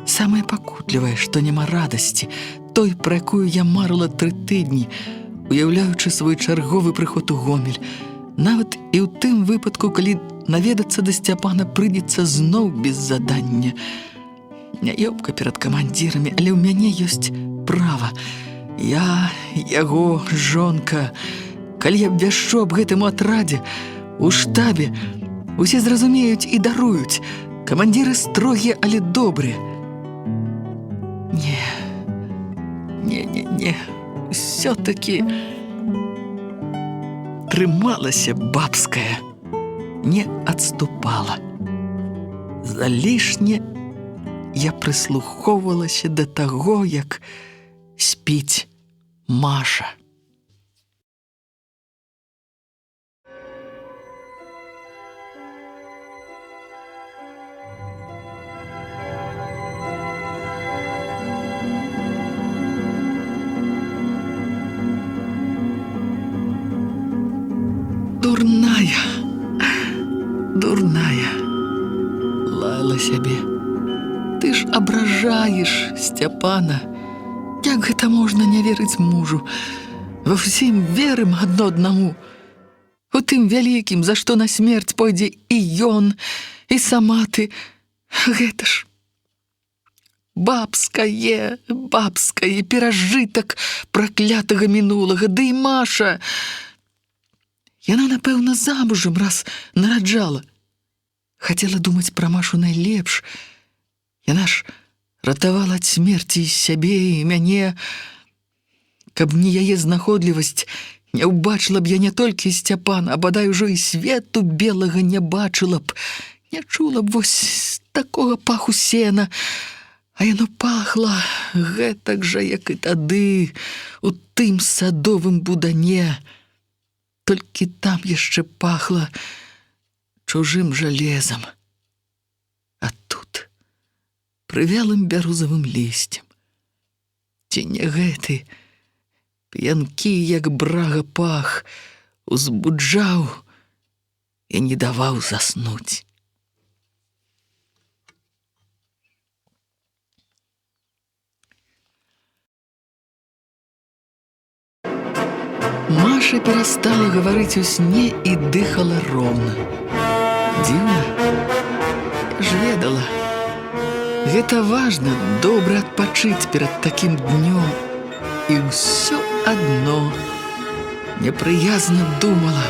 Самае пакутлівае, што няма радасці, той, пра якую я марыла 3 тыдні, уяўляючы свой чарговы прыход у Гомель. Нават і ў тым выпадку, калі наведацца да Сцяпана прыйдзецца зноў без задання. Няёбка перад камандзірамі, але ў мяне ёсць права. Я, яго, жонка. Калі я абвяшчу аб гэтым у атрадзе, у штабе, усе зразумеюць і даруюць. Камандзіры строгія, але добрыя. Не, усё-таки трымалася бабская, не адступала. Залішне я прыслухоўвалася да таго, як спіць Маша. Дурная, лаяла сябе. Ты ж абражаеш Сцяпана. Як гэта можна не верыць мужу? Ва ўсім верым адно аднаму. У тым вялікім, за што на смерць пойдзе і ён, і сама ты. Гэта ж бабскае перажытак праклятага мінулага. Ды і Маша... Яна, напэўна, замужам раз нараджала. Хацела думаць пра Машу найлепш. Яна ж ратавала ад смерці і сябе, і мяне. Каб не яе знаходлівасць, не ўбачыла б я не толькі Сцяпана, а бадай ужо і свету белага не бачыла б. Не чула б вось такога паху сена. А яно пахла гэтак жа, як і тады, у тым садовым будане. Толькі там яшчэ пахла чужым жалезам. А тут прывялым бярозавым лісцем. Ці не гэты п'янкі, як брага пах, узбуджаў і не даваў заснуць. Маша перестала говорить у сне и дыхала ровно. Дивно. Я ж ведала. Гэта важно, добра адпачыць перад таким днём. И ўсё одно непрыязна думала,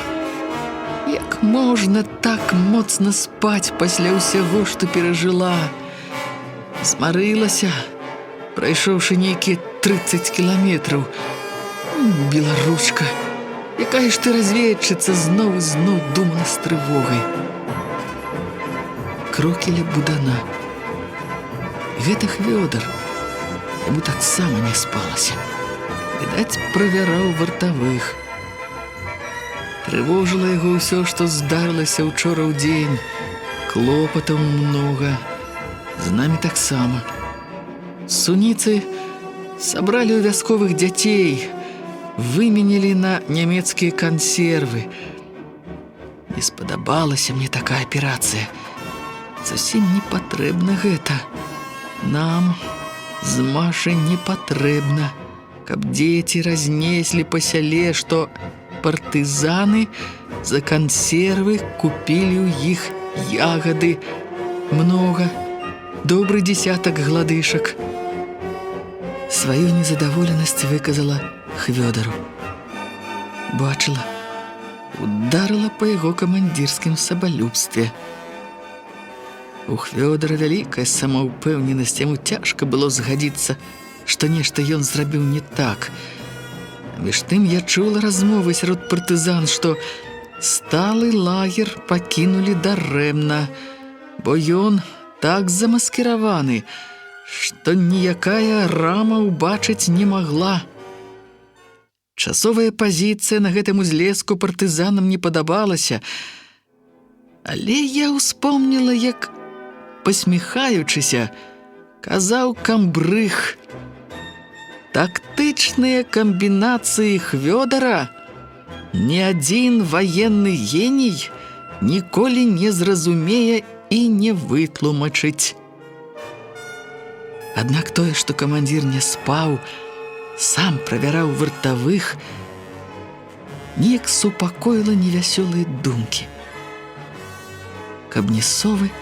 як можна так моцна спаць пасля ўсяго, што перажыла. Змарылася, прайшоўшы нейкія 30 кіламетраў. Беларушка, якая ж ты разведчыца, зноў і зноў думала з трывогай. Крокі ля будана. Гэта Хвёдар. Яму таксама не спалася. Відаць, правяраў вартавых. Трывожыла яго ўсё, што здарылася учора ў дзень. Клопатаў многа. З намі таксама. Суніцы сабралі ў вясковых дзяцей, выменілі на нямецкія кансервы. Не спадабалася мне такая аперацыя. Зусім не патрэбна гэта. Нам з Машай не патрэбна, каб дзеці разнеслі па сяле, што партызаны за кансервы купілі ў іх ягады. Многа, добры дзесятак гладышак. Сваю незадаволенасць выказала Хвёдару. Бачыла, ударыла па яго камандзірскім сабалюбстве. У Хвёдара вялікая самаўпэўненасць, яму цяжка было згадзіцца, што нешта ён зрабіў не так. Між тым я чула размовы сярод партызан, што сталы лагер пакінулі дарэмна, бо ён так замаскіраваны, што ніякая рама ўбачыць не магла. Часовая пазіцыя на гэтым узлеску партызанам не падабалася, але я ўспомніла, як, пасміхаючыся, казаў камбрыг: тактычныя камбінацыі Хвёдара ні адзін ваенны геній ніколі не зразумее і не вытлумачыць. Аднак тое, што камандзір не спаў, сам правяраў вартавых, неяк супакоіла невясёлыя думкі. Каб не совы,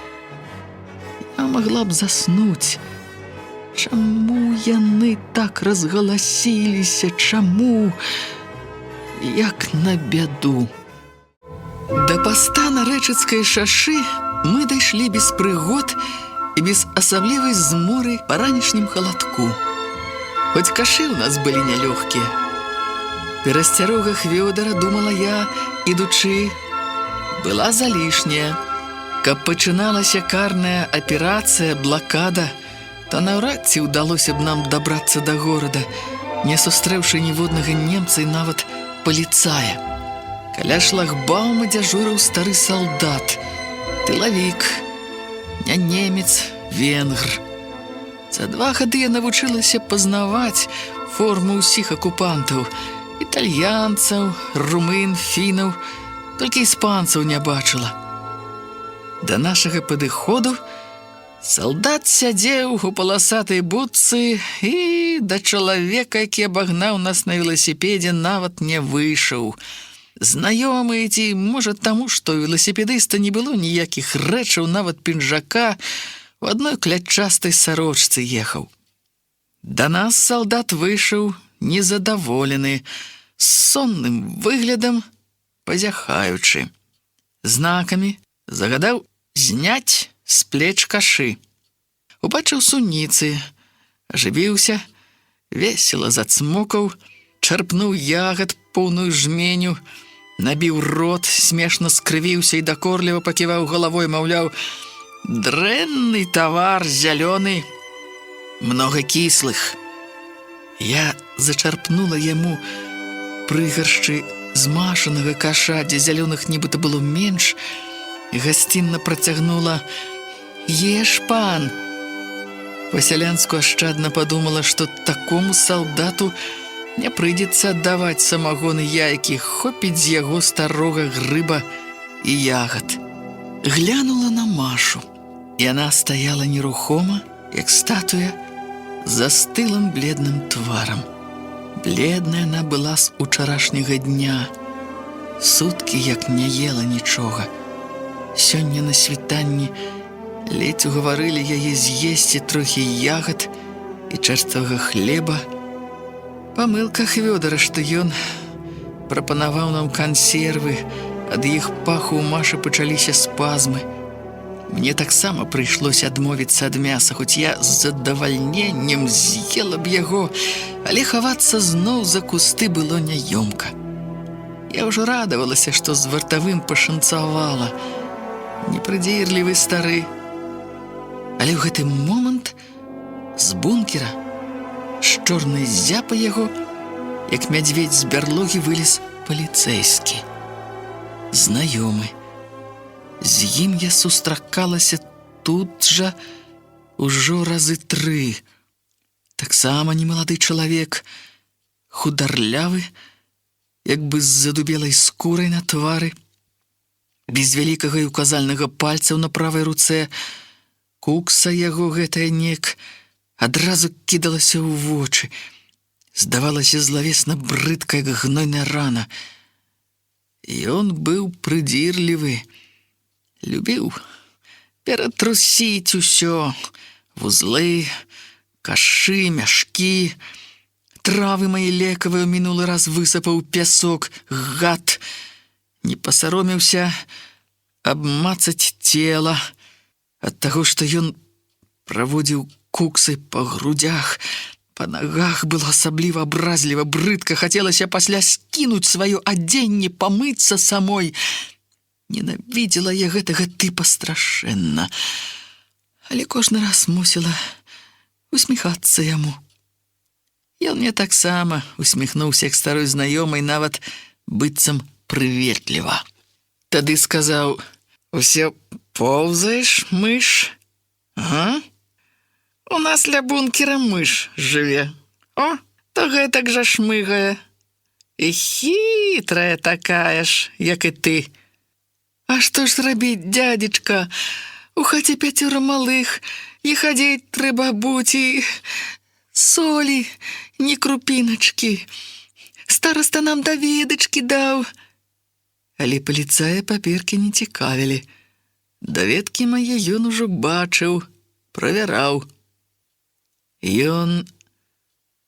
я магла б заснуць. Чаму яны так разгаласіліся? Чаму? Як на бяду. Да паста на рэчыцкай шашы мы дайшлі без прыгод і без асаблівай зморы па ранішнім халадку. Хоць кашы ў нас былі нялёгкія. Перасцярога Хвёдара, думала я, ідучы, была залішняя. Каб пачыналася карная аперацыя, блакада, то наўрад ці ўдалося б нам дабрацца да горада, не сустрэўшы ніводнага немца і нават паліцая. Каля шлагбаума дзяжурыў стары салдат, тылавік, не немец, венгр. За 2 гады я навучылася пазнаваць форму ўсіх акупантаў, італьянцаў, румын, фінаў, толькі іспанцаў не бачыла. Да нашага падыходу салдат сядзеў у паласатай будцы і да чалавека, які абагнаў нас на веласіпедзе, нават не выйшаў. Знаёмы, ці, можа, таму, што у веласіпедыста не было ніякіх рэчаў, нават пінжака, у адной клятчастай сарочцы ехаў. Да нас салдат выйшаў незадаволены, з сонным выглядам, пазяхаючы. Знакамі загадаў зняць з плеч кашы. Убачыў суніцы, ажывіўся, весела зацмокаў, чарпнуў ягад поўную жменю, набіў рот, смешна скрывіўся і дакорліва паківаў галавой, маўляў: дрэнны тавар, зялёны. Затым, як я ўжо не вытрымала, много кислых. Я зачарпнула яму прыгаршчы змашанага каша, дзе зялёных нібыта было менш, і гасцінна працягнула: «Еш, пан!» Па-сялянску ашчадна падумала, што такому салдату не прыйдзецца аддаваць самагон і яйкі, хопіць з яго старога грыба і ягад. Глянула на Машу. Яна стаяла нерухома, як статуя, застылым бледным тварам. Бледная яна была з учарашняга дня. Суткі як не ела нічога. Сёння на світанні ледзь угаварылі яе з'есці трохі ягад і чэрствага хлеба. Памылка Хвёдара, што ён прапанаваў нам кансервы, ад іх паху ў Машы пачаліся спазмы. Мне таксама прыйшлося адмовіцца ад мяса, хоць я з задавальненнем з'ела б яго, але хавацца зноў за кусты было няёмка. Я ўжо радавалася, што з вартавым пашанцавала. Непрыдзірлівы стары. Але ў гэты момант з бункера, з чорнай зяпы яго, як мядзведь з бярлогі, вылез паліцэйскі. Знаёмы. З ім я сустракалася тут жа ўжо разы 3. Таксама немалады чалавек, хударлявы, як бы з задубелай скурай на твары, без вялікага і указальнага пальцаў на правай руцэ. Кукса яго гэтая нек адразу кідалася ў вочы. Здавалася злавесна брыдка, як гнойная рана. Ён быў прыдзірлівы, любіў ператрусіць усё: вузлы, кашы, мяшкі. Травы мае лекавыя мінулы раз высыпаў пясок, гад. Не пасаромеўся абмацаць цела. Ад таго, што ён праводзіў куксай па грудях, па нагах, было асабліва абразліва, брыдка. Хацелася пасля скінуць сваё адзенне, памыцца самой. Ненавідзела я гэтага тыпа страшэнна, але кожны раз мусіла усміхацца яму. Ён мне таксама усміхнуўся як старой знаёмай, нават быццам прыветліва. Тады сказаў: «Усё поўзаеш, мыш? Ага. У нас ля бункера мыш жыве. О, то гэтак жа шмыгае. І хітрая такая ж, як і ты. А што ж зрабіць, дзядзечка? У хаце 5 малых, і хадзіць трэба будь, і солі, ні крупіначкі. Стараста нам даведачкі даў». Але паліцая паперкі не цікавілі. Даведкі мае ён ужо бачыў, правяраў. Ён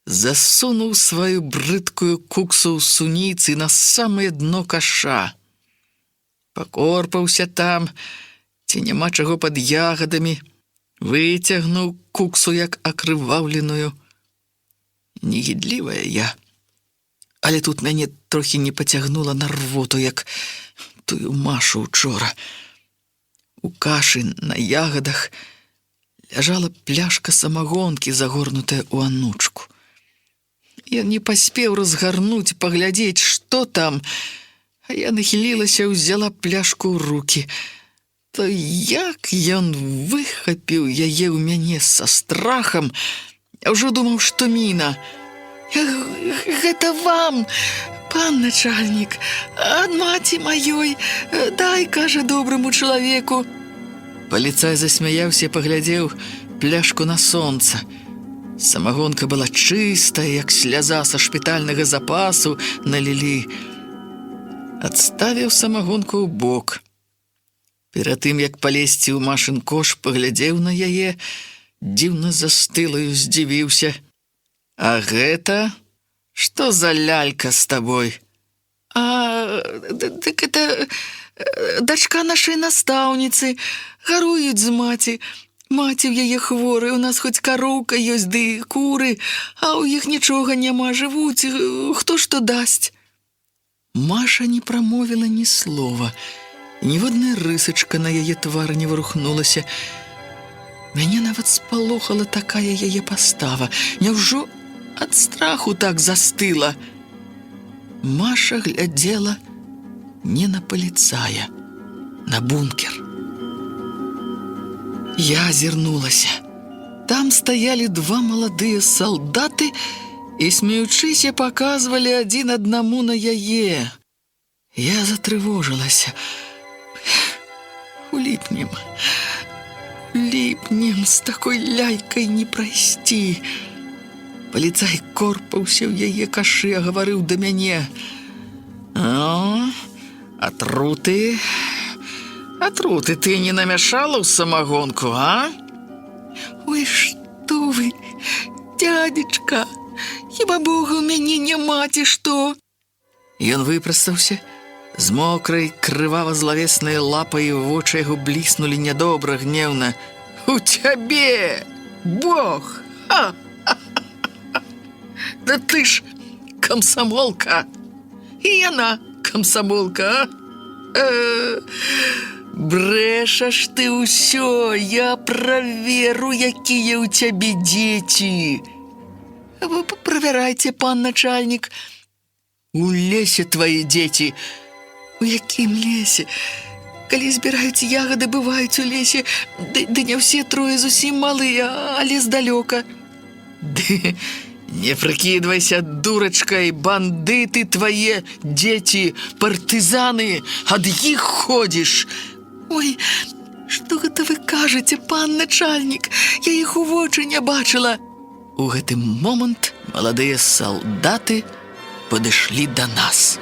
засунуў сваю брыдкую куксу ў суніцы на самае дно каша. Пакорпаўся там, ці няма чаго пад ягадамі, выцягнуў куксу як акрываўленую. Негідлівая я. Але тут мяне трохі не пацягнула на рвоту, як тую Машу учора. У кашы на ягадах ляжала пляшка самагонкі, загорнутая ў анучку. Я не паспеў разгарнуць, паглядзець, што там, а я нахілілася, ўзяла пляшку ў рукі. То як ён выхапіў яе ў мяне са страхам, я ўжо думаў, што міна. «Гэта вам, пан начальнік, ад маці маёй, дай, кажа, добраму чалавеку». Паліцай засмяяўся, паглядзеў пляшку на сонца. Самагонка была чыстая, як сляза са шпітальнага запасу налілі. Адставіў самагонку ў бок. Перад тым, як палезці ў Машын кош, паглядзеў на яе, дзіўна застылаю, здзівіўся. «А гэта? Што за лялька з табой?» «Дык это дачка нашай настаўніцы. Гаруюць з маці. Маці ў яе хворая, у нас хоць кароўка ёсць, ды куры, а ў іх нічога няма, жывуць, хто што дасць». Маша не прамовіла ні слова. Ніводная рысачка на яе твары не варухнулася. Мяне нават спалохала такая яе пастава. Няўжо ад страху так застыла? Маша глядзела не на паліцая, на бункер. Я азірнулася. Там стаялі два маладыя салдаты і, смеючыся, паказвалі адзін аднаму на яе. Я затрывожылася. Уліпнем, з такой ляйкай не прайсці. Паліцай корпаўся ў яе кашы, а гаварыў да мяне: «О, атруты ты не намяшала ў самагонку, а?» «Ой, што вы, дядзечка, хіба Бога ў мяне няма, ці што?» Ён выпрастаўся, з мокрай, крывава-злавеснай лапай вочы яго бліснулі нядобра, гневна. «У цябе Бог! Ха-ха-ха! Да ты ж камсамолка! І яна камсамолка, а? Брэшаш ты ўсё, я праверу, якія ў цябе дзеці. Вы правярайце, пан начальнік. У лесе твае дзеці. У якім лесе? Калі збіраюць ягады, бываюць у лесе. Ды не ўсе трое зусім малыя, але здалёка. Ды не прыкідвайся, дурачкай, бандыты твае дзеці, партызаны, ад іх ходзіш. Ой, што гэта вы кажаце, пан начальнік? Я іх у вочы не бачыла. У гэты момант маладыя салдаты падышлі да нас.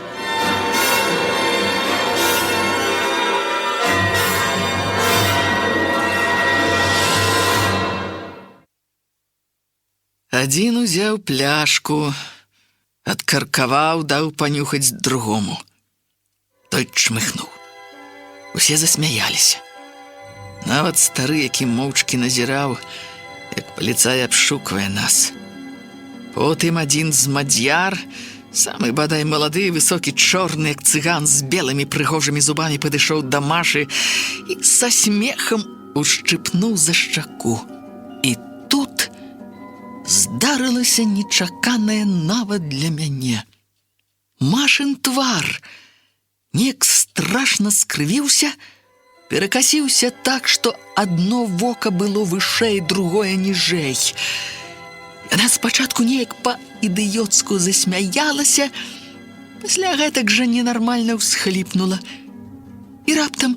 Адзін узяў пляшку, адкаркаваў, даў панюхаць другому. Той чмыхнуў. Усе засмяяліся. Нават стары, які моўчкі назіраў, як паліцай абшуквае нас. Потым адзін з мадзяр, самы, бадай, малады, высокі, чорны, як цыган, з белымі прыгожымі зубамі падышоў да Машы і са смехам ушчыпнуў за шчаку. І тут здарылася нечаканае нават для мяне. Машын твар неяк страшна скрывіўся, перакасіўся так, што адно вока было вышэй, другое ніжэй. Яна спачатку неяк па-ідыёцку засмяялася, пасля гэтак жа ненармальна ўсхліпнула. І раптам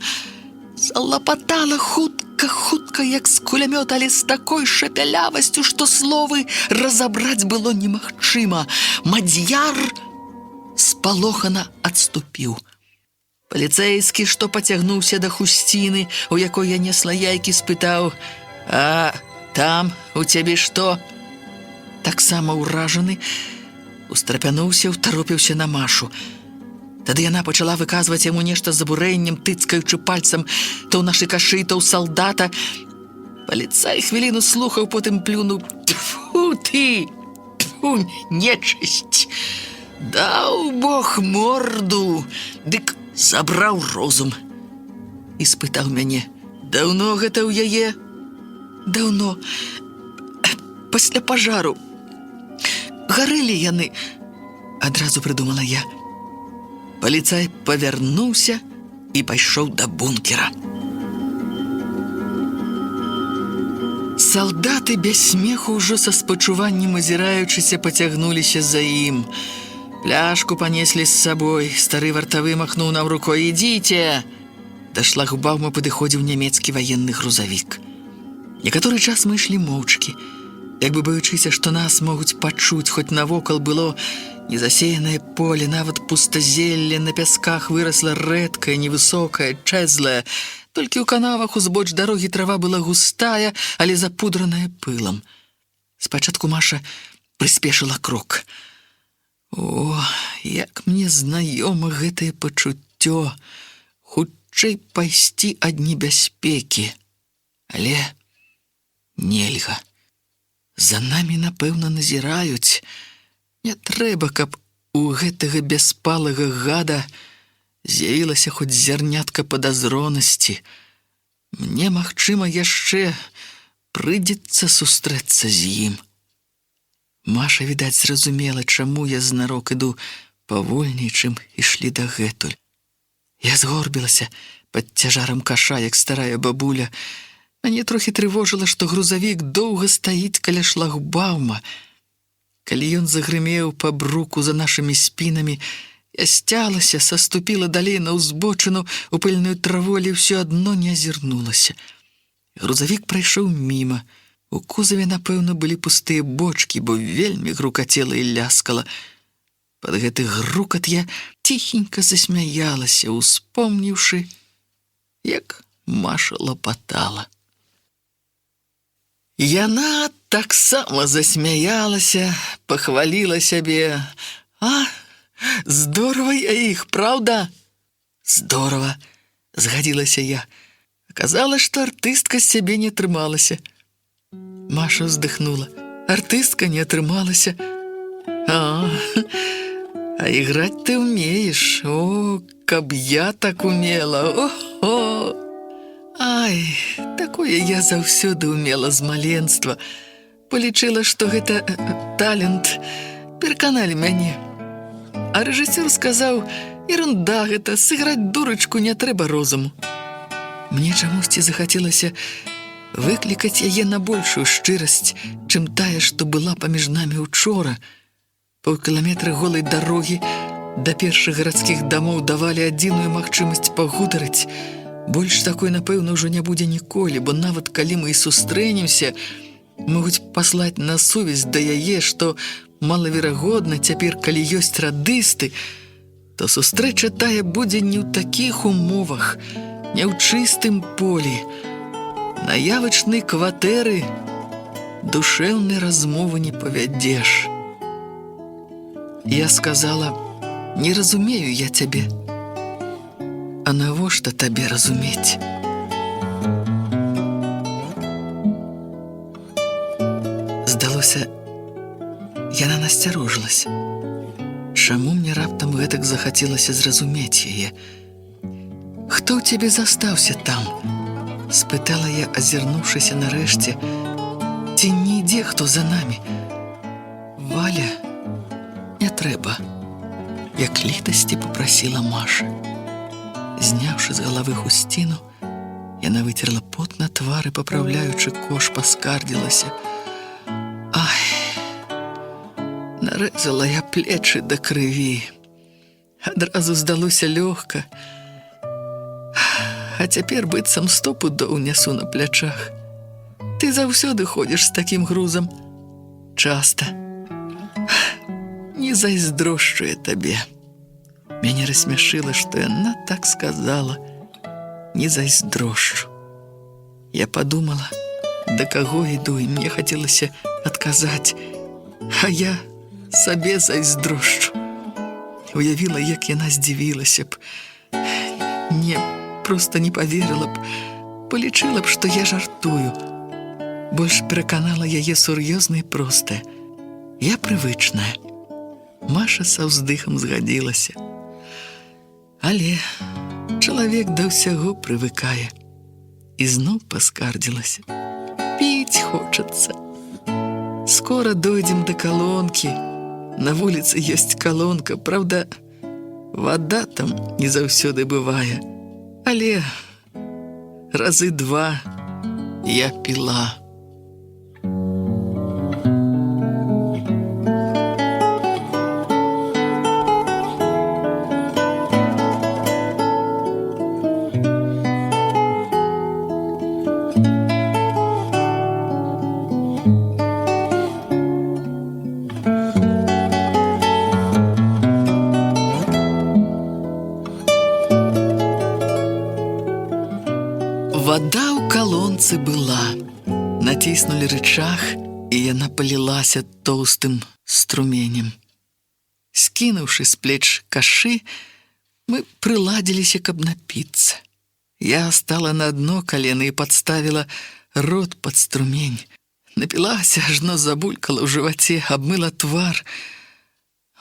залапатала хутка, як з кулямёта, але з такой шапялявасцю, што словы разабраць было немагчыма. Мадзяр спалохана адступіў. Паліцэйскі, што пацягнуўся да хусціны, у якой я несла яйкі, спытаў: «А там у цябе што?» Таксама ўражаны, устрапянуўся, ўтаропіўся на Машу. Тады яна пачала выказваць яму нешта з абурэннем, тыцкаючы пальцам то ў нашы кашы, то ў салдата. Паліцай хвіліну слухаў, потым плюнуў: «Тьфу ты! Тьфу, нечысць! Даў Бог морду, дык забраў розум». І спытаў мяне: «Даўно гэта ў яе?» «Даўно. Пасля пажару. Гарэлі яны», адразу прыдумала я. Паліцай павярнуўся і пайшоў да бункера. Салдаты без смеху ўжо са спачуваннем азіраючыся пацягнуліся за ім. Пляшку панеслі з сабой. Стары вартавы махнуў нам рукой: «Ідзіце!» Да шлагбаума падыходзіў нямецкі ваенны грузавік. Некаторы час мы ішлі моўчкі, як бы баючыся, што нас могуць пачуць, хоць навокал было незасеянае поле, нават пустазелле, на пясках вырасла рэдкая, невысокая, чэзлая. Толькі ў канавах узбоч дарогі трава была густая, але запудраная пылам. Спачатку Маша прыспешыла крок. О, як мне знаёма гэтае пачуццё, хутчэй пайсці ад небяспекі. Але нельга. За намі, напэўна, назіраюць. Не трэба, каб у гэтага бяспалага гада з'явілася хоць зярнятка падазронасці. Мне, магчыма, яшчэ прыйдзецца сустрэцца з ім. Маша, відаць, зразумела, чаму я знарок іду павольней, чым ішлі дагэтуль. Я згорбілася пад цяжарам каша, як старая бабуля. Мяне трохі трывожыла, што грузавік доўга стаіць каля шлагбаума. Калі ён загрымеў па бруку за нашымі спінамі, я сцялася, саступіла далей на ўзбочыну у пыльную траву, але ўсё адно не азірнулася. Грузавік прайшоў міма. У кузаве, напэўна, былі пустыя бочкі, бо вельмі грукацела і ляскала. Пад гэты грукат я ціхенька засмяялася, успомніўшы, як Маша лапатала. Яна таксама засмяялася, пахваліла сябе. Здорова я іх, праўда? Здорова, згадзілася я. Аказалось, што артыстка з сябе не атрымалася. Маша ўздыхнула. Артыстка не атрымалася. А іграць ты ўмееш. О, каб я так умела. О-о! Ай, такое я заўсёды умела з маленства. Палічыла, што гэта талент. Пераканалі мяне. А рэжысёр сказаў, ерунда гэта, сыграць дурачку не трэба розуму. Мне чамусьці захацелася выклікаць яе на большую шчырасць, чым тая, што была паміж намі учора. Паўкіламетра голай дарогі да першых гарадскіх дамоў давалі адзіную магчымасць пагутарыць. Больш такой, напэўна, ўжо не будзе ніколі, бо нават калі мы і сустрэнемся, могуць паслаць на сувязь да яе, што малаверагодна цяпер, калі ёсць радысты, то сустрэча тая будзе не ў такіх умовах, не ў чыстым полі. На явачнай кватэры душэўнай размовы не павядзеш. Я сказала, не разумею я цябе. А навошта табе разумець? Здалося, яна насцярожылася. Чаму мне раптам гэтак захацелася зразумець яе? Хто ў цябе застаўся там? Спытала я, азірнуўшыся нарэшце. Ці не ідзе хто за намі? Валя, не трэба. Як літасці папрасіла Маша. Зняўшы з галавы хусціну, яна выцерла пот на твары, папраўляючы кош, паскардзілася. Ай, нарэзала я плечы да крыві. Адразу здалося лёгка. А цяпер быццам 100 пудоў нясу на плячах. Ты заўсёды ходзіш з такім грузам. Часта. Не зайздрошчу я табе. Мяне рассмяшыла, што яна так сказала. Не зайздрошчу. Я падумала, да каго іду, і мне хацелася адказаць. А я сабе зайздрошчу. Уявіла, як яна здзівілася б. Не, проста не паверыла б. Палічыла б, што я жартую. Больш пераканала яе сур'ёзна і простая. Я прывычная. Маша са ўздыхам згадзілася. Але чалавек да ўсяго прывыкае. І зноў паскардзілася. Піць хочацца. Скора дойдзем да калонкі. На вуліцы ёсць калонка, правда, вада там не заўсёды бывае. Але разы 2 я піла. Вада ў калонцы была. Націснулі рычаг, і яна палілася тоўстым струменем. Скінуўшы з плеч кашы, мы прыладзіліся, каб напіцца. Я стала на дно калена і падставіла рот пад струмень. Напілася, ажно забулькала ў жываце, абмыла твар.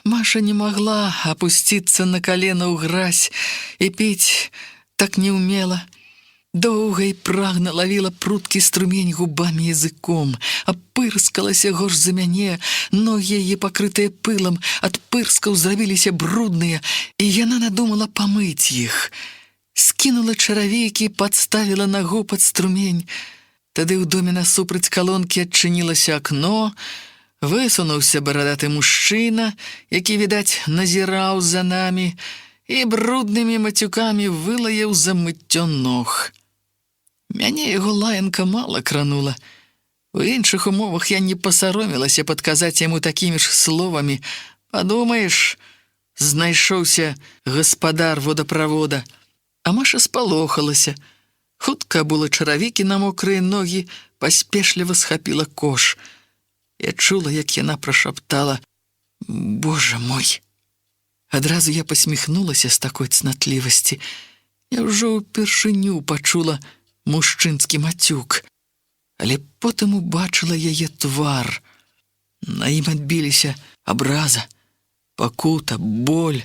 Маша не магла апусціцца на калена ў гразь і піць так не ўмела. Доўга і прагна лавіла прудкі струмень губамі языком, апырскалася горш за мяне, ногі яе пакрытыя пылам, ад пырскаў зрабіліся брудныя, і яна надумала памыць іх. Скінула чаравейкі, падставіла нагу пад струмень. Тады ў доме насупраць калонкі адчынілася акно, высунуўся барадаты мужчына, які, відаць, назіраў за намі, і бруднымі мацюкамі вылаяў за мыццё ног. Мяне яго лаянка мала кранула. У іншых умовах я не пасаромілася падказаць яму такімі ж словамі. Падумаеш, знайшоўся гаспадар водаправода. А Маша спалохалася. Хутка абула чаравікі на мокрыя ногі, паспешліва схапіла кош. Я чула, як яна прашаптала: «Боже мой!» Адразу я пасміхнулася з такой цнатлівасці. Я ўжо ўпершыню пачула мужчынскі мацюк, але потым убачыла яе твар. На ім адбіліся абраза, пакута, боль.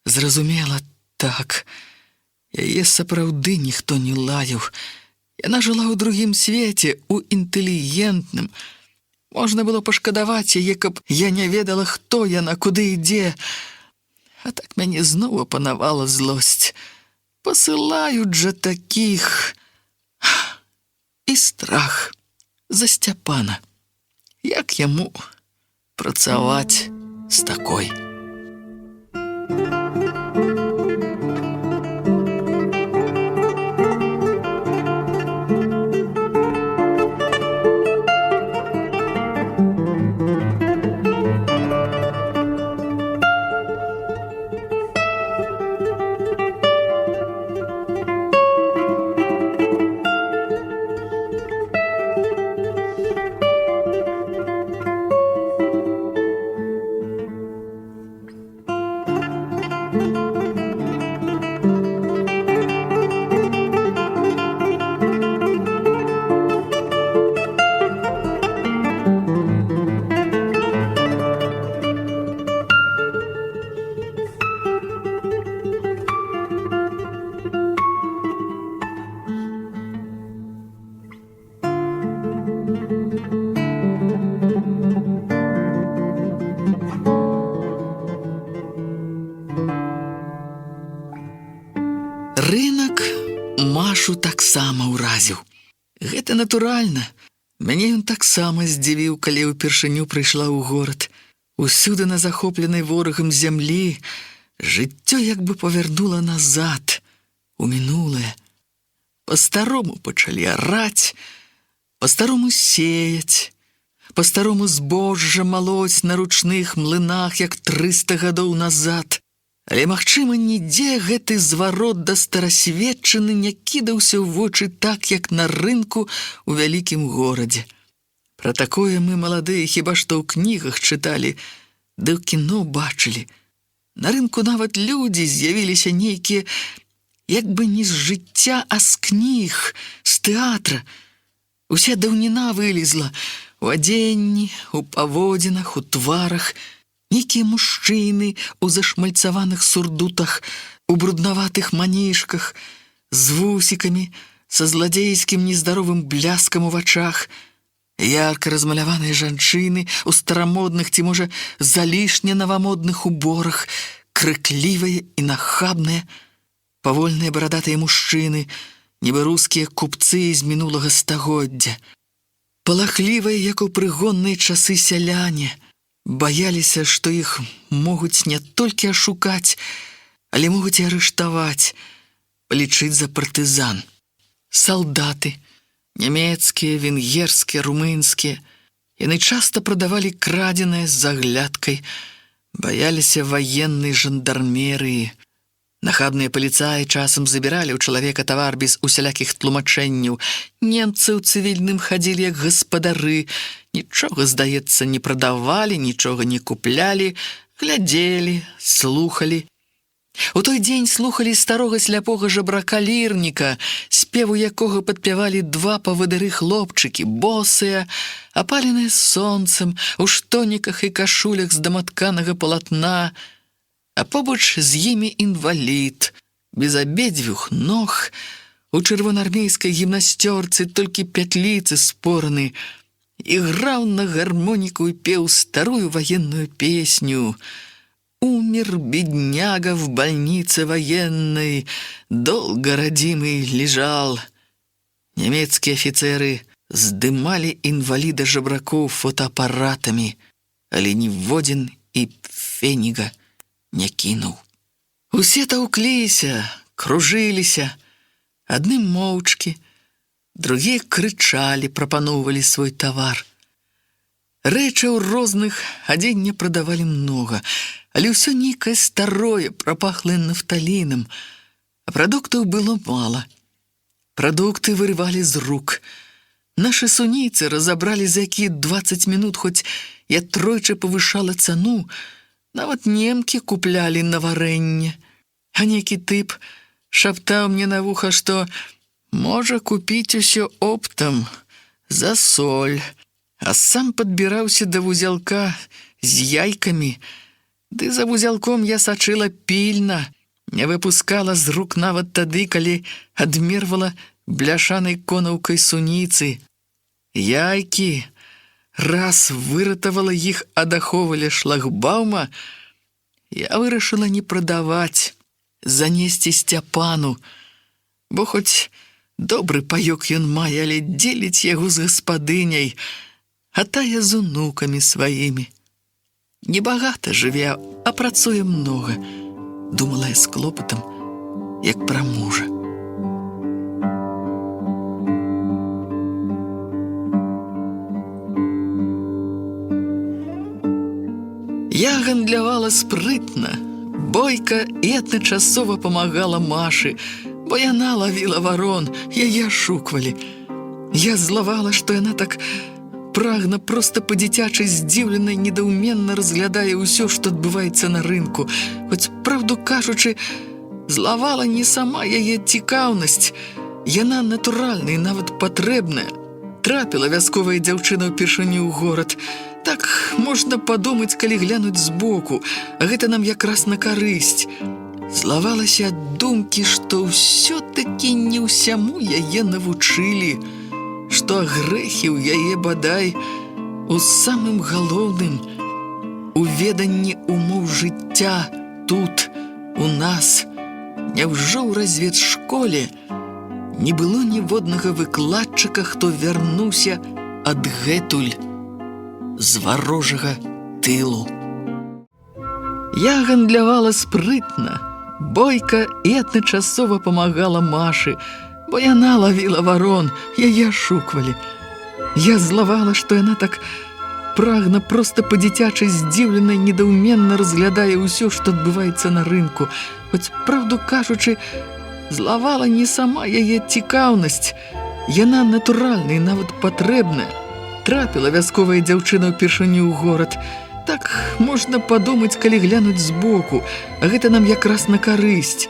Зразумела, так, яе сапраўды ніхто не лаяў. Яна жыла ў другім свеце, у інтэлігентным. Можна было пашкадаваць яе, каб я не ведала, хто яна, куды ідзе. А так мяне зноў апанавала злосць. Пасылаюць жа такіх. І страх за Сцяпана. Як яму працаваць з такой? Рынак Машу таксама ўразіў. Гэта натуральна. Мяне ён таксама здзівіў, калі ўпершыню прыйшла ў горад. Усюды на захопленай ворагам зямлі жыццё як бы павярнула назад, у мінулае. Па-старому пачалі араць, па-старому сеяць, па-старому збожжа малоць на ручных млынах, як 300 гадоў назад. Але, магчыма, нідзе гэты зварот да старасветчыны не кідаўся ў вочы так, як на рынку ў вялікім горадзе. Пра такое мы, маладыя, хіба што ў кнігах чыталі, ды ў кіно бачылі. На рынку нават людзі з'явіліся нейкія, як бы не з жыцця, а з кніг, з тэатра. Уся даўніна вылезла у адзенні, у паводзінах, у тварах. Нейкія мужчыны у зашмальцаваных сурдутах, у бруднаватых манішках, з вусікамі, са зладзейскім нездаровым бляскам у вачах, ярка размаляваныя жанчыны у старамодных ці, можа, залішне навамодных уборах, крыклівыя і нахабныя, павольныя барадатыя мужчыны, нібы рускія купцы з мінулага стагоддзя, палахлівыя, як у прыгонныя часы сяляне, баяліся, што іх могуць не толькі ашукаць, але могуць і арыштаваць, палічыць за партызан. Салдаты, нямецкія, венгерскія, румынскія, яны часта прадавалі крадзенае з заглядкай, баяліся ваеннай жандармерыі. Нахабныя паліцаі часам забіралі ў чалавека тавар без усялякіх тлумачэнняў. Немцы ў цывільным хадзілі як гаспадары, нічога, здаецца, не прадавалі, нічога не куплялі, глядзелі, слухалі. У той дзень слухалі старога сляпога жабрака лірніка, спеву якога падпявалі 2 павадыры хлопчыкі, босыя, апаленыя сонцам, у штоніках і кашулях з даматканага палатна, а побач з імі інвалід, без абедзвюх ног, у чырвонаармейскай гімнасцёрцы толькі пятліцы спораны, і граў на гармоніку і пеў старую военную песню. «Умер бедняга в больнице военной, долго родимый лежал». Немецкие офицеры здымали инвалида-жабракоў фотоапаратамі, але ніводзін і феніга не кінуў. Усе таўкліся, кружыліся, адны моўчкі, другія крычалі, прапаноўвалі свой тавар. Рэчаў розных адзення прадавалі многа, але ўсё нейкае старое, прапахлае нафталінам, а прадуктаў было мала. Прадукты вырывалі з рук. Нашы сунійцы разабралі за якія 20 минут, хоць я тройчы павышала цану, нават немкі куплялі на варэнне. А нейкі тып шаптаў мне на вуха, што можа купіць усё оптам за соль, а сам падбіраўся да вузелка з яйкамі. Ды за вузелком я сачыла пільна, не выпускала з рук нават тады, калі адмервала бляшанай конаўкай суніцы. Яйкі, раз выратавала іх ад аховы шлагбаума, я вырашыла не прадаваць, занесці Сцяпану, бо хоць добры паёк ён мае, але дзеліць яго з гаспадыняй, а тая з унукамі сваімі. Небагата жыве, а працуе многа, думала я з клопатам, як пра мужа. Я гандлявала спрытна, бойка і адначасова памагала Машы, бо яна лавіла варон, яе ашуквалі. Я злавала, што яна так прагна, проста па-дзіцячы здзіўлена і недаўменна разглядае ўсё, што адбываецца на рынку. Хоць, правду кажучы, злавала не сама яе цікаўнасць. Яна натуральная і нават патрэбная. Трапіла вясковая дзяўчына ўпершыню ў горад. Так можна падумаць, калі глянуць збоку, а гэта нам якраз на карысць. Злавалася ад думкі, што ўсё-такі не ўсяму яе навучылі, што грэхі ў яе бадай у самым галоўным, у веданні умоў жыцця тут, у нас. Няўжо ў разведшколе не было ніводнага выкладчыка, хто вярнуўся адгэтуль з варожага тылу. Я гандлявала спрытна, бойка і адначасова памагала Машы, бо яна лавіла варон, яе ашуквалі. Я злавала, што яна так прагна, проста па-дзіцячы здзіўлена і недаўменна разглядае ўсё, што адбываецца на рынку. Хоць, правду кажучы, злавала не сама яе цікаўнасць. Яна натуральная і нават патрэбная. Трапіла вясковая дзяўчына ўпершыню ў горад. Так можна падумаць, калі глянуць збоку, а гэта нам якраз на карысць.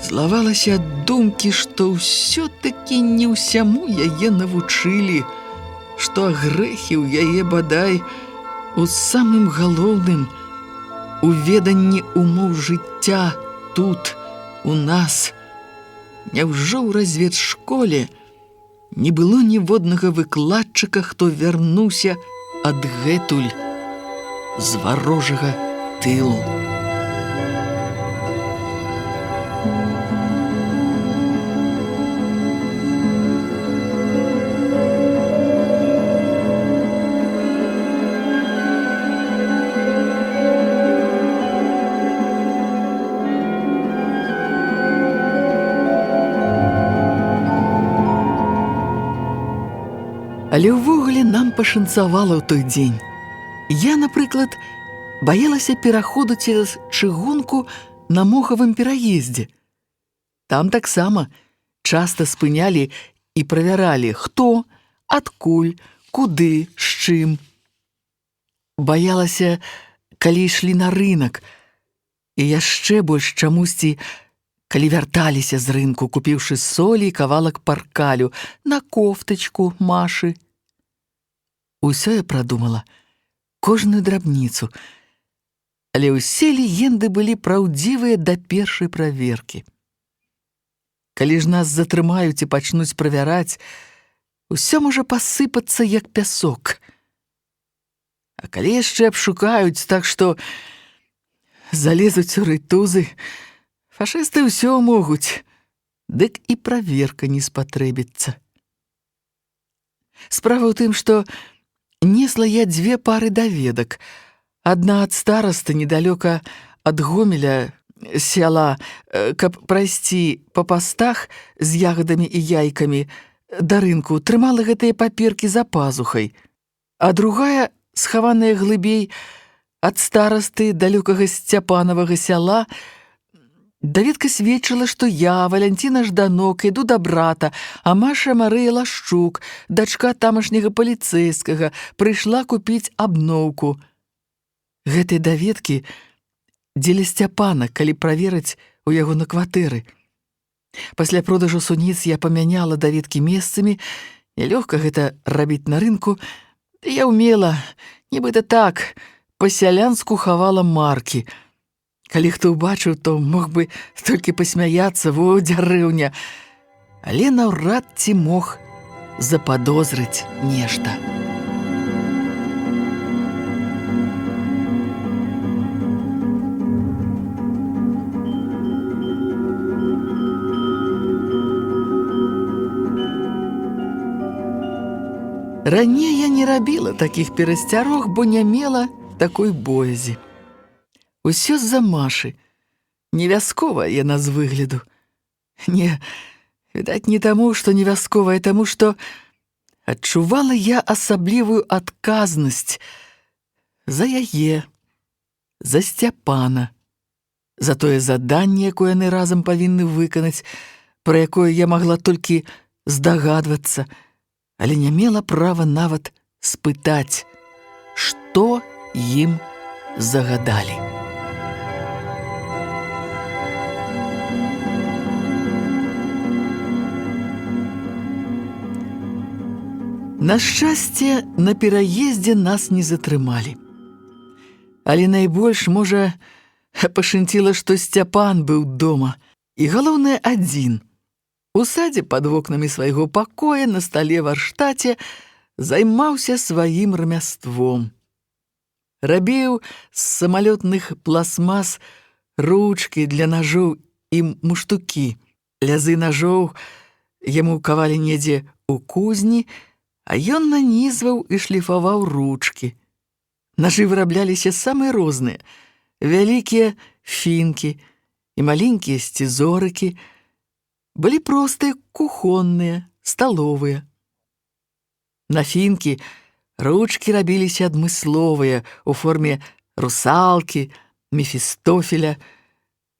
Злавалася ад думкі, што ўсё-такі не ўсяму яе навучылі, што грэхі ў яе бадай у самым галоўным, у веданні умоў жыцця тут, у нас. Няўжо ў разведшколе не было ніводнага выкладчыка, хто вярнуўся адгэтуль з варожага тылу. Але ўвогуле нам пашанцавала ў той дзень. Я, напрыклад, баялася пераходу цераз чыгунку на мохавым пераездзе. Там таксама часта спынялі і правяралі, хто, адкуль, куды, з чым. Баялася, калі ішлі на рынак, і яшчэ больш чамусьці, калі вярталіся з рынку, купіўшы солі і кавалак паркалю на кофтачку Машы. Усё я прадумала, кожную драбніцу, але ўсе легенды былі праўдзівыя да першай праверкі. Калі ж нас затрымаюць і пачнуць правяраць, усё можа пасыпацца, як пясок. А калі яшчэ абшукаюць, так што залезуць у рытузы, фашысты ўсё могуць, дык і праверка не спатрэбіцца. Справа ў тым, што несла я 2 пары даведак. Адна ад старасты недалёка ад Гомеля сяла, каб прайсці па пастах з ягадамі і яйкамі да рынку, трымала гэтыя паперкі за пазухай, а другая, схаваная глыбей ад старасты далёкага Сцяпанавага сяла, даведка сведчыла, што я, Валянціна Жданок, іду да брата, а Маша Марыя Лашчук, дачка тамашняга паліцэйскага, прыйшла купіць абноўку. Гэтыя даведкі дзеля Сцяпана, калі праверыць у яго на кватэры. Пасля продажу суніц я памяняла даведкі месцамі, нялёгка гэта рабіць на рынку, ды я ўмела, нібыта так, па-сялянску хавала маркі. Калі хто ўбачыў, то мог бы толькі пасмяяцца, во, дзярэўня, але наўрад ці мог западозрыць нешта. Раней я не рабіла такіх перасцярог, бо не мела такой боязі. Усё з-за Машы. Не вясковая яна з выгляду. Не, відаць, не таму, што не вясковая, таму, што адчувала я асаблівую адказнасць за яе, за Сцяпана, за тое заданне, якое яны разам павінны выканаць, пра якое я магла толькі здагадвацца, але не мела права нават спытаць, што ім загадалі. На шчасце, на пераездзе нас не затрымалі. Але найбольш, можа, пашынціла, што Сцяпан быў дома, і галоўнае адзін. У садзе пад вокнамі свайго пакоя на стале варштаце займаўся сваім рамяством. Рабіў з самалётных пластмас ручкі для ножоў і муштукі. Лязы ножоў яму кавалі недзе ў кузні, а ён нанізваў і шліфаваў ручкі. Ножы вырабляліся самыя розныя, вялікія фінкі і маленькія сцізорыкі, былі простыя кухонныя, сталовыя. На фінкі ручкі рабіліся адмысловыя у форме русалкі, мефістофеля,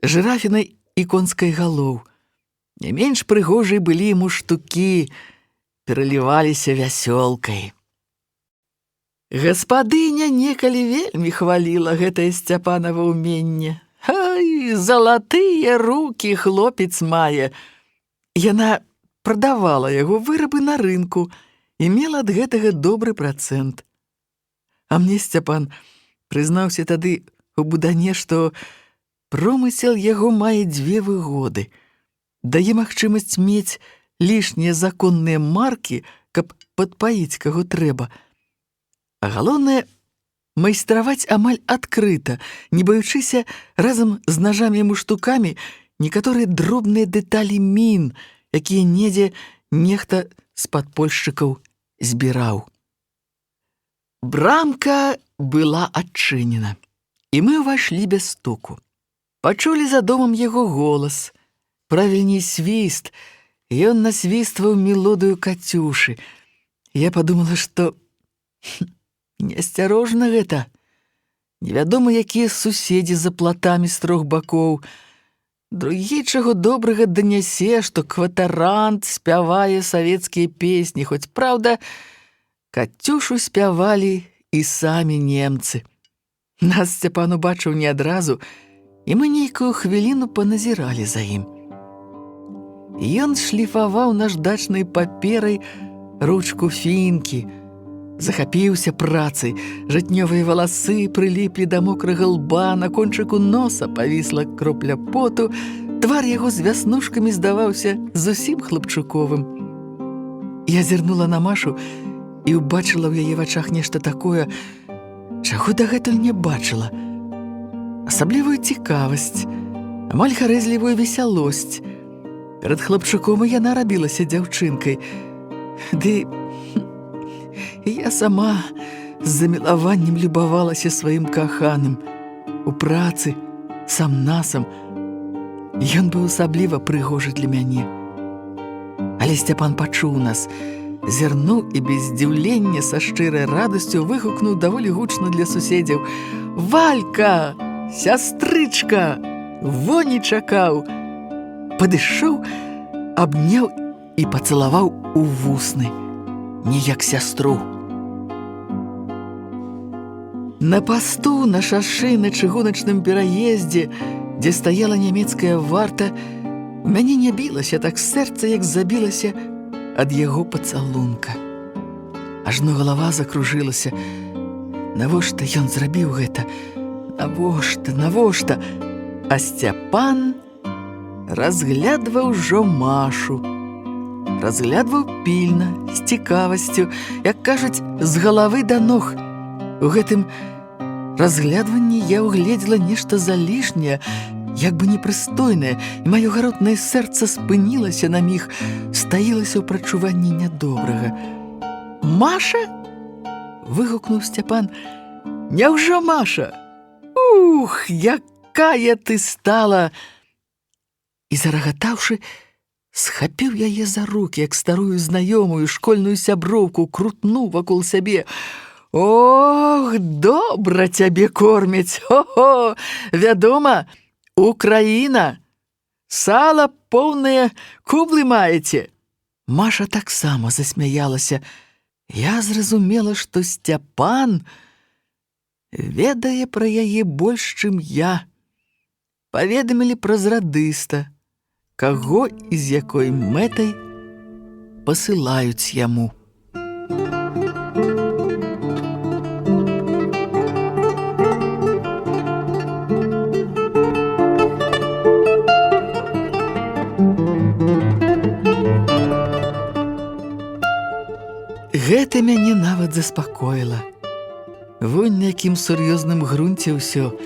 жырафінай і конскай галоў. Не менш прыгожай былі муштукі, пераліваліся вясёлкай. Гаспадыня некалі вельмі хваліла гэтае Сцяпанава ўменне. Ай, залатыя рукі хлопец мае! Яна прадавала яго вырабы на рынку і мела ад гэтага добры працэнт. А мне Сцяпан прызнаўся тады у будане, што промысел яго мае 2 выгоды. Дае магчымасць мець лішнія законныя маркі, каб падпаіць каго трэба. А галоўнае — майстраваць амаль адкрыта, не баючыся разам з нажамі і муштукамі некаторыя дробныя дэталі мін, якія недзе нехта з падпольшчыкаў збіраў. Брамка была адчынена, і мы ўвайшлі без стуку. Пачулі за домам яго голас, правільней свіст, і ён насвістваў мелодыю Кацюшы. Я падумала, што неасцярожна гэта. Невядома, якія суседзі за платамі з 3 бакоў. Другі чаго добрага данясе, што кватарант спявае савецкія песні, хоць, праўда, Кацюшу спявалі і самі немцы. Нас Сцяпан убачыў не адразу, і мы нейкую хвіліну паназіралі за ім. Ён шліфаваў наждачнай паперай ручку фінкі, захапіўся працай, жытнёвыя валасы прыліплі да мокрага лба, на кончыку носа павісла кропля поту, Твар яго з вяснушкамі здаваўся зусім хлапчуковым. Я зірнула на Машу і ўбачыла ў яе вачах нешта такое, чаго дагэтуль не бачыла. Асаблівую цікавасць, амаль гарэзлівую весялосць. Перад хлапчуком і яна рабілася дзяўчынкай. Ды я сама з замілаваннем любавалася сваім каханым. У працы, сам-насам. Ён быў асабліва прыгожы для мяне. Але Сцяпан пачуў нас, зірнуў і без здзіўлення са шчырай радасцю выгукнуў даволі гучна для суседзяў: «Валька! Сястрычка! Во не чакаў!» Падышоў, абняў і пацалаваў у вусны, не як сястру. На пасту на шашы на чыгуначным пераездзе, дзе стаяла нямецкая варта, у мяне не білася так сэрца, як забілася ад яго пацалунка. Ажно галава закружылася. Навошта ён зрабіў гэта? Навошта? А Сцяпан разглядваў ужо Машу. Разглядваў пільна, з цікавасцю, як кажуць, з галавы да ног. У гэтым разглядванні я угледзела нешта залішняе, як бы непрыстойнае, і маё гаротнае сэрца спынілася на міг, стаілася ў прачуванні нядобрага. «Маша?» – выгукнуў Сцяпан. «Няўжо Маша? Ух, якая ты стала!» І, зарагатаўшы, схапіў яе за рукі, як старую знаёмую школьную сяброўку, крутнуў вакол сябе. «Ох, добра цябе кормяць! Хо-хо! Вядома, Украіна! Сала поўныя кублы маеце!» Маша таксама засмяялася. Я зразумела, што Сцяпан ведае пра яе больш, чым я. Паведамілі праз радыста, каго і з якой мэтай пасылаюць яму. Гэта мяне нават заспакоіла. Вунь на якім сур'ёзным грунце ўсё.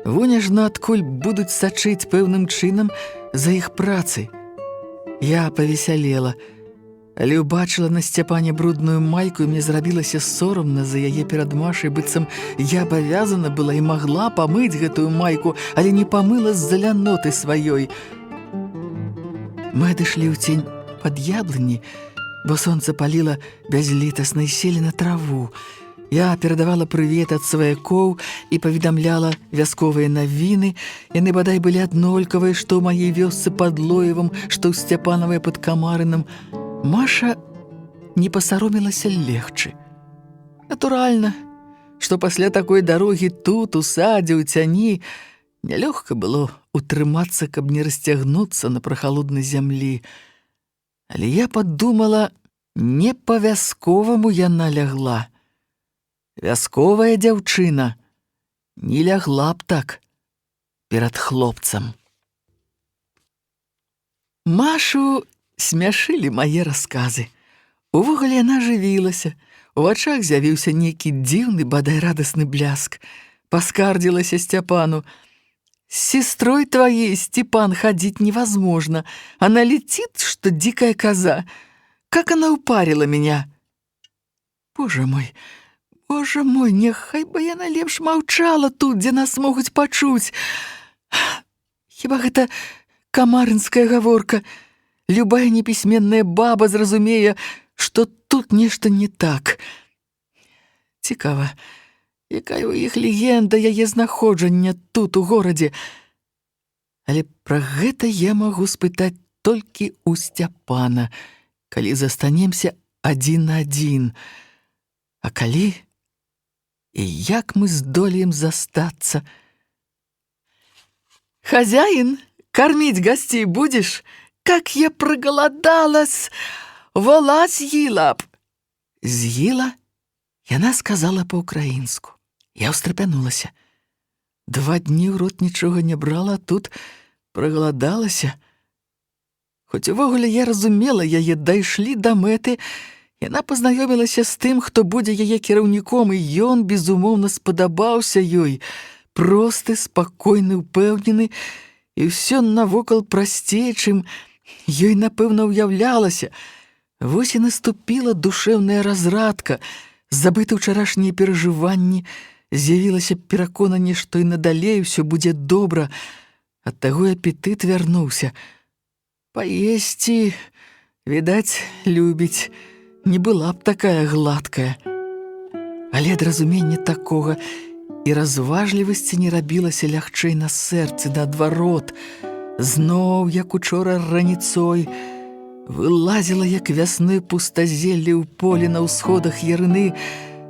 Вунь ажно адкуль будуць сачыць пэўным чынам за іх працай. Я павесялела, але ўбачыла на Сцяпане брудную майку, і мне зрабілася сорамна за яе перад Машай, быццам я абавязана была і магла памыць гэтую майку, але не памыла з-за ляноты сваёй. Мы адышлі ў цень пад яблыні, бо сонца паліла бязлітасна і селі на траву. Я перадавала прывет ад сваякоў і паведамляла вясковыя навіны. Яны бадай былі аднолькавыя, што ў маёй вёсцы пад Лоевам, што ў Сцяпанавай пад Камарынам. Маша не пасаромілася легчы. Натуральна, што пасля такой дарогі тут, у садзе, у цяні, нялёгка было утрымацца, каб не расцягнуцца на прахалоднай зямлі. Але я падумала, не па-вясковаму яна лягла. Вясковая дзяўчына не лягла б так перад хлопцам. Машу смяшылі мае расказы. Увогуле яна жывілася. У вачах з'явіўся нейкі дзіўны, бадай радасны бляск. Паскардзілася Сцяпану: «С сестрой твоей, Степан, ходить невозможно. Она летит, что дикая коза. Как она упарила меня!» Боже мой, нехай бы яна лепш маўчала тут, дзе нас могуць пачуць. Хіба гэта камарынская гаворка? Любая непісьменная баба зразумее, што тут нешта не так. Цікава, якая ў іх легенда яе знаходжання тут, у горадзе. Але пра гэта я магу спытаць толькі ў Сцяпана, калі застанемся адзін на адзін. А калі і як мы здолеем застацца? «Хозяин, кормить гостей будешь? Как я проголодалась! Вола з'їла б!» «З'їла?» Яна сказала па-украінску. Я ўстрапянулася. 2 дні ў рот нічога не брала, а тут прагаладалася. Хоць увогуле я разумела, яе дайшлі да мэты, яна пазнаёмілася з тым, хто будзе яе кіраўніком, і ён, безумоўна, спадабаўся ёй. Просты, спакойны, упэўнены, і ўсё навокал прасцей, чым ёй, напэўна, уяўлялася. Вось і наступіла душэўная разрадка, забыты ўчарашнія перажыванні, з'явілася пераконанне, што і надалей усё будзе добра. Ад таго апетыт вярнуўся. Паесці, відаць, любіць, не была б такая гладкая. Але ад разумення такога і разважлівасці не рабілася лягчэй на сэрцы, наадварот. Зноў, як учора раніцой, вылазіла, як вясной пустазелле ў полі на ўсходах ярыны,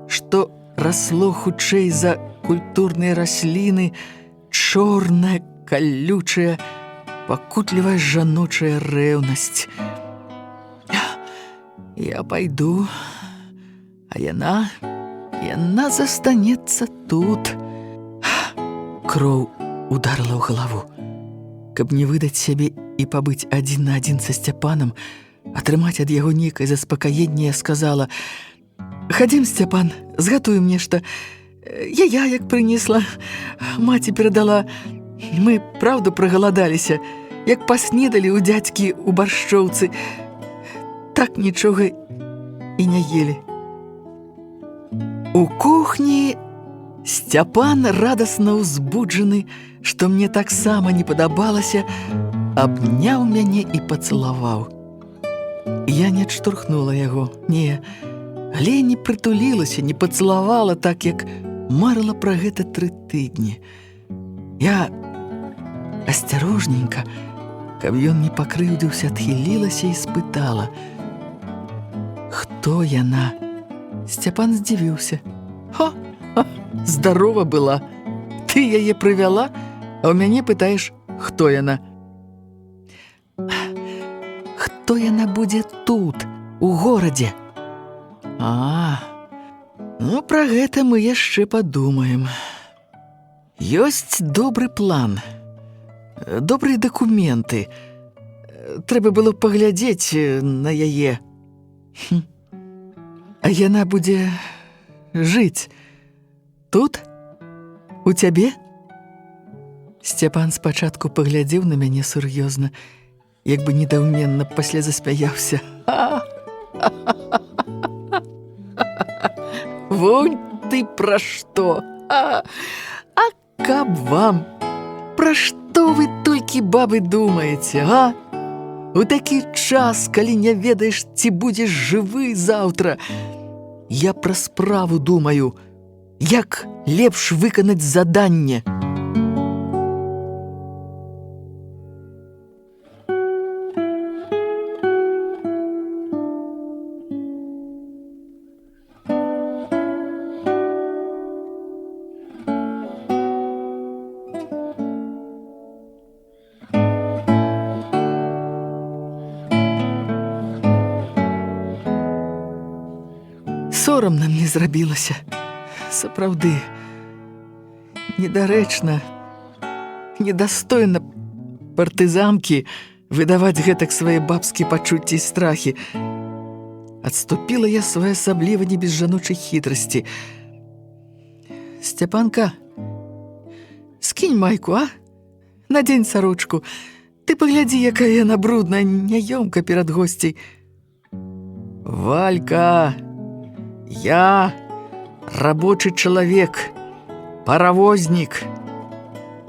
што расло хутчэй за культурныя расліны, чорная, калючая, пакутлівая жаночая рэўнасць. Я пайду, а яна застанецца тут. Кроў ударыла ў галаву. Каб не выдаць сябе і пабыць адзін на адзін са Сцяпанам, атрымаць ад яго нейкае заспакаенне, я сказала: «Хадзім, Сцяпан, згатуем нешта. Я як прынесла, маці перадала. Мы, праўда, прагаладаліся, як паснедалі ў дзядзькі ў баршчоўцы. Так нічога і не елі». У кухні Сцяпан, радасна ўзбуджаны, што мне таксама не падабалася, абняў мяне і пацалаваў. Я не адштурхнула яго, не, але не прытулілася, не пацалавала так, як марыла пра гэта 3 тыдні. Я асцярожненька, каб ён не пакрыўдзіўся, адхілілася і спытала: «Хто яна?» Сцяпан здзівіўся. Здарова была. Ты яе прывяла, а ў мяне пытаеш, хто яна? Хто яна будзе тут, у горадзе? Ну, пра гэта мы яшчэ падумаем. Ёсць добры план, добрыя дакументы. Трэба было паглядзець на яе. А яна будзе жыць тут? У цябе? Сцяпан спачатку паглядзеў на мяне сур'ёзна, як бы недаўменна, пасля засмяяўся. Вунь ты пра што! А каб вам! Пра што вы толькі, бабы, думаеце, а? У такі час, калі не ведаеш, ці будзеш жывы заўтра, я пра справу думаю, як лепш выканаць заданне. Сорамна мне зрабілася. Сапраўды, недарэчна, недастойна партызанкі выдаваць гэтак свае бабскія пачуцці і страхі. Адступіла я своеасабліва не без жаночай хітрасці. Сцяпанка, скінь майку, а? Надзень сарочку. Ты паглядзі, якая яна брудная, няёмка перад госцей. Валька, я рабочы чалавек, паравознік.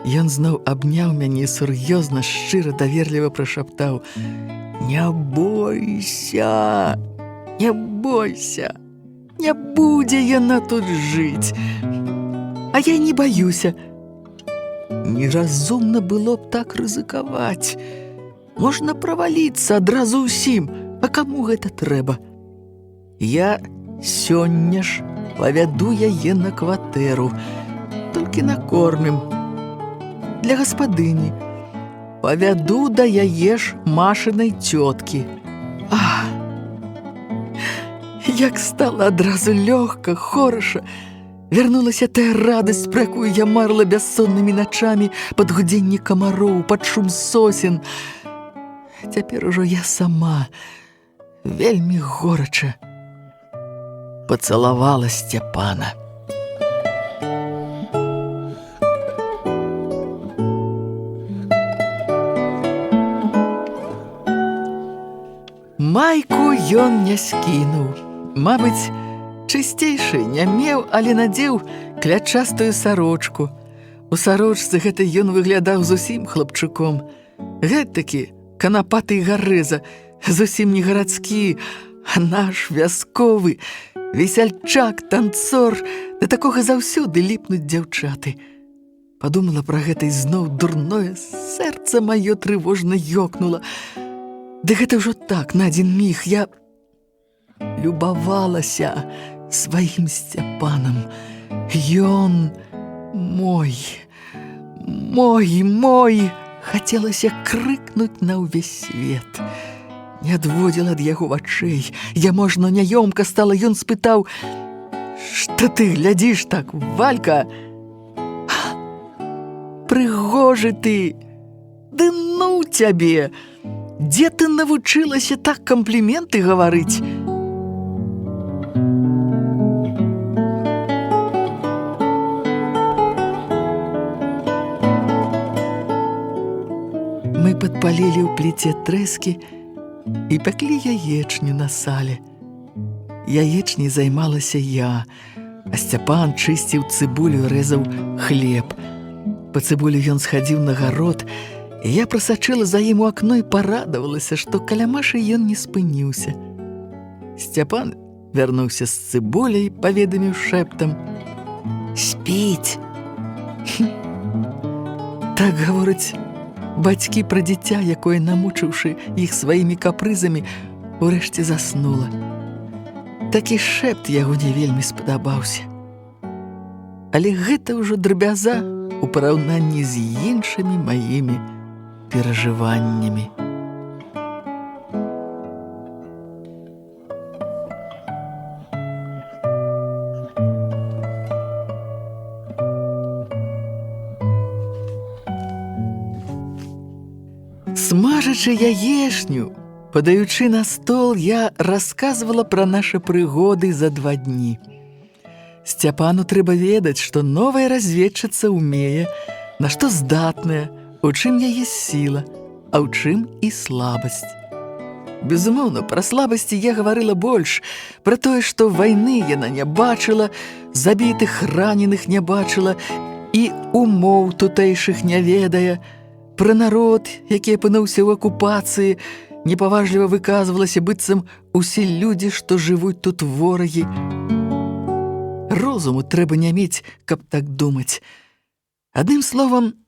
Ён зноў абняў мяне сур'ёзна, шчыра, даверліва прашаптаў: «Не бойся, не бойся, не будзе яна тут жыць». А я не баюся. Неразумна было б так рызыкаваць. Можна праваліцца адразу ўсім, а каму гэта трэба? Я сёння ж павяду яе на кватэру, толькі накормім. Для гаспадыні. Павяду да яе ж Машынай цёткі. Як стала адразу лёгка, хораша. Вярнулася тая радасць, пра якую я марыла бяссоннымі начамі пад гудзенне камароў, пад шум сосен. Цяпер ужо я сама вельмі горача пацалавала Сцяпана. Майку ён не скінуў. Мабыць, чысцейшы не меў, але надзеў клятчастую сарочку. У сарочцы гэта ён выглядаў зусім хлапчуком. Гэтакі канапаты гарэза, зусім не гарадскі, а наш вясковы, весяльчак, танцор, да такога заўсёды ліпнуць дзяўчаты. Падумала пра гэта і зноў дурное сэрца маё трывожна ёкнула. Ды гэта ўжо так, на адзін міг я любавалася сваім Сцяпанам. Ён мой, мой. Хацелася крыкнуць на ўвесь свет. Не адводзіла ад яго вачэй. Я можна няёмка стала, ён спытаў: «Што ты глядзіш так, Валька? Прыгожы ты! Ды ну цябе! Дзе ты навучылася так кампліменты гаварыць?» Мы падпалілі ў пліце трэскі і пяклі яечню на сале. Яечняй займалася я, а Сцяпан чысціў цыбулю і рэзаў хлеб. Па цыбулю ён схадзіў на гарод, і я прасачыла за ім у акно і парадавалася, што каля Машы ён не спыніўся. Сцяпан вярнуўся з цыбуляй, паведаміў шэптам: «Спіць!» Так гавораць бацькі пра дзіця, якое, намучыўшы іх сваімі капрызамі, урэшце заснула. Такі шэпт яго не вельмі спадабаўся. Але гэта ўжо драбяза у параўнанні з іншымі маімі перажываннямі. Смажачы яешню, падаючы на стол, я расказвала пра нашы прыгоды за 2 дні. Сцяпану трэба ведаць, што новая разведчыца ўмее, на што здатная, у чым яе сіла, а ў чым і слабасць. Безумоўна, пра слабасці я гаварыла больш, пра тое, што вайны яна не бачыла, забітых, раненых не бачыла і умоў тутэйшых не ведае, пра народ, які апынуўся ў акупацыі, непаважліва выказвалася, быццам усе людзі, што жывуць тут ворагі. Розуму трэба не мець, каб так думаць. Адным словам,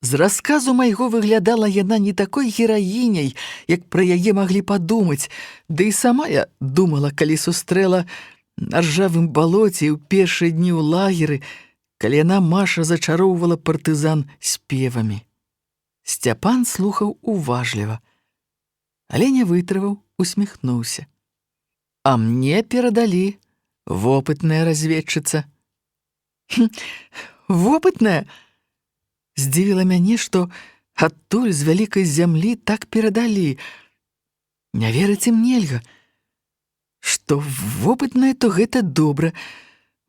з расказу майго выглядала яна не такой гераіняй, як пра яе маглі падумаць, ды і сама я думала, калі сустрэла на ржавым балоце ў першыя дні ў лагеры, калі яна, Маша, зачароўвала партызан спевамі. Сцяпан слухаў уважліва, але не вытрываў, усміхнуўся. А мне перадалі вопытная разведчыца. Вопытная? Здзівіла мяне, што адтуль з вялікай зямлі так перадалі. Не верыць ім нельга. Што вопытная, то гэта добра.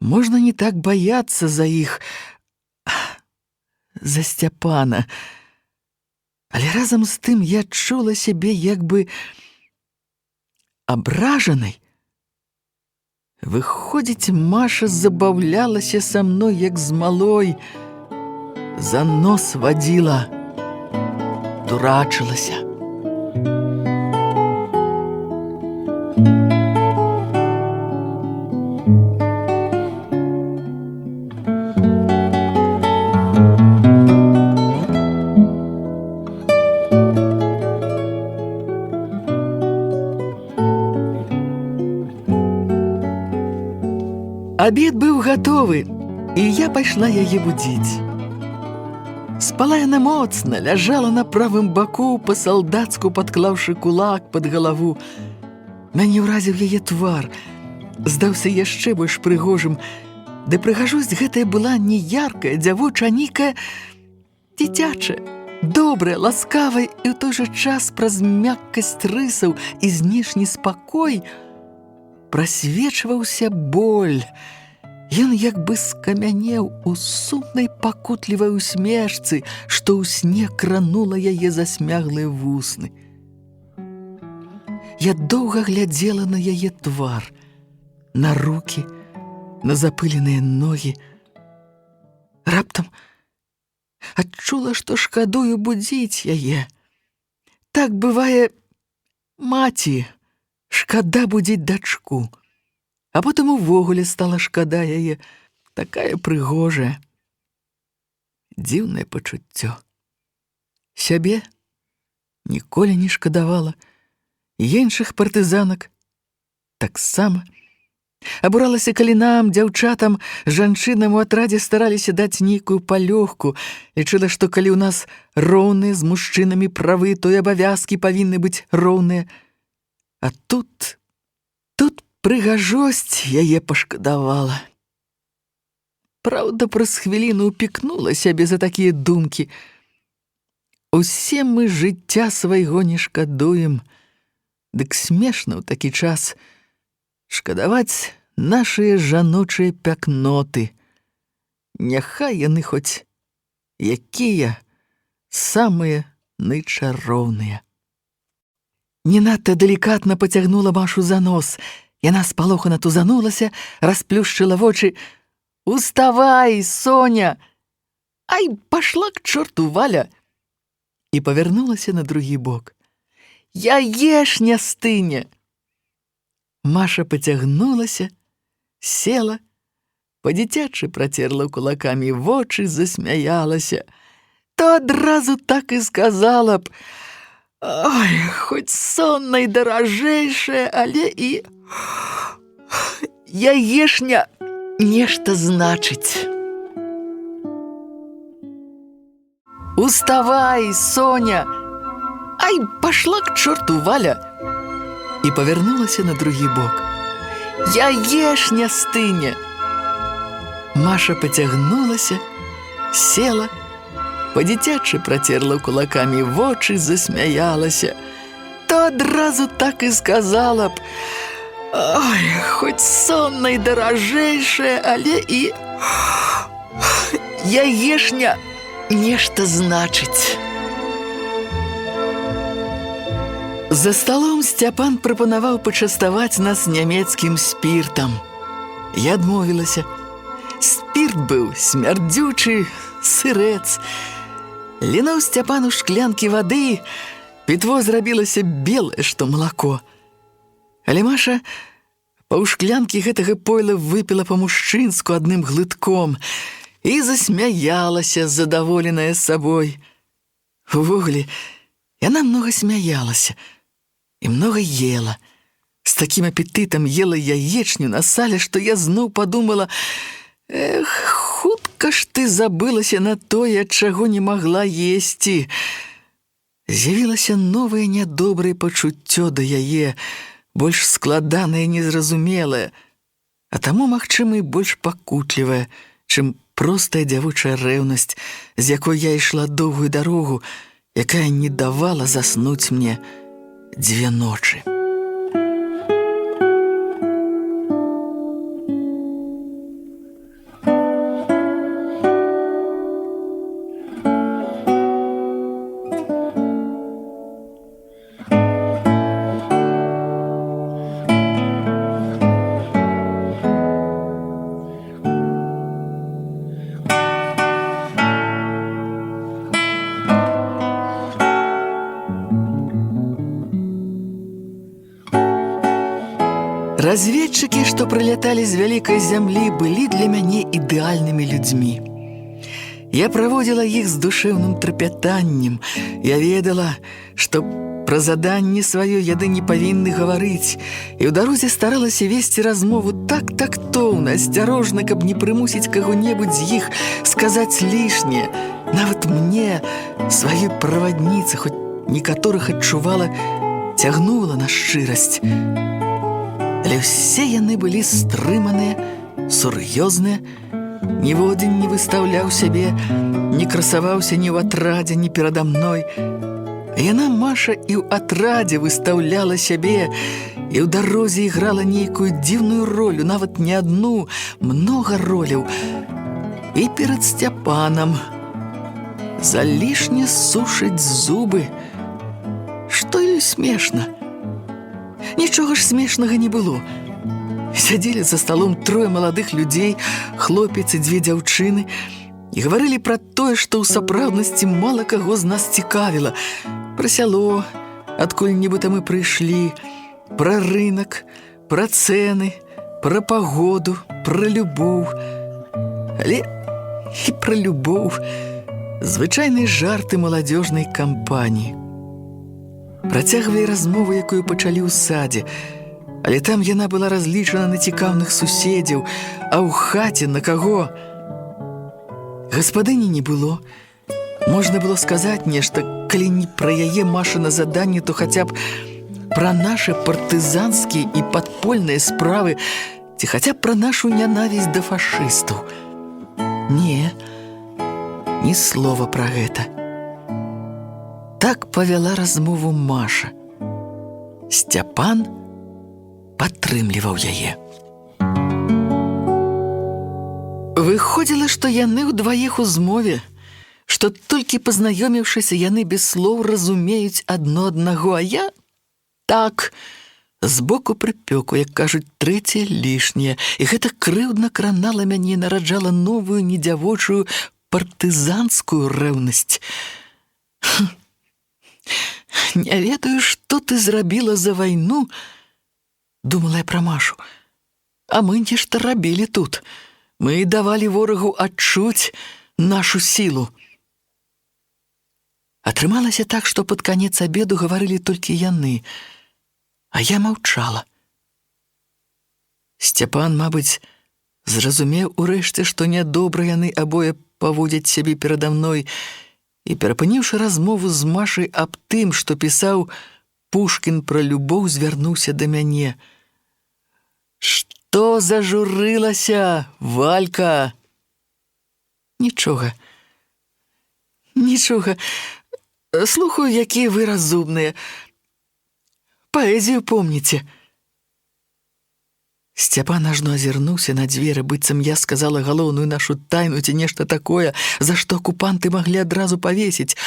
Можна не так баяцца за іх, за Сцяпана. Але разам з тым я чула сябе як бы абражанай. Выходзіць, Маша забаўлялася са мной, як з малой, за нос вадзіла, дурачылася. Абед быў гатовы, і я пайшла яе будзіць. Спала яна моцна, ляжала на правым баку, па-салдацку падклаўшы кулак пад галаву. Мяне ўразіў яе твар, здаўся яшчэ больш прыгожым, Ды прыгажосць гэтая была не яркая, дзявочая, а нейкая дзіцячая, добрая, ласкавая і ў той жа час праз мяккасць рысаў і знешні спакой прасвечваўся боль. Ён як бы скамянеў у сумнай пакутлівай усмешцы, што ў сне кранула яе засмяглыя вусны. Я доўга глядзела на яе твар, на рукі, на запыленыя ногі. Раптам адчула, што шкадую будзіць яе. Так бывае маці, шкада будзіць дачку. А потым увогуле стала шкада яе, такая прыгожая. Дзіўнае пачуццё. Сябе ніколі не шкадавала, і іншых партызанак таксама. Абуралася, калі нам, дзяўчатам, жанчынам у атрадзе стараліся даць нейкую палёгку, лічыла, што калі ў нас роўныя з мужчынамі правы, то і абавязкі павінны быць роўныя. А тут прыгажосць яе пашкадавала. Праўда, праз хвіліну ўпікнула сябе за такія думкі. Усе мы жыцця свайго не шкадуем, дык смешна ў такі час шкадаваць нашыя жаночыя пякноты. Няхай яны хоць якія самыя найчароўныя. Не надта далікатна пацягнула Машу за нос. Яна спалохана тузанулася, расплюшчыла вочы. «Уставай, Соня! Ай, пашла к чорту, Валя!» І павярнулася на другі бок. «Яешня стыне!» Маша пацягнулася, села, па-дзіцячы працерла кулакамі вочы, засмяялася. То адразу так і сказала б: «Ой, хоць сонна і даражэйшая, але і яешня нешта значыць». «Уставай, Соня! Ай, пашла к чорту, Валя!» І павярнулася на другі бок. «Яешня стыне!» Маша пацягнулася, села, па-дзіцячы працерла кулакамі вочы, засмяялася. То адразу так і сказала б: «Ой, хоць сонна і даражэйшая, але і яешня нешта значыць». За сталом Сцяпан прапанаваў пачаставаць нас нямецкім спіртам. Я адмовілася. Спірт быў смярдзючы, сырэц. Лінуў Сцяпану шклянкі вады, пітво зрабілася белае, што малако. Але Маша паўшклянкі гэтага пойла выпіла па-мужчынску адным глытком і засмяялася, задаволеная сабой. Увогуле, яна многа смяялася і многа ела. З такім апетытам ела яечню на сале, што я зноў падумала: «Эх, хутка ж ты забылася на тое, чаго не магла есці». З'явілася новае нядобрае пачуццё да яе, больш складанае і незразумелае, а таму, магчыма, і больш пакутлівае, чым простая дзявочая рэўнасць, з якой я ішла доўгую дарогу, якая не давала заснуць мне 2 ночы. Разведчыкі, што прыляталі з вялікай зямлі, былі для мяне ідэальнымі людзьмі. Я праводзіла іх з душэўным трапятаннем. Я ведала, што пра заданне сваё яды не павінны гаварыць, і ў дарозе старалася весці размову так тактоўна, асцярожна, каб не прымусіць каго-небудзь з іх сказаць лішняе. Нават мне, сваёй правадніцы, хоць некаторых адчувала, цягнула на шчырасць. Але ўсе яны былі стрыманыя сур'ёзныя, ніводзін не выстаўляў сябе, не красаваўся ні ў атрадзе, ні перада мной. А яна, Маша, і ў атрадзе выстаўляла сябе, і ў дарозе іграла нейкую дзіўную ролю, нават не адну, многа роляў. І перад Сцяпанам залішне сушыць зубы. Што ёй смешна? Нічога ж смешнага не было. Сядзелі за сталом трое маладых людзей, хлопец і дзве дзяўчыны, і гаварылі пра тое, што ў сапраўднасці мала каго з нас цікавіла. Пра сяло, адкуль нібыта мы прыйшлі, пра рынак, пра цэны, пра пагоду, пра любоў. Але і пра любоў звычайныя жарты маладзёжнай кампаніі. Працягвалі размову, якую пачалі ў садзе, але там яна была разлічана на цікаўных суседзяў, а ў хаце на каго? Гаспадыні не было. Можна было сказаць нешта, калі не пра яе Машына заданне, то хаця б пра нашы партызанскія і падпольныя справы, ці хаця б пра нашу нянавісць да фашыстаў. Не, ні слова пра гэта. Так павяла размову Маша. Сцяпан падтрымліваў яе. Выходзіла, што яны ўдваіх у змове, што толькі пазнаёміўшыся, яны без слоў разумеюць адно аднаго, а я так, збоку прыпёку, як кажуць, трэцяе лішняе, і гэта крыўдна кранала мяне, нараджала новую недзявочую партызанскую рэўнасць. Не ведаю, што ты зрабіла за вайну, думала я пра Машу. А мы нешта рабілі тут. Мы давалі ворагу адчуць нашу сілу. Атрымалася так, што пад канец абеду гаварылі толькі яны, а я маўчала. Сцяпан, мабыць, зразумеў урэшце, што нядобра яны абое паводзяць сябе перада мной, і, перапыніўшы размову з Машай аб тым, што пісаў Пушкін пра любоў, звярнуўся да мяне. «Што зажурылася, Валька?» «Нічога. Нічога. Слухаю, якія вы разумныя. Паэзію помніце». Сцяпан ажно азірнуўся на дзверы, быццам я сказала галоўную нашу тайну ці нешта такое, за што акупанты маглі адразу павесіць,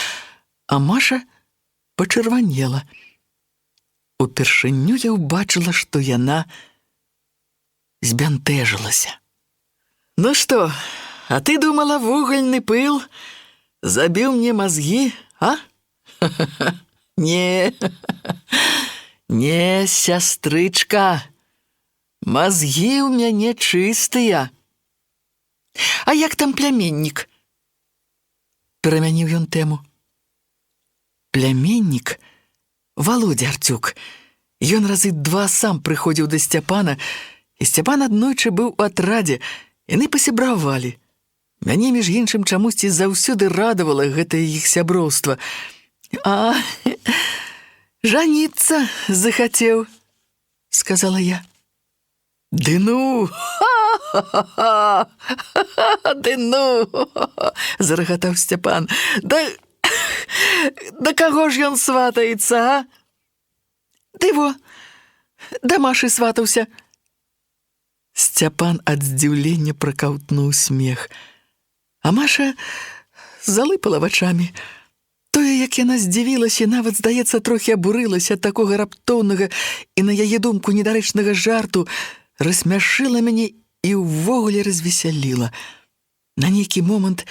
а Маша пачырванела. Упершыню я ўбачыла, што яна збянтэжылася. «Ну што, а ты думала, вугальны пыл забіў мне мазгі, а? Не, не, сястрычка, мазгі ў мяне чыстыя. А як там пляменнік?» Перамяніў ён тэму. Пляменнік Володя Артюк. Ён разы два сам прыходзіў да Сцяпана, і Сцяпан аднойчы быў у атрадзе, яны пасябравалі. Мяне, між іншым, чамусьці заўсёды радавала гэтае іх сяброўства. «А, жаніцца захацеў», — сказала я. «Ды ну! Ха-ха-ха! Ды ну!» — зарагатаў Сцяпан. «Да каго ж ён сватаецца, а?» «Ды во, да Машы сватаўся». Сцяпан ад здзіўлення пракаўтнуў смех, а Маша залыпала вачамі. Тое, як яна здзівілася, нават, здаецца, трохі абурылася ад такога раптоўнага і, на яе думку, недарэчнага жарту, рассмяшыла мяне і ўвогуле развесяліла. На нейкі момант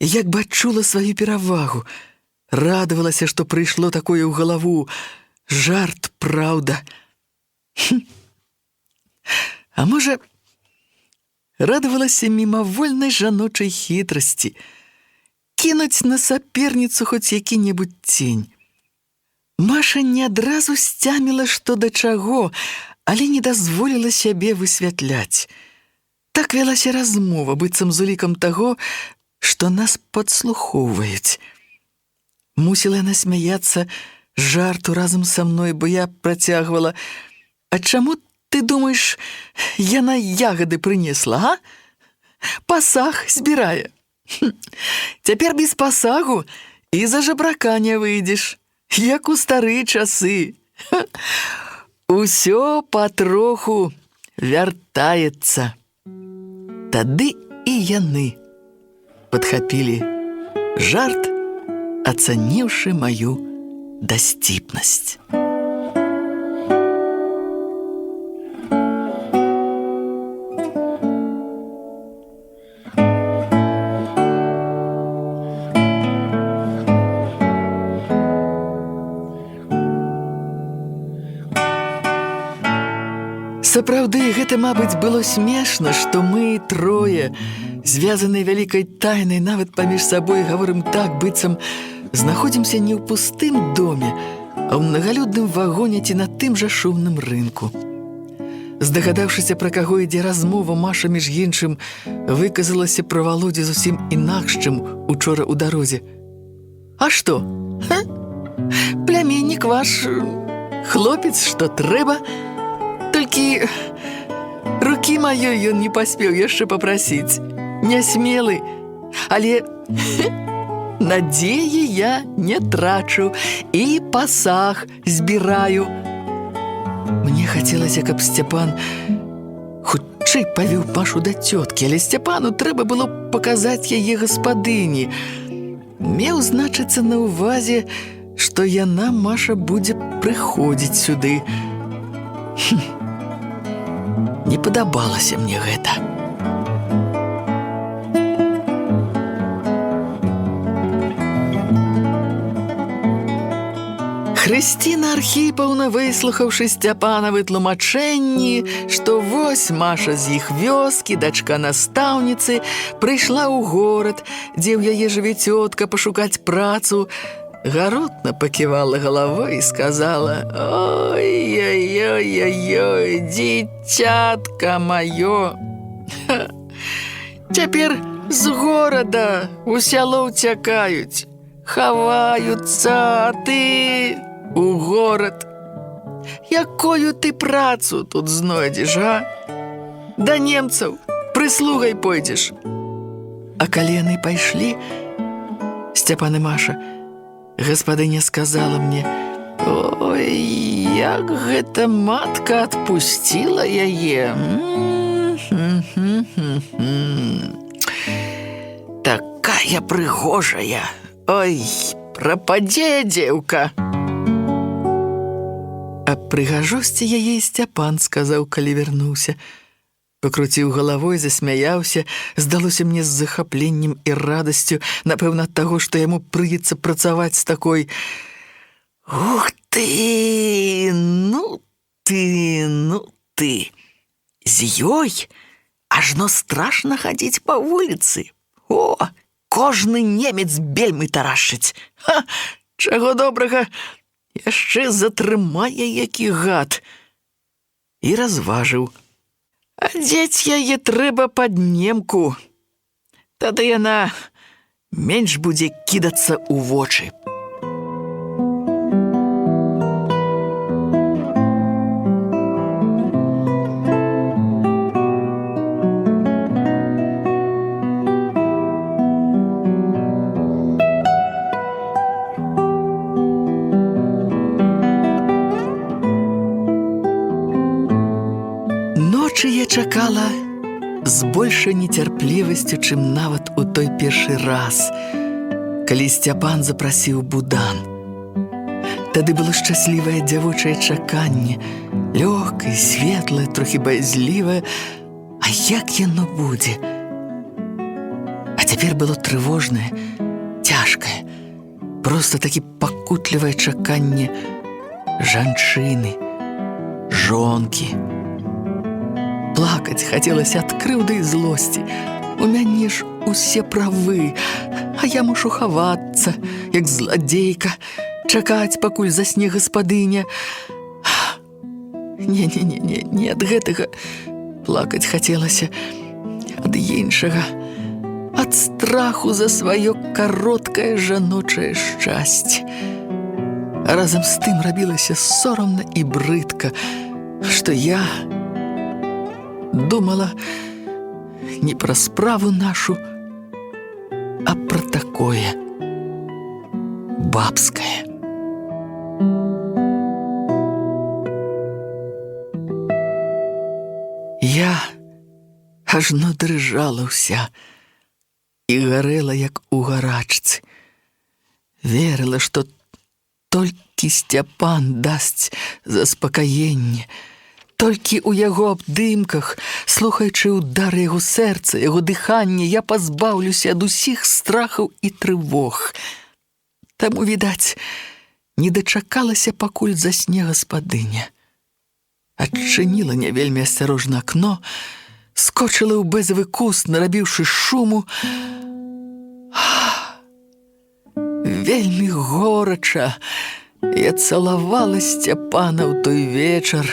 як бы адчула сваю перавагу. Радавалася, што прыйшло такое ў галаву. Жарт, праўда. А можа, радавалася мімавольнай жаночай хітрасці. Кінуць на саперніцу хоць які-небудзь цень. Маша не адразу сцяміла, што да чаго, але не дазволіла сябе высвятляць. Так вялася размова, быццам з улікам таго, што нас падслухоўваюць. Мусіла яна смяяцца жарту разам са мной, бо я працягвала: «А чаму ты думаешь, яна ягоды прынесла, а? Пасаг збірае. Цяпер без пасагу і за жабрака не выйдзеш, як у старыя часы. Усё патроху вяртаецца. Тады і яны падхапілі жарт, ацаніўшы маю дасціпнасць. Сапраўды, гэта, мабыць, было смешна, што мы трое, звязаныя вялікай тайнай, нават паміж сабой гаворым так, быццам знаходзімся не ў пустым доме, а ў мнагалюдным вагоне ці на тым жа шумным рынку. Здагадаўшыся, пра каго ідзе размова, Маша, між іншым, выказалася пра Валодзю зусім інакш, чым учора ў дарозе. А што? Пляменнік ваш хлопец, што трэба, толькі рукі маёй ён не паспеў яшчэ папрасіць. Нясмелы, але надзеі я не трачу і пасаг збіраю. Мне хацелася, каб Сцяпан хутчэй павёў Машу да цёткі, але Сцяпану трэба было паказаць яе гаспадыні. Меў значыцца на ўвазе, што яна, Маша, будзе прыходзіць сюды. Не падабалася мне гэта. Хрысціна Архіпаўна, выслухаўшы Сцяпанавы тлумачэнні, што вось Маша з іх вёскі, дачка настаўніцы, прыйшла ў горад, дзе ў яе жыве цётка, пашукаць працу, гаротна паківала галавой і сказала: «Ой-ой-ой-ой, дзіцятка маё! Цяпер з горада ў сяло ўцякаюць, хаваюцца, а ты у горад. Якою ты працу тут знойдзеш, а? Да немцаў прыслугай пойдзеш». А калі яны пайшлі, Сцяпан і Маша, гаспадыня сказала мне: «Ой, як гэта матка адпусціла яе! Такая прыгожая! Ой, прападзе дзеўка!» А прыгажосці яе і Сцяпан сказаў, калі вярнуўся. Пакруціў галавой, засмяяўся, здалося мне з захапленнем і радасцю, напэўна, ад таго, што яму прыйдзецца працаваць з такой. Ух ты, ну ты! З ёй ажно страшна хадзіць па вуліцы. О, кожны немец бельмы тарашыць. Ха, чаго добрага, яшчэ затрымае які гад. І разважыў: адзець яе трэба пад немку. Тады яна менш будзе кідацца ў вочы. Ночы я чакала з большай нецярплівасцю, чым нават у той першы раз, калі Сцяпан запрасіў Будан. Тады было шчаслівае дзявочае чаканне, лёгкае, светлае, трохі баязлівае. А як яно будзе? А цяпер было трывожнае, цяжкае, проста такі пакутлівае чаканне жанчыны, жонкі. Плакаць хацелася ад крыўды і злосці. У мяне ж усе правы, а я мушу хавацца, як зладзейка, чакаць, пакуль засне гаспадыня. Не ад гэтага плакаць хацелася, ад іншага, ад страху за сваё кароткае жаночае шчасце. А разам з тым рабілася сорамна і брыдка, што я думала не пра справу нашу, а пра такое бабскае. Я ажно дрыжала ўся і гарэла, як у гарачцы. Верыла, што толькі Сцяпан дасць заспакаенне, толькі ў яго абдымках, слухаючы ўдар яго сэрца, яго дыханне, я пазбаўлюся ад усіх страхаў і трывог. Таму, відаць, не дачакалася, пакуль засне гаспадыня. Адчыніла не вельмі асцярожна акно, скочыла ў бэзавы куст, нарабіўшы шуму. Вельмі горача я цалавала Сцяпана ў той вечар.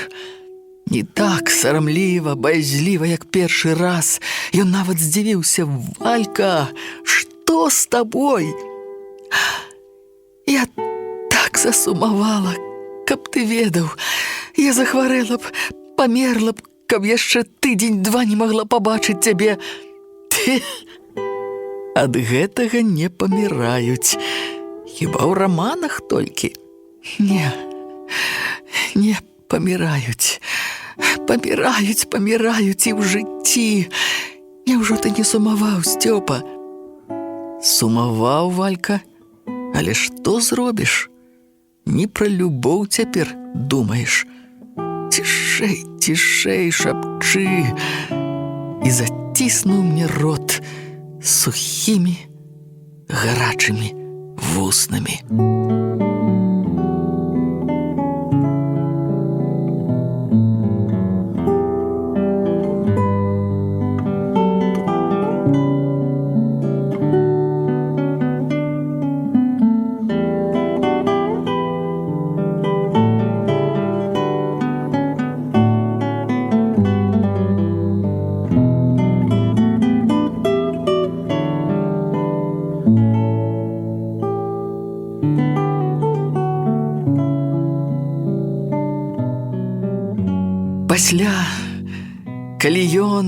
Не так сарамліва, баязліва, як першы раз. Ён нават здзівіўся: «Валька, што з табой?» Я так засумавала, каб ты ведаў. Я захварэла б, памерла б, каб яшчэ тыдзень-два не магла пабачыць цябе. Ты ад гэтага не паміраюць. Хіба ў раманах толькі? Не паміраюць. Паміраюць і ў жыцці. Няўжо ты не сумаваў, Сцёпа? Сумаваў, Валька, але што зробіш? Не пра любоў цяпер думаеш. Цішэй, шапчы. І заціснуў мне рот сухімі, гарачымі вуснамі. Пасля, калі ён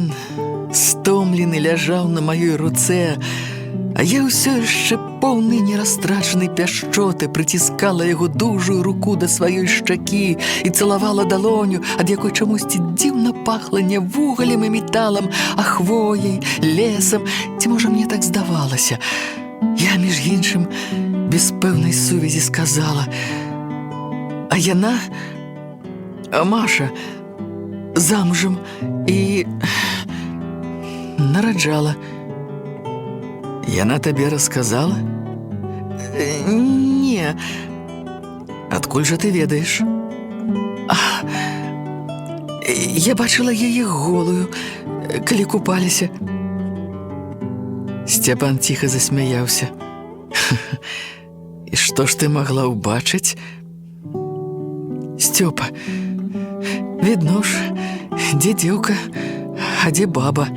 стомлены ляжаў на маёй руцэ, а я ўсё яшчэ поўны нерастрачанай пяшчоты прыціскала яго дужую руку да сваёй шчакі і цалавала далоню, ад якой чамусьці дзіўна пахла не вугалем і металам, а хвояй, лесам, ці, можа, мне так здавалася. Я, між іншым, без пэўнай сувязі сказала: «А яна, Маша, замужам і нараджала. Яна табе расказала?» «Не. Адкуль жа ты ведаеш?» «Я бачыла яе голую, калі купаліся». Сцяпан ціха засмяяўся. «І што ж ты магла ўбачыць?» «Сцёпа, відно ж, дзе дзеўка, а дзе баба».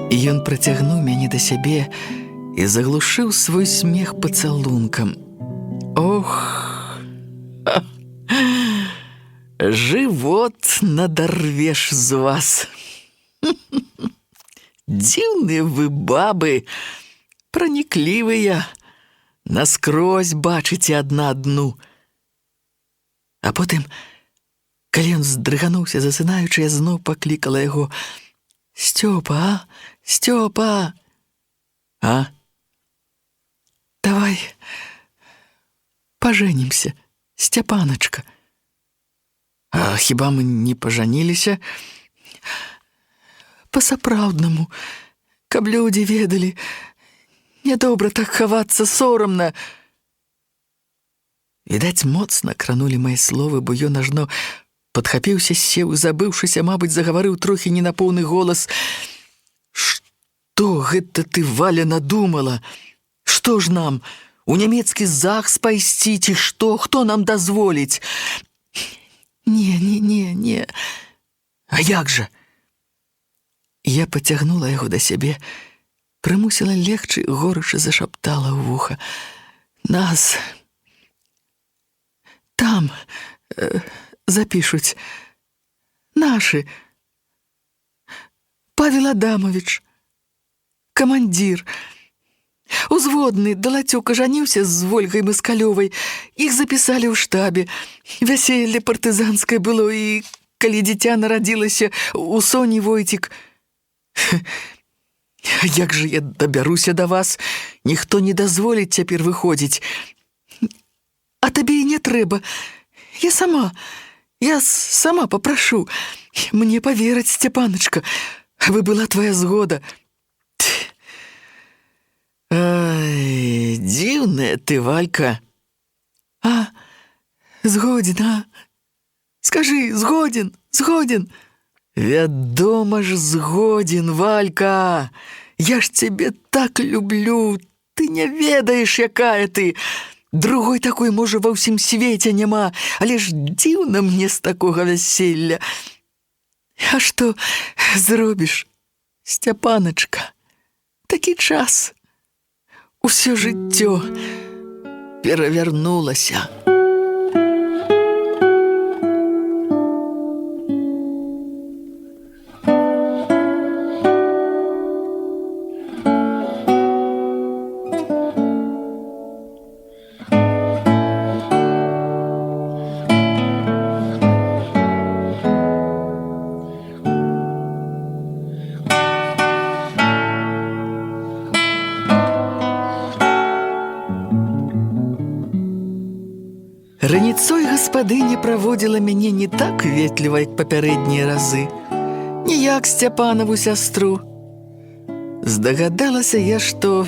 І ён прыцягнуў мяне да сябе і заглушыў свой смех пацалункам. Ох, жывот надарвеш з вас. Дзіўныя вы бабы, праніклівыя, наскрозь бачыце адна адну. А потым, калі ён здрыгануўся, засынаючы, я зноў паклікала яго: «Сцёпа, Сцёпа! А? Давай пажэнімся, Сцяпаначка». «А хіба мы не пажаніліся?» «Па-сапраўднаму, каб людзі ведалі. Нядобра так хавацца, сорамна». Відаць, моцна кранулі мае словы, бо ён ажно падхапіўся, сеў і, забыўшыся, мабыць, загаварыў трохі не на поўны голас: «Што гэта ты, Валя, надумала? Што ж нам, у нямецкі захс пайсці, ці што? Хто нам дазволіць?» Не. А як жа?» Я пацягнула яго да сябе, прымусіла легчы, горача зашаптала ў вуха: «Нас там запішуць Нашы. Павел Адамович, камандзір, узводны Далацюк ажаніўся з Вольгай Маскалёвай. Іх запісалі ў штабе. Вяселле партызанскае было, і калі дзіця нарадзілася у Соні Войцік. Як жа я дабяруся да вас? Ніхто не дазволіць цяпер выходзіць. А табе і не трэба. Я сама папрашу. Мне павераць, Сцяпаначка, вы была твоя згода. Ай, дзіўная ты, Валька. Згоден. Скажы, згоден. Вядома ж, згоден, Валька. Я ж цябе так люблю. Ты не ведаеш, якая ты. Другой такой, можа, ва ўсім свеце няма, але ж дзіўна мне з такога вяселля. А што зробіш, Сцяпаначка? Такі час. Усё жыццё перавярнулася. Раніцой гаспадыня праводзіла мяне не так ветліва, як папярэднія разы, не як Сцяпанаву сястру. Здагадалася я, што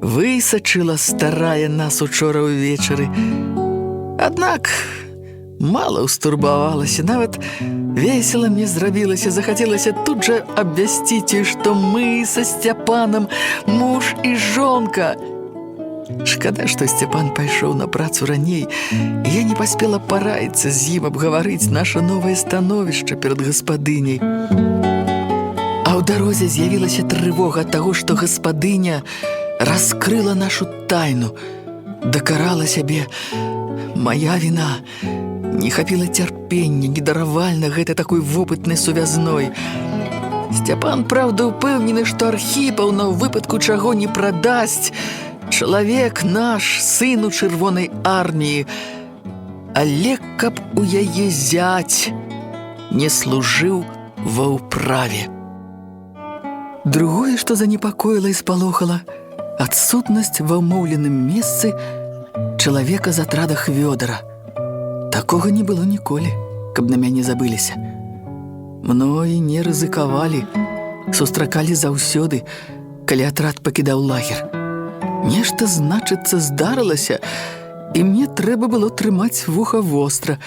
высачыла старая нас учора ўвечары. Аднак мала ўстурбавалася, нават весела мне зрабілася, захацелася тут жа абвясціць ёй, што мы са Сцяпанам муж і жонка. Шкада, што Сцяпан пайшоў на працу раней, і я не паспела параіцца з ім, абгаварыць наша новае становішча перад гаспадыняй. А ў дарозе з'явілася трывога ад таго, што гаспадыня раскрыла нашу тайну, дакарала сябе. Мая віна. Не хапіла цярпення, недаравальна гэта такой вопытнай сувязной. Сцяпан, праўда, упэўнены, што Архіпаў ў выпадку чаго не прадасць. Чалавек наш, сын у Чырвонай арміі, але каб у яе зяць не служыў ва ўправе. Другое, што занепакоіла і спалохала, адсутнасць ва ўмоўленым месцы чалавека з атрада Хвёдара. Такога не было ніколі, каб на мяне забыліся. Многі не рызыкавалі, сустракалі заўсёды, калі атрад пакідаў лагер. Нешта, значыцца, здарылася, і мне трэба было трымаць вуха востра,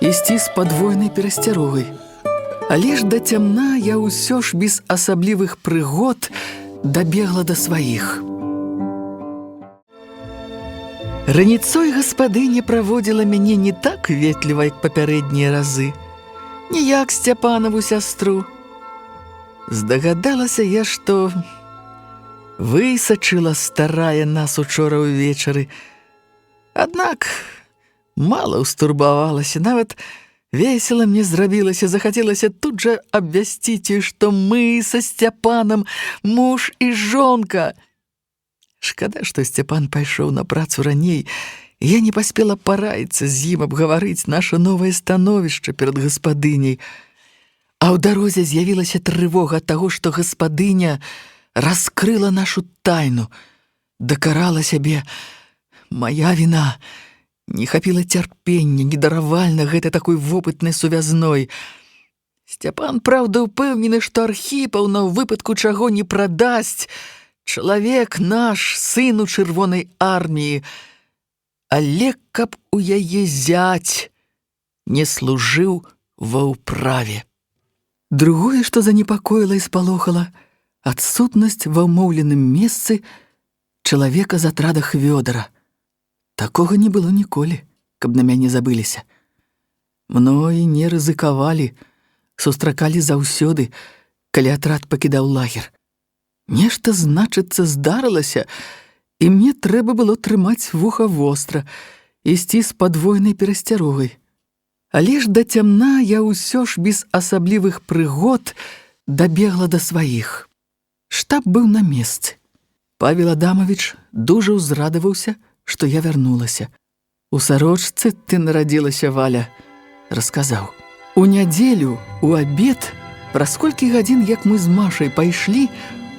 ісці з падвойнай перасцярогай. Але ж да цямна я ўсё ж без асаблівых прыгод дабегла да сваіх. Раніцой гаспадыня праводзіла мяне не так ветліва, як папярэднія разы, не як Сцяпанаву сястру. Здагадалася я, што высачыла старая нас учора ўвечары. Аднак мала ўстурбавалася, нават весела мне зрабілася, захацелася тут жа абвясціць ёй, што мы са Сцяпанам муж і жонка. Шкада, што Сцяпан пайшоў на працу раней, і я не паспела параіцца з ім, абгаварыць наша новае становішча перад гаспадыняй. А ў дарозе з'явілася трывога ад таго, што гаспадыня раскрыла нашу тайну, дакарала сябе. Мая віна. Не хапіла цярпення, недаравальна гэта такой вопытнай сувязной. Сцяпан, праўда, упэўнены, што Архіпаў ў выпадку чаго не прадасць. Чалавек наш, сын у Чырвонай арміі, але каб у яе зяць не служыў ва ўправе. Другое, што занепакоіла і спалохала, адсутнасць ва ўмоўленым месцы чалавека з атрада Хвёдара. Такога не было ніколі, каб на мяне забыліся. Многі не рызыкавалі, сустракалі заўсёды, калі атрад пакідаў лагер. Нешта, значыцца, здарылася, і мне трэба было трымаць вуха востра, ісці з падвойнай перасцярогай. Але ж да цямна я ўсё ж без асаблівых прыгод дабегла да сваіх. Штаб быў на месцы. Павел Адамович дужа ўзрадаваўся, што я вярнулася. «У сарочцы ты нарадзілася, Валя», — расказаў. У нядзелю, у абед, праз колькі гадзін, як мы з Машай пайшлі,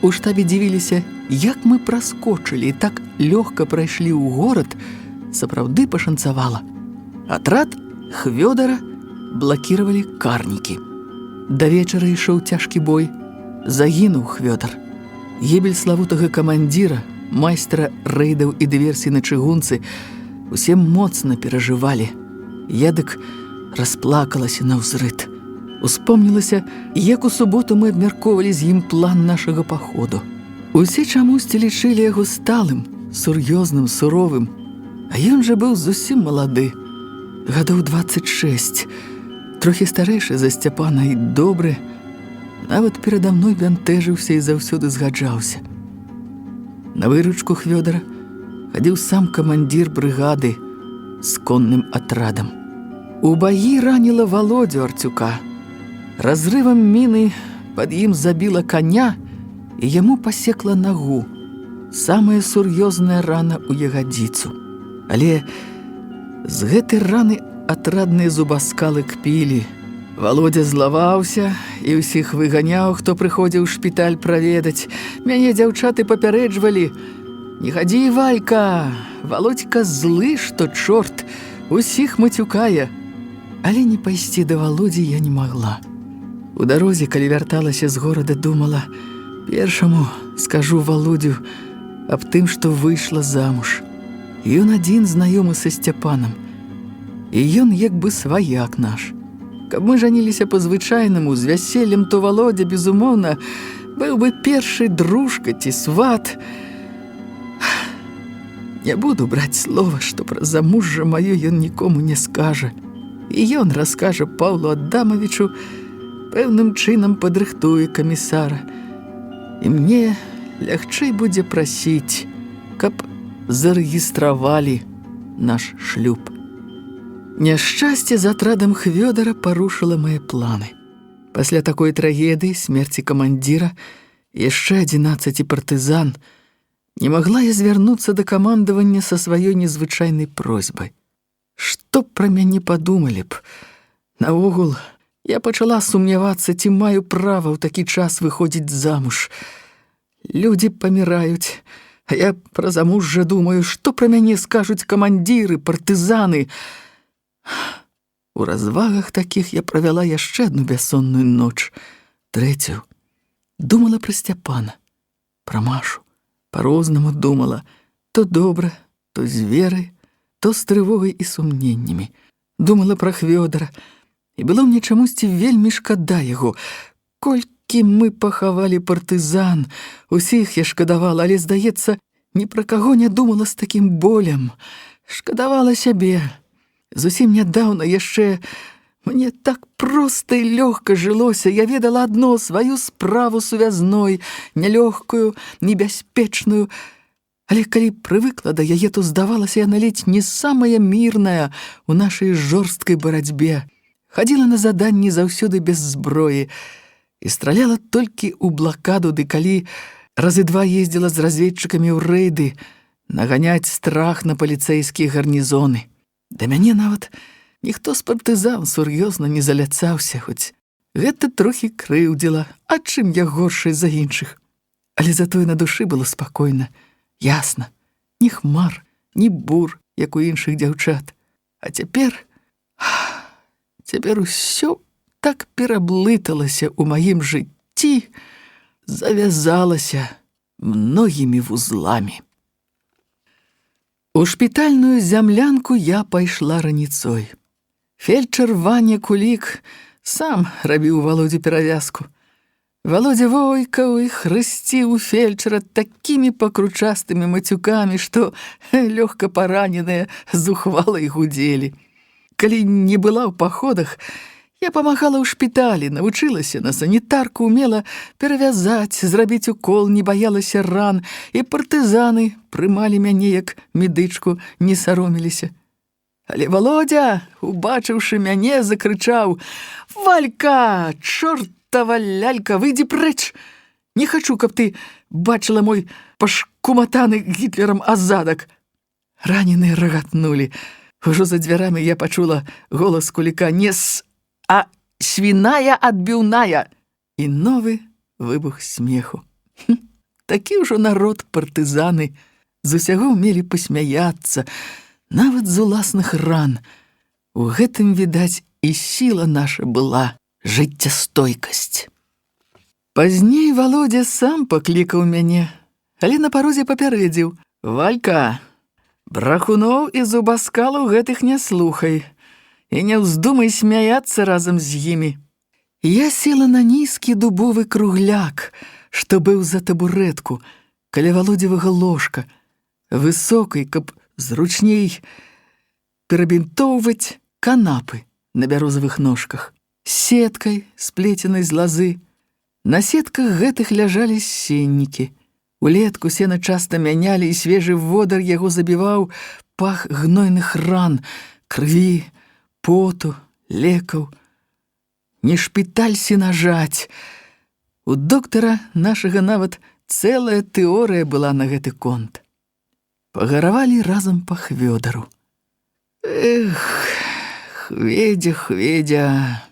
у штабе дзівіліся, як мы праскочылі і так лёгка прайшлі ў горад, сапраўды пашанцавала. Атрад Хвёдара блакіравалі карнікі. Да вечара ішоў цяжкі бой. Загінуў Хвёдар. Гібель славутага камандзіра, майстра рэйдаў і дыверсій на чыгунцы, усе моцна перажывалі. Я дык расплакалася наўзрыд. Успомнілася, як у суботу мы абмяркоўвалі з ім план нашага паходу. Усе чамусьці лічылі яго сталым, сур'ёзным, суровым, а ён жа быў зусім малады. Гадоў 26, трохі старэйшы за Сцяпана і добры, нават перада мной бянтэжыўся і заўсёды згаджаўся. На выручку Хвёдара хадзіў сам камандзір брыгады з конным атрадам. У баі раніла Володю Арцюка. Разрывам міны пад ім забіла коня і яму пасекла нагу. Самая сур'ёзная рана ў ягадзіцу. Але з гэтай раны атрадныя зубаскалы кпілі. Володя злаваўся і ўсіх выганяў, хто прыходзіў у шпіталь праведаць. Мяне дзяўчаты папярэджвалі: «Не хадзі, Валька, Володька злы, што чорт, усіх мацюкае». Але не пайсці да Володі я не магла. У дарозе, калі вярталася з горада, думала, першаму скажу Володю аб тым, што выйшла замуж. Ён адзін знаёмы са Сцяпанам, і ён як бы сваяк наш. Каб мы жаніліся па-звычайнаму, з вяселлем, то Володя, безумоўна, быў бы першы дружка ці сват. Не буду браць слова, што пра замужжа маё ён нікому не скажа. І ён раскажа Паўлу Адамавічу, пэўным чынам падрыхтуе камісара. І мне лягчэй будзе прасіць, каб зарэгістравалі наш шлюб. Няшчасце з атрадам Хвёдара парушыла мае планы. Пасля такой трагедыі, смерці камандзіра, яшчэ 11 партызан, не магла я звярнуцца да камандавання са сваёй незвычайнай просьбай. Што пра мяне падумалі б? Наогул, я пачала сумнявацца, ці маю права ў такі час выходзіць замуж. Людзі паміраюць, а я пра замужжа думаю, што пра мяне скажуць камандзіры, партызаны. У развагах такіх я правяла яшчэ адну бяссонную ноч, трэцюю. Думала пра Сцяпана, пра Машу. Па-рознаму думала, то добра, то з верай, то з трывогай і сумненнямі. Думала пра Хвёдара, і было мне чамусьці вельмі шкада яго. Колькі мы пахавалі партызан, усіх я шкадавала, але, здаецца, ні пра каго не думала з такім болем. Шкадавала сябе. Зусім нядаўна яшчэ мне так проста і лёгка жылося. Я ведала адно, сваю справу сувязной, нялёгкую, небяспечную. Але калі прывыкла да яе, то здавалася яна ледзь не самая мірная ў нашай жорсткай барацьбе. Хадзіла на заданні заўсёды без зброі і страляла толькі ў блакаду, ды калі разы два ездзіла з разведчыкамі ў рэйды наганяць страх на паліцэйскія гарнізоны. Да мяне нават ніхто з партызан сур'ёзна не заляцаўся, хоць гэта трохі крыўдзіла, а чым я горшай за іншых. Але затое на душы было спакойна. Ясна, ні хмар, ні бур, як у іншых дзяўчат. А цяпер усё так пераблыталася ў маім жыцці, завязалася многімі вузламі. У шпітальную зямлянку я пайшла раніцой. Фельчар Ваня Кулік сам рабіў Володзе перавязку. Володя войкаў і хрысціў фельчара такімі пакручастымі мацюкамі, што лёгка параненыя зухвала і гудзелі. Калі не была ў паходах, я памагала ў шпіталі, навучылася на санітарку, умела перавязаць, зрабіць укол, не баялася ран, і партызаны прымалі мяне як медычку, не саромеліся. Але Володя, убачыўшы мяне, закрычаў: «Валька, чортава лялька, выйдзі прэч! Не хачу, каб ты бачыла мой пашкуматаны Гітлерам азадак!» Раненыя рагатнулі. Ужо за дзвярамі я пачула голас Куліка: «Не а свіная адбіўная!» І новы выбух смеху. Такі ўжо народ партызаны, з усяго ўмелі пасмяяцца, нават з уласных ран. У гэтым, відаць, і сіла наша была, жыццястойкасць. Пазней Володя сам паклікаў мяне, але на парозе папярэдзіў: «Валька, брахуноў і зубаскалаў гэтых не слухай і не ўздумай смяяцца разам з імі». Я села на нізкі дубовы кругляк, што быў за табурэтку, каля Володзевага ложка, высокай, каб зручней перабінтоўваць канапы на бярозавых ножках, сеткай, сплеценай з лазы. На сетках гэтых ляжалі сеннікі. Улетку сена часта мянялі, і свежы водар яго забіваў пах гнойных ран, крыві, поту, лекаў. Не шпіталь сенажаць. У доктара нашага нават цэлая тэорыя была на гэты конт. Пагаравалі разам па Хвёдару. Эх, Хведзя, Хведзя,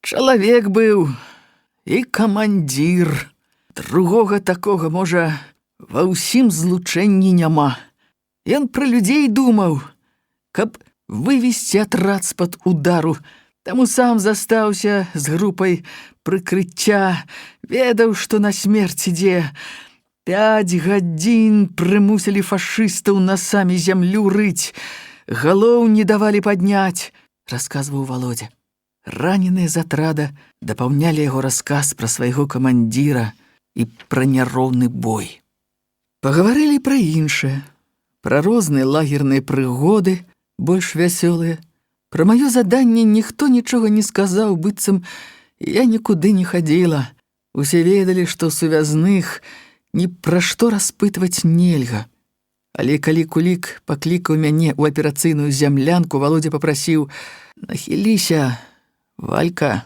чалавек быў і камандзір. Другога такога, можа, ва ўсім злучэнні няма. Ён пра людзей думаў, каб вывесці атрад з-пад удару, таму сам застаўся з групай прыкрыцця, ведаў, што на смерць ідзе. 5 гадзін прымусілі фашыстаў насамі зямлю рыць, галоў не давалі падняць, расказваў Володя. Раненыя з атрада дапаўнялі яго расказ пра свайго камандзіра і пра няроўны бой. Пагаварылі пра іншае, пра розныя лагерныя прыгоды, больш вясёлыя. Пра маё заданне ніхто нічога не сказаў, быццам я нікуды не хадзіла. Усе ведалі, што сувязных ні пра што распытваць нельга. Але калі Кулік паклікаў мяне ў аперацыйную зямлянку, Володя папрасіў: «Нахіліся, Валька,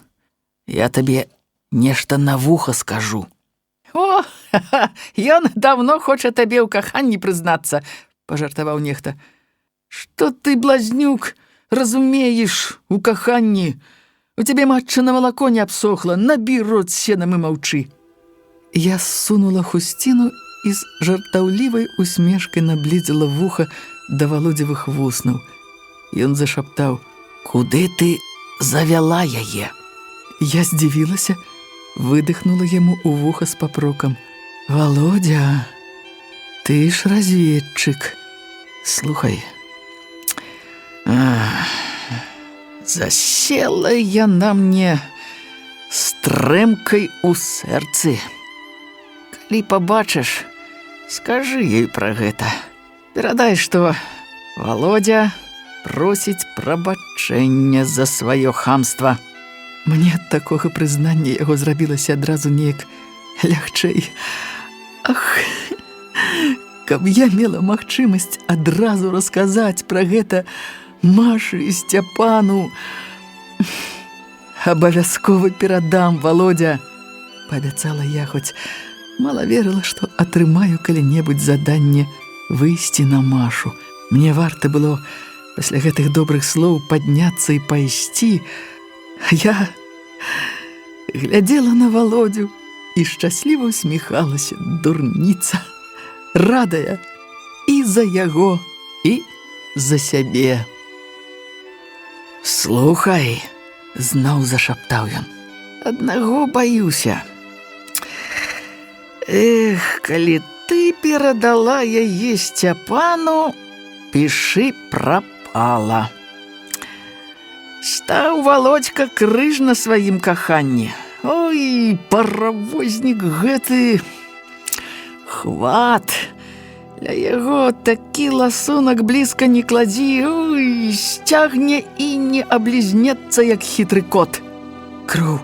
я табе нешта на вуха скажу». «О, ён давно хоча табе ў каханні прызнацца», – пажартаваў нехта. «Што ты, блазнюк, разумееш у каханні? У цябе матчына малако не абсохла, набі рот сенам і маўчы». Я сунула хусціну і з жартаўлівай усмешкай наблізіла вуха да Володзевых вуснаў. Ён зашаптаў: «Куды ты завяла яе?» Я здзівілася, выдыхнула яму ў вуха з папрокам: «Володя, ты ж разведчык. Слухай, засела яна мне стрымкай у сэрцы. Калі пабачыш, скажы ёй пра гэта. Перадай, што Володя просіць прабачэння за сваё хамства». Мне ад такога прызнання яго зрабілася адразу неяк лягчэй. Ах, каб я мела магчымасць адразу расказаць пра гэта Машы і Сцяпану. «Абавязкова перадам, Володя», – паабяцала я, хоць мала верыла, што атрымаю калі-небудзь заданне выйсці на Машу. Мне варта было пасля гэтых добрых слоў падняцца і пайсці. Я глядзела на Володю і шчасліва усміхалася, дурніца, радая і за яго, і за сябе. «Слухай», – зноў зашаптаў ён, – «аднаго баюся. Эх, калі ты перадала яе Сцяпану, пішы прапала. Стаў Володька крыж на сваім каханні. Ой, паравознік гэты, хват. Ля яго такі ласунак блізка не кладзі, ой, сцягне і не аблізнецца, як хітры кот». Кроў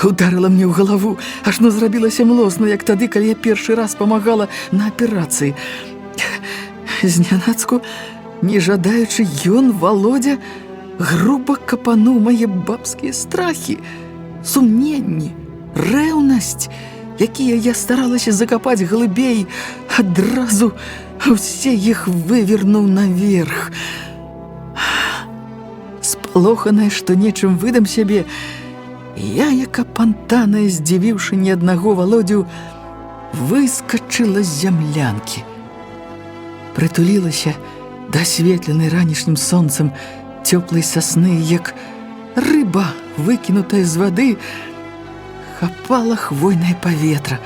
ударыла мне ў галаву, ажно зрабілася млосна, як тады, калі я першы раз памагала на аперацыі. Знянацку не жадаючы, ён, Володя, груба капануў мае бабскія страхі, сумненні, рэўнасць, якія я старалася закапаць глыбей, адразу ўсе іх вывернуў наверх. Спалоханая, што нечым выдам сябе, я, як апантаная, здзівіўшы не аднаго Володю, выскачыла з зямлянкі. Прытулілася да асветленай ранішнім сонцам цёплай сасны, як рыба, выкінутая з вады, хапала хвойнае паветра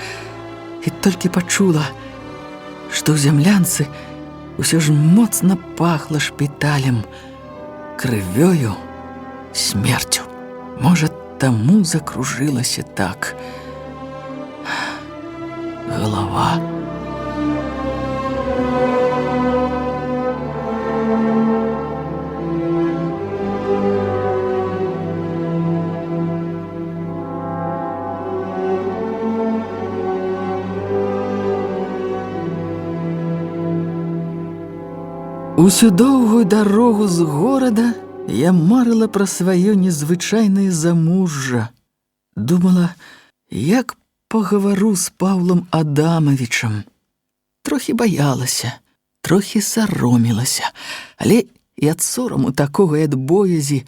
і толькі пачула, што ў зямлянцы ўсё ж моцна пахла шпіталем, крывёю, смерцю. Можа, таму закружылася так галава. Усю доўгую дарогу з горада я марыла пра сваё незвычайнае замужжа. Думала, як пагавару з Паўлам Адамавічам. Трохі баялася, трохі саромілася, але і ад сораму такога, і ад боязі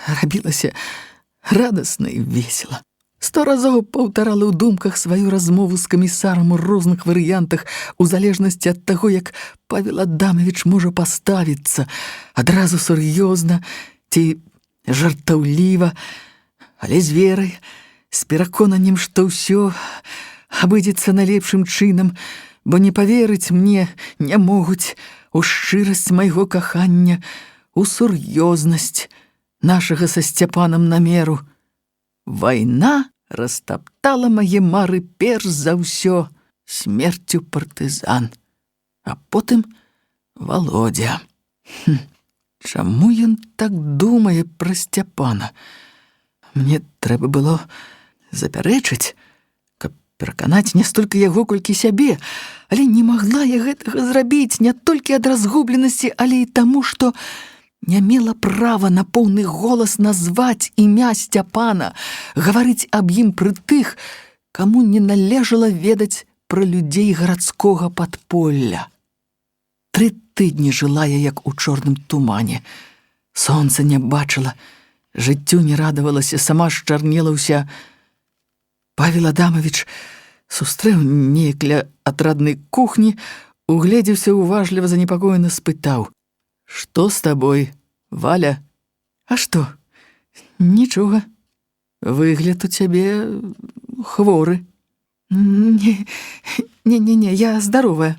рабілася радасна і весела. 100 разоў паўтарала ў думках сваю размову з камісарам у розных варыянтах, у залежнасці ад таго, як Павел Адамавіч можа паставіцца, адразу сур'ёзна ці жартаўліва, але з верай, з пераконаннем, што ўсё абыдзецца налепшым чынам, бо не паверыць мне не могуць у шчырасць майго кахання, у сур'ёзнасць нашага са Сцяпанам намеру. Вайна растаптала мае мары перш за ўсё смерцю партызан, а потым Володя. Чаму ён так думае пра Сцяпана? Мне трэба было запярэчыць, каб пераканаць не столькі яго, колькі сябе, але не магла я гэтага зрабіць не толькі ад разгубленасці, але і таму, што не мела права на поўны голас назваць імя Сцяпана, гаварыць аб ім пры тых, каму не належала ведаць пра людзей гарадскога падполля. 3 тыдні жыла я, як у чорным тумане. Сонца не бачыла, жыццю не радавалася, сама счарнела ўся. Павел Адамавіч сустрэў неяк ля атраднай кухні, угледзеўся уважліва, занепакоена спытаў: «Што з табой, Валя?» «А што? Нічога. Выгляд у цябе хворы». «Не, я здаровая».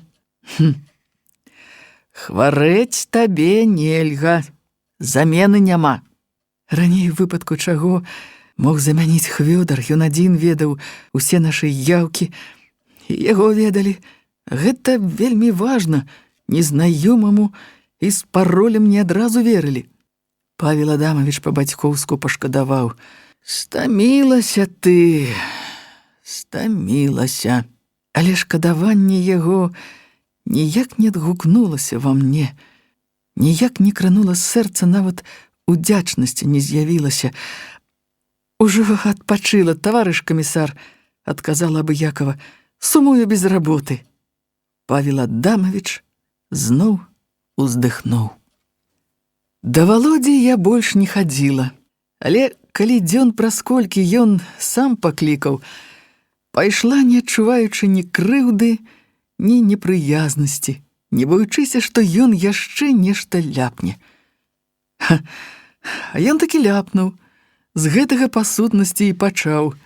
«Хварэць табе нельга, замены няма». Раней у выпадку чаго мог замяніць Хвёдар, ён адзін ведаў усе нашы яўкі, і яго ведалі. Гэта вельмі важна, незнаёмаму і з паролем не адразу верылі. Павел Адамавіч па-бацькоўску пашкадаваў: «Стамілася ты, стамілася». Але шкадаванне яго ніяк не адгукнулася ва мне, ніяк не кранула сэрца, нават удзячнасці не з'явілася. «Ужо адпачыла, таварыш камісар», — адказала абыякава, «сумую без работы». Павел Адамавіч зноў уздыхнуў. Да Володі я больш не хадзіла, але калі дзён праз колькі ён сам паклікаў, пайшла, не адчуваючы ні крыўды, ні непрыязнасці, не боючыся, што ён яшчэ нешта ляпне. А ён такі ляпнуў, з гэтага па сутнасці і пачаў: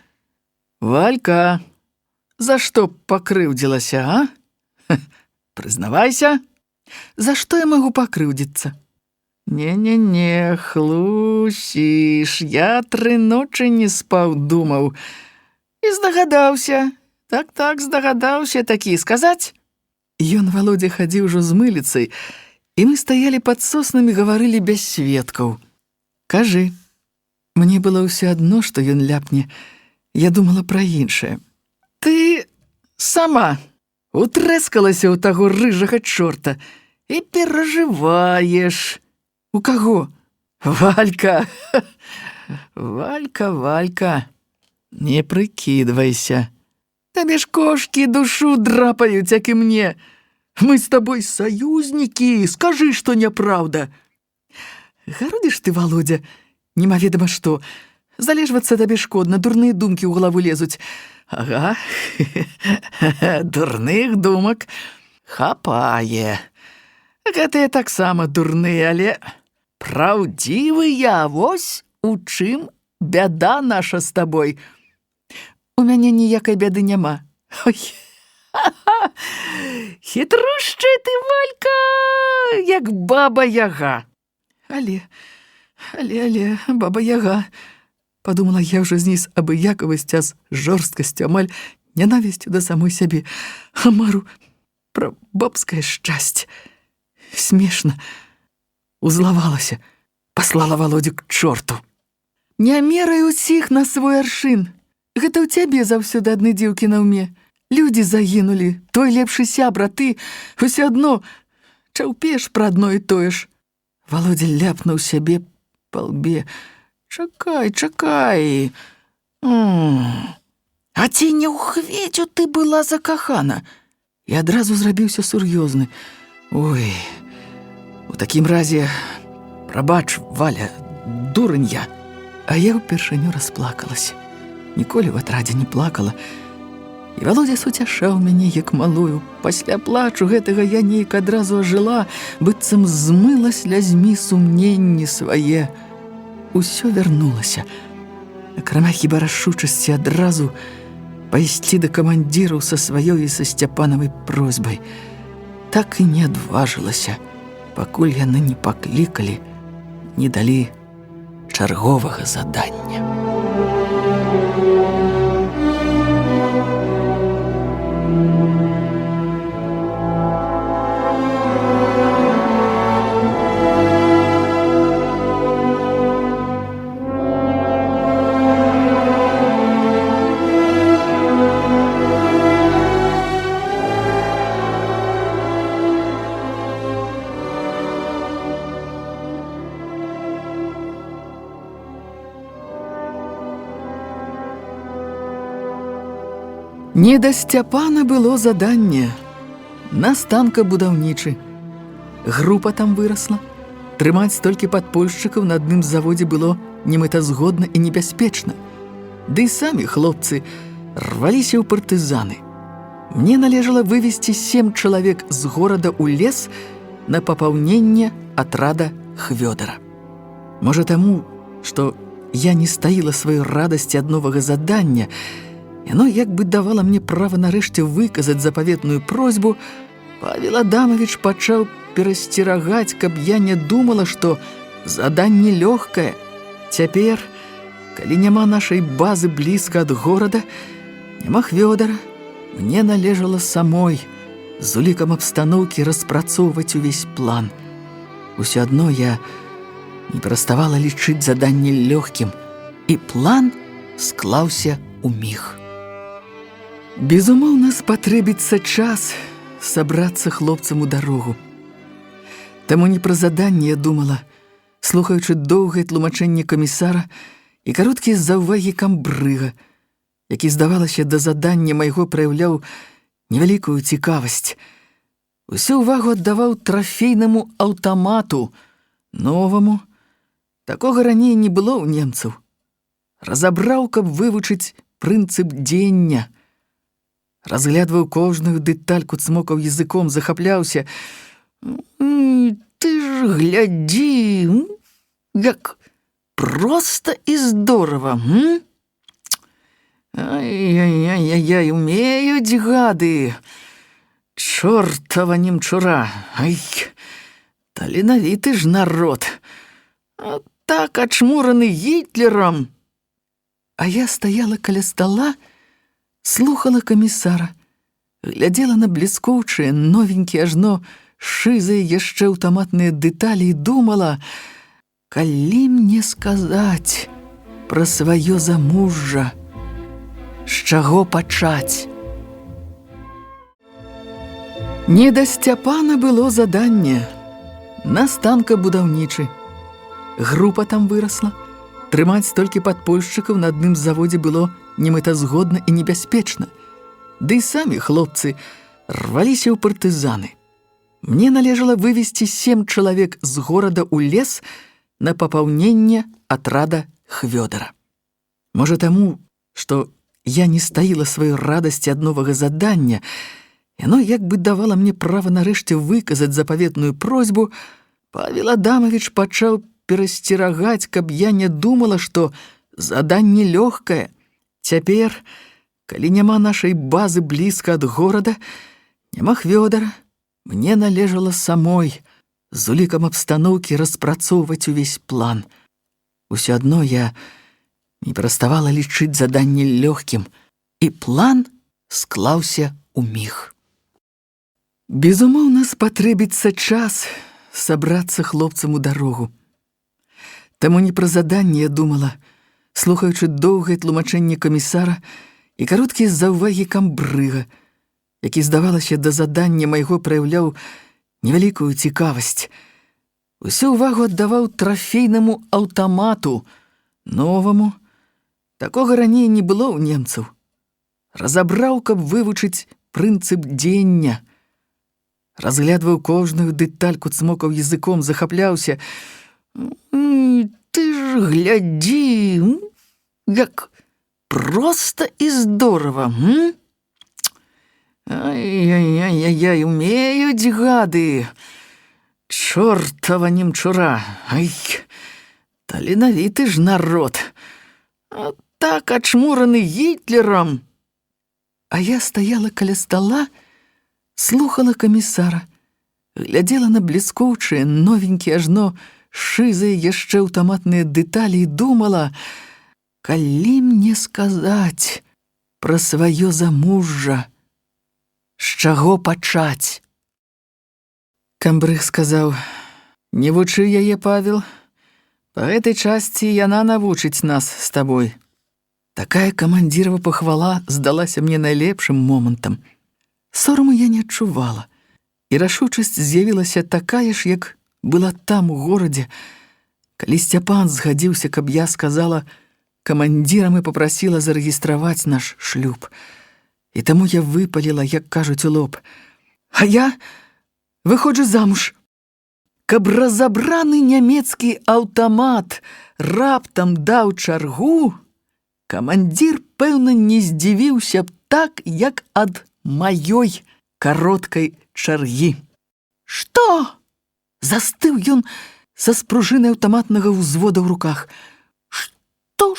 «Валька, за што пакрыўдзілася, а? Прызнавайся». «За што я магу пакрыўдзіцца?» «Не, хлусіш, я 3 ночы не спаў, думаў. І здагадаўся, так, здагадаўся такі сказаць». Ён, Володя, хадзіў ужо з мыліцай, і мы стаялі пад соснамі, гаварылі без сведкаў. «Кажы». Мне было ўсё адно, што ён ляпне. Я думала пра іншае. «Ты сама утрэскалася ў таго рыжага чорта и переживаешь. У кого? Валька. Валька, Валька, не прикидывайся. Тебе ж кошки душу драпают, як и мне. Мы с тобой союзники, скажи, что неправда. Гародишь ты, Володя, немаведома что. Залежвацца табе шкодна, дурныя думкі ў галаву лезуць. Ага, дурных думак хапае. Гэтыя таксама дурныя, але праўдзівыя, вось у чым бяда наша з табой. У мяне ніякай бяды няма. Ой, хитрушчы ты, Валька, як баба-яга. Але, баба-яга, подумала я уже зніз абыякавасці, а з жорсткасцю, амаль нянавісцю да самой сябе. А мару пра бабскае шчасце. Смешна. Узлавалася, паслала Володю к чорту. Не мерай усіх на свой аршын. Гэта ў цябе заўсёды адны дзеўкі на ўме. Людзі загінулі, той лепшы сябра, ты ўсё адно чаўпеш пра адно і тое ж. Володя ляпнуў сябе па лбе. Чакай, чакай. А ці не ў Хведзю ты была закахана? І адразу зрабіўся сур'ёзны. Ой, у такім разе, прабач, Валя, дурань я. А я ўпершыню расплакалась. Ніколі в атрадзе не плакала. І Володя суцяшаў мяне, як малую. Пасля плачу гэтага я нейк адразу ажыла, быццам змыла слязьмі сумненні свае. Усё вярнулася. Акрамя хіба рашучасці адразу пайсці да камандзіраў са сваёй і са Сцяпанавай просьбай. Так і не адважылася, пакуль яны не паклікалі, не далі чарговага задання. Не да Сцяпана было заданне. Настанка будаўнічы. Група там вырасла. Трымаць столькі падпольшчыкаў на адным заводзе было немэтазгодна і небяспечна. Ды і самі хлопцы рваліся ў партызаны. Мне належала вывесці 7 чалавек з горада ў лес на папаўненне атрада Хвёдара. Можа таму, што я не стаіла сваёй радасці ад новага задання, яно як бы давала мне права нарэшце выказаць запаветную просьбу, Павел Адамович пачаў перасцерагаць, каб я не думала, што заданне лёгкае. Цяпер, калі няма нашай базы блізка ад горада, няма Хвёдара, мне належала самой з улікам абстаноўкі распрацоўваць увесь план. Усё адно я не пераставала лічыць заданне лёгкім, і план склаўся ў міг. Безумоўна, спатрэбіцца час сабрацца хлопцам у дарогу. Таму не пра заданне я думала, слухаючы доўгае тлумачэнне камісара і кароткія заўвагі камбрыга, які, здавалася, да задання майго праяўляў невялікую цікавасць. Усю ўвагу аддаваў трафейнаму аўтамату, новаму. Такога раней не было ў немцаў. Разабраў, каб вывучыць прынцып дзення. Разглядваў кожную дэтальку, цмокаў языком, захапляўся. Ты ж глядзі, як проста і здорава. Ай-яй-яй-яй, умеюць гады. Чортава немчура. Ай, таленавіты ж народ. А так ачмураны Гітлерам. А я стаяла каля стала, слухала камісара, глядзела на бліскоўчыя, новенькія, ажно шызыя яшчэ аўтаматныя дэталі і думала, калі мне сказаць пра сваё замужжа, з чаго пачаць? Не да Сцяпана было заданне. Настанка будаўнічы. Група там вырасла. Трымаць столькі падпольшчыкаў на адным заводзе было немэтазгодна і небяспечна. Ды і самі хлопцы рваліся ў партызаны. Мне належала вывезці 7 чалавек з горада ў лес на папаўненне атрада Хвёдара. Можа таму, што я не стаіла сваёй радасці ад новага задання, яно як бы давала мне права нарэшце выказаць запаветную просьбу, Павел Адамович пачаў перасцерагаць, каб я не думала, што заданне лёгкае. Цяпер, калі няма нашай базы блізка ад горада, няма Хвёдара, мне належала самой з улікам абстаноўкі распрацоўваць увесь план. Усё адно я не пераставала лічыць заданне лёгкім, і план склаўся ўміг. Безумоўна, спатрэбіцца час сабрацца хлопцам у дарогу. Таму не пра заданне я думала, слухаючы доўгае тлумачэнне камісара і кароткія заўвагі камбрыга, які, здавалася, да задання майго праяўляў невялікую цікавасць. Усю ўвагу аддаваў трафейнаму аўтамату, новаму. Такога раней не было ў немцаў. Разабраў, каб вывучыць прынцып дзеяння. Разглядваў кожную дэтальку, цмокаў языком, захапляўся. Ты ж глядзі, як проста і здорава, Ай-яй-яй-яй, умеюць гады. Чортава немчура. Ай, таленавіты ж народ. А так ачмураны Гітлерам. А я стаяла каля стала, слухала камісара, глядзела на бліскоўчыя, новенькія, ажно шызыя яшчэ аўтаматныя дэталі і думала, калі мне сказаць пра сваё замужжа, з чаго пачаць? Камбрыг сказаў: «Не вучы яе, Павел, па гэтай часці яна навучыць нас з табой». Такая камандзірава пахвала здалася мне найлепшым момантам. Сораму я не адчувала, і рашучасць з'явілася такая ж, як была там, у горадзе, калі Сцяпан згадзіўся, каб я сказала камандзірам і папрасіла зарэгістраваць наш шлюб. І таму я выпаліла, як кажуць, у лоб: «А я выходжу замуж». Каб разабраны нямецкі аўтамат раптам даў чаргу, камандзір, пэўна, не здзівіўся б так, як ад маёй кароткай чаргі. «Што?» Застыў ён са спружынай аўтаматнага ўзвода ў руках. «Што?»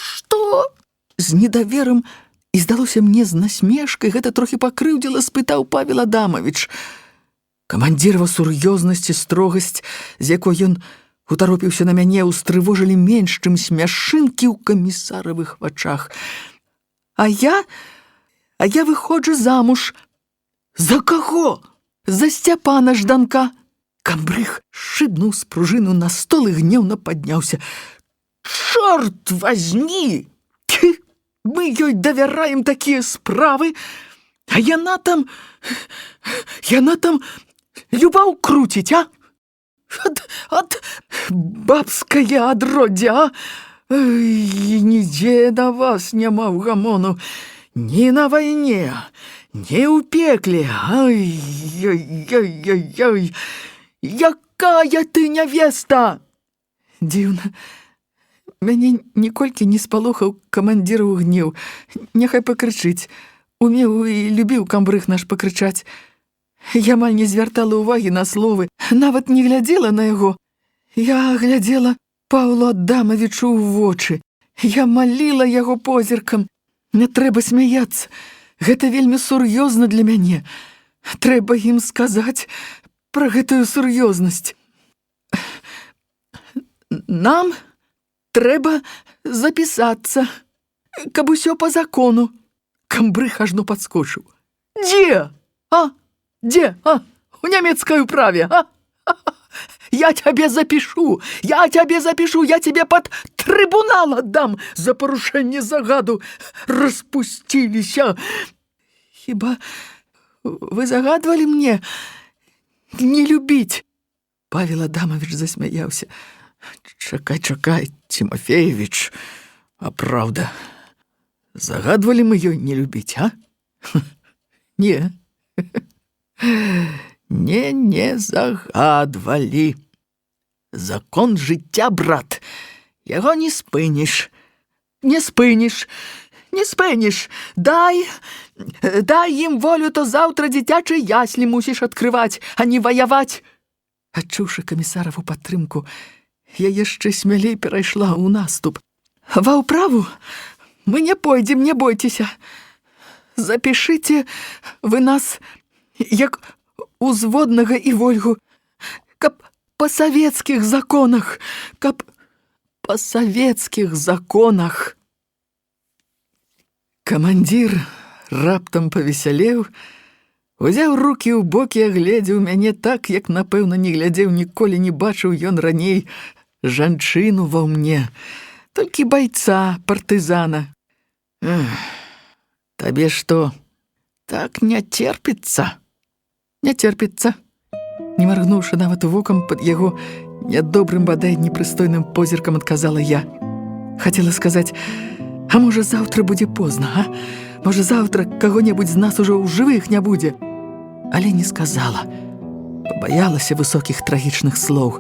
З недаверам, і здалося мне з насмешкай, гэта трохі пакрыўдзіла, спытаў Павел Адамович. Камандзірава сур'ёзнасць і строгасць, з якой ён утаропіўся на мяне, устрывожылі менш, чым смяшынкі ў камісаравых вачах. А я выходжу замуж». «За каго?» «За Сцяпана Жданка». Камбрыг шыбнуў спружыну на стол і гневна падняўся. «Чорт возьми! Мы ёй давяраем такія справы, а яна там любоў круціць, а? От бабскае адроддзе, а? Нідзе на вас няма ўгамону, ні на вайне, ні ў пекле. Ай-яй-яй-яй! Якая ты нявеста!» Дзіўна. Мяне ніколькі не спалохаў камандзіраў гнеў. Няхай пакрычыць. Умеў і любіў камбрыг наш пакрычаць. Я амаль не звяртала ўвагі на словы, нават не глядзела на яго. Я глядзела Паўлу Адамавічу ў вочы. Я маліла яго позіркам. Не трэба смяяцца. Гэта вельмі сур'ёзна для мяне. Трэба ім сказаць пра гэтую сур'ёзнасць. «Нам трэба запісацца, каб усё па закону». Камбрыг ажно падскочыў. «Дзе? Дзе? У нямецкай управе, а? Я тебе запишу, я тебе под трибунал отдам за порушение загаду. Распустились. Хіба вы загадывали мне Не любіць. Павел Адамович засмяяўся. Чакай, Тимофеевич, а правда, загадвалі мы ёй не любіць, а? Не. Не загадвалі. Закон жыцця, брат, яго не спыніш. Не спыніш. Дай ім волю, то заўтра дзіцячыя яслі мусіш адкрываць, а не ваяваць. Адчуўшы камісараву падтрымку, я яшчэ смялей перайшла ў наступ. Ва ўправу мы не пойдзем, не бойцеся. Запішыце вы нас як узводнага і Вольгу, каб па савецкіх законах, Камандзір раптам павесялеў, узяў рукі ў бокі, агледзеў мяне так, як, напэўна, не глядзеў ніколі, не бачыў ён раней жанчыну ва мне, толькі байца, партызана. Табе што, так не церпіцца? Не церпіцца. Не маргнуўшы нават вокам, пад яго нядобрым, бадай непрыстойным позіркам адказала я. Хацела сказаць: а можа, заўтра будзе позна, а? Можа, заўтра каго-небудзь з нас ужо ў жывых не будзе. Але не сказала. Пабаялася высокіх трагічных слоў.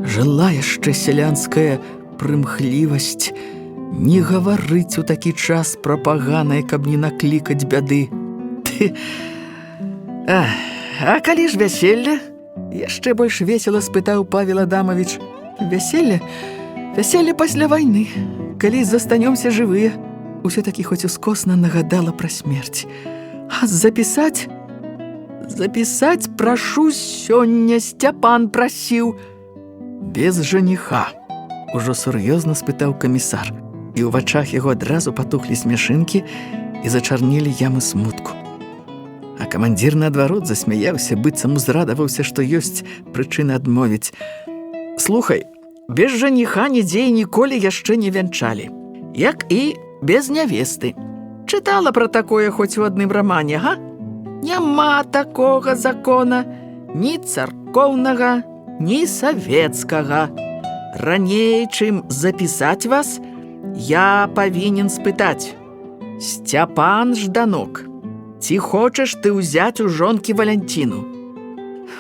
Жыла яшчэ сялянская прымхлівасць не гаварыць у такі час пра паганае, каб не наклікаць бяды. А калі ж вяселле? Яшчэ больш весела спытаў Павел Адамович. Вяселле? Вяселле пасля вайны, калі застанёмся жывыя. Усё-такі хоць ускосна нагадала пра смерць. А запісаць? Запісаць прашу сёння, Сцяпан прасіў. Без жаніха, ужо сур'ёзна спытаў камісар, і ў вачах яго адразу патухлі смяшынкі і зачарнелі ямы смутку. А камандзір, наадварот, засмяяўся, быццам узрадаваўся, што ёсць прычына адмовіць. Слухай, без жаніха нідзе і ніколі яшчэ не вянчалі, як і без нявесты. Чытала пра такое хоць у адным рамане, га? Няма такога закона, ні царкоўнага, ні савецкага. Раней, чым запісаць вас, я павінен спытаць: Сцяпан Жданок, ці хочаш ты ўзяць у жонкі Валянціну?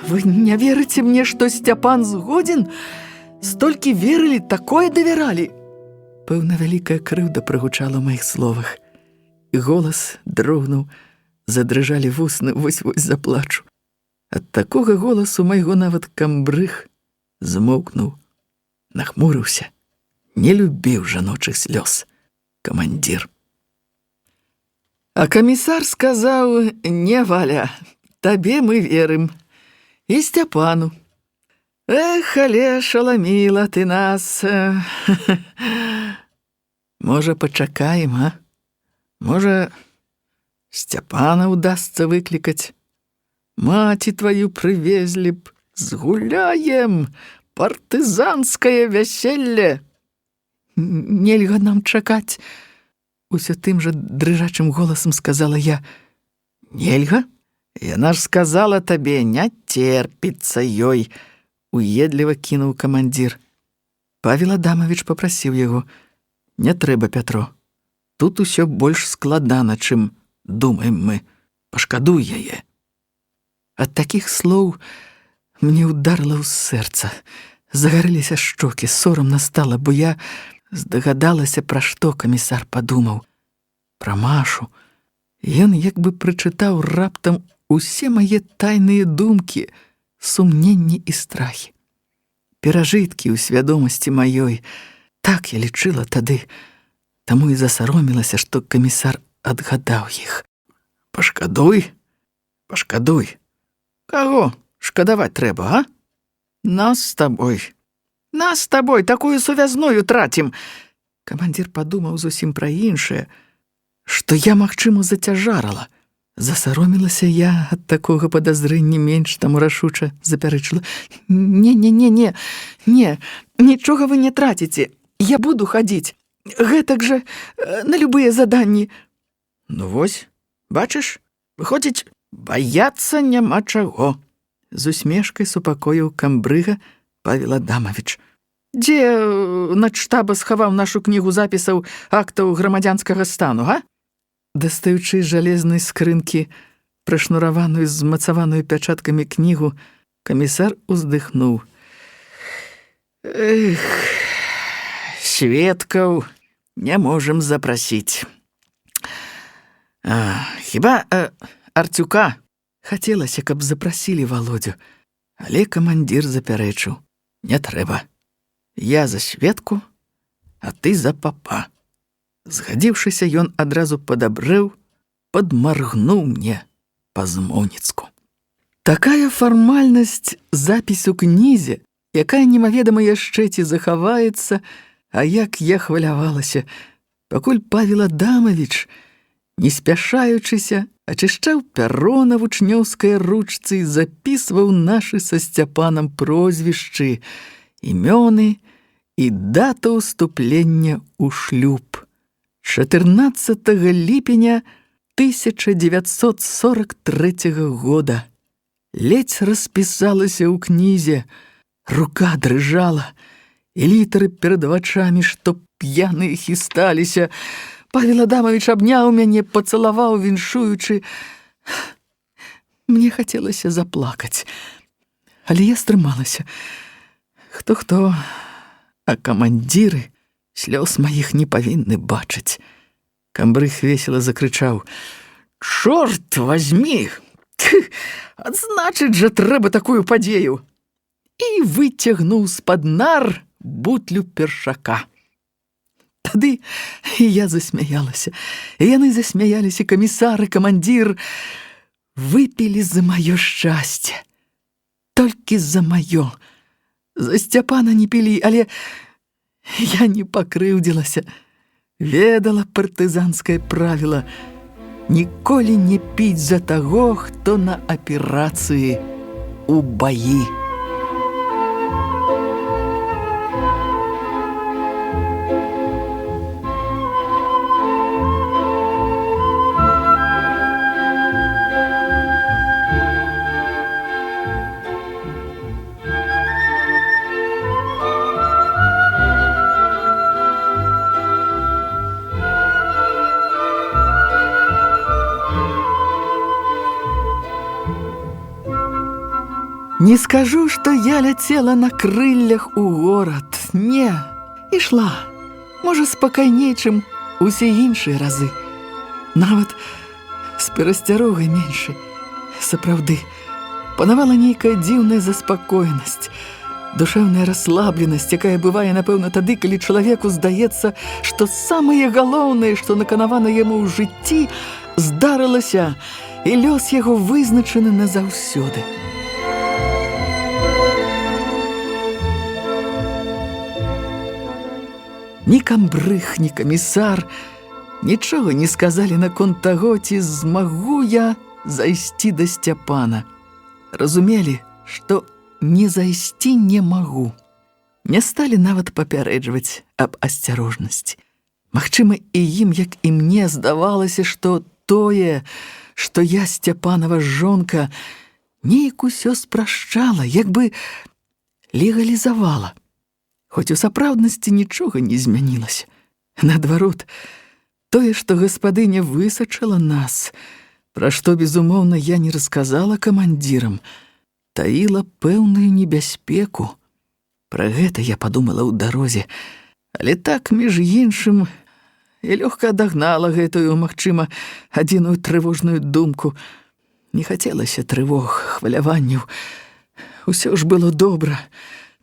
Вы не верыце мне, што Сцяпан згодзін? Столькі верылі, такое давяралі. Пэўна, вялікая крыўда прагучала ў маіх словах. І голас дрогнуў, задрыжалі вусны, вось-вось заплачу. Ад такога голасу майго нават камбрыг змоўкнуў, нахмурыўся. Не любіў жаночых слёз камандзір. А камісар сказаў: не, Валя, табе мы верым. І Сцяпану. Эх, але шаламіла ты нас. Можа, пачакаем, а? Можа, Сцяпана ўдасца выклікаць. Маці тваю прывезлі б, згуляем, партызанскае вяселле. Нельга нам чакаць, усё тым жа дрыжачым голасам сказала я. Нельга? Яна ж сказала табе, не церпіцца ёй, уедліва кінуў камандзір. Павел Адамович папрасіў яго: не трэба, Пятро, тут усё больш складана, чым думаем мы. Пашкадуй яе. Ад такіх слоў мне ударыла ў сэрца. Загарэліся шчокі, сорамна стала, бо я здагадалася, пра што камісар падумаў. Пра Машу. Ён як бы прачытаў раптам усе мае тайныя думкі, сумненні і страхі. Перажыткі ў свядомасці маёй. Так я лічыла тады, таму і засаромілася, што камісар адгадаў іх. Пашкадуй? Пашкадуй. Каго шкадаваць трэба, а? Нас з табой такую сувязную трацім. Камандзір падумаў зусім пра іншае, што я, магчыма, зацяжарала. Засаромілася я ад такога падазрэння менш, таму рашуча запярэчыла. Не, нічога вы не траціце. Я буду хадзіць. Гэтак жа на любыя заданні. Ну вось, бачыш, выходзіць, баяцца няма чаго. з усмешкай супакоіў камбрыга Павел Адамович. Дзе начштаба схаваў нашу кнігу запісаў актаў грамадзянскага стану, га? Дастаючы з жалезнай скрынкі прышнураваную змацаваную пячаткамі кнігу, камісар уздыхнуў. Эх, сведкаў не можам запрасіць. Хіба Арцюка? Хацелася, каб запрасілі Володю, але камандзір запярэчыў. Не трэба. Я за сведку, а ты за папа. Згадзіўшыся, ён адразу падабрэў, падмаргнуў мне па-змоўніцку. Такая фармальнасць запіс у кнізе, якая немаведама яшчэ ці захаваецца, а як я хвалявалася, пакуль Павел Адамович, не спяшаючыся, ачышчаў пяро на вучнёўскай ручцы і запісваў нашы са Сцяпанам прозвішчы, імёны і дата ўступлення ў шлюб. 14 ліпеня 1943 года. Ледзь распісалася ў кнізе, рука дрыжала, і літары перад вачамі, што п'яныя хісталіся. Павел Адамович абняў мяне, пацалаваў, віншуючы. Мне хацелася заплакаць, але я стрымалася. Хто-хто, а камандзіры слёз маіх не павінны бачыць. Камбрыг весела закрычаў. Чорт возьми! Адзначыць жа трэба такую падзею! І выцягнуў з-пад нар бутлю першака. Тады я засмяялася. Яны засмяяліся, камісар і камандзір. Выпілі за маё шчасце. Толькі за маё. За Сцяпана не пілі, але я не пакрыўдзілася. Ведала партызанскае правіла ніколі не піць за таго, хто на аперацыі у баі. Не скажу, што я ляцела на крыллях у горад. Не, ішла. Можа, спакайней, чым усе іншыя разы. Нават з перасцярогай меншай. Сапраўды, панавала нейкая дзіўная заспакоенасць, душэўная расслабленасць, якая бывае, напэўна, тады, калі чалавеку здаецца, што самае галоўнае, што наканавана яму ў жыцці, здарылася, і лёс яго вызначаны назаўсёды. Ні камбрыг, ні камісар нічога не сказалі наконт таго, ці змагу я зайсці да Сцяпана. Разумелі, што не зайсці не магу. Не сталі нават папярэджваць аб асцярожнасці. Магчыма, і ім, як і мне, здавалася, што тое, што я Сцяпанава жонка, нейк усё спрашчала, як бы легалізавала. Хоць у сапраўднасці нічога не змянілася. Наадварот, тое, што гаспадыня высачыла нас, пра што, безумоўна, я не расказала камандзірам, таіла пэўную небяспеку. Пра гэта я падумала ў дарозе, але так, між іншым, і лёгка адагнала гэтую, магчыма, адзіную трывожную думку. Не хацелася трывог, хваляванняў. Усё ж было добра.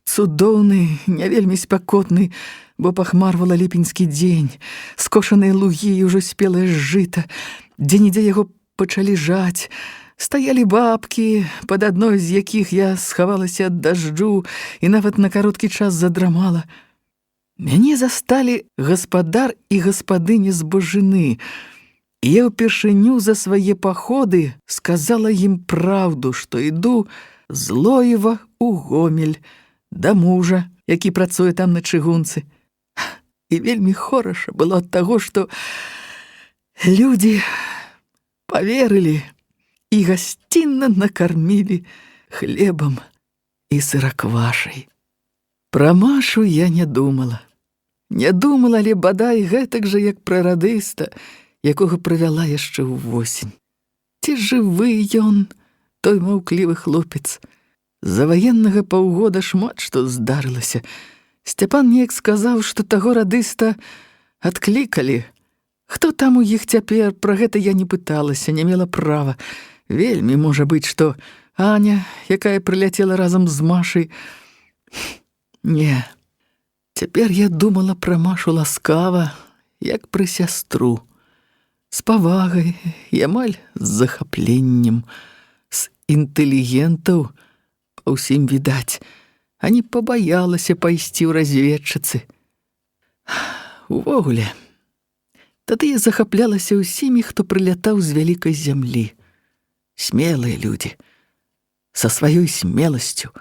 Цудоўны, не вельмі спякотны, бо пахмарвала ліпеньскі дзень, скошаныя лугі і ўжо спелае жыта, дзе-нідзе яго пачалі жаць, стаялі бабкі, пад адной з якіх я схавалася ад дажджу і нават на кароткі час задрамала. Мяне засталі гаспадар і гаспадыня збожыны, і я ўпершыню за свае паходы сказала ім праўду, што іду з Лоева ў Гомель, да мужа, які працуе там на чыгунцы. І вельмі хораша было ад таго, што людзі паверылі і гасцінна накармілі хлебам і сыраквашай. Пра Машу я не думала. Не думала, але бадай гэтак жа, як пра радыста, якога правяла яшчэ ўвосень. Ці жывы ён, той маўклівы хлопец. За ваеннага паўгода шмат што здарылася. Сцяпан неяк сказаў, што таго радыста адклікалі. Хто там у іх цяпер, пра гэта я не пыталася, не мела права. Вельмі можа быць, што Аня, якая прыляцела разам з Машай. Не, цяпер я думала пра Машу ласкава, як пра сястру. З павагай і амаль з захапленнем. З інтэлігентаў па ўсім відаць, а не пабаялася пайсці ў разведчыцы. Увогуле, тады я захаплялася ўсімі, хто прылятаў з вялікай зямлі. Смелыя людзі. Са сваёй смеласцю,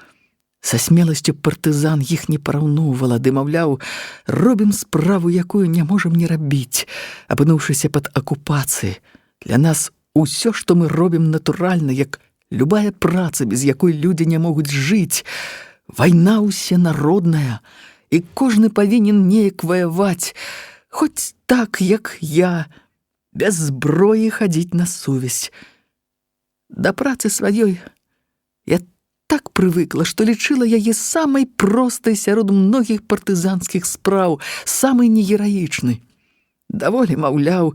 са смеласцю партызан іх не параўноўвала, ды, маўляў, робім справу, якую не можам не рабіць, апынуўшыся пад акупацыяй. Для нас усё, што мы робім, натуральна, як любая праца, без якой людзі не могуць жыць. Вайна ўсенародная, і кожны павінен неяк ваяваць, хоць так, як я, без зброі хадзіць на сувязь. Да працы сваёй я так прывыкла, што лічыла яе самай простай сярод многіх партызанскіх спраў, самай негераічнай. Даволі, маўляў,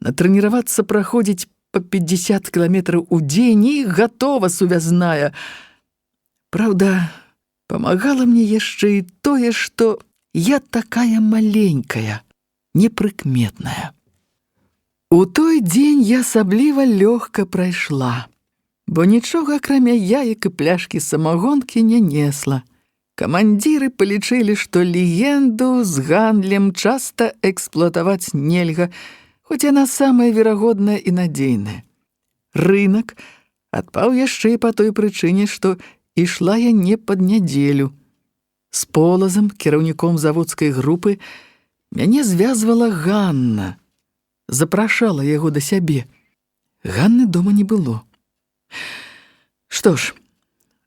натрэніравацца праходзіць па 50 кіламетраў у дзень і гатова сувязная. Праўда, памагала мне яшчэ і тое, што я такая маленькая, непрыкметная. У той дзень я асабліва лёгка прайшла, бо нічога, акрамя яек і пляшкі самагонкі, не несла. Камандзіры палічылі, што легенду з гандлем часта эксплуатаваць нельга, хоць яна самая верагодная і надзейная. Рынак адпаў яшчэ і па той прычыне, што ішла я не пад нядзелю. З Полазам, кіраўніком заводскай групы, мяне звязвала Ганна, запрашала яго да сябе. Ганны дома не было. Што ж,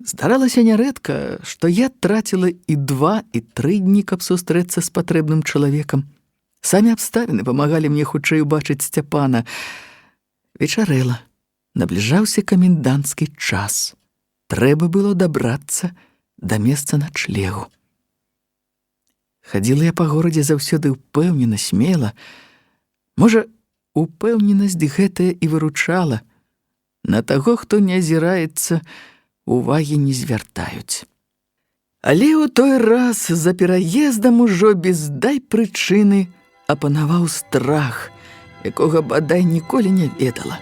здаралася нярэдка, што я траціла і 2, і 3 дні, каб сустрэцца з патрэбным чалавекам. Самі абставіны памагалі мне хутчэй убачыць Сцяпана. Вечарэла, набліжаўся каменданцкі час. Трэба было дабрацца да месца начлегу. Хадзіла я па горадзе заўсёды ўпэўнена, смела. Можа, упэўненасць гэтая і выручала. На таго, хто не азіраецца, увагі не звяртаюць. Але ў той раз за пераездам ужо без дай прычыны апанаваў страх, якога бадай ніколі не ведала.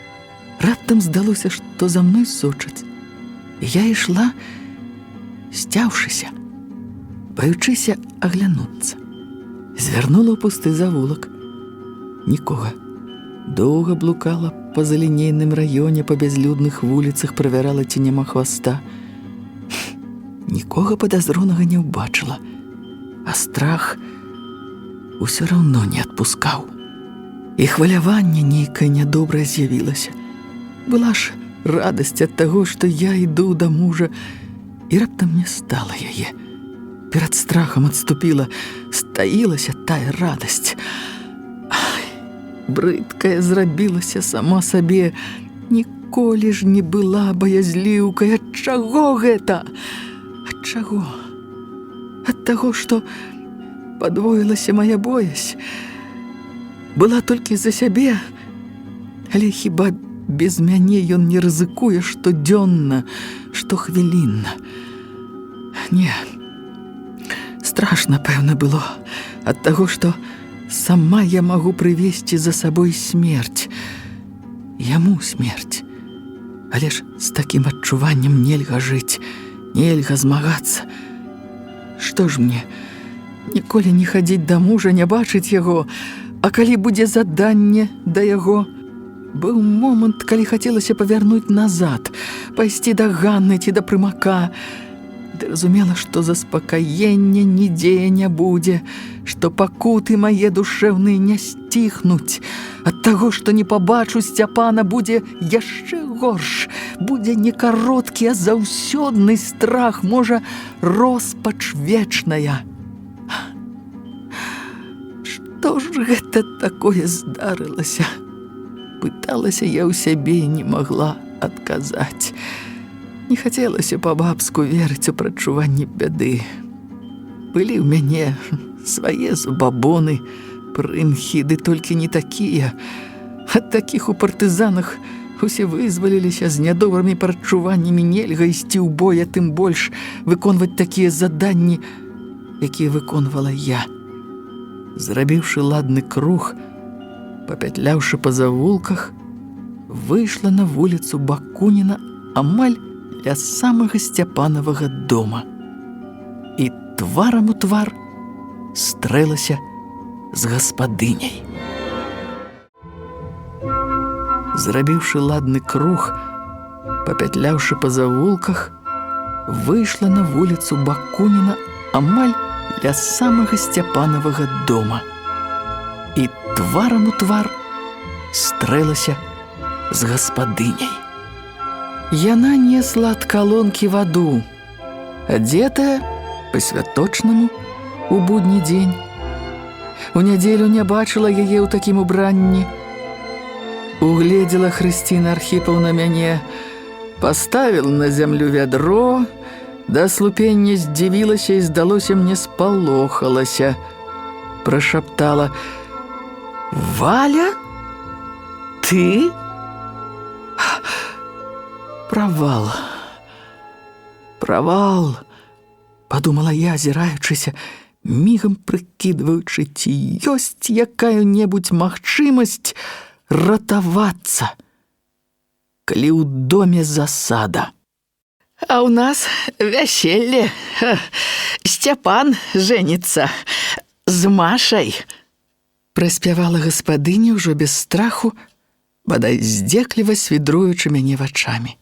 Раптам здалося, што за мной сочаць. Я ішла, сцяўшыся, баючыся аглянуцца. Звярнула ў пусты завулак. Нікога. Доўга блукала па залінейным раёне, па бязлюдных вуліцах, правярала, ці няма хваста. Нікога падазронага не ўбачыла, а страх усё раўно не адпускаў. І хваляванне нейкае нядобрае з'явілася. Была ж радасць ад таго, што я іду да мужа, і раптам не стала яе. Перад страхам адступіла, стаілася тая радасць. Брыдкая зрабілася сама сабе. Ніколі ж не была баязліўкай. Ад чаго гэта? Ад чаго? Ад таго, што падвоілася мая боязь. Была толькі за сябе, але хіба без мяне ён не рызыкуе штодзённа, штохвілінна? Не, страшна, пэўна, было ад таго, што сама я магу прывесці за сабой смерць. Яму смерць. Але ж з такім адчуваннем нельга жыць, нельга змагацца. Што ж мне, ніколі не хадзіць да мужа, не бачыць яго, а калі будзе заданне да яго? Быў момант, калі хацелася павярнуць назад, пайсці да Ганны ці да прымака. Ды разумела, што заспакаення нідзе не будзе, што пакуты мае душэўныя не сціхнуць. Ад таго, што не пабачу Сцяпана, будзе яшчэ горш. Будзе не кароткі, а заўсёдны страх, можа, роспач вечная. Што ж гэта такое здарылася? Пыталася я ў сябе і не магла адказаць. Не хацелася па-бабску верыць у прадчуванне бяды. Былі ў мяне свае забабоны, прымхі, ды толькі не такія. Ад такіх у партызанах усе вызваліліся з нядобрымі прадчуваннямі, нельга ісці ў бой, а тым больш выконваць такія заданні, якія выконвала я. Зрабіўшы ладны круг, папятляўшы па завулках, выйшла на вуліцу Бакуніна амаль ля самага Сцяпанавага дома. І тварам у твар стрэлася з гаспадыняй. Зрабіўшы ладны круг, папятляўшы па завулках, выйшла на вуліцу Бакуніна амаль ля самага Сцяпанавага дома. І тварам у твар стрэлася з гаспадыняй. Яна несла ад калонкі ваду, адзетая па-святочнаму у будні дзень. У нядзелю не бачыла яе ў такім убранні. Угледзела Хрысціна Архіпаўна мяне, паставіла на зямлю вядро, да слупення здзівілася і, здалося мне, спалохалася. Прашаптала: «Валя, ты?» «Правал, правал», – подумала я, азіраючыся, мігам прыкідваючы, ці ёсць якая-небудзь магчымасць ратавацца, калі ў доме засада. «А ў нас вяселле. Сцяпан жэніцца з Машай», – праспявала гаспадыня ўжо без страху, бадай здзекліва свідруючы мяне вачамі.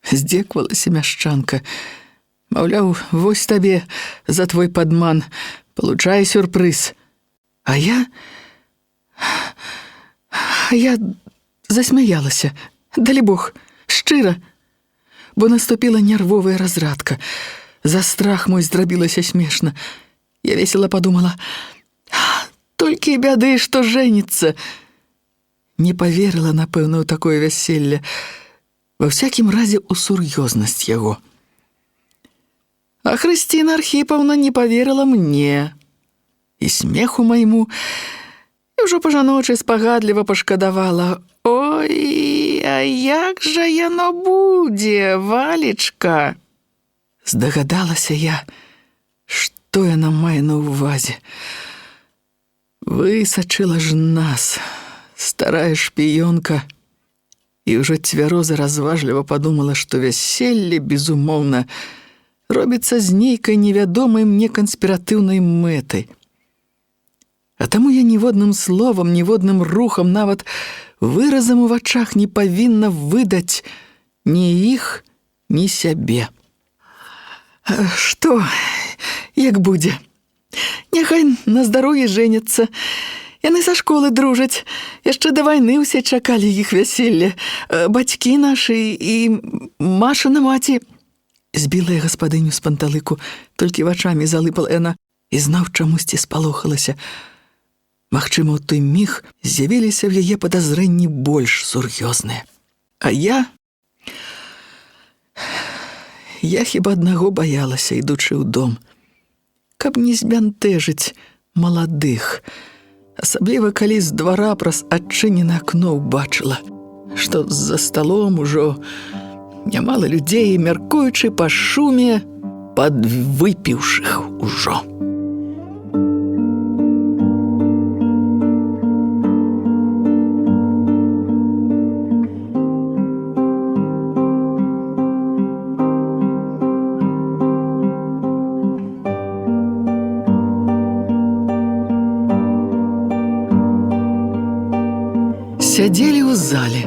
Здзеквалася мяшчанка. Маўляў, вось табе за твой падман, получай сюрпрыз. А я засмяялася, далібог, шчыра, бо наступіла нервовая разрадка. За страх мой зрабілася смешна. Я весела падумала: толькі бяды, што жэніцца. Не паверыла, напэўна, у такое вяселле, ва всякім разе ў сур'ёзнасць яго. А Хрысціна Архіпаўна не паверыла мне. І смеху майму, і ўжо па-жаночы спагадліва пашкадавала: «Ой, а як жа яно будзе, Валечка?» Здагадалася я, што яна мае на ўвазе. Высачыла ж нас, старая шпіёнка, і ўжо цвяроза разважліва падумала, што вяселле, безумоўна, робіцца з нейкай невядомай мне канспіратыўнай мэтай. А таму я ніводным словам, ніводным рухам, нават выразам у вачах не павінна выдаць ні іх, ні сябе. Што, як будзе? Няхай на здароўе жэняцца. Яны са школы дружаць. Яшчэ да вайны ўсе чакалі іх вяселля. Бацькі нашы і Машына маці. Збіла я гаспадыню з панталыку, толькі вачамі залыпала яна і зноў чамусьці спалохалася. Магчыма, у той міг з'явіліся в яе падазрэнні больш сур'ёзныя. А я хіба аднаго баялася, ідучы ў дом, каб не збянтэжыць маладых, асабліва калі з двара праз адчыненае акно ўбачыла, што за сталом ужо нямала людзей, мяркуючы па шуме, падвыпіўшых ужо. Сядзелі ў зале,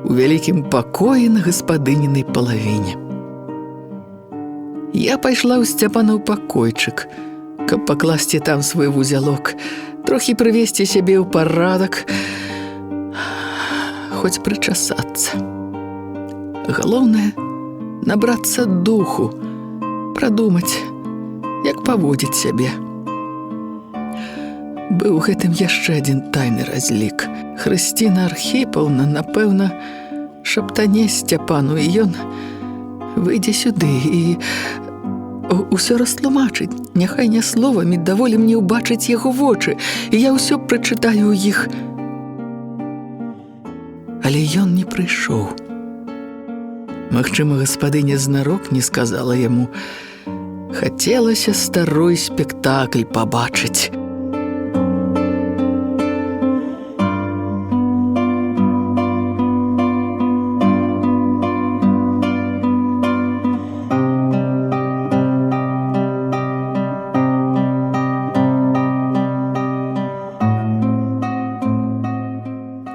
у вялікім пакоі на гаспадынінай палавіне. Я пайшла ў Сцяпанаў пакойчык, каб пакласці там свой вузелок, трохі прывесці сябе ў парадак, хоць прычасацца. Галоўнае – набрацца духу, прадумаць, як паводзіць сябе. Быў у гэтым яшчэ адзін тайны разлік. Хрысціна Архіпаўна, напэўна, шаптане Сцяпану, і ён выйдзе сюды і ўсё растлумачыць. Няхай не словамі, даволі мне ўбачыць яго вочы, і я ўсё прачытаю ў іх. Але ён не прыйшоў. Магчыма, гаспадыня знарок не сказала яму. Хацелася старой спектакль пабачыць.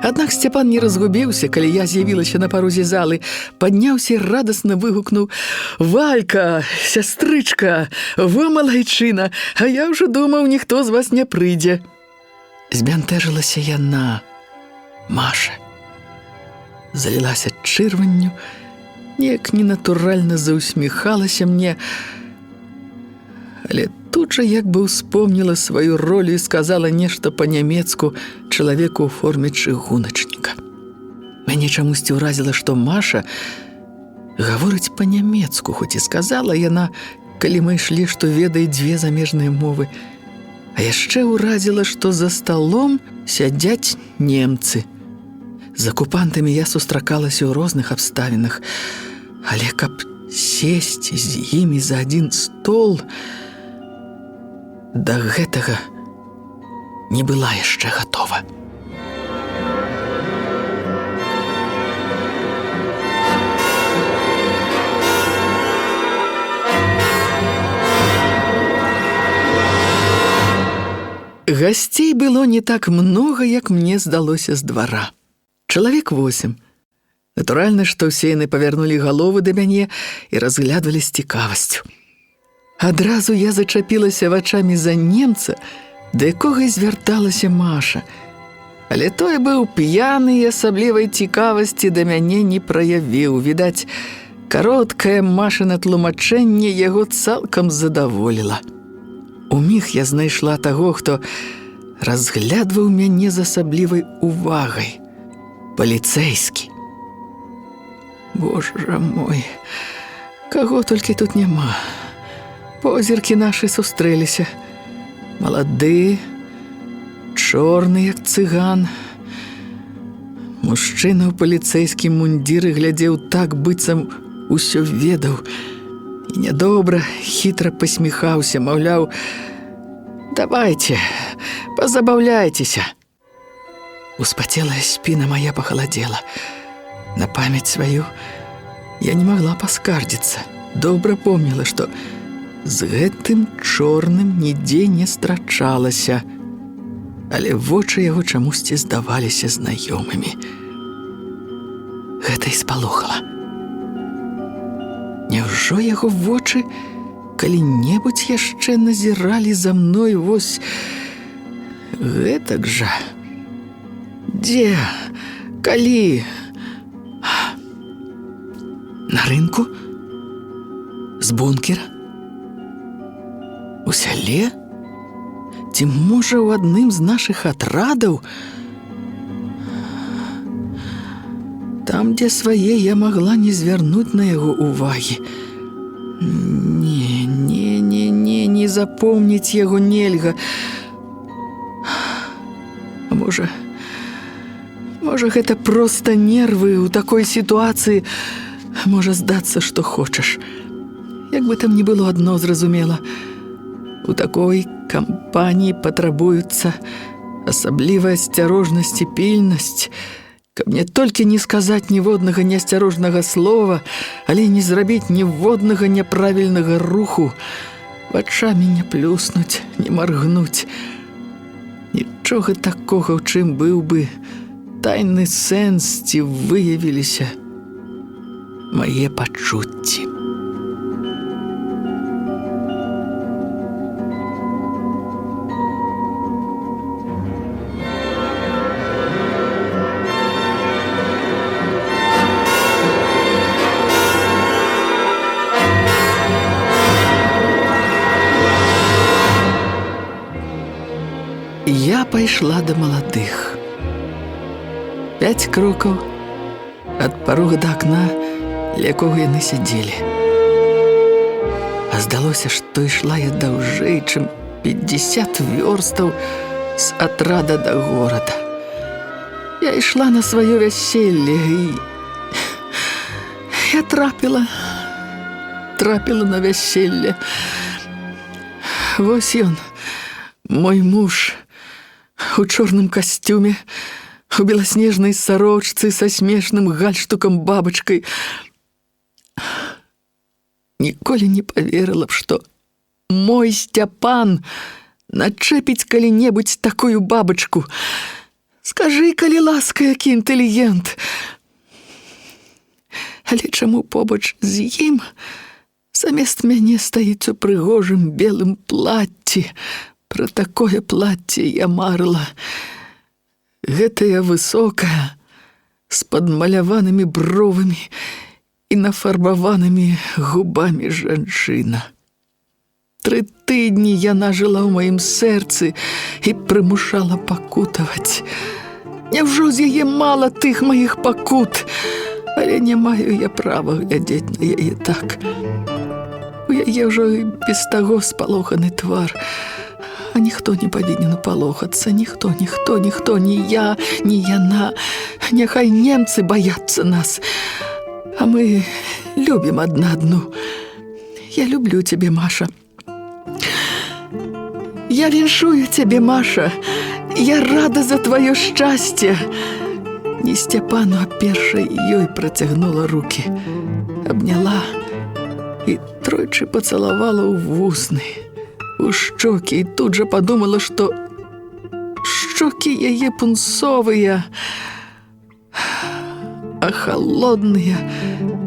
Аднак Сцяпан не разгубіўся, калі я з'явілася на парозе залы, падняўся і радасна выгукнуў: «Валька, сястрычка, во малайчына, а я ўжо думаў, ніхто з вас не прыйдзе». Збянтэжылася яна, Маша. Залілася чырванню, неяк ненатуральна заўсміхалася мне, але тут жа як бы ўспомніла сваю ролю і сказала нешта па-нямецку чалавеку ў форме чыгуначніка. Мяне чамусьці ўразіла, што Маша гаворыць па-нямецку, хоць і сказала яна, калі мы ішлі, што ведае дзве замежныя мовы. А яшчэ ўразіла, што за сталом сядзяць немцы. З акупантамі я сустракалася ў розных абставінах, але каб сесці з імі за адзін стол, да гэтага не была яшчэ гатова. Гасцей было не так многа, як мне здалося з двара. Чалавек 8. Натуральна, што ўсе яны павярнулі галовы да мяне і разглядвалі з цікавасцю. Адразу я зачапілася вачамі за немца, да якога і звярталася Маша. Але той быў п'яны і асаблівай цікавасці да мяне не праявіў. Відаць, кароткае Машына тлумачэнне яго цалкам задаволіла. Уміг я знайшла таго, хто разглядваў мяне з асаблівай увагай. Паліцэйскі. Божа мой, каго толькі тут няма. Позіркі нашы сустрэліся. Малады, чорны, як цыган. Мужчына ў паліцэйскім мундзіры глядзеў так, быццам усё ведаў. І нядобра, хітра пасміхаўся, маўляў: «Давайце, пазабаўляйцеся». Успацелая спіна мая пахаладзела. На памяць сваю я не магла паскардзіцца. Добра помніла, што з гэтым чорным нідзе не страчалася, але вочы яго чамусьці здаваліся знаёмымі. Гэта і спалохала. Няўжо яго вочы калі-небудзь яшчэ назіралі за мной вось гэтак жа? Дзе? Калі? На рынку? З бункера? У сяле? Ці, можа, у адным з нашых атрадаў? Там, дзе свае, я магла не звярнуць на яго ўвагі. Не запомніць яго нельга. А можа, гэта проста нервы ў такой сітуацыі. Можа здацца, што хочаш. Як бы там ні было, адно зразумела. У такой кампаніі патрабуюцца асаблівая асцярожнасць і пільнасць, каб не толькі не сказаць ніводнага неасцярожнага слова, але не зрабіць ніводнага няправільнага руху, вачамі не плюснуць, не маргнуць. Нічога такога, у чым быў бы тайны сэнс, ці выявіліся мае пачуцці. ішла да маладых. 5 крокаў ад парога да акна, ля якога яны сядзелі. А здалося, што ішла я даўжэй, чым 50 вёрстаў з атрада да горада. Я ішла на сваё вяселле, і я трапіла на вяселле. Вось ён, мой муж, у чорным касцюме, у беласнежнай сарочцы са смешным гальштукам-бабачкай. Ніколі не паверыла б, што мой Сцяпан начэпіць калі-небудзь такую бабачку. Скажы, калі ласка, які інтэлігент. Але чаму побач з ім замест мяне стаіць у прыгожым белым плацці? Пра такое плацце я марыла. Гэтая высокая, з падмаляванымі бровамі і нафарбаванымі губамі жанчына. 3 тыдні яна жыла ў маім сэрцы і прымушала пакутаваць. Няўжо з яе мала тых маіх пакут? Але не маю я права глядзець на яе так. У яе ўжо і без таго спалоханы твар. А ніхто не павінен палохацца, ніхто, ні я, ні яна. Няхай немцы баяцца нас, а мы любім адна адну. Я люблю цябе, Маша. Я віншую цябе, Маша. Я рада за тваё шчасце. Не Сцяпану, а першай ёй працягнула рукі, абняла і тройчы пацалавала ў вусны, у шчокі, і тут жа падумала, што шчокі яе пунцовыя, а халодныя,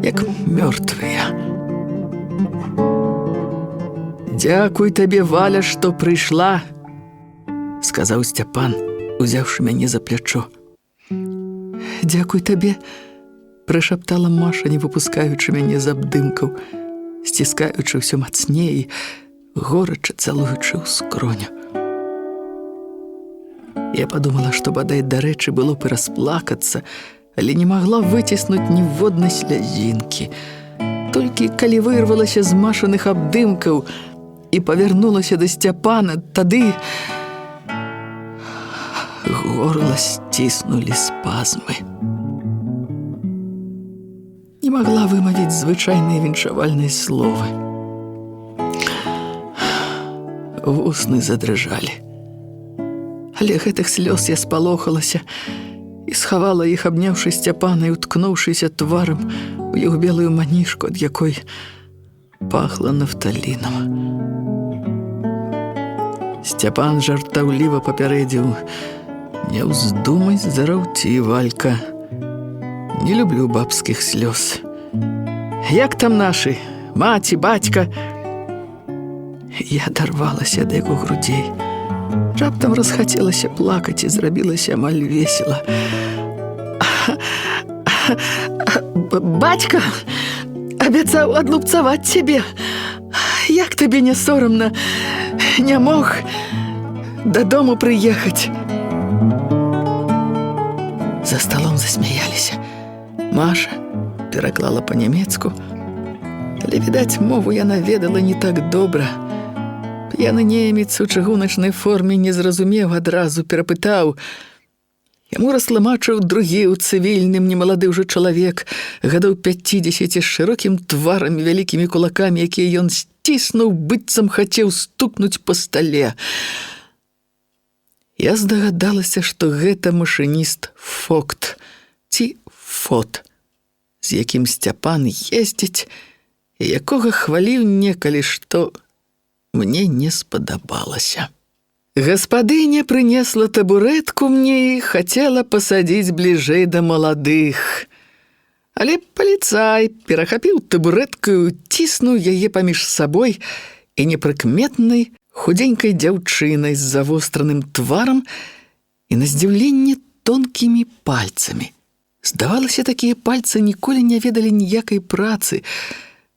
як мёртвыя. «Дзякуй табе, Валя, што прыйшла», – сказаў Сцяпан, узяўшы мяне за плячо. «Дзякуй табе», – прышаптала Маша, не выпускаючы мяне з абдымкаў, сціскаючы ўсё мацней, горача цалуючы ў скроню. Я падумала, што бадай дарэчы было б і расплакацца, але не магла выціснуць ніводнай слязінкі. Толькі калі вырвалася з Машаных абдымкаў і павярнулася да Сцяпана, тады горла сціснулі спазмы. Не магла вымавіць звычайныя віншавальныя словы. Вусны задрыжалі. Але гэтых слёз я спалохалася і схавала іх, абняўшы Сцяпана і уткнуўшыся тварам у яго белую манішку, ад якой пахла нафталінам. Сцяпан жартаўліва папярэдзіў: «Не ўздумай зараўці, Валька. Не люблю бабскіх слёз. Як там нашы? Маці, бацька?» Я дарвалася да яго грудзей. Раптам расхацелася плакаць і зрабілася амаль весела. «Бацька абяцаў адлупцаваць цябе. Як табе не сорамна? Не мог дадому прыехаць?» За сталом засмяяліся. Маша пераклала па-нямецку, але, відаць, мову яна ведала не так добра. П'яны немец у чыгуначнай форме не зразумеў адразу, перапытаў. Яму растлумачыў другі ў цывільным, немалады ўжо чалавек, гадоў 50, з шырокім тварам і вялікімі кулакамі, якія ён сціснуў, быццам хацеў стукнуць па стале. Я здагадалася, што гэта машыніст Фокт, ці Фот, з якім Сцяпан ездзіць, і якога хваліў некалі, што мне не спадабалася. Гаспадыня прынесла табурэтку мне і хацела пасадзіць бліжэй да маладых. Але паліцай перахапіў табурэткаю, ціснуў яе паміж сабой і непрыкметнай худзенькай дзяўчынай з завостраным тварам і, на здзіўленне, тонкімі пальцамі. Здавалася, такія пальцы ніколі не ведалі ніякай працы,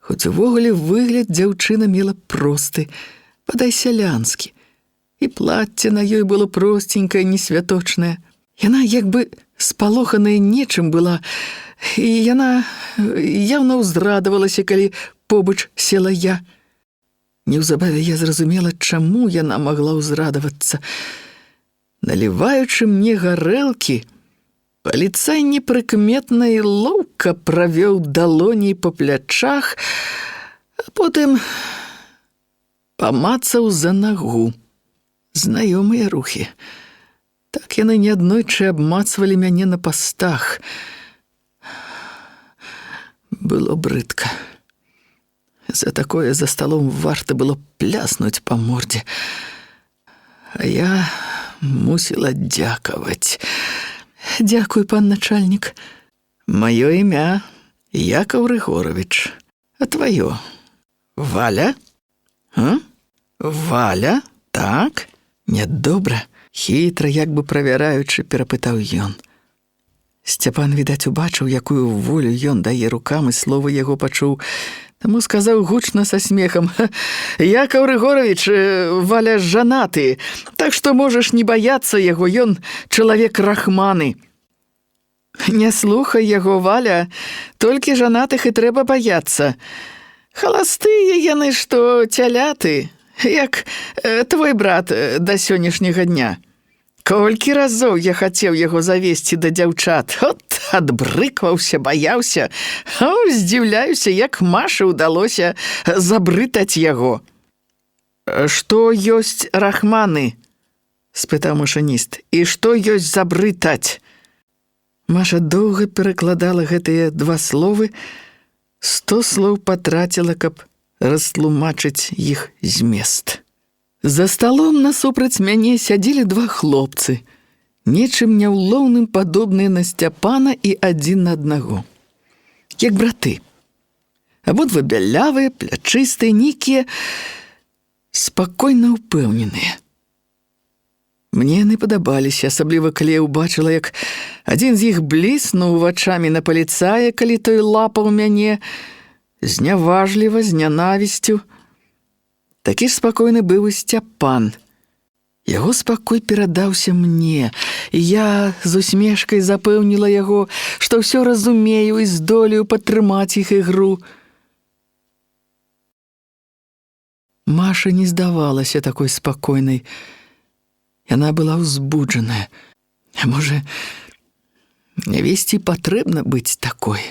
хоць увогуле выгляд дзяўчына мела просты, бадай сялянскі, І плацце на ёй было простенькае, несвяточнае. Яна як бы спалоханая нечым была, і яна яўна ўзрадавалася, калі побач села я. Неўзабаве я зразумела, чаму яна магла ўзрадавацца. Наліваючы мне гарэлкі, паліцай непрыкметна і лоўка правёў далоней па плячах, а потым памацаў за нагу. Знаёмыя рухі. Так яны неаднойчы абмацвалі мяне на пастах. Было брыдка. За такое за сталом варта было пляснуць па мордзе. А я мусіла дзякаваць. Дзякуй, пан начальнік. Маё імя Якаў Рыгоровіч. А тваё? Валя? А? Валя? Так? Нядобра. Хітра, як бы правяраючы, перапытаў ён. Сцяпан, відаць, убачыў, якую волю ён дае рукам, і словы яго пачуў. Таму сказаў гучна са смехам: «Якаў Рыгоровіч, Валя жанаты, так што можаш не баяцца яго, ён чалавек рахманы». «Не слухай яго, Валя, толькі жанатых і трэба баяцца. Халастыя яны, што цяляты, як твой брат да сённяшняга дня. Колькі разоў я хацеў яго завесці да дзяўчат, от адбрыкваўся, баяўся, а здзіўляюся, як Машы ўдалося забрытаць яго». «Што ёсць рахманы?» – спытаў машыніст. «І што ёсць забрытаць?» Маша доўга перакладала гэтыя два словы, 100 слоў патраціла, каб растлумачыць іх змест. За сталом насупраць мяне сядзелі два хлопцы, нечым няўлоўным падобныя на Сцяпана і адзін на аднаго. Як браты. Абодва бялявыя, плячыстыя, нейкія спакойна ўпэўненыя. Мне яны падабаліся, асабліва калі я ўбачыла, як адзін з іх бліснуў вачамі на паліцая, калі той лапаў мяне, зняважліва, з нянавісцю. Такі ж спакойны быў і Сцяпан. Яго спакой перадаўся мне, і я з усмешкай запэўніла яго, што ўсё разумею і здолею падтрымаць іх ігру. Маша не здавалася такой спакойнай. Яна была ўзбуджаная. А можа, нявесці патрэбна быць такой?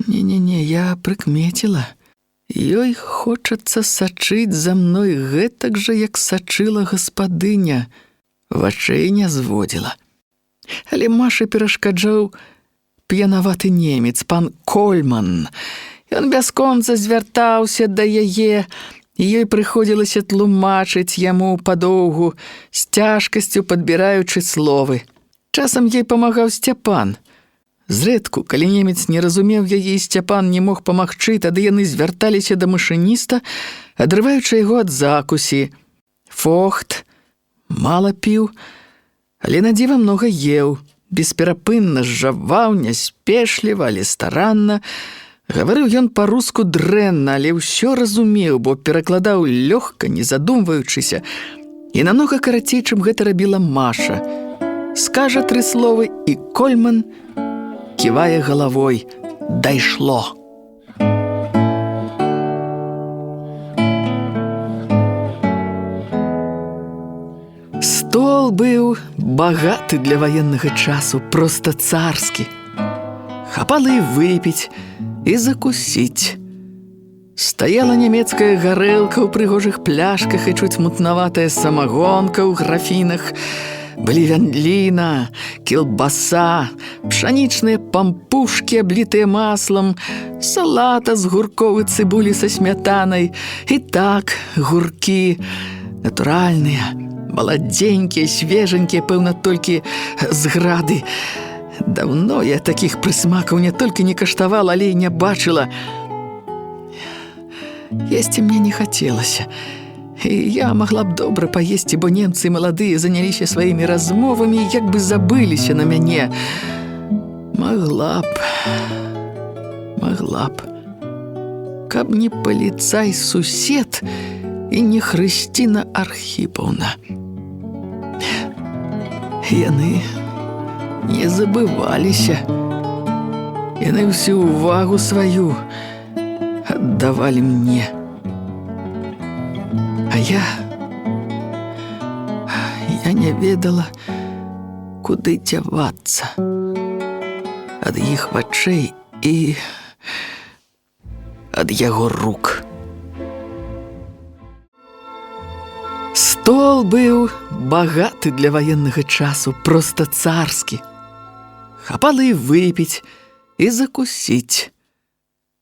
Не-не-не, я прыкмеціла. Ёй хочацца сачыць за мной гэтак жа, як сачыла гаспадыня. Вачэй не зводзіла. Але Маша перашкаджаў п'янаваты немец, пан Кольман. Ён бясконца звяртаўся да яе, і ёй прыходзілася тлумачыць яму падоўгу, з цяжкасцю падбіраючы словы. Часам ёй памагаў Сцяпан. Зрэдку, калі немец не разумеў яе, і Сцяпан не мог памагчы, тады яны звярталіся да машыніста, адрываючы яго ад закусі. Фохт мала піў, але на дзіва многа еў, бесперапынна зжаваў, няспешліва, але старанна. Гаварыў ён па-руску дрэнна, але ўсё разумеў, бо перакладаў лёгка, не задумваючыся, і намнога карацей, чым гэта рабіла Маша. Скажа 3 словы, і Кольман ківае галавой: «Дайшло». Стол быў багаты для ваеннага часу, проста царскі. Хапала і выпіць, і закусіць. Стаяла нямецкая гарэлка ў прыгожых пляшках і чуць мутнаватая самагонка ў графінах. Былі вяндліна, кілбаса, пшанічныя пампушкі, аблітыя маслам, салата з гурков і цыбулі са смятанай. І так гуркі натуральныя, маладзенькія, свеженькія, пэўна, толькі з грады. Даўно я такіх прысмакаў не толькі не каштавала, але і не бачыла. Есці мне не хацелася. І я магла б добра паесці, бо немцы маладыя заняліся сваімі размовамі, як бы забыліся на мяне. Магла б. Каб не паліцай-сусед, і не Хрысціна Архіпаўна. Яны не забываліся. Яны всю увагу сваю аддавалі мне. А я не ведала, куды дзявацца ад іх вачэй і ад яго рук. Стол быў багаты для ваеннага часу, проста царскі. Хапала і выпіць, і закусіць.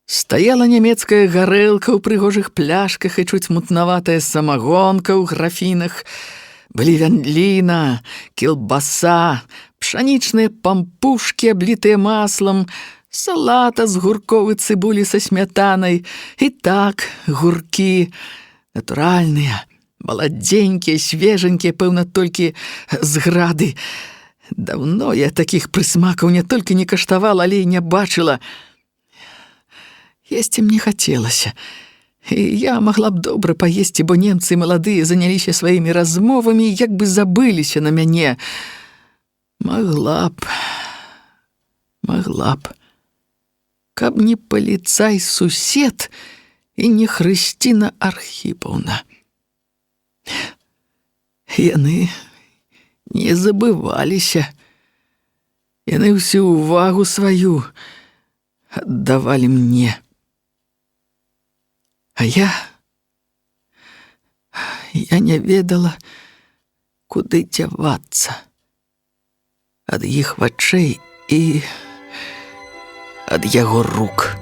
Стаяла нямецкая гарэлка ў прыгожых пляшках і чуць мутнаватая самагонка ў графінах. Былі вяндліна, кілбаса, пшанічныя пампушкі, аблітыя маслам, салата з гурков і цыбулі са смятанай. І так гуркі натуральныя, маладзенькія, свеженькія, пэўна, толькі з грады. Даўно я такіх прысмакаў не толькі не каштавала, але і не бачыла. Есці мне хацелася. І я магла б добра паесці, бо немцы маладыя заняліся сваімі размовамі і як бы забыліся на мяне. Магла б. Каб не паліцай-сусед і не Хрысціна Архіпаўна. Яны не забываліся. Яны всю увагу сваю аддавалі мне. А я не ведала, куды дзявацца ад іх вачэй і ад яго рук.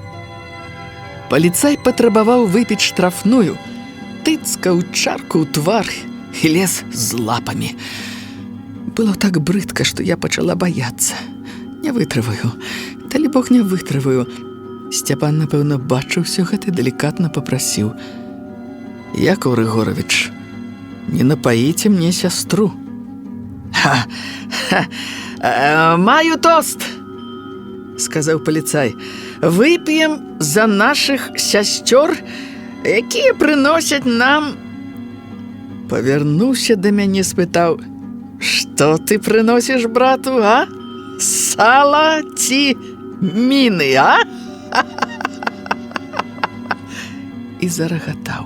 Паліцай патрабаваў выпіць штрафную, тыцкаў чарку ў твар і лез з лапамі. Было так брыдка, што я пачала баяцца. Не вытрываю, далі Бог не вытрываю. Сцяпан, напэўна, бачыў усё гэта, далікатна папрасіў: «Якаў Рыгоровіч, не напаіце мне сястру». «Маю тост», — сказаў паліцай. «Вып'ем за нашых сясцёр, якія прыносяць нам...» Павярнуўся да мяне, спытаў: «Што ты прыносіш брату, а? Сала ці міны, а?» І зарагатаў.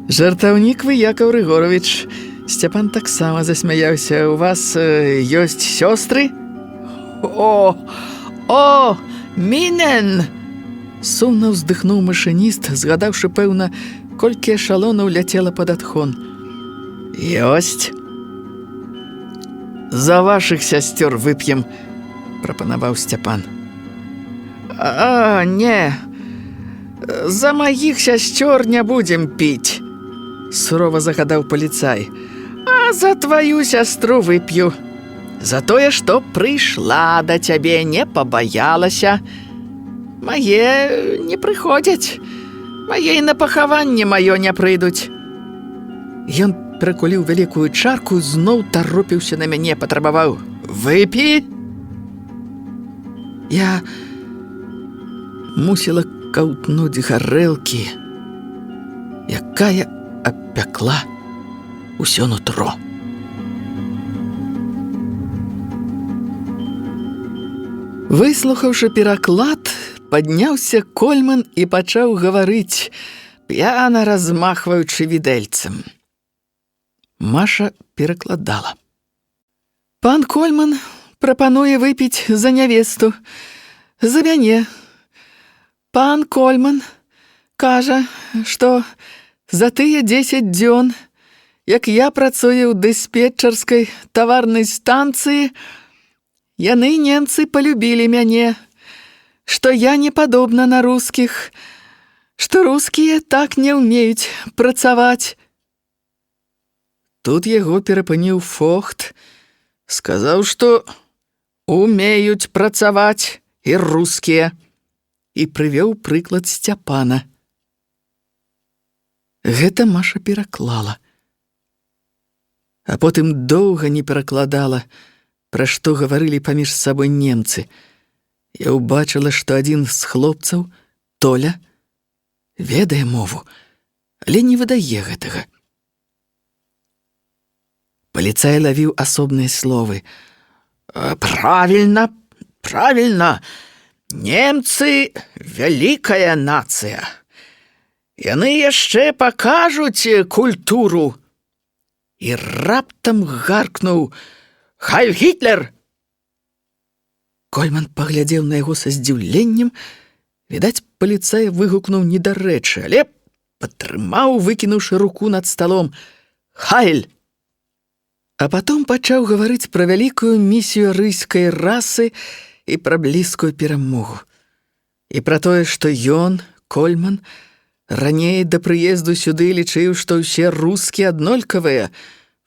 «Жартаўнік вы, Якаў Рыгоровіч». Сцяпан таксама засмяяўся. «У вас ёсць сёстры?» «О, мінен!» Сумна ўздыхнуў машыніст, згадаўшы, пэўна, колькі эшалонаў ляцела пад адхон. «Ёсць. За вашых сясцёр вып'ем», — прапанаваў Сцяпан. «Не, за маіх сясцёр не будзем піць», — сурова загадаў паліцай. «А за тваю сястру вып'ю. За тое, што прыйшла да цябе, не пабаялася. Мае не прыходзяць. Мае і на пахаванне маё не прыйдуць». Ён прыкуліў вялікую чарку, зноў таропіўся на мяне, патрабаваў: «Выпі!» Я мусіла каўтнуць гарэлкі, якая абпякла ўсё нутро. Выслухаўшы пераклад, падняўся Кольман і пачаў гаварыць, п'яна размахваючы відэльцам. Маша перакладала. «Пан Кольман прапануе выпіць за нявесту, за мяне. Пан Кольман кажа, што за тыя 10 дзён, як я працую ў дыспетчарскай таварнай станцыі, яны, немцы, палюбілі мяне, што я не падобна на рускіх, што рускія так не ўмеюць працаваць». Тут яго перапыніў Фохт, сказаў, што умеюць працаваць і рускія, і прывёў прыклад Сцяпана. Гэта Маша пераклала. А потым доўга не перакладала, пра што гаварылі паміж сабой немцы. Я ўбачыла, што адзін з хлопцаў, Толя, ведае мову але не выдае гэтага. Паліцай лавіў асобныя словы. Правільна, правільна. Немцы вялікая нацыя. Яны яшчэ пакажуць культуру. І раптам гаркнуў: «Хайль Гітлер!» Кольман паглядзеў на яго са здзіўленнем. Відаць, паліцай выгукнуў недарэчы, але падтрымаў, выкінуўшы руку над сталом: «Хайль!» А потом пачаў гаварыць пра вялікую місію арыйскай расы і пра блізкую перамогу. І пра тое, што ён, Кольман, раней да прыезду сюды лічыў, што ўсе рускія аднолькавыя,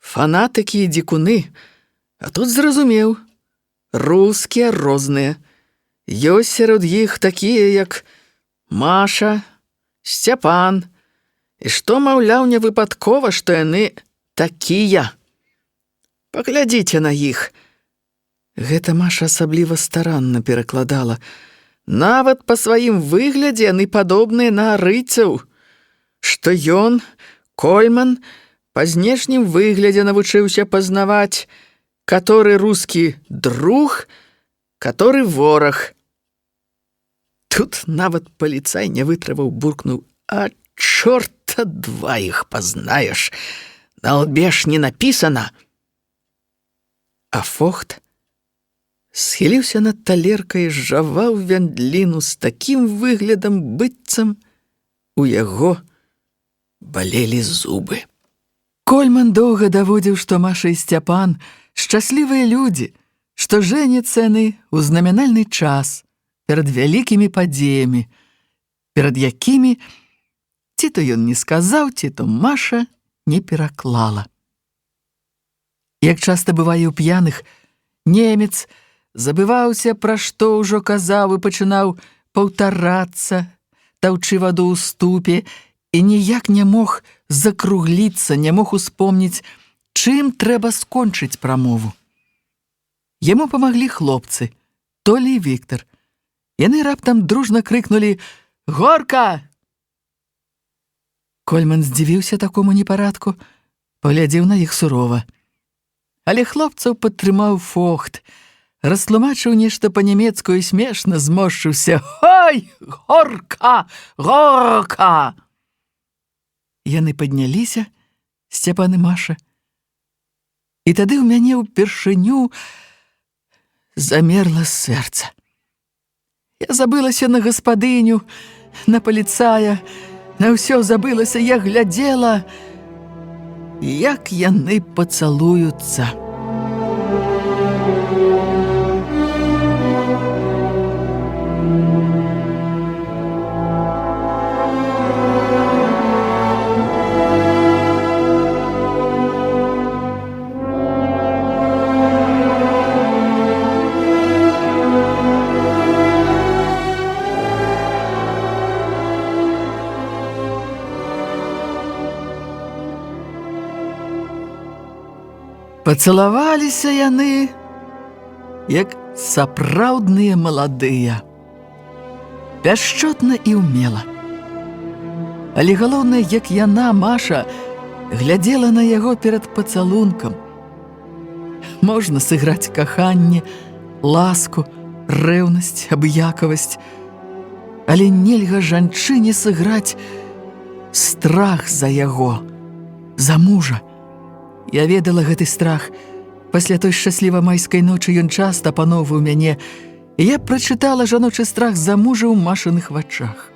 фанатыкі і дзікуны. А тут зразумеў, рускія розныя. Ёсць сярод іх такія, як Маша, Сцяпан, і што, маўляў, не выпадкова, што яны такія. Паглядзіце на іх. Гэта Маша асабліва старанна перакладала. Нават па сваім выглядзе яны падобныя на арыйцаў. Што ён, Кольман, па знешнім выглядзе навучыўся пазнаваць, каторы рускі друг, каторы вораг. Тут нават паліцай не вытрываў, буркнуў: «А чорта два іх пазнаеш, на лбе ж не напісана». А Фохт схіліўся над талеркай, жаваў вяндліну з такім выглядам, быццам у яго балелі зубы. Кольман доўга даводзіў, што Маша і Сцяпан шчаслівыя людзі, што жэняцца яны ў знамянальны час перад вялікімі падзеямі, перад якімі ці то ён не сказаў, ці то Маша не пераклала. Як часта бывае ў п'яных, немец забываўся, пра што ўжо казаў, і пачынаў паўтарацца, таўчы ваду ў ступе, і ніяк не мог закругліцца, не мог успомніць, чым трэба скончыць прамову. Яму памаглі хлопцы, Толі і Віктар. Яны раптам дружна крыкнулі: «Горка!» Кольман здзівіўся такому непарадку, паглядзеў на іх сурова. Але хлопцаў падтрымаў Фохт, растлумачыў нешта па-нямецку і смешна зморшчыўся: «Ой, горка, горка!» Яны падняліся, Сцяпан і Маша. І тады ў мяне ўпершыню замерла сэрца. Я забылася на гаспадыню, на паліцая, на ўсё забылася, я глядзела, як яны пацалуюцца. Пацалаваліся яны, як сапраўдныя маладыя. Пяшчотна і ўмела. Але галоўнае, як яна, Маша, глядзела на яго перад пацалункам. Можна сыграць каханне, ласку, рэўнасць, абыякавасць, але нельга жанчыне сыграць страх за яго, за мужа. Я ведала гэты страх. Пасля той шчасліва майскай ночы ён часта апаноўваў мяне, і я прачытала жаночы страх за мужа ў Машыных вачах.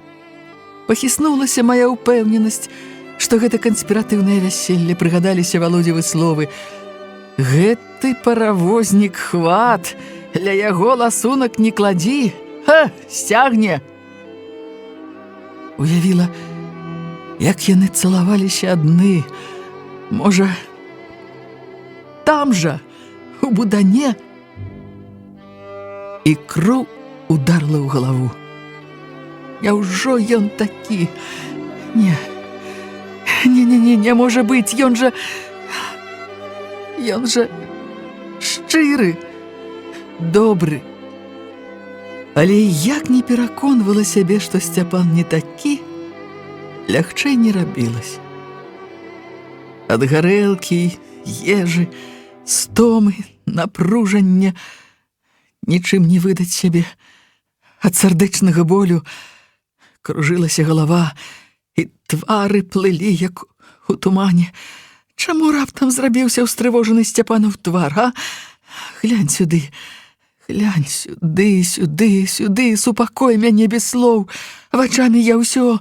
Пахіснулася мая ўпэўненасць, што гэта канспіратыўнае вяселле, прыгадаліся Валодзевы словы: «Гэты паравознік хват, ля яго ласунак не кладзі, сцягне». Уявіла, як яны цалаваліся адны, можа, там жа, у будане. І кроў ударла ў галаву. Няўжо ён такі? Не можа быць, ён жа шчыры, добры. Але як не пераконвала сябе, што Сцяпан не такі, лягчэй не рабілася. Ад гарэлкі, ежы, стомы, напружання, нічым не выдаць сябе. Ад сардэчнага болю кружылася галава, і твары плылі, як у тумане. Чаму раптам зрабіўся ўстрывожаны Сцяпанаў твар, а? Глянь сюды, сюды, супакой мяне без слоў. Вачамі я ўсё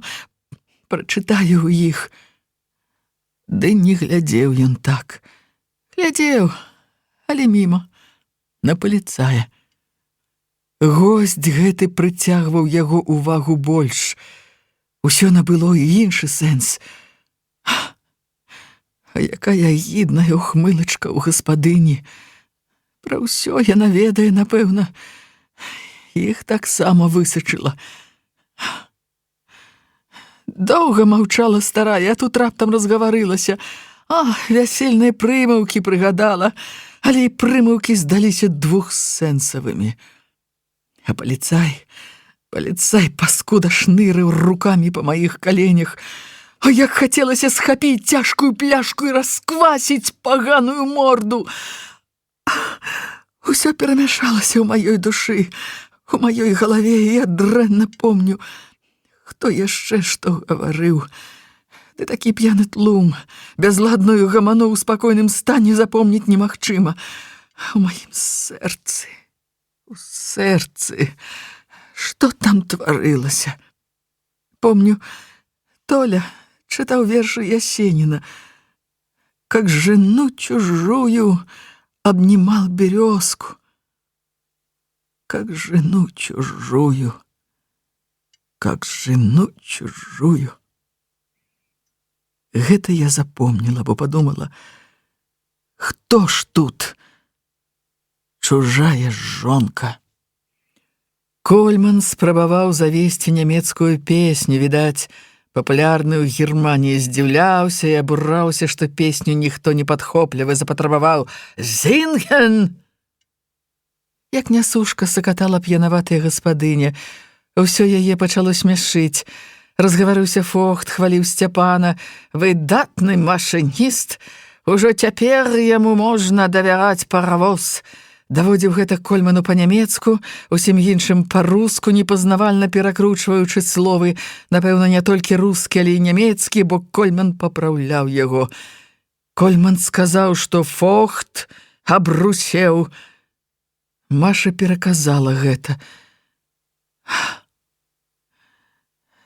прачытаю ў іх. Ды не глядзеў ён так. Глядзеў, але міма, на паліцая. Госць гэты прыцягваў яго увагу больш. Усё набыло і іншы сэнс. А якая агідная ухмылачка ў гаспадыні. Пра ўсё яна ведае, напэўна. Іх таксама высачыла. Доўга маўчала старая, а тут раптам разгаварылася. Вясельныя прымаўкі прыгадала, але і прымаўкі здаліся двухсэнсавымі. А паліцай, паскуда, шнырыў рукамі па маіх каленях. Як хацелася схапіць цяжкую пляшку і расквасіць паганую морду. Усё перамяшалася ў маёй душы, у маёй галаве, і я дрэнна помню, хто яшчэ што гаварыў. Ды такі п'яны тлум, бязладную гаману ў спакойным стане запомніць немагчыма. У маім сэрцы, што там тварылася? Помню, Толя чытаў вершы Ясеніна. Как жену чужую обнимал березку. Как жену чужую. Гэта я запомнила, бо подумала, хто ж тут чужая жонка? Кольман спрабаваў завесці нямецкую песню, відаць, папулярную ў Германіі, здзіўляўся і абураўся, што песню ніхто не падхоплівы, запатрабаваў «Зінген!». Як нясушка сакатала п'янаватая гаспадыня, усё яе пачало смяшыць. Разгаварыўся Фохт, хваліў Сцяпана. «Выдатны машыніст! Ужо цяпер яму можна давяраць паравоз!» Даводзіў гэта Кольману па-нямецку, усім іншым па-руску, непазнавальна перакручваючы словы, напэўна, не толькі рускі, але і нямецкі, бо Кольман папраўляў яго. Кольман сказаў, што Фохт абрусеў. Маша пераказала гэта.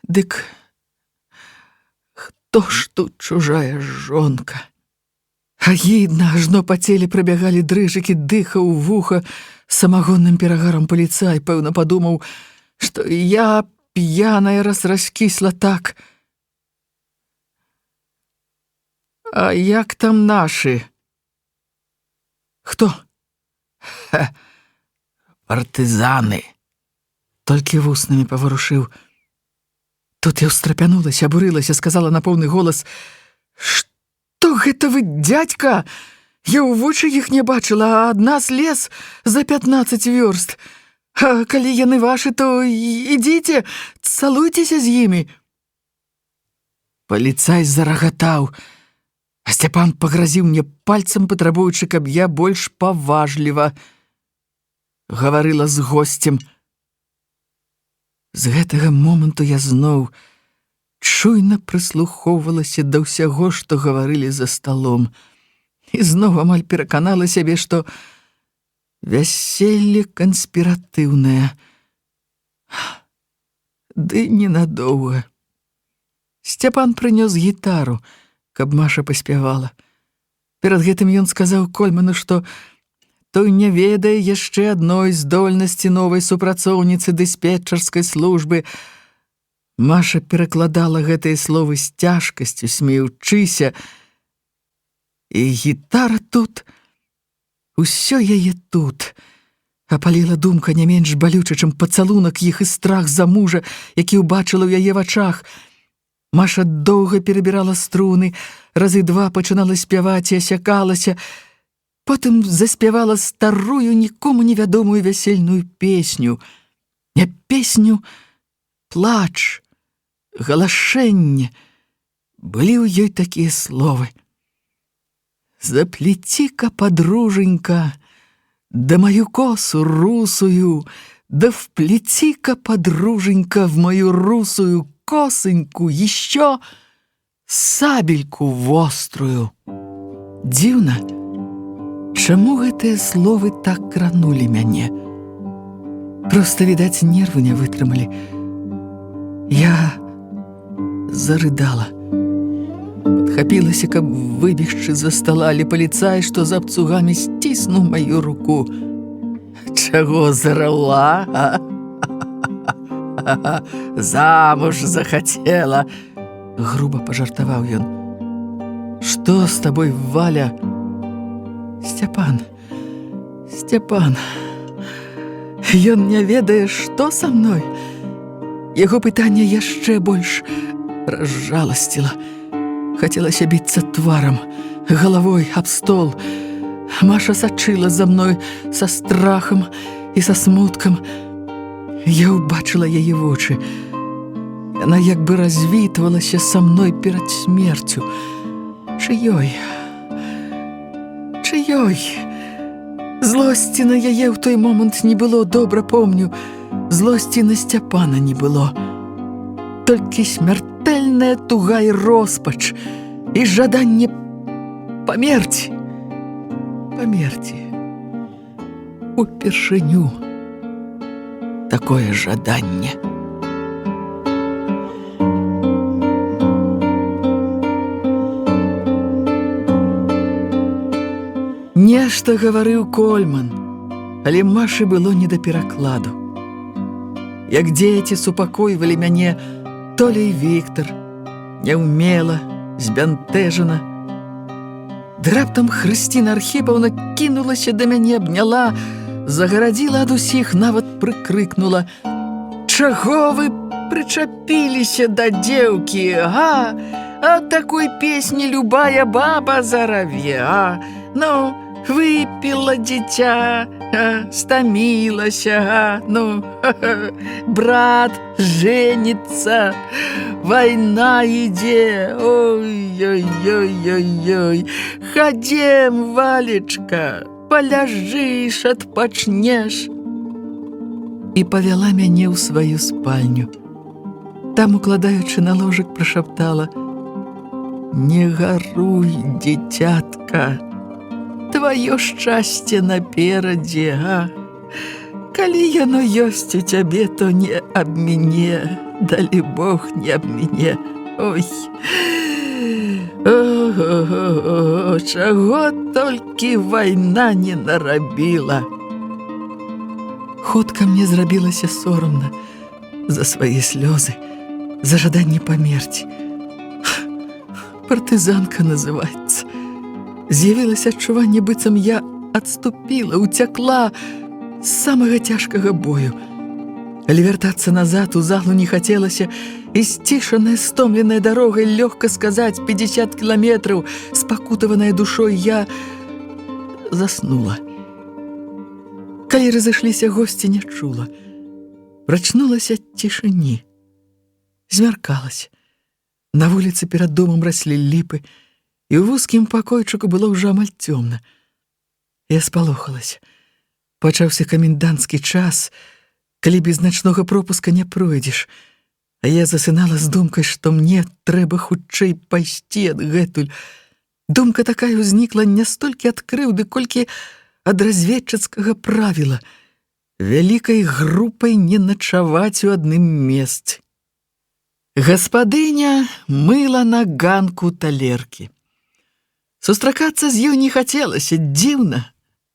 Дык хто ж тут чужая жонка? Агідна, ажно па целе прабягалі дрыжыкі, дыхаў у вуха самагонным перагарам паліцай, пэўна падумаў, што я п'яная раз раскісла так. А як там нашы? Хто? Партызаны. Толькі вуснамі паварушыў. Тут я ўстрапянулася, абурылася, сказала на поўны голас: «Што гэта вы, дзядзька? Я ў вочы іх не бачыла, а ад нас лес за 15 вёрст. А калі яны вашы, то ідзіце, цалуйцеся з імі». Паліцай зарагатаў, а Сцяпан пагразіў мне пальцам, патрабуючы, каб я больш паважліва гаварыла з госцем. З гэтага моманту я зноў чуйна прыслухоўвалася да ўсяго, што гаварылі за сталом, і зноў амаль пераканала сябе, што вяселле канспіратыўнае. Ды ненадоўга. Сцяпан прынёс гітару, каб Маша паспявала. Перад гэтым ён сказаў Кольману, што той не ведае яшчэ адной здольнасці новай супрацоўніцы дыспетчарскай службы. Маша перакладала гэтыя словы з цяжкасцю, смеючыся. І гітара тут, усё яе тут. Апаліла думка не менш балюча, чым пацалунак іх і страх за мужа, які ўбачыла ў яе вачах. Маша доўга перабірала струны, разы два пачынала спяваць і асякалася. Потым заспявала старую, нікому невядомую вясельную песню. Не песню, плач, галашэнне, Былі ў ёй такія словы: «Заплети-ка, подруженька, да мою косу русую, да вплети-ка, подруженька, в мою русую косоньку еще сабельку вострую». Дзіўна, чаму гэтыя словы так кранулі мяне? Проста, відаць, нервы не вытрымалі. Я зарыдала. Падхапілася, каб выбегчы за стола, але паліцай, што за абцугамі, сціснуў маю руку. «Чаго зарала, а? Замуж захацела!» Груба пажартаваў ён. «Што з табой, Валя?» «Сцяпан, ён не ведае, што са мной». Яго пытанне яшчэ больш разжаласціла. Хацелася біцца тварам, галавой аб стол. Маша сачыла за мной са страхам і са смуткам. Я ўбачыла яе вочы. Яна як бы развітвалася са мной перад смерцю. Чыёй? Злосці на яе ў той момант не было, добра помню. Злосці на Сцяпана не было. Толькі смяртэльная туга і роспач, і жаданне памерці. Упершыню такое жаданне. Нешта гаварыў Кольман, але Машы было не да перакладу. Як дзеці супакойвалі мяне Толя і Віктар, няўмела, збянтэжана. Ды раптам Хрысціна Архіпаўна кінулася да мяне, абняла, загарадзіла ад усіх, нават прыкрыкнула: «Чаго вы прычапіліся да дзеўкі, а? А такой песні любая баба зараве, а? Ну, выпила дзіця, стамілася, ну, брат женится, война ідзе, ой-ой-ой-ой-ой, хадзем, Валечка, поляжыш, адпачнеш». І павяла мяне ў сваю спальню. Там, укладаючы на ложак, прашаптала: «Не гаруй, дзіцятка, твоё шчасце наперадзе, а? Калі яно ёсць у цябе, то не аб мяне, далі Бог, не аб мяне. Ой, о-о-о, чаго толькі вайна не нарабіла». Хутка мне зрабілася сорамна за свае слёзы, за жаданне памерці. Партызанка называецца. З'явілася адчуванне, быццам я адступіла, уцякла з самага цяжкага бою. Але вяртацца назад у залу не хацелася, і сцішаная, стомленая дарогай, лёгка сказаць, 50 кіламетраў, спакутаваная душой, я заснула. Калі разышліся госці, не чула. Прачнулася ад цішыні. Змяркалася. На вуліцы перад домам раслі ліпы, і ў вузкім пакойчыку было ўжо амаль цёмна. Я спалохалася. Пачаўся каменданцкі час, калі без начнога пропуска не пройдзеш. А я засынала з думкай, што мне трэба хутчэй пайсці адгэтуль. Думка такая ўзнікла не столькі ад крыўды, колькі ад разведчыцкага правіла: вялікай групай не начаваць у адным месцы. Гаспадыня мыла на ганку талеркі. Сустракацца з ёй не хацелася, дзіўна.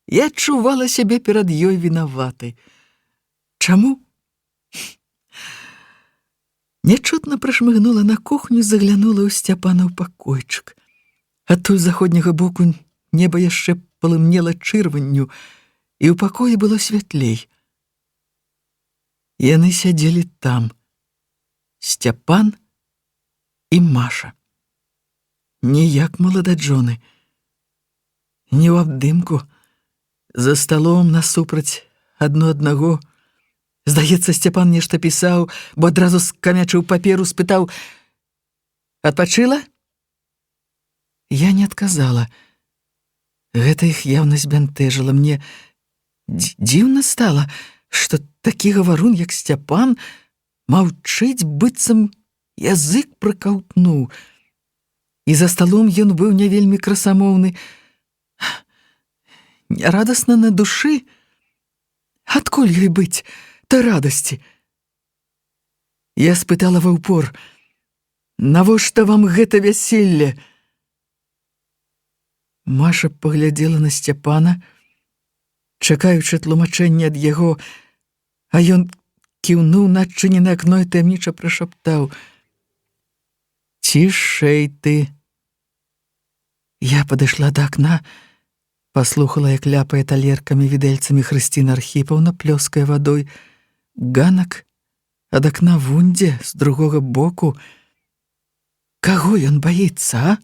Я адчувала сябе перад ёй вінаватай. Чаму? Нячутна прашмыгнула на кухню, заглянула ў Сцяпана ў пакойчык. Адтуль заходняга боку неба яшчэ палымнела чырванню, і ў пакоі было святлей. Яны сядзелі там. Сцяпан і Маша. Не як малададжоны, не ў абдымку, за сталом насупраць адно аднаго. Здаецца, Сцяпан нешта пісаў, бо адразу скамячыў паперу, спытаў: «Адпачыла? Я не адказала. Гэта іх яўна збянтэжыла. Мне дзіўна стала, што такі гаварун, як Сцяпан, маўчыць, быццам язык пракаўтнуў. І за сталом ён быў не вельмі красамоўны. Нярадасна на душы. Адкуль ёй быць та радасці? Я спытала ва ўпор: «Навошта вам гэта вяселле?» Маша паглядзела на Сцяпана, чакаючы тлумачэння ад яго, а ён кіўнуў на адчыненае акно і таямніча прашаптаў: «Цішэй ты». Я падышла да акна, паслухала, як ляпае талеркамі відэльцамі Хрысціна Архіпаўна, плёскае вадой. Ганак ад акна вундзе з другога боку. Каго ён баіцца, а?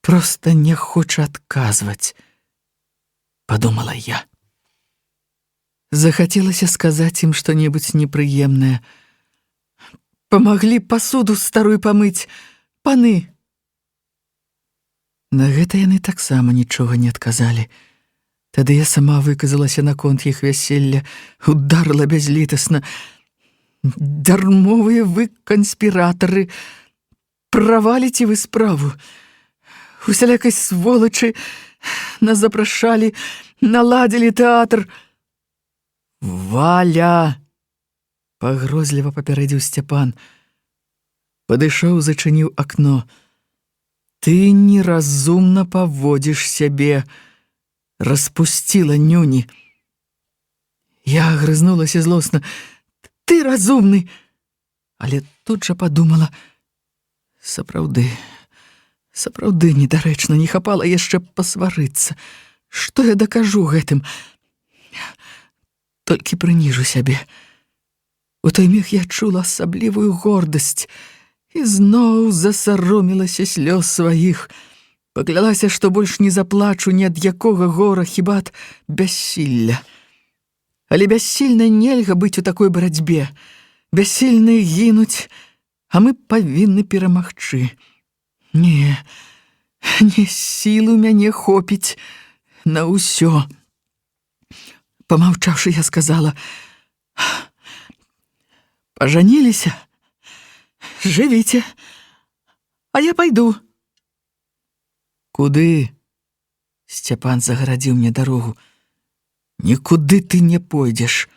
Проста не хоча адказваць, падумала я. Захацелася сказаць ім што-небудзь непрыемнае. «Памаглі пасуду старую памыць, паны!» На гэта яны таксама нічога не адказалі. Тады я сама выказалася наконт іх вяселля, ударыла бязлітасна: «Дармовыя вы канспіратары! Праваліце вы справу! Усялякай сволачы нас запрашалі, наладзілі тэатр!» «Валя!» — пагрозліва папярэдзіў Сцяпан. Падышоў, зачыніў акно. «Ты неразумна паводзіш сябе!» — распусціла нюні. Я агрызнулася злосна: «Ты разумны!» Але тут жа падумала: Сапраўды недарэчна, не хапала яшчэ пасварыцца. Што я дакажу гэтым? Толькі прыніжу сябе. У той міг я чула асаблівую гордасць і зноў засаромілася слёз сваіх. Паклялася, што больш не заплачу ні ад якога гора, хіба ад бяссілля. Але бяссільнай нельга быць у такой барацьбе. Бяссільнай гінуць, а мы павінны перамагчы. Не сілу мяне хопіць на ўсё. Памаўчаўшы, я сказала: «Пажаніліся? Жывіце, а я пайду». «Куды?» — Сцяпан загарадзіў мне дарогу. «Нікуды ты не пойдзеш.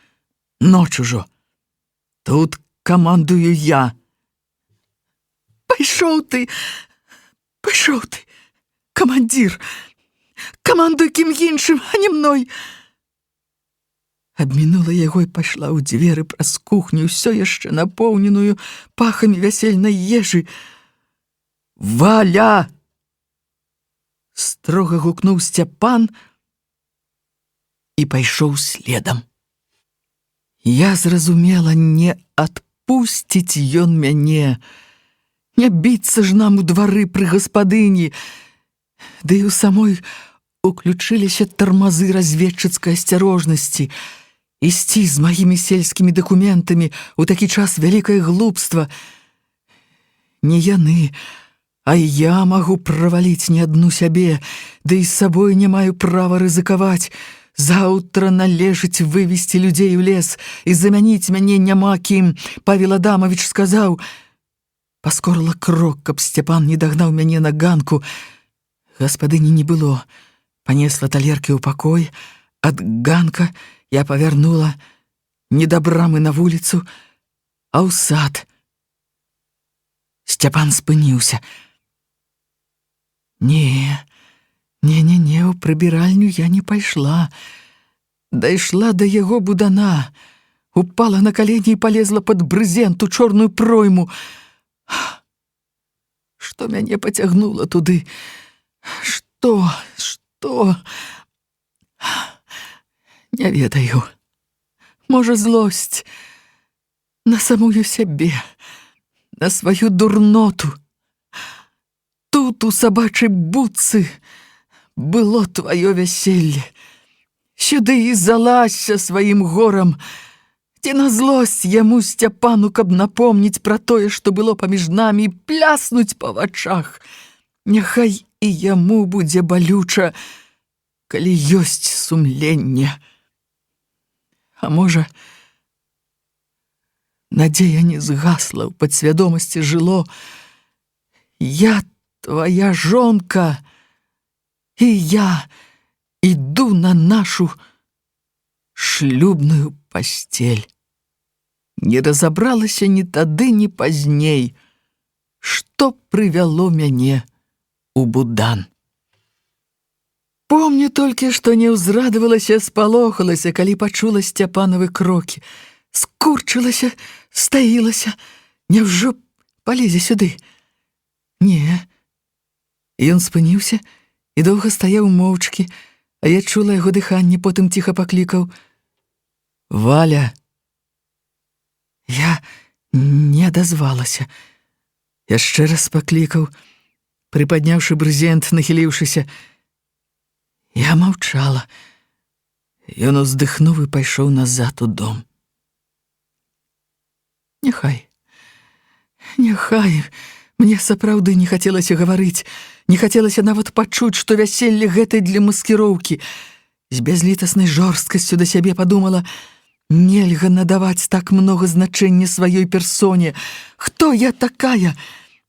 Ноч ужо. Тут камандую я». Пайшоў ты, камандзір! Камандуй кім іншым, а не мной!» Абмінула яго і пайшла ў дзверы праз кухню, ўсё яшчэ напоўненую пахамі вясельнай ежы. «Валя!» — строга гукнуў Сцяпан і пайшоў следам. Я зразумела, не адпусціць ён мяне. Не біцца ж нам у двары пры гаспадыні. Ды і ў самой уключыліся тармазы разведчыцкай асцярожнасці. Ісці з маімі сельскімі дакументамі ў такі час вялікае глупства. Не яны, а я магу праваліць не адну сябе, ды і з сабой не маю права рызыкаваць. Заўтра належыць вывесці людзей у лес і замяніць мяне няма кім. Павел Адамавіч сказаў. Паскорла крок, каб Сцяпан не дагнаў мяне на ганку. Гаспадыні не было. Панесла талеркі ў пакой. Ад ганка я павярнула не да брамы на вуліцу, а ў сад. Сцяпан спыніўся. Не, ў прыбіральню я не пайшла. Дайшла да яго будана, упала на калені і палезла пад брызент у чорную пройму. Што мяне пацягнула туды? Што? Не ведаю. Можа, злосць на самую сябе, на сваю дурноту. Тут у сабачай будцы было тваё вяселле. Сюды і залазься сваім горам. Ці на злосць яму Сцяпану, каб напомніць пра тое, што было паміж намі, і пляснуць па вачах. Няхай і яму будзе балюча, калі ёсць сумленне. А можа, надзея не згасла, ў падсвядомасці жыло: я твоя жонка, і я іду на нашу шлюбную пасцель. Не разабралася ні тады, ні пазней, што прывяло мяне у Будан. Помню толькі, што не ўзрадавалася, спалохалася, калі пачула Сцяпановы крокі. Скурчылася, стаілася. Няўжо палезе сюды? Не. Ён спыніўся і доўга стаяў моўчкі, а я чула яго дыханне, потым ціха паклікаў: «Валя!» Я не адазвалася. Яшчэ раз паклікаў, прыпадняўшы брызент, нахіліўшыся. Я маўчала. Ён уздыхнуў і пайшоў назад у дом. Няхай. Мне сапраўды не хацелася гаварыць, не хацелася нават пачуць, што вяселле гэта для маскіроўкі. З бязлітаснай жорсткасцю да сябе падумала: нельга надаваць так многа значэння сваёй персоне. Хто я такая?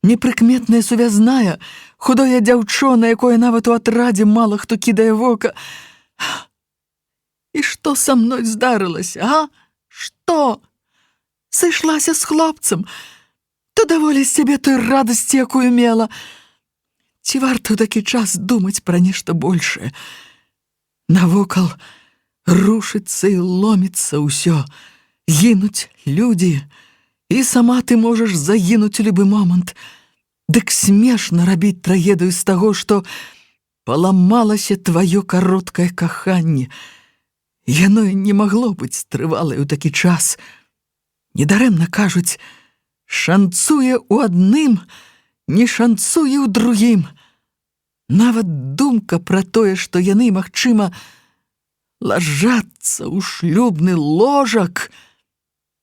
Непрыкметная сувязная, худое дзяўчо, на якое нават у атрадзе мала хто кідае вока. І што са мной здарылася, а? Што? Сышлася з хлопцам? То даволі з цябе той радасці, якую мела. Ці варта ў такі час думаць пра нешта большае? Навокал рушыцца і ломіцца ўсё. Гінуць людзі. І сама ты можаш загінуць у любы момант. Дык смешна рабіць трагедыю з таго, што паламалася тваё кароткае каханне. Яно не магло быць трывалае ў такі час. Недарэмна кажуць: шанцуе ў адным, не шанцуе ў другім. Нават думка пра тое, што яны, магчыма, лажацца ў шлюбны ложак,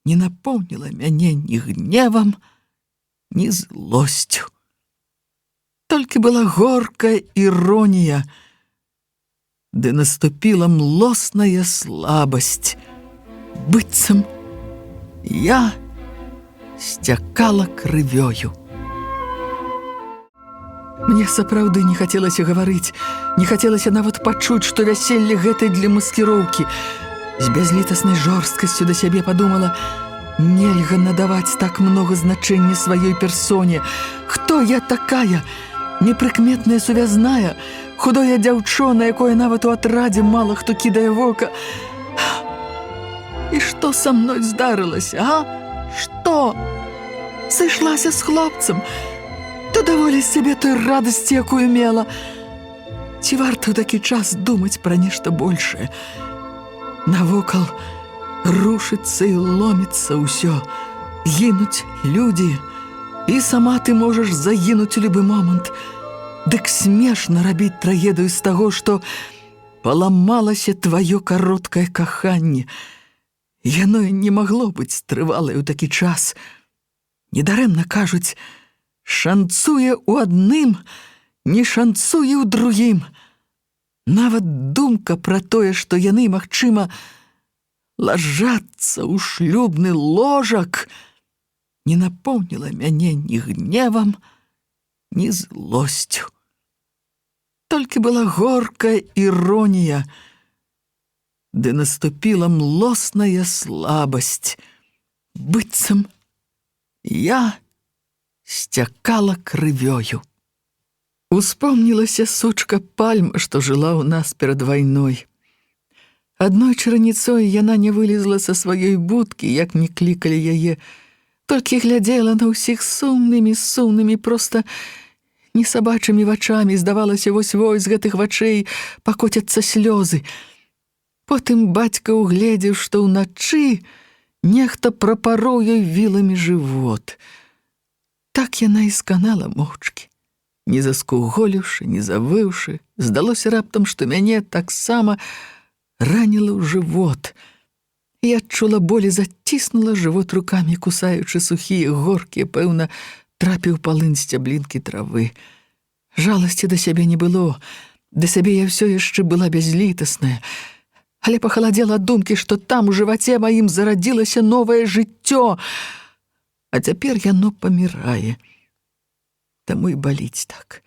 не напомніла мяне ні гневам, ні злосцю. Толькі была горкая іронія, ды наступіла млосная слабасць, быццам я сцякала крывёю. Мне сапраўды не хацелася гаварыць, не хацелася нават пачуць, што вяселле гэта для маскіроўкі. З бязлітаснай жорсткасцю да сябе падумала: нельга надаваць так многа значэння сваёй персоне. Хто я такая? Непрыкметная сувязная, худое дзяўчо, на якое нават у атрадзе мала хто кідае вока. І што са мной здарылася, а? Што? Сышлася з хлопцам? То даволі з цябе той радасці, якую мела. Ці варта ў такі час думаць пра нешта большае? Навокал рушыцца і ломіцца ўсё. Гінуць людзі. І сама ты можаш загінуць у любы момант. Дык смешна рабіць трагедыю з таго, што паламалася тваё кароткае каханне. Яно не магло быць трывалае ў такі час. Недарэмна кажуць: шанцуе ў адным, не шанцуе ў другім. Нават думка пра тое, што яны, магчыма, лажацца ў шлюбны ложак, не напомніла мяне ні гневам, ні злосцю. Толькі была горкая іронія, ды наступіла млосная слабасць, быццам я сцякала крывёю. Успомнілася сучка пальма, што жыла ў нас перад вайной. Адной чараніцой яна не вылезла са сваёй будкі, як не клікалі яе, толькі глядзела на ўсіх сумнымі, проста несабачымі вачамі. Здавалася, вось-вось з гэтых вачэй пакоцяцца слёзы. Потым бацька угледзеў, што ўначы нехта прапароў ёй віламі жывот. Так яна і сканала моўчкі, не заскуголіўшы, не завыўшы. Здалося раптам, што мяне таксама раніла ў жывот. Я адчула боль і заціснула жывот рукамі, кусаючы сухія, горкія, пэўна, трапіў палын сцяблінкі травы. Жаласці да сябе не было, да сябе я ўсё яшчэ была бязлітасная, але пахаладзела ад думкі, што там у жываце маім зарадзілася новае жыццё, а цяпер яно памірае. Таму і баліць так.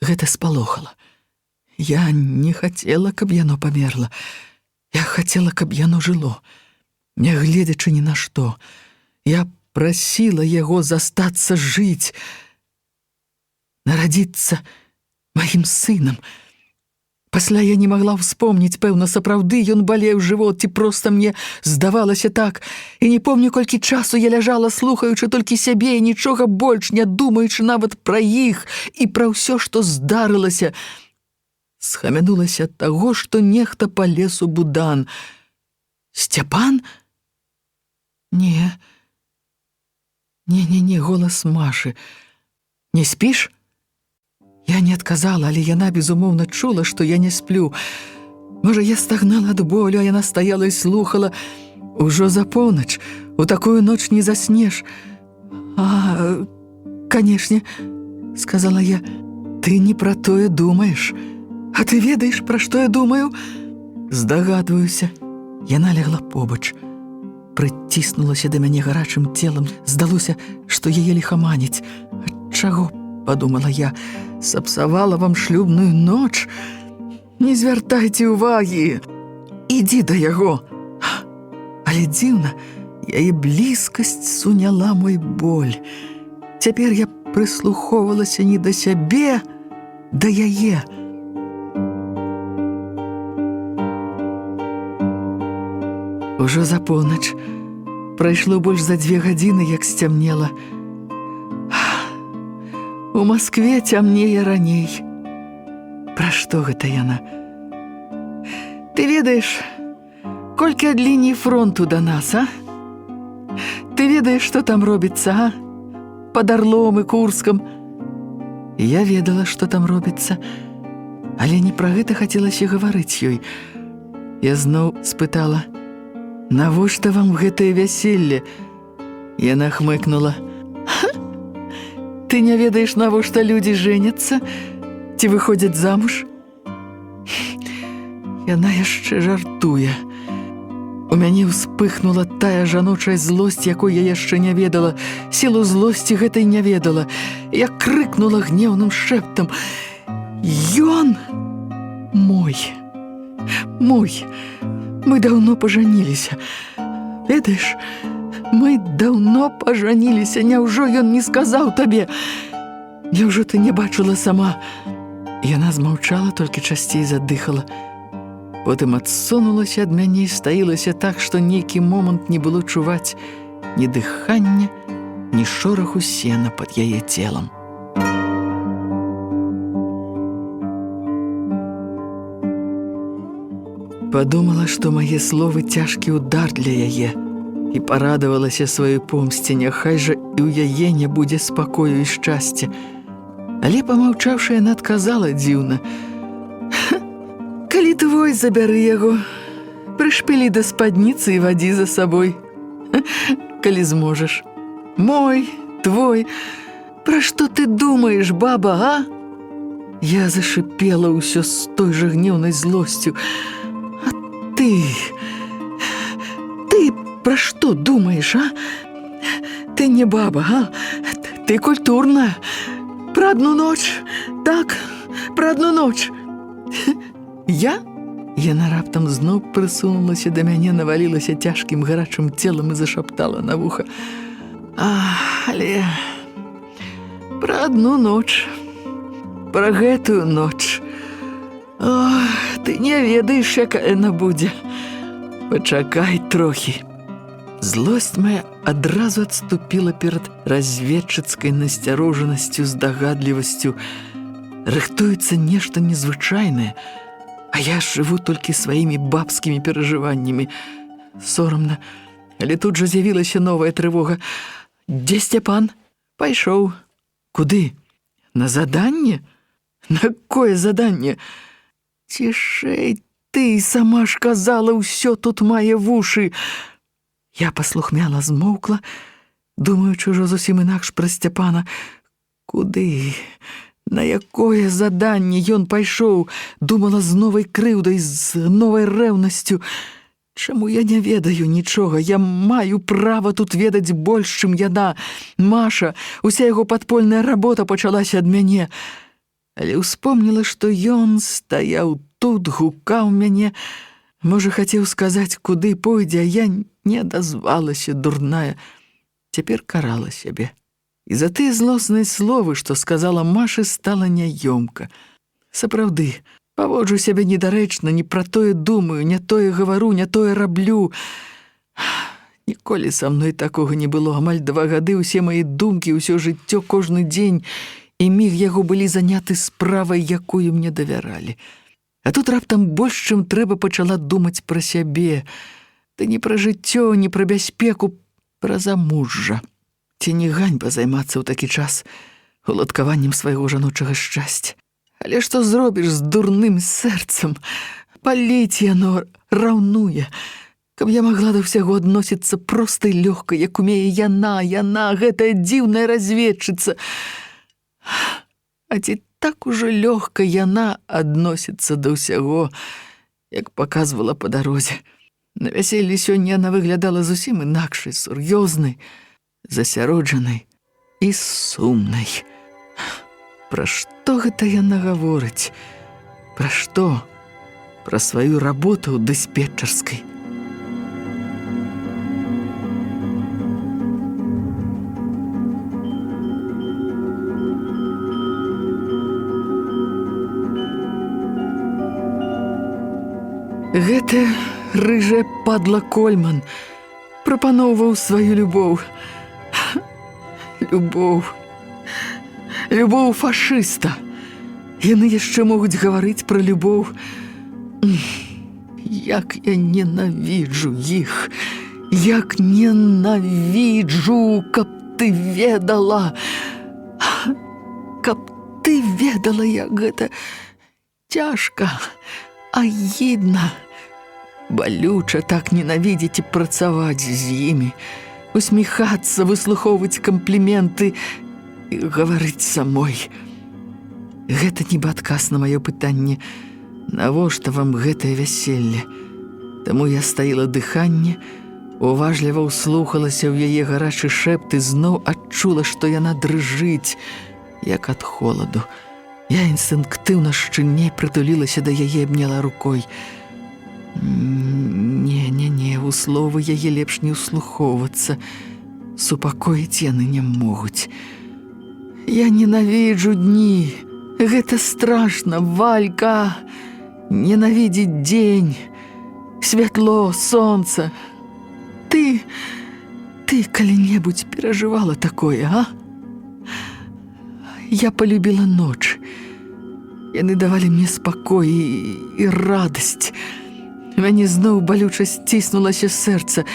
Гэта спалохала. Я не хацела, каб яно памерла. Я хацела, каб яно жыло, нягледзячы ні на што. Я прасіла яго застацца жыць, нарадзіцца маім сынам. Пасля я не магла ўспомніць, пэўна, сапраўды ён балеў жывот, ці проста мне здавалася так, і не помню, колькі часу я ляжала, слухаючы толькі сябе і нічога больш не думаючы нават пра іх і пра ўсё, што здарылася. Схамянулася ад таго, што нехта палез у будан. Сцяпан? Не, голас Машы. Не спіш? Я не адказала, але яна, безумоўна, чула, што я не сплю. Можа, я стагнала ад болю, а яна стаяла і слухала. Ужо за поўнач, у такую ноч не заснеш. Канешне, сказала я, ты не пра тое думаеш. А ты ведаеш, пра што я думаю? Здагадваюся. Яна лягла побач, прыціснулася да мяне гарачым целам. Здалося, што яе ліхаманіць. Ад чаго, падумала я, сапсавала вам шлюбную ноч? Не звяртайце ўвагі. Ідзі да яго. Але дзіўна, яе блізкасць суняла мой боль. Цяпер я прыслухоўвалася не да сябе, да яе. Ужо за поўнач. Прайшло больш за 2 гадзіны, як сцямнела. У Маскве цямнее раней. Пра што гэта яна? Ты ведаеш, колькі ад лініі фронту да нас, а? Ты ведаеш, што там робіцца, а? Пад Арлом і Курскам. Я ведала, што там робіцца, але не пра гэта хацелася гаварыць ёй. Я зноў спытала: «Навошта вам гэтае вяселле?» Яна хмыкнула: «Ты не ведаеш, навошта людзі женяцца? Ці выходзяць замуж?» Яна яшчэ жартуе. У мяне ўспыхнула тая жаночая злосць, якой я яшчэ не ведала. Сілу злосці гэтай не ведала. Я крыкнула гневным шэптам: «Ён мой! Мой! Мы даўно пажаніліся. Ведаеш, мы даўно пажаніліся. Няўжо ён не сказаў табе? Няўжо ты не бачыла сама?» Яна змаўчала, толькі часцей задыхала. Потым адсунулася ад мяне і стаілася так, што нейкі момант не было чуваць ні дыхання, ні шораху сена пад яе целам. Падумала, што мае словы цяжкі ўдар для яе, і парадавалася сваёй помсце, няхай жа і ў яе не будзе спакою і шчасця. Але, памаўчаўшы, яна адказала дзіўна: «Калі твой, забяры яго, прышпілі да спадніцы і вадзі за сабой, калі зможаш. Мой, твой, пра што ты думаеш, баба, а?» Я зашипела ўсё з той жа гневнай злосцю: Ты пра што думаеш, а? Ты не баба, а? Ты культурная. Пра адну ноч, так, пра адну ноч. Я? Яна раптам зноў прысунулася да мяне, навалілася цяжкім гарачым целам і зашаптала на вуха: Але пра адну ноч, пра гэтую ноч. Ты не ведаеш, якая яна будзе. Пачакай трохі». Злосць моя адразу адступіла перад разведчыцкай насцярожанасцю, здагадлівасцю. Рыхтуецца нешта незвычайнае, а я жыву толькі сваімі бабскімі перажываннямі. Сорамна, але тут жа з'явілася новая трывога. «Дзе Сцяпан?» «Пайшоў». «Куды? На заданне?» «На кое заданне?» «Цішэй, ты сама ж казала, ўсё тут мае вушы. Я паслухмяла змоўкла, думаючы ўжо зусім інакш пра Сцяпана. Куды? На якое заданне ён пайшоў? Думала з новай крыўдай, з новай рэўнасцю. Чаму я не ведаю нічога? Я маю права тут ведаць больш, чым яна. Маша, уся яго падпольная работа пачалася ад мяне. Але ўспомніла, што ён стаяў тут, гукаў мяне. Можа, хацеў сказаць, куды пойдзе, а я не адазвалася, дурная. Цяпер карала сябе. І за тыя злосныя словы, што сказала Маша, стала няёмка. Сапраўды, паводжу сябе недарэчна, не пра тое думаю, не тое гавару, не тое раблю. Ніколі са мной такога не было. Амаль 2 гады ўсе мае думкі, ўсё жыццё, кожны дзень і міг яго былі заняты справай, якую мне давяралі. А тут раптам больш, чым трэба, пачала думаць пра сябе. Ды не пра жыццё, не пра бяспеку, пра замужжа. Ці не ганьба займацца ў такі час уладкаваннем свайго жаночага шчасця? Але што зробіш з дурным сэрцам? Паліць яно раўнуе. Каб я магла да ўсяго адносіцца проста і лёгка, як умее яна, гэтая дзіўная разведчыца. А ці так ужо лёгка яна адносіцца да ўсяго, як паказвала па дарозе. На вяселлі сёння яна выглядала зусім інакшай, сур'ёзнай, засяроджанай і сумнай. Пра што гэта яна гаворыць? Пра што? Пра сваю работу ў дыспетчарскай. Гэта рыжая падла Кольман прапаноўваў сваю любоў. Любоў фашыста. Яны яшчэ могуць гаварыць пра любоў. Як я ненавіджу іх. Як ненавіджу, каб ты ведала. Каб ты ведала, як гэта цяжка, агідна. Балюча так ненавідзець і працаваць з імі, усміхацца, выслухоўваць кампліменты і гаварыць самой. Гэта нібы адказ на маё пытанне, навошта вам гэтае вяселле? Таму я стаіла дыханне, уважліва ўслухалася ў яе гарачы шэпт і зноў адчула, што яна дрыжыць, як ад холаду. Я інстынктыўна шчыльней прытулілася да яе, абняла рукой. Не, у словы яе лепш не ўслухоўвацца. Супакоіць яны не могуць. Я ненавіджу дні. Гэта страшна, Валька. Ненавідзець дзень, святло, сонца. Ты калі-небудзь перажывала такое, а? Я полюбіла ноч. Яны давалі мне спакой і радасць. Мяне зноў балюча сціснулася сэрца.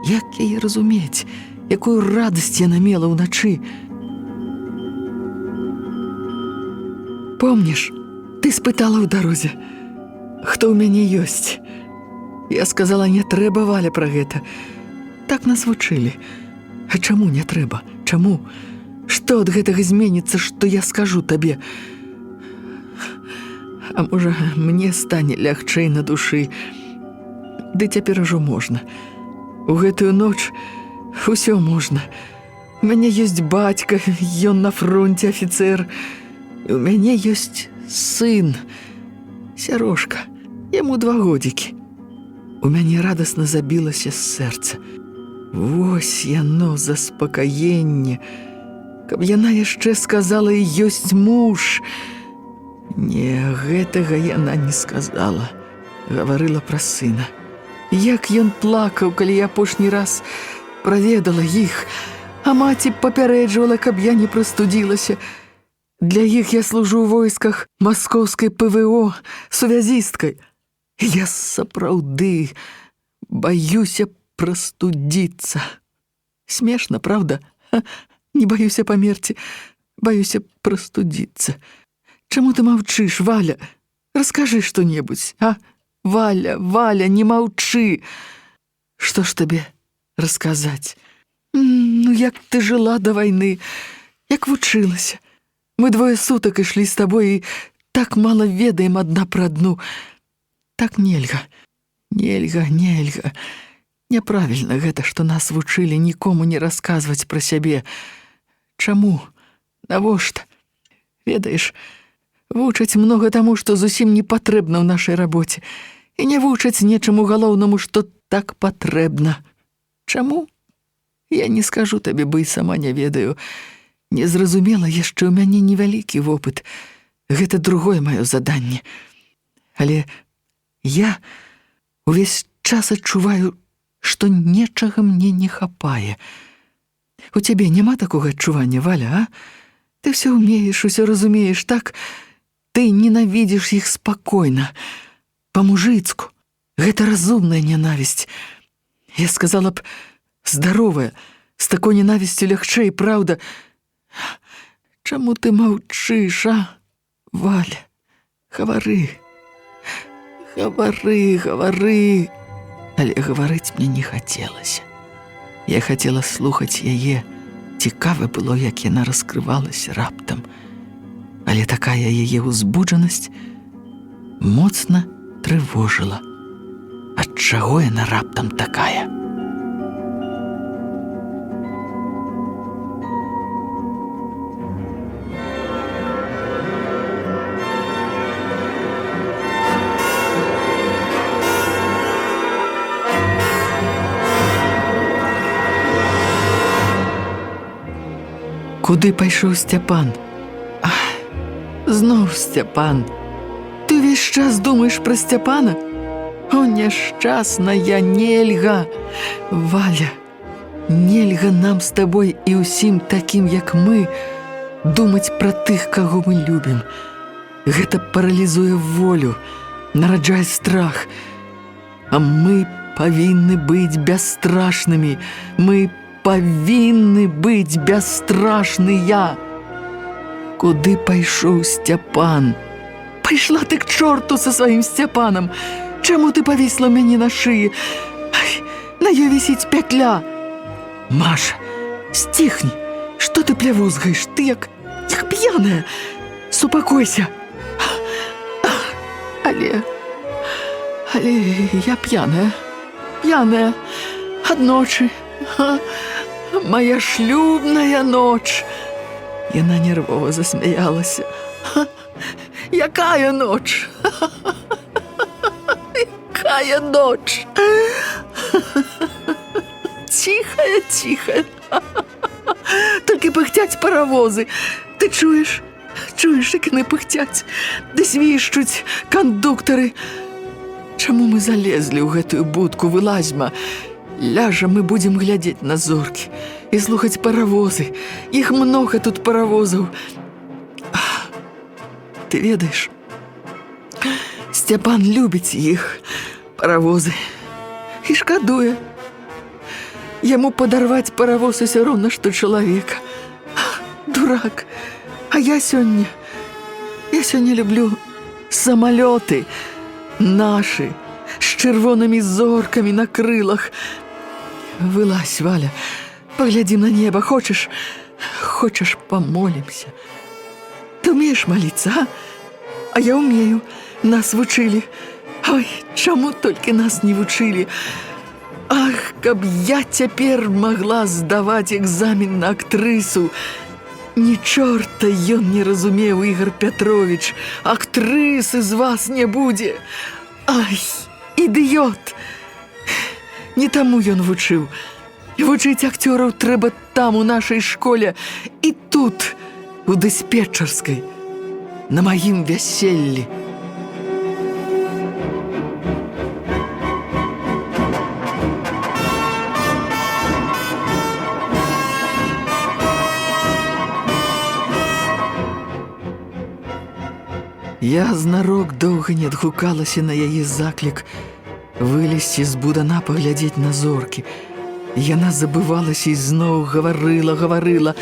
Як яе разумець, якую радасць яна мела ўначы? Помніш, ты спытала ў дарозе, хто ў мяне ёсць? Я сказала, не трэба, Валя, пра гэта. Так нас вучылі. А чаму не трэба? Чаму? Што ад гэтага зменіцца, што я скажу табе? А можа, мне стане лягчэй на душы. Ды цяпер ужо можна. У гэтую ноч усё можна. У мяне ёсць бацька, ён на фронте афіцэр. І у мяне ёсць сын, Сярошка, яму 2 годзікі. У мяне радасна забілася сэрца. Вось яно, заспакаенне. Каб яна яшчэ сказала, і ёсць муж. Не, гэтага яна не сказала. Гаварыла пра сына. Як ён плакаў, калі я апошні раз праведала іх, а маці папярэджвала, каб я не прастудзілася. Для іх я служу ў войсках маскоўскай ПВО, сувязісткай. Я сапраўды баюся прастудзіцца. Смешна, правда? Не баюся памерці, баюся прастудзіцца. Чаму ты маўчыш, Валя? Раскажы што-небудзь, а? Валя, Валя, не маўчы. Што ж табе расказаць? Ну, як ты жыла да вайны, як вучылася. Мы 2 сутак ішлі з табой і так мала ведаем адна пра адну. Так нельга, нельга, нельга. Няправільна гэта, што нас вучылі нікому не расказваць пра сябе. Чаму? Навошта? Ведаеш, вучаць многа таму, што зусім не патрэбна ў нашай рабоце. І не вучаць нечаму галоўнаму, што так патрэбна. Чаму? Я не скажу табе, бо і сама не ведаю. Незразумела, яшчэ ў мяне невялікі вопыт. Гэта другое маё заданне. Але я увесь час адчуваю, што нечага мне не хапае. У цябе няма такога адчування, Валя, а? Ты все умееш, усё разумееш, так? Ты ненавідзіш іх спакойна, па-мужыцку. Гэта разумная ненавісць. Я сказала б, здаровая, з такой ненавісцю лягчэй, праўда. Чаму ты маўчыш, а? Валя, гавары, гавары, гавары. Але гаварыць мне не хацелася. Я хацела слухаць яе. Цікава было, як яна раскрывалася раптам. Але такая яе узбуджанасць моцна трывожыла. Ад чаго яна раптам такая? Куды пайшоў Сцяпан? Ах, зноў Сцяпан. Ты ўвесь час думаеш пра Сцяпана? О, няшчасная, нельга! Валя, нельга нам з табой і ўсім такім, як мы, думаць пра тых, каго мы любім. Гэта паралізуе волю, нараджае страх. А мы павінны быць бясстрашнымі. Мы павінны быць бясстрашныя. Куды пайшоў Сцяпан? Пайшла ты к чорту са сваім Сцяпанам. Чаму ты павісла мяне на шыі? Ай, на ёй вісіць пятля. Маша, сціхні. Што ты плявузгаеш? Ты як п'яная. Супакойся. Але я п'яная. П'яная. Ад ночы. Моя шлюбная ноч. Яна нервова засмяялася. Якая ноч? Якая ноч? Тихая, тихая. Толькі пыхтяць паравозы. Ты чуеш? Чуеш, як яны пыхтяць? Ды свішчуць кандуктары. Чаму мы залезлі ў гэтую будку? Вылазьма. Ляжам, мы будзем глядзець на зоркі і слухаць паравозы. Іх многа тут паравозаў. Ты ведаеш, Сцяпан любіць іх, паравозы, і шкадуе. Яму падарваць паравоз усё роўна, што чалавека. Дурак. А я сёння люблю самалёты нашы, з чырвонымі зоркамі на крылах. Вылазь, Валя, паглядзім на неба. Хочаш, памолімся. Ты умееш маліцца, а? А я умею. Нас вучылі. Ой, чаму толькі нас не вучылі? Ах, каб я цяпер магла здаваць экзамен на актрысу. Ні чорта ён не разумеў, Ігор Пятровіч. Актрысы з вас не будзе. Ай, ідыёт! Не таму ён вучыў. Вучыць акцёраў трэба там, у нашай школе, і тут, у дыспетчарскай, на маім вяселлі. Я знарок доўга не адгукалася на яе заклік вылезці з будана, паглядзець на зоркі. Яна забывалася і зноў гаварыла.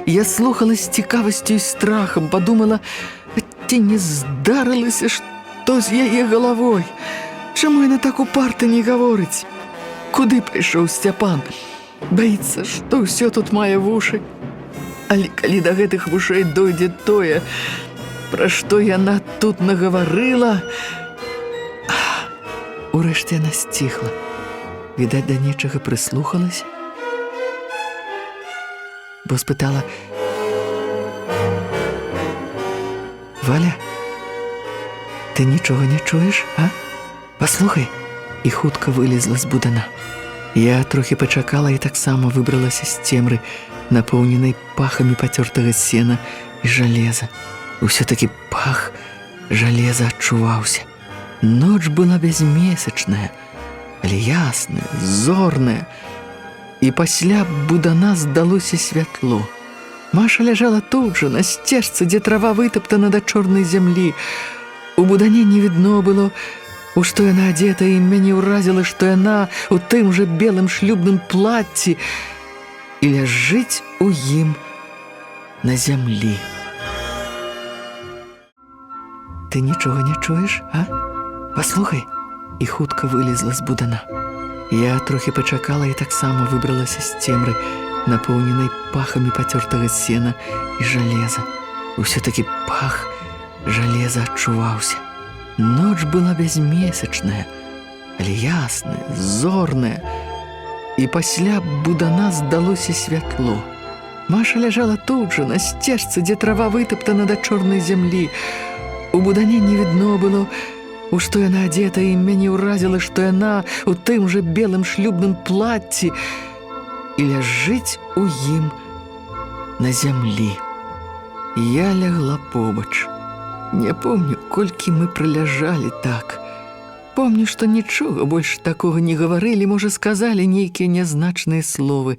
Я слухала з цікавасцю і страхам, падумала, ці не здарылася што з яе галавой. Чаму яна так упарта не гаворыць? Куды пайшоў Сцяпан? Баіцца, што ўсё тут мае вушы. Але калі да гэтых вушэй дойдзе тое, пра што яна тут нагаварыла... Урэшце яна сціхла. Відаць, да нечага прыслухалася. Бо спытала: «Валя, ты нічога не чуеш, а? Паслухай!» І хутка вылезла з будана. Я трохі пачакала і таксама выбралася з цемры, напоўненай пахамі пацёртага сена і жалеза. Усё-такі пах жалеза адчуваўся. Ноч была бязмесячная, але ясная, зорная. І пасля будана здалося святло. Маша ляжала тут жа, на сцежцы, дзе трава вытаптана да чорнай зямлі. У будане не відно было, у што яна адзета, і мяне ўразіла, што яна у тым жа белым шлюбным плацці і ляжыць у ім на зямлі. Ты нічога не чуеш, а? Паслухай!» І хутка вылезла з будана. Я трохі пачакала і таксама выбралася з цемры, напоўненай пахамі пацёртага сена і жалеза. Усё-такі пах жалеза адчуваўся. Ноч была бязмесячная, але ясная, зорная. І пасля будана здалося святло. Маша ляжала тут жа, на сцежцы, дзе трава вытаптана да чорнай зямлі. У будане не відно было, у што яна адзета, і мяне ўразіла, што яна у тым жа белым шлюбным плацці і ляжыць у ім на зямлі. Я лягла побач. Не помню, колькі мы праляжалі так. Помню, што нічога больш такога не гаварылі, можа, сказалі нейкія нязначныя словы.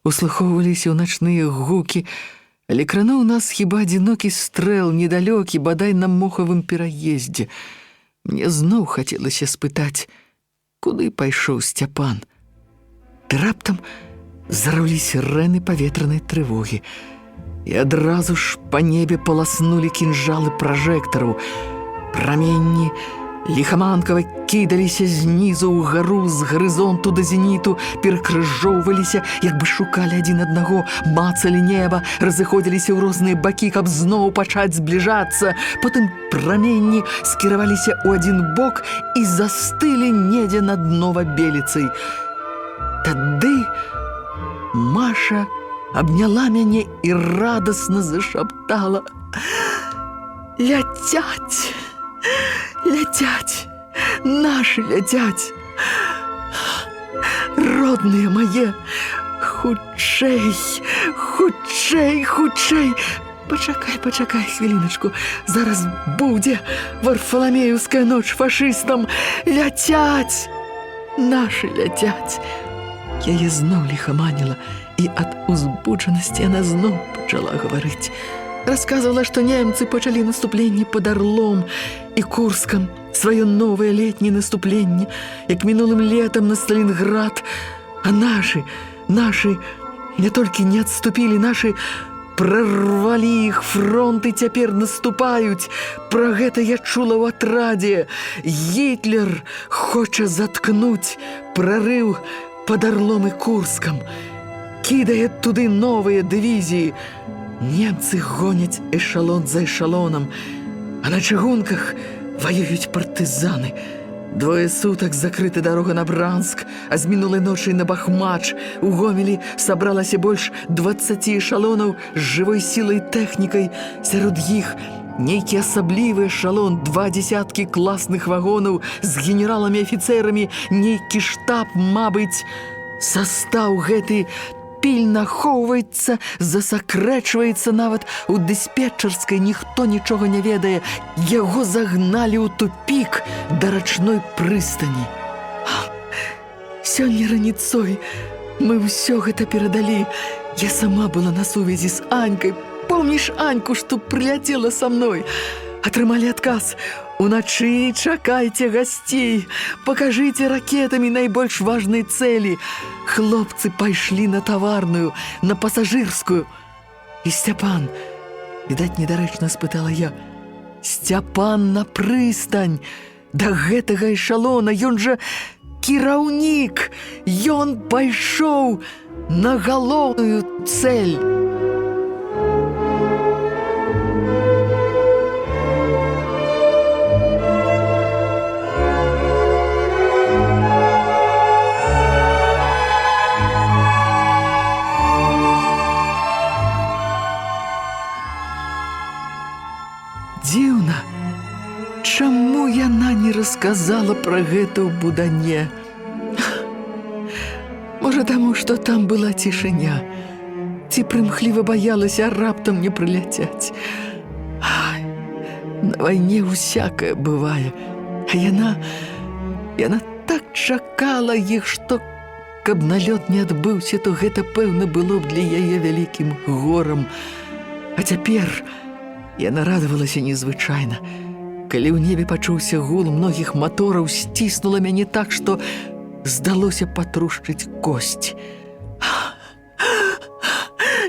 Услухоўваліся ў начныя гукі, але крануў нас хіба адзінокі стрэл, недалёкі, бадай на мохавым пераездзе. Мне зноў хацелася спытаць, куды пайшоў Сцяпан. Ды раптам зараўлі сірэны паветранай трывогі. І адразу ж па небе паласнулі кінжалы пражэктараў. Праменні ліхаманкава кідаліся знізу ўгару, з гарызонту да зеніту, перакрыжоўваліся, як бы шукалі адзін аднаго, мацалі неба, разыходзіліся ў розныя бакі, каб зноў пачаць збліжацца. Потым праменні скіраваліся ў адзін бок і застылі недзе над новабеліцай. Тады Маша абняла мяне і радасна зашаптала: «Ляцяць! Ляцяць! Нашы ляцяць! Родныя мае! Хутчэй! Хутчэй! Хутчэй! Пачакай хвіліначку! Зараз будзе варфаламеўская ноч фашыстам! Ляцяць! Нашы ляцяць!» Яе зноў ліхаманіла, і ад узбуджанасці яна зноў пачала гаварыць. Расказвала, што немцы пачалі наступленне пад Арлом і Курскам, сваё новае летняе наступленне, як мінулым летам на Сталінград. А нашы не толькі не адступілі, нашы прарвалі іх фронт і цяпер наступаюць. Пра гэта я чула ў атрадзе. Гітлер хоча заткнуць прарыў пад Арлом і Курскам. Кідае туды новыя дывізіі. Немцы гоняць эшалон за эшалонам, а на чыгунках ваююць партызаны. 2 сутак закрыта дарога на Бранск, а з мінулай ночы на Бахмач. У Гомелі сабралася больш 20 эшалонаў з жывой сілай і тэхнікай. Сярод іх нейкі асаблівы эшалон, 20 класных вагонаў з генераламі і афіцэрамі, нейкі штаб, мабыць. Састаў гэты пільна ахоўваецца, засакрэчваецца нават у дыспетчарскай, ніхто нічога не ведае. Яго загналі ў тупік да рачной прыстані. Сёння раніцой мы ўсё гэта перадалі. Я сама была на сувязі з Анькай. Помніш Аньку, што прыляцела са мной? Атрымалі адказ: «Уначы чакайце гасцей, пакажыце ракетамі найбольш важнай цэлі». Хлопцы пайшлі на таварную, на пасажырскую. І Сцяпан, відаць, недарэчна спытала я, Сцяпан на прыстань. да гэтага эшалона, ён жа кіраўнік, ён пайшоў на галоўную цэль. Дзіўна, чаму яна не расказала пра гэта ў Будане? Можа, таму, што там была цішыня, ці прымхліва баялася, раптам не прыляцяць. Ай, на вайне усякае бывае, а яна так чакала іх, што, каб налёт не адбыўся, то гэта, пэўна, было б для яе вялікім горам. А цяпер яна радавалася незвычайна. Калі ў небе пачуўся гул многіх матораў, сціснула мяне так, што здалося патрушчыць косць.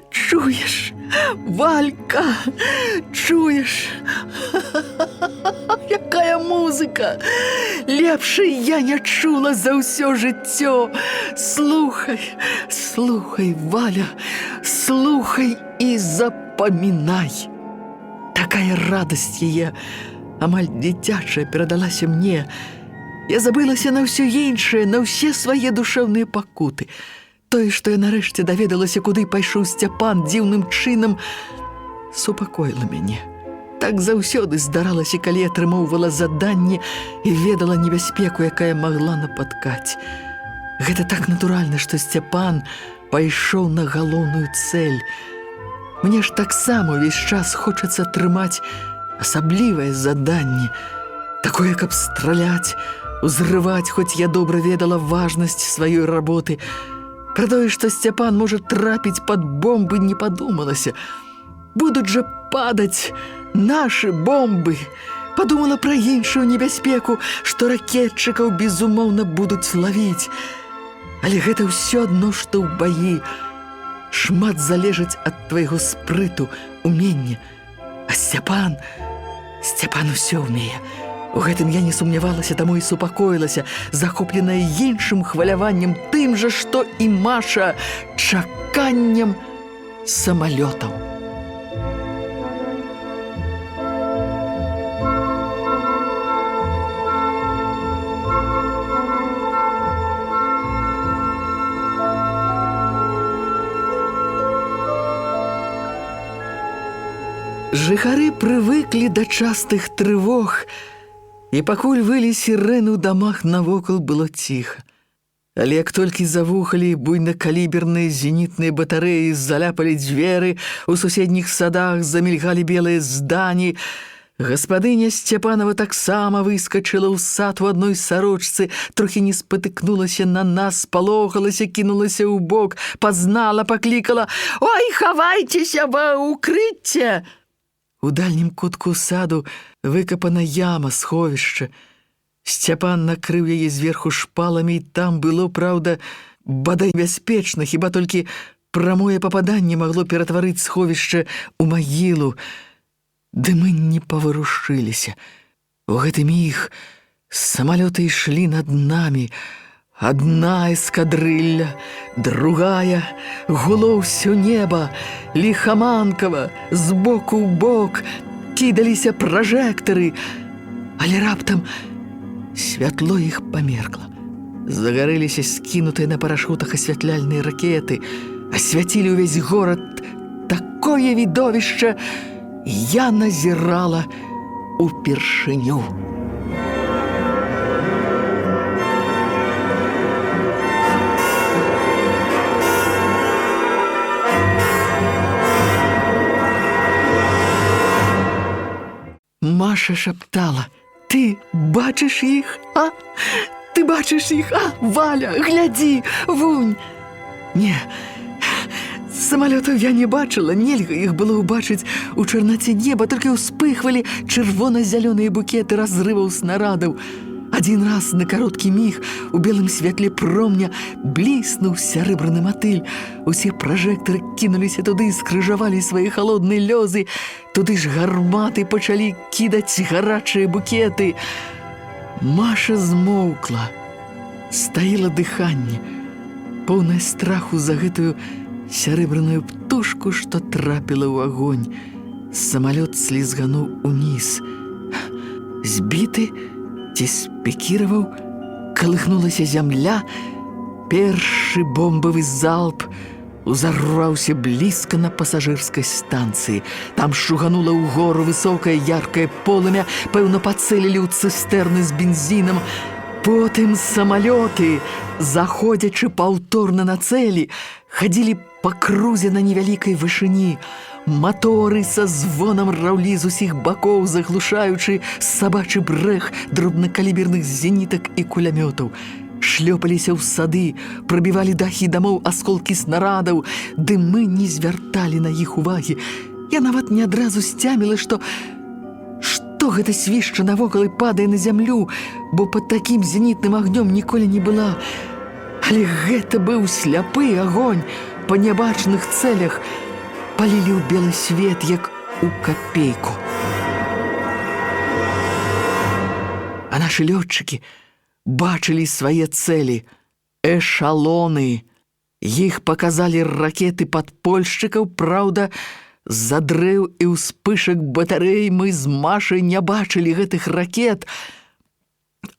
Чуеш, Валька, чуеш? Якая музыка! Лепшай я не чула за ўсё жыццё. Слухай, слухай, Валя, слухай і запамінай. Такая радасць яе, амаль дзіцячая, перадалася мне. Я забылася на ўсё іншае, на ўсе свае душэўныя пакуты. Тое, што я нарэшце даведалася, куды пайшоў Сцяпан, дзіўным чынам супакоіла мяне. Так заўсёды здаралася, калі атрымоўвала заданне і ведала небяспеку, якая магла напаткаць. Гэта так натуральна, што Сцяпан пайшоў на галоўную цэль. Мне ж таксама ўвесь час хочацца атрымаць асаблівае заданне, такое, каб страляць, узрываць, хоць я добра ведала важнасць сваёй работы. Пра тое, што Сцяпан можа трапіць пад бомбы, не падумалася. Будуць жа падаць нашы бомбы. Падумала пра іншую небяспеку, што ракетчыкаў, безумоўна, будуць лавіць. Але гэта ўсё адно, што ў баі. Шмат залежыць ад твайго спрыту, умення. А Сцяпан усё ўмее. У гэтым я не сумнявалася, таму і супакоілася, захопленая іншым хваляваннем, тым жа, што і Маша, чаканнем самалётаў. Жыхары прывыклі да частых трывог, і пакуль вылі сірэны ў дамах навокал, было ціха. Але як толькі завухалі буйнакаліберныя зенітныя батарэі, заляпалі дзверы, у суседніх садах замільгалі белыя здані, гаспадыня Сцяпанова таксама выскачыла ў сад у адной сарочцы, трохі не спатыкнулася на нас, спалохалася, кінулася ў бок, пазнала, паклікала: «Ой, хавайцеся ва ўкрыцце!» У дальнім кутку саду выкапана яма, сховішча. Сцяпан накрыў яе зверху шпаламі, і там было, праўда, бадай бяспечна, хіба толькі прамое пападанне магло ператварыць сховішча ў магілу. Ды мы не паварушыліся. У гэты міг самалёты ішлі над намі. Адна эскадрылля, другая, гуло ўсё неба, ліхаманкава, з боку ў бок, кідаліся пражэктары, але раптам святло іх памеркла. Загарэліся скінутыя на парашутах асвятляльныя ракеты, асвяцілі ўвесь горад. Такое відовішча я назірала упершыню. Маша шаптала: «Ты бачыш іх, а? Ты бачыш іх, а? Валя, глядзі, вунь!» Не, самалётаў я не бачыла, нельга іх было ўбачыць у чарнаце неба, толькі ўспыхвалі чырвона-зялёныя букеты разрываў снарадаў. Адзін раз на кароткі міг у белым святле промня бліснуў сярэбраны матыль. Усе пражэктары кінуліся туды, скрыжавалі свае халодныя лёзы. Туды ж гарматы пачалі кідаць гарачыя букеты. Маша змоўкла, стаіла дыханне, поўнае страху за гэтую сярэбраную птушку, што трапіла ў агонь. Самалёт слізгануў уніз. Збіты ці спікіраваў, калыхнулася зямля, першы бомбавы залп узарваўся блізка на пасажырскай станцыі. Там шуганула ўгору высокае яркае полымя, пэўна, пацэлілі ў цыстэрны з бензінам. Потым самалёты, заходзячы паўторна на цэлі, хадзілі па крузе на невялікай вышыні. Маторы са звонам раўлі з усіх бакоў, заглушаючы сабачы брэх дробнакаліберных зенітак і кулямётаў. Шлёпаліся ў сады, прабівалі дахі дамоў асколкі снарадаў, дымы не звярталі на іх увагі. Я нават не адразу сцяміла, што гэта свішча навокал і падае на зямлю, бо пад такім зенітным агнём ніколі не была. Але гэта быў сляпы агонь па нябачных цэлях, палілі ў белы свет, як у капейку. А нашы лётчыкі бачылі свае цэлі, эшалоны. Іх паказалі ракеты падпольшчыкаў, праўда, з-за дрэў і ўспышак батарэй мы з Машай не бачылі гэтых ракет.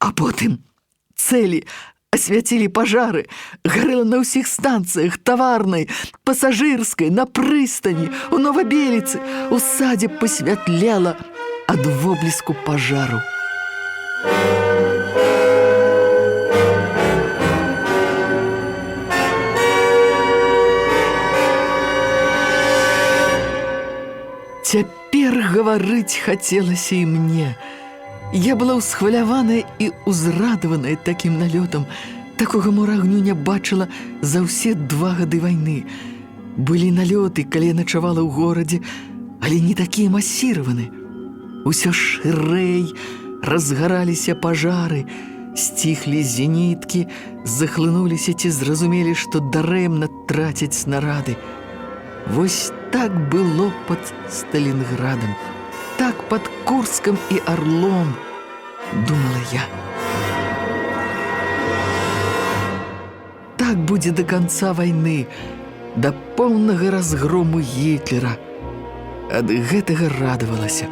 А потым цэлі асвяцілі пажары, гарэла на ўсіх станцыях, таварнай, пасажырскай, на прыстані, у Новабеліцы, у садзе пасвятляла ад вобліску пажару. Цяпер гаварыць хацелася і мне. Я была ўсхваляваная і ўзрадаваная такім налётам. Такога мурагню не бачыла за ўсе 2 гады вайны. Былі налёты, калі я начавала ў горадзе, але не такія масіраваны. Усё шырэй, разгараліся пажары, сціхлі зеніткі, захлынуліся ці зразумелі, што дарэмна трацяць снарады. Вось так было пад Сталінградам, так пад Курскам і Орлом, думала я. Так будзе да канца вайны, да поўнага разгрому Гітлера. Ад гэтага радавалася.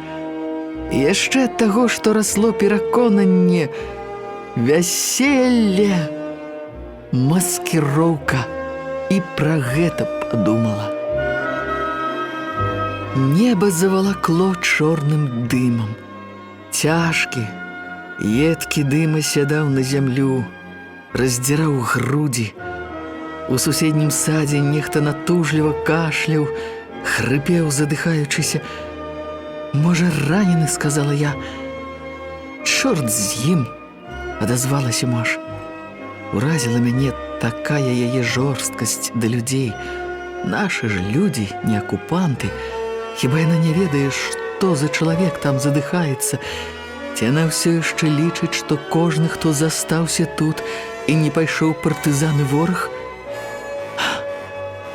І яшчэ ад таго, што расло пераконанне, вяселле, маскіроўка, і пра гэта падумала. Неба завалакло чорным дымам. Цяжкі, едкі дым асядаў на зямлю, раздзіраў грудзі. У суседнім садзе нехта натужліва кашляў, хрыпеў, задыхаючыся. «Можа, ранены», — сказала я. «Чорт з ім», — адазвалася Маша. Уразіла мяне такая яе жорсткасць да людзей. Нашы ж людзі, не акупанты. Хіба яна не ведае, што за чалавек там задыхаецца? Ці яна ўсё яшчэ лічыць, што кожны, хто застаўся тут і не пайшоў партызаны вораг?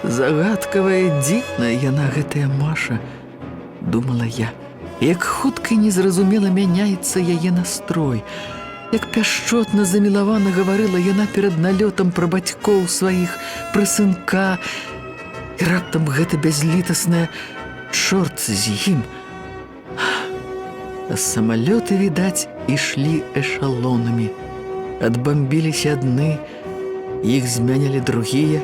Загадкавая, дзіўная яна, гэтая Маша, думала я. Як хутка і незразумела мяняецца яе настрой. Як пяшчотна замілавана гаварыла яна перад налётам пра бацькоў сваіх, пра сынка. І раптам гэта бязлітаснае «чорт з ім». А самалёты, відаць, ішлі эшалонамі. Адбамбіліся адны, іх змянялі другія.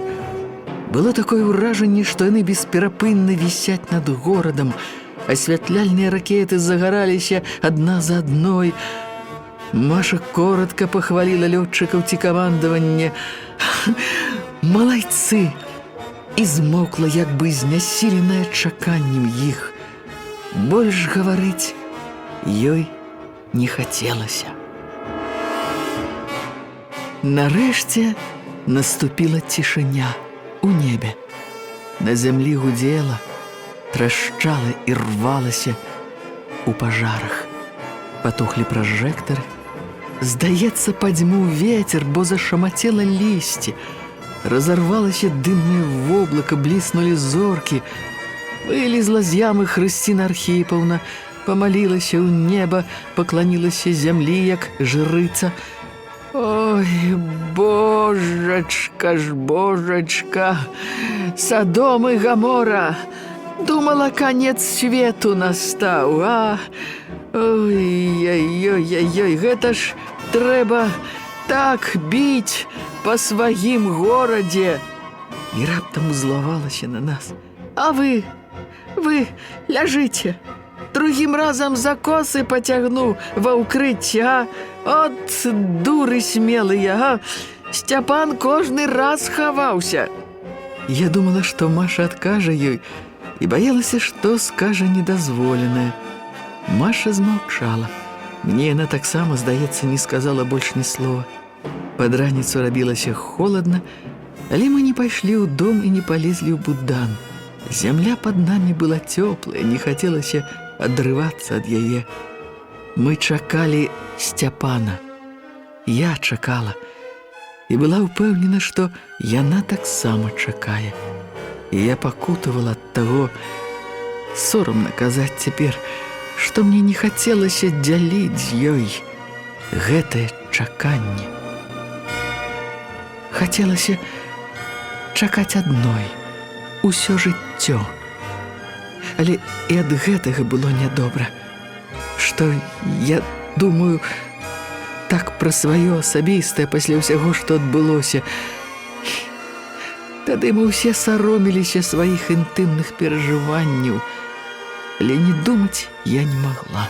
Было такое ўражанне, што яны бесперапынна вісяць над горадам. Асвятляльныя ракеты загараліся адна за адной. Маша коротка пахваліла лётчыкаў ці камандаванне. «Малайцы!» І змоўкла, як бы знясіленая чаканнем іх. Больш гаварыць ёй не хацелася. Нарэшце наступіла цішыня у небе. На зямлі гудзела, трашчала і рвалася у пажарах. Патухлі пражэктары. Здаецца, падзьмуў вецер, бо зашамацела лісце. Разорвалася дымное воблако, бліснулі зоркі. Вылезла з ямы Хрысціна Архіпаўна, памалілася ў неба, пакланілася зямлі, як жрыца. Ой, божачка ж, божачка, Садом і Гамора, думала, конец свету настаў, а? Ой-ой-ой-ой, гэта ж трэба так біць па сваім горадзе. І раптам узлавалася на нас. А вы ляжыце. Другім разам за косы пацягну ва ўкрыцці, а? От дуры смелыя, а? Сцяпан кожны раз хаваўся. Я думала, што Маша адкажа ёй, і баялася, што скажа недазволенае. Маша змаўчала. Мне яна таксама, здаецца, не сказала больш ні слова. Пад раніцу рабілася холадна, але мы не пайшлі ў дом і не палезлі ў будан. Зямля пад намі была цёплая, не хацелася адрывацца ад яе. Мы чакалі Сцяпана. Я чакала. І была ўпэўнена, што яна таксама чакае. І я пакутавала ад таго, сорамна казаць цяпер, што мне не хацелася дзяліць з ёй гэтае чаканне. Хацелася чакаць адной усё жыццё. Але і ад гэтага было нядобра, што я думаю так пра сваё асабістае пасля ўсяго, што адбылося. Тады мы ўсе саромеліся сваіх інтымных перажыванняў, але не думаць я не магла.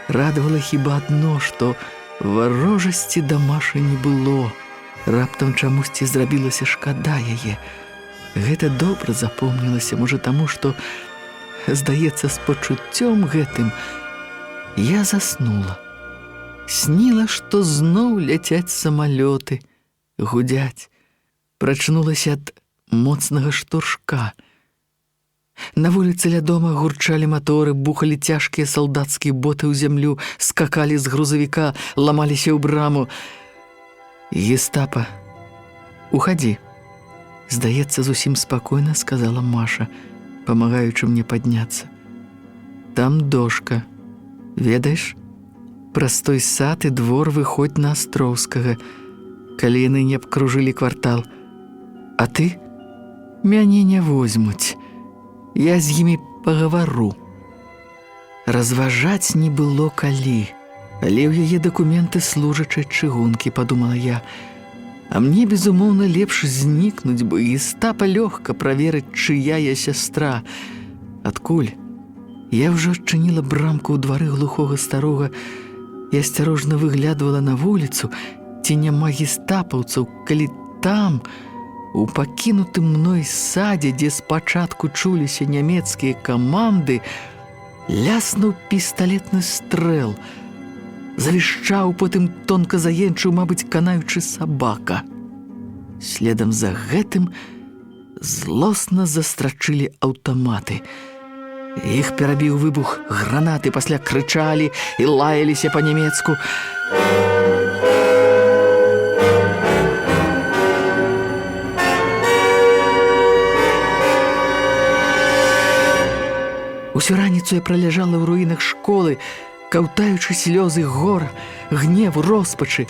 Радавала хіба адно, што варожасці да Машы не было. Раптам чамусьці зрабілася шкада яе. Гэта добра запомнілася, можа таму, што, здаецца, з пачуццём гэтым я заснула. Сніла, што зноў ляцяць самалёты, гудзяць. Прачнулася ад моцнага штуршка. На вуліцы ля дома гурчалі маторы, бухалі цяжкія салдацкія боты ў зямлю, скакалі з грузавіка, ламаліся ў браму. «Гестапа, уходи», здаецца, зусім спакойна сказала Маша, памагаючы мне падняцца. «Там дошка. Ведаеш? Праз той сад і двор выходь на Астроўскага, калі яны не абкружылі квартал. А ты? Мяне не возьмуць. Я з імі пагавару». Разважаць не было калі, але ў яе дакументы служачай чыгункі, падумала я. А мне, безумоўна, лепш знікнуць, бо гестапа лёгка праверыць, чыя я сястра. Адкуль? Я ўжо адчыніла брамку ў двары глухога старога і асцярожна выглядвала на вуліцу, ці няма гестапаўцаў, калі там, у пакінутым мной садзе, дзе спачатку чуліся нямецкія каманды, ляснуў пісталетны стрэл. Завішчаў, потым тонка заенчыў, мабыць, канаючы сабака. Следам за гэтым злосна застрачылі аўтаматы. Іх перабіў выбух гранаты, пасля крычалі і лаяліся па-нямецку. Усю раніцу я праляжала ў руінах школы, каўтаючы слёзы гора, гневу, роспачы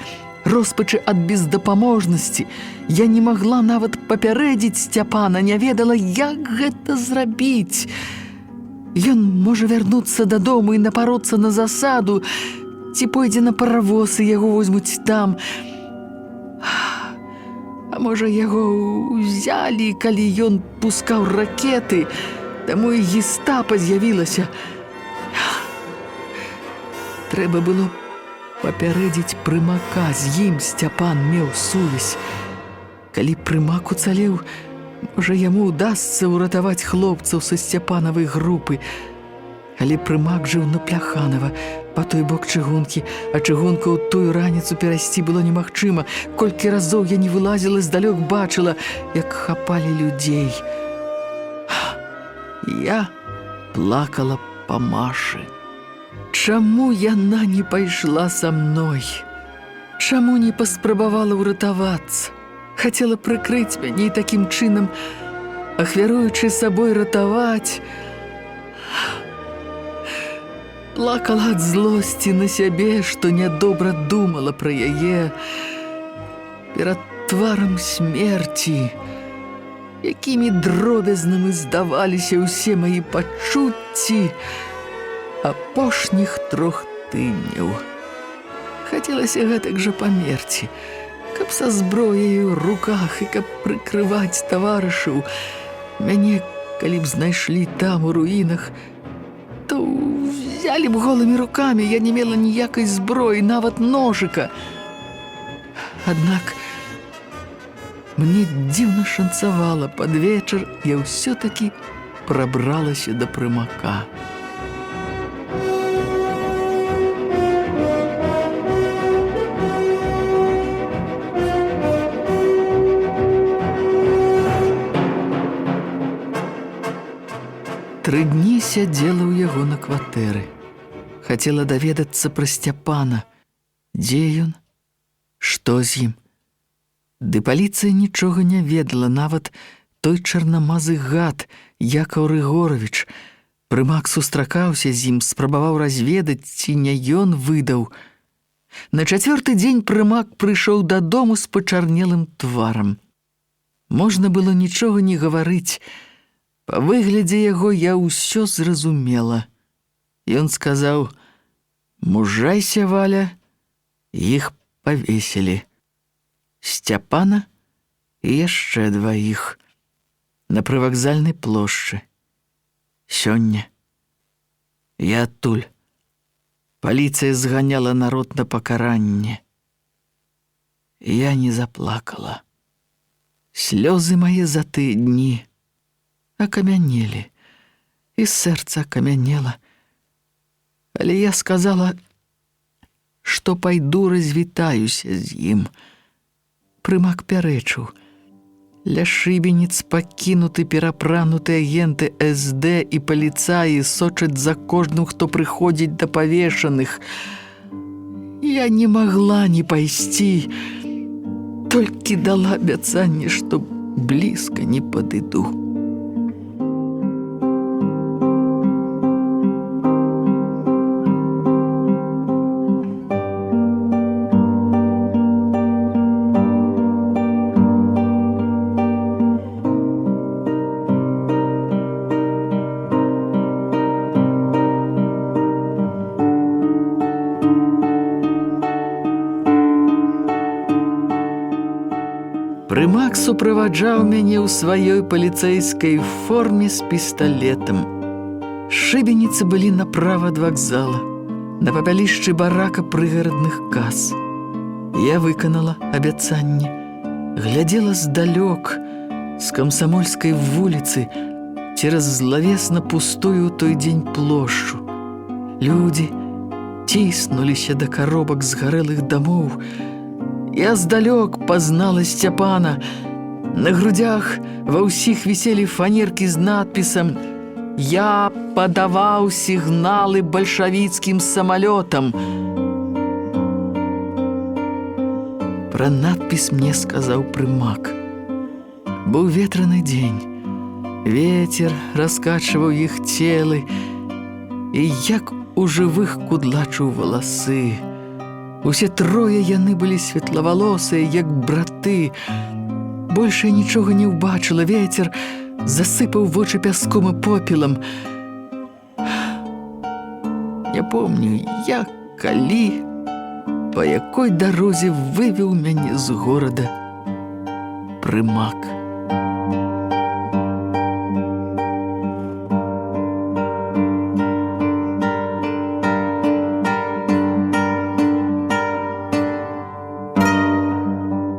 ад бездапаможнасці. Я не магла нават папярэдзіць Сцяпана, не ведала, як гэта зрабіць. Ён можа вярнуцца дадому і напароцца на засаду, ці пойдзе на паравоз і яго возьмуць там. А можа, яго ўзялі, калі ён пускаў ракеты, таму і гестапа з'явілася. Трэба было папярэдзіць прымака, з ім Сцяпан меў сувязь. Калі прымак уцалеў, можа, яму ўдасца ўратаваць хлопцаў са Сцяпанавай групы. Але прымак жыў на Пляханова, па той бок чыгункі, а чыгунку ў тую раніцу перайсці было немагчыма. Колькі разоў я не вылазіла, здалёк бачыла, як хапалі людзей. Я плакала па Машы. Чаму яна не пайшла са мной? Чаму не паспрабавала ўратавацца? Хацела прыкрыць мяне і такім чынам, ахвяруючы сабой ратаваць. плакала ад злосці на сябе, што нядобра думала пра яе. Перад тварам смерці, якімі дробязнымі здаваліся ўсе мае пачуцці апошніх 3 тыдняў. Хацелася гэтак жа памерці, каб са зброяю ў руках і каб прыкрываць таварышаў. Мяне, калі б знайшлі там у руінах, то взялі б голымі рукамі, я не мела ніякай зброі, нават ножыка. Аднак мне дзіўна шанцавала, пад вечар я ўсё-такі прабралася да Прымака. Тры дні сядзела ў яго на кватэры. Хацела даведацца пра Сцяпана. Дзе ён? Што з ім? Ды паліцыя нічога не ведала, нават той чарнамазы гад, Якаў Рыгоровіч. Прымак сустракаўся з ім, спрабаваў разведаць, ці не ён выдаў. На 4-й дзень Прымак прыйшоў дадому з пачарнелым тварам. Можна было нічога не гаварыць. Па выглядзе яго я ўсё зразумела. Ён сказаў: «Мужайся, Валя». Іх павесілі. Сцяпана і яшчэ 2 на прывакзальнай плошчы. Сёння я адтуль. Паліцыя зганяла народ на пакаранне. Я не заплакала. Слёзы мае за тыя дні акамянелі, і сэрца акамянела. Але я сказала, што пайду развітаюся з ім. Прымак пярэчыў. Ля шыбеніц пакінуты перапрануты агенты СД і паліцаі сочаць за кожным, хто прыходзіць да павешаных. Я не магла не пайсці, толькі дала абяцанне, што блізка не падыду. Прымак суправаджаў мяне ў сваёй паліцэйскай форме з пісталетам. Шыбеніцы былі направа ад вакзала, на папялішчы барака прыгарадных кас. Я выканала абяцанне, глядзела здалёк з Камсамольскай вуліцы цераз злавесна пустую ў той дзень плошчу. Людзі ціснуліся да каробак згарэлых дамоў. Я здалёк пазнала Сцяпана. На грудях ва ўсіх віселі фанеркі з надпісам «Я падаваў сігналы бальшавіцкім самалётам». Пра надпіс мне сказаў Прымак. Быў ветраны дзень. Вецер раскачваў іх целы, і як у жывых кудлачыў валасы. Усе 3 яны былі светлавалосыя, як браты. Больш я нічога не ўбачыла. Вецер засыпаў вочы пяском і попелам. Не помню, як, калі, па якой дарозе вывеў мяне з горада Прымак.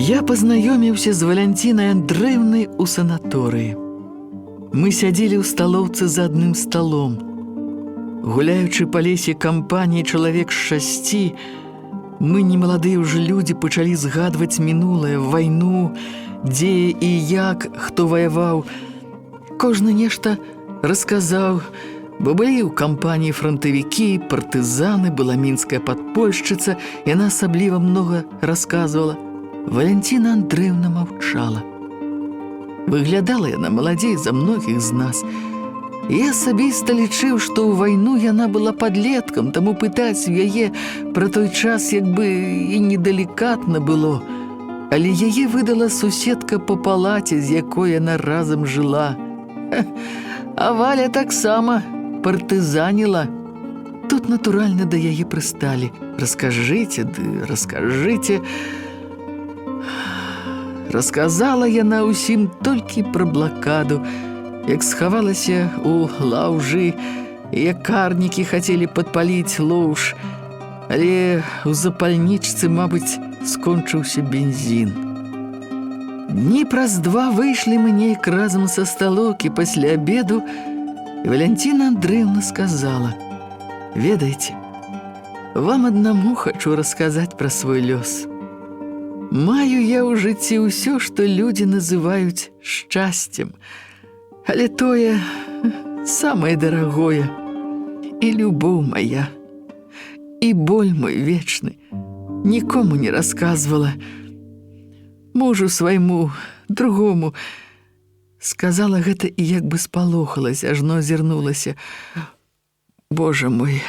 Я пазнаёміўся з Валянцінай Андрэўнай у санаторыі. Мы сядзелі ў сталоўцы за адным сталом. Гуляючы па лесе кампаніі чалавек з 6, мы, немаладыя ўжо людзі, пачалі згадваць мінулае, вайну, дзе і як хто ваяваў. Кожны нешта расказаў, бо былі ў кампаніі франтавікі, партызаны, была мінская падпольшчыца, яна асабліва многа расказвала. Валянціна Андрэўна маўчала. Выглядала яна маладзей за многіх з нас. Я асабіста лічыў, што ў вайну яна была падлеткам, таму пытаць у яе пра той час як бы і недалікатна было. Але яе выдала суседка па палаце, з якой яна разам жыла. А Валя таксама партызаніла. Тут, натуральна, да яе прысталі. Раскажыце, ды раскажыце. Расказала яна ўсім толькі пра блакаду, як схавалася ў лаўжы, як карнікі хацелі падпаліць лоўж, але ў запальнічцы, мабыць, скончыўся бензін. Дні праз 2 выйшлі мы нейк разам са сталокі пасля абеду, і Валянціна Андрэевна сказала: «Ведаеце, вам аднаму хачу расказаць пра свой лёс. Маю я ў жыцці ўсё, што людзі называюць шчасцем, але тое самае дарагое, і любоў моя, і боль мой вечны нікому не расказвала. Мужу свайму, другому, сказала гэта і як бы спалохалася, ажно азірнулася. Божа мой,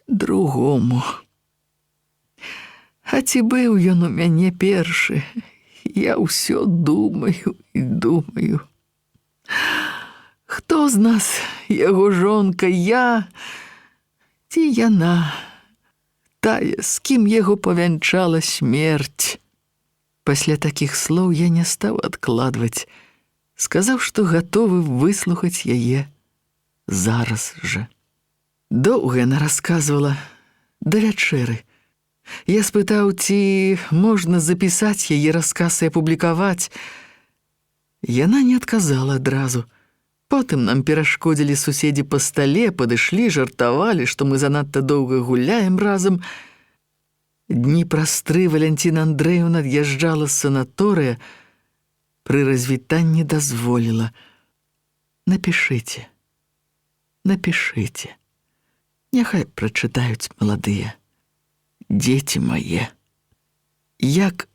другому. А ці быў ён у мяне першы? Я ўсё думаю і думаю. Хто з нас яго жонка, я ці яна, тая, з кім яго павянчала смерць? Пасля такіх слоў я не стаў адкладваць, сказаў, што гатовы выслухаць яе зараз жа. Доўга яна расказвала да вячэры. Я спытаў, ці можна запісаць яе расказ і апублікаваць. Яна не адказала адразу. Потым нам перашкодзілі суседзі па стале, падышлі, жартавалі, што мы занадта доўга гуляем разам. Дні праз 3 Валянціна Андрэевна ад'язджала з санаторыя, пры развітанні дазволіла: «Напішыце, напішыце, няхай прачытаюць маладыя. Дзеці мае, як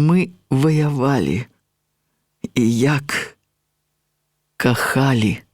мы ваявалі і як кахалі».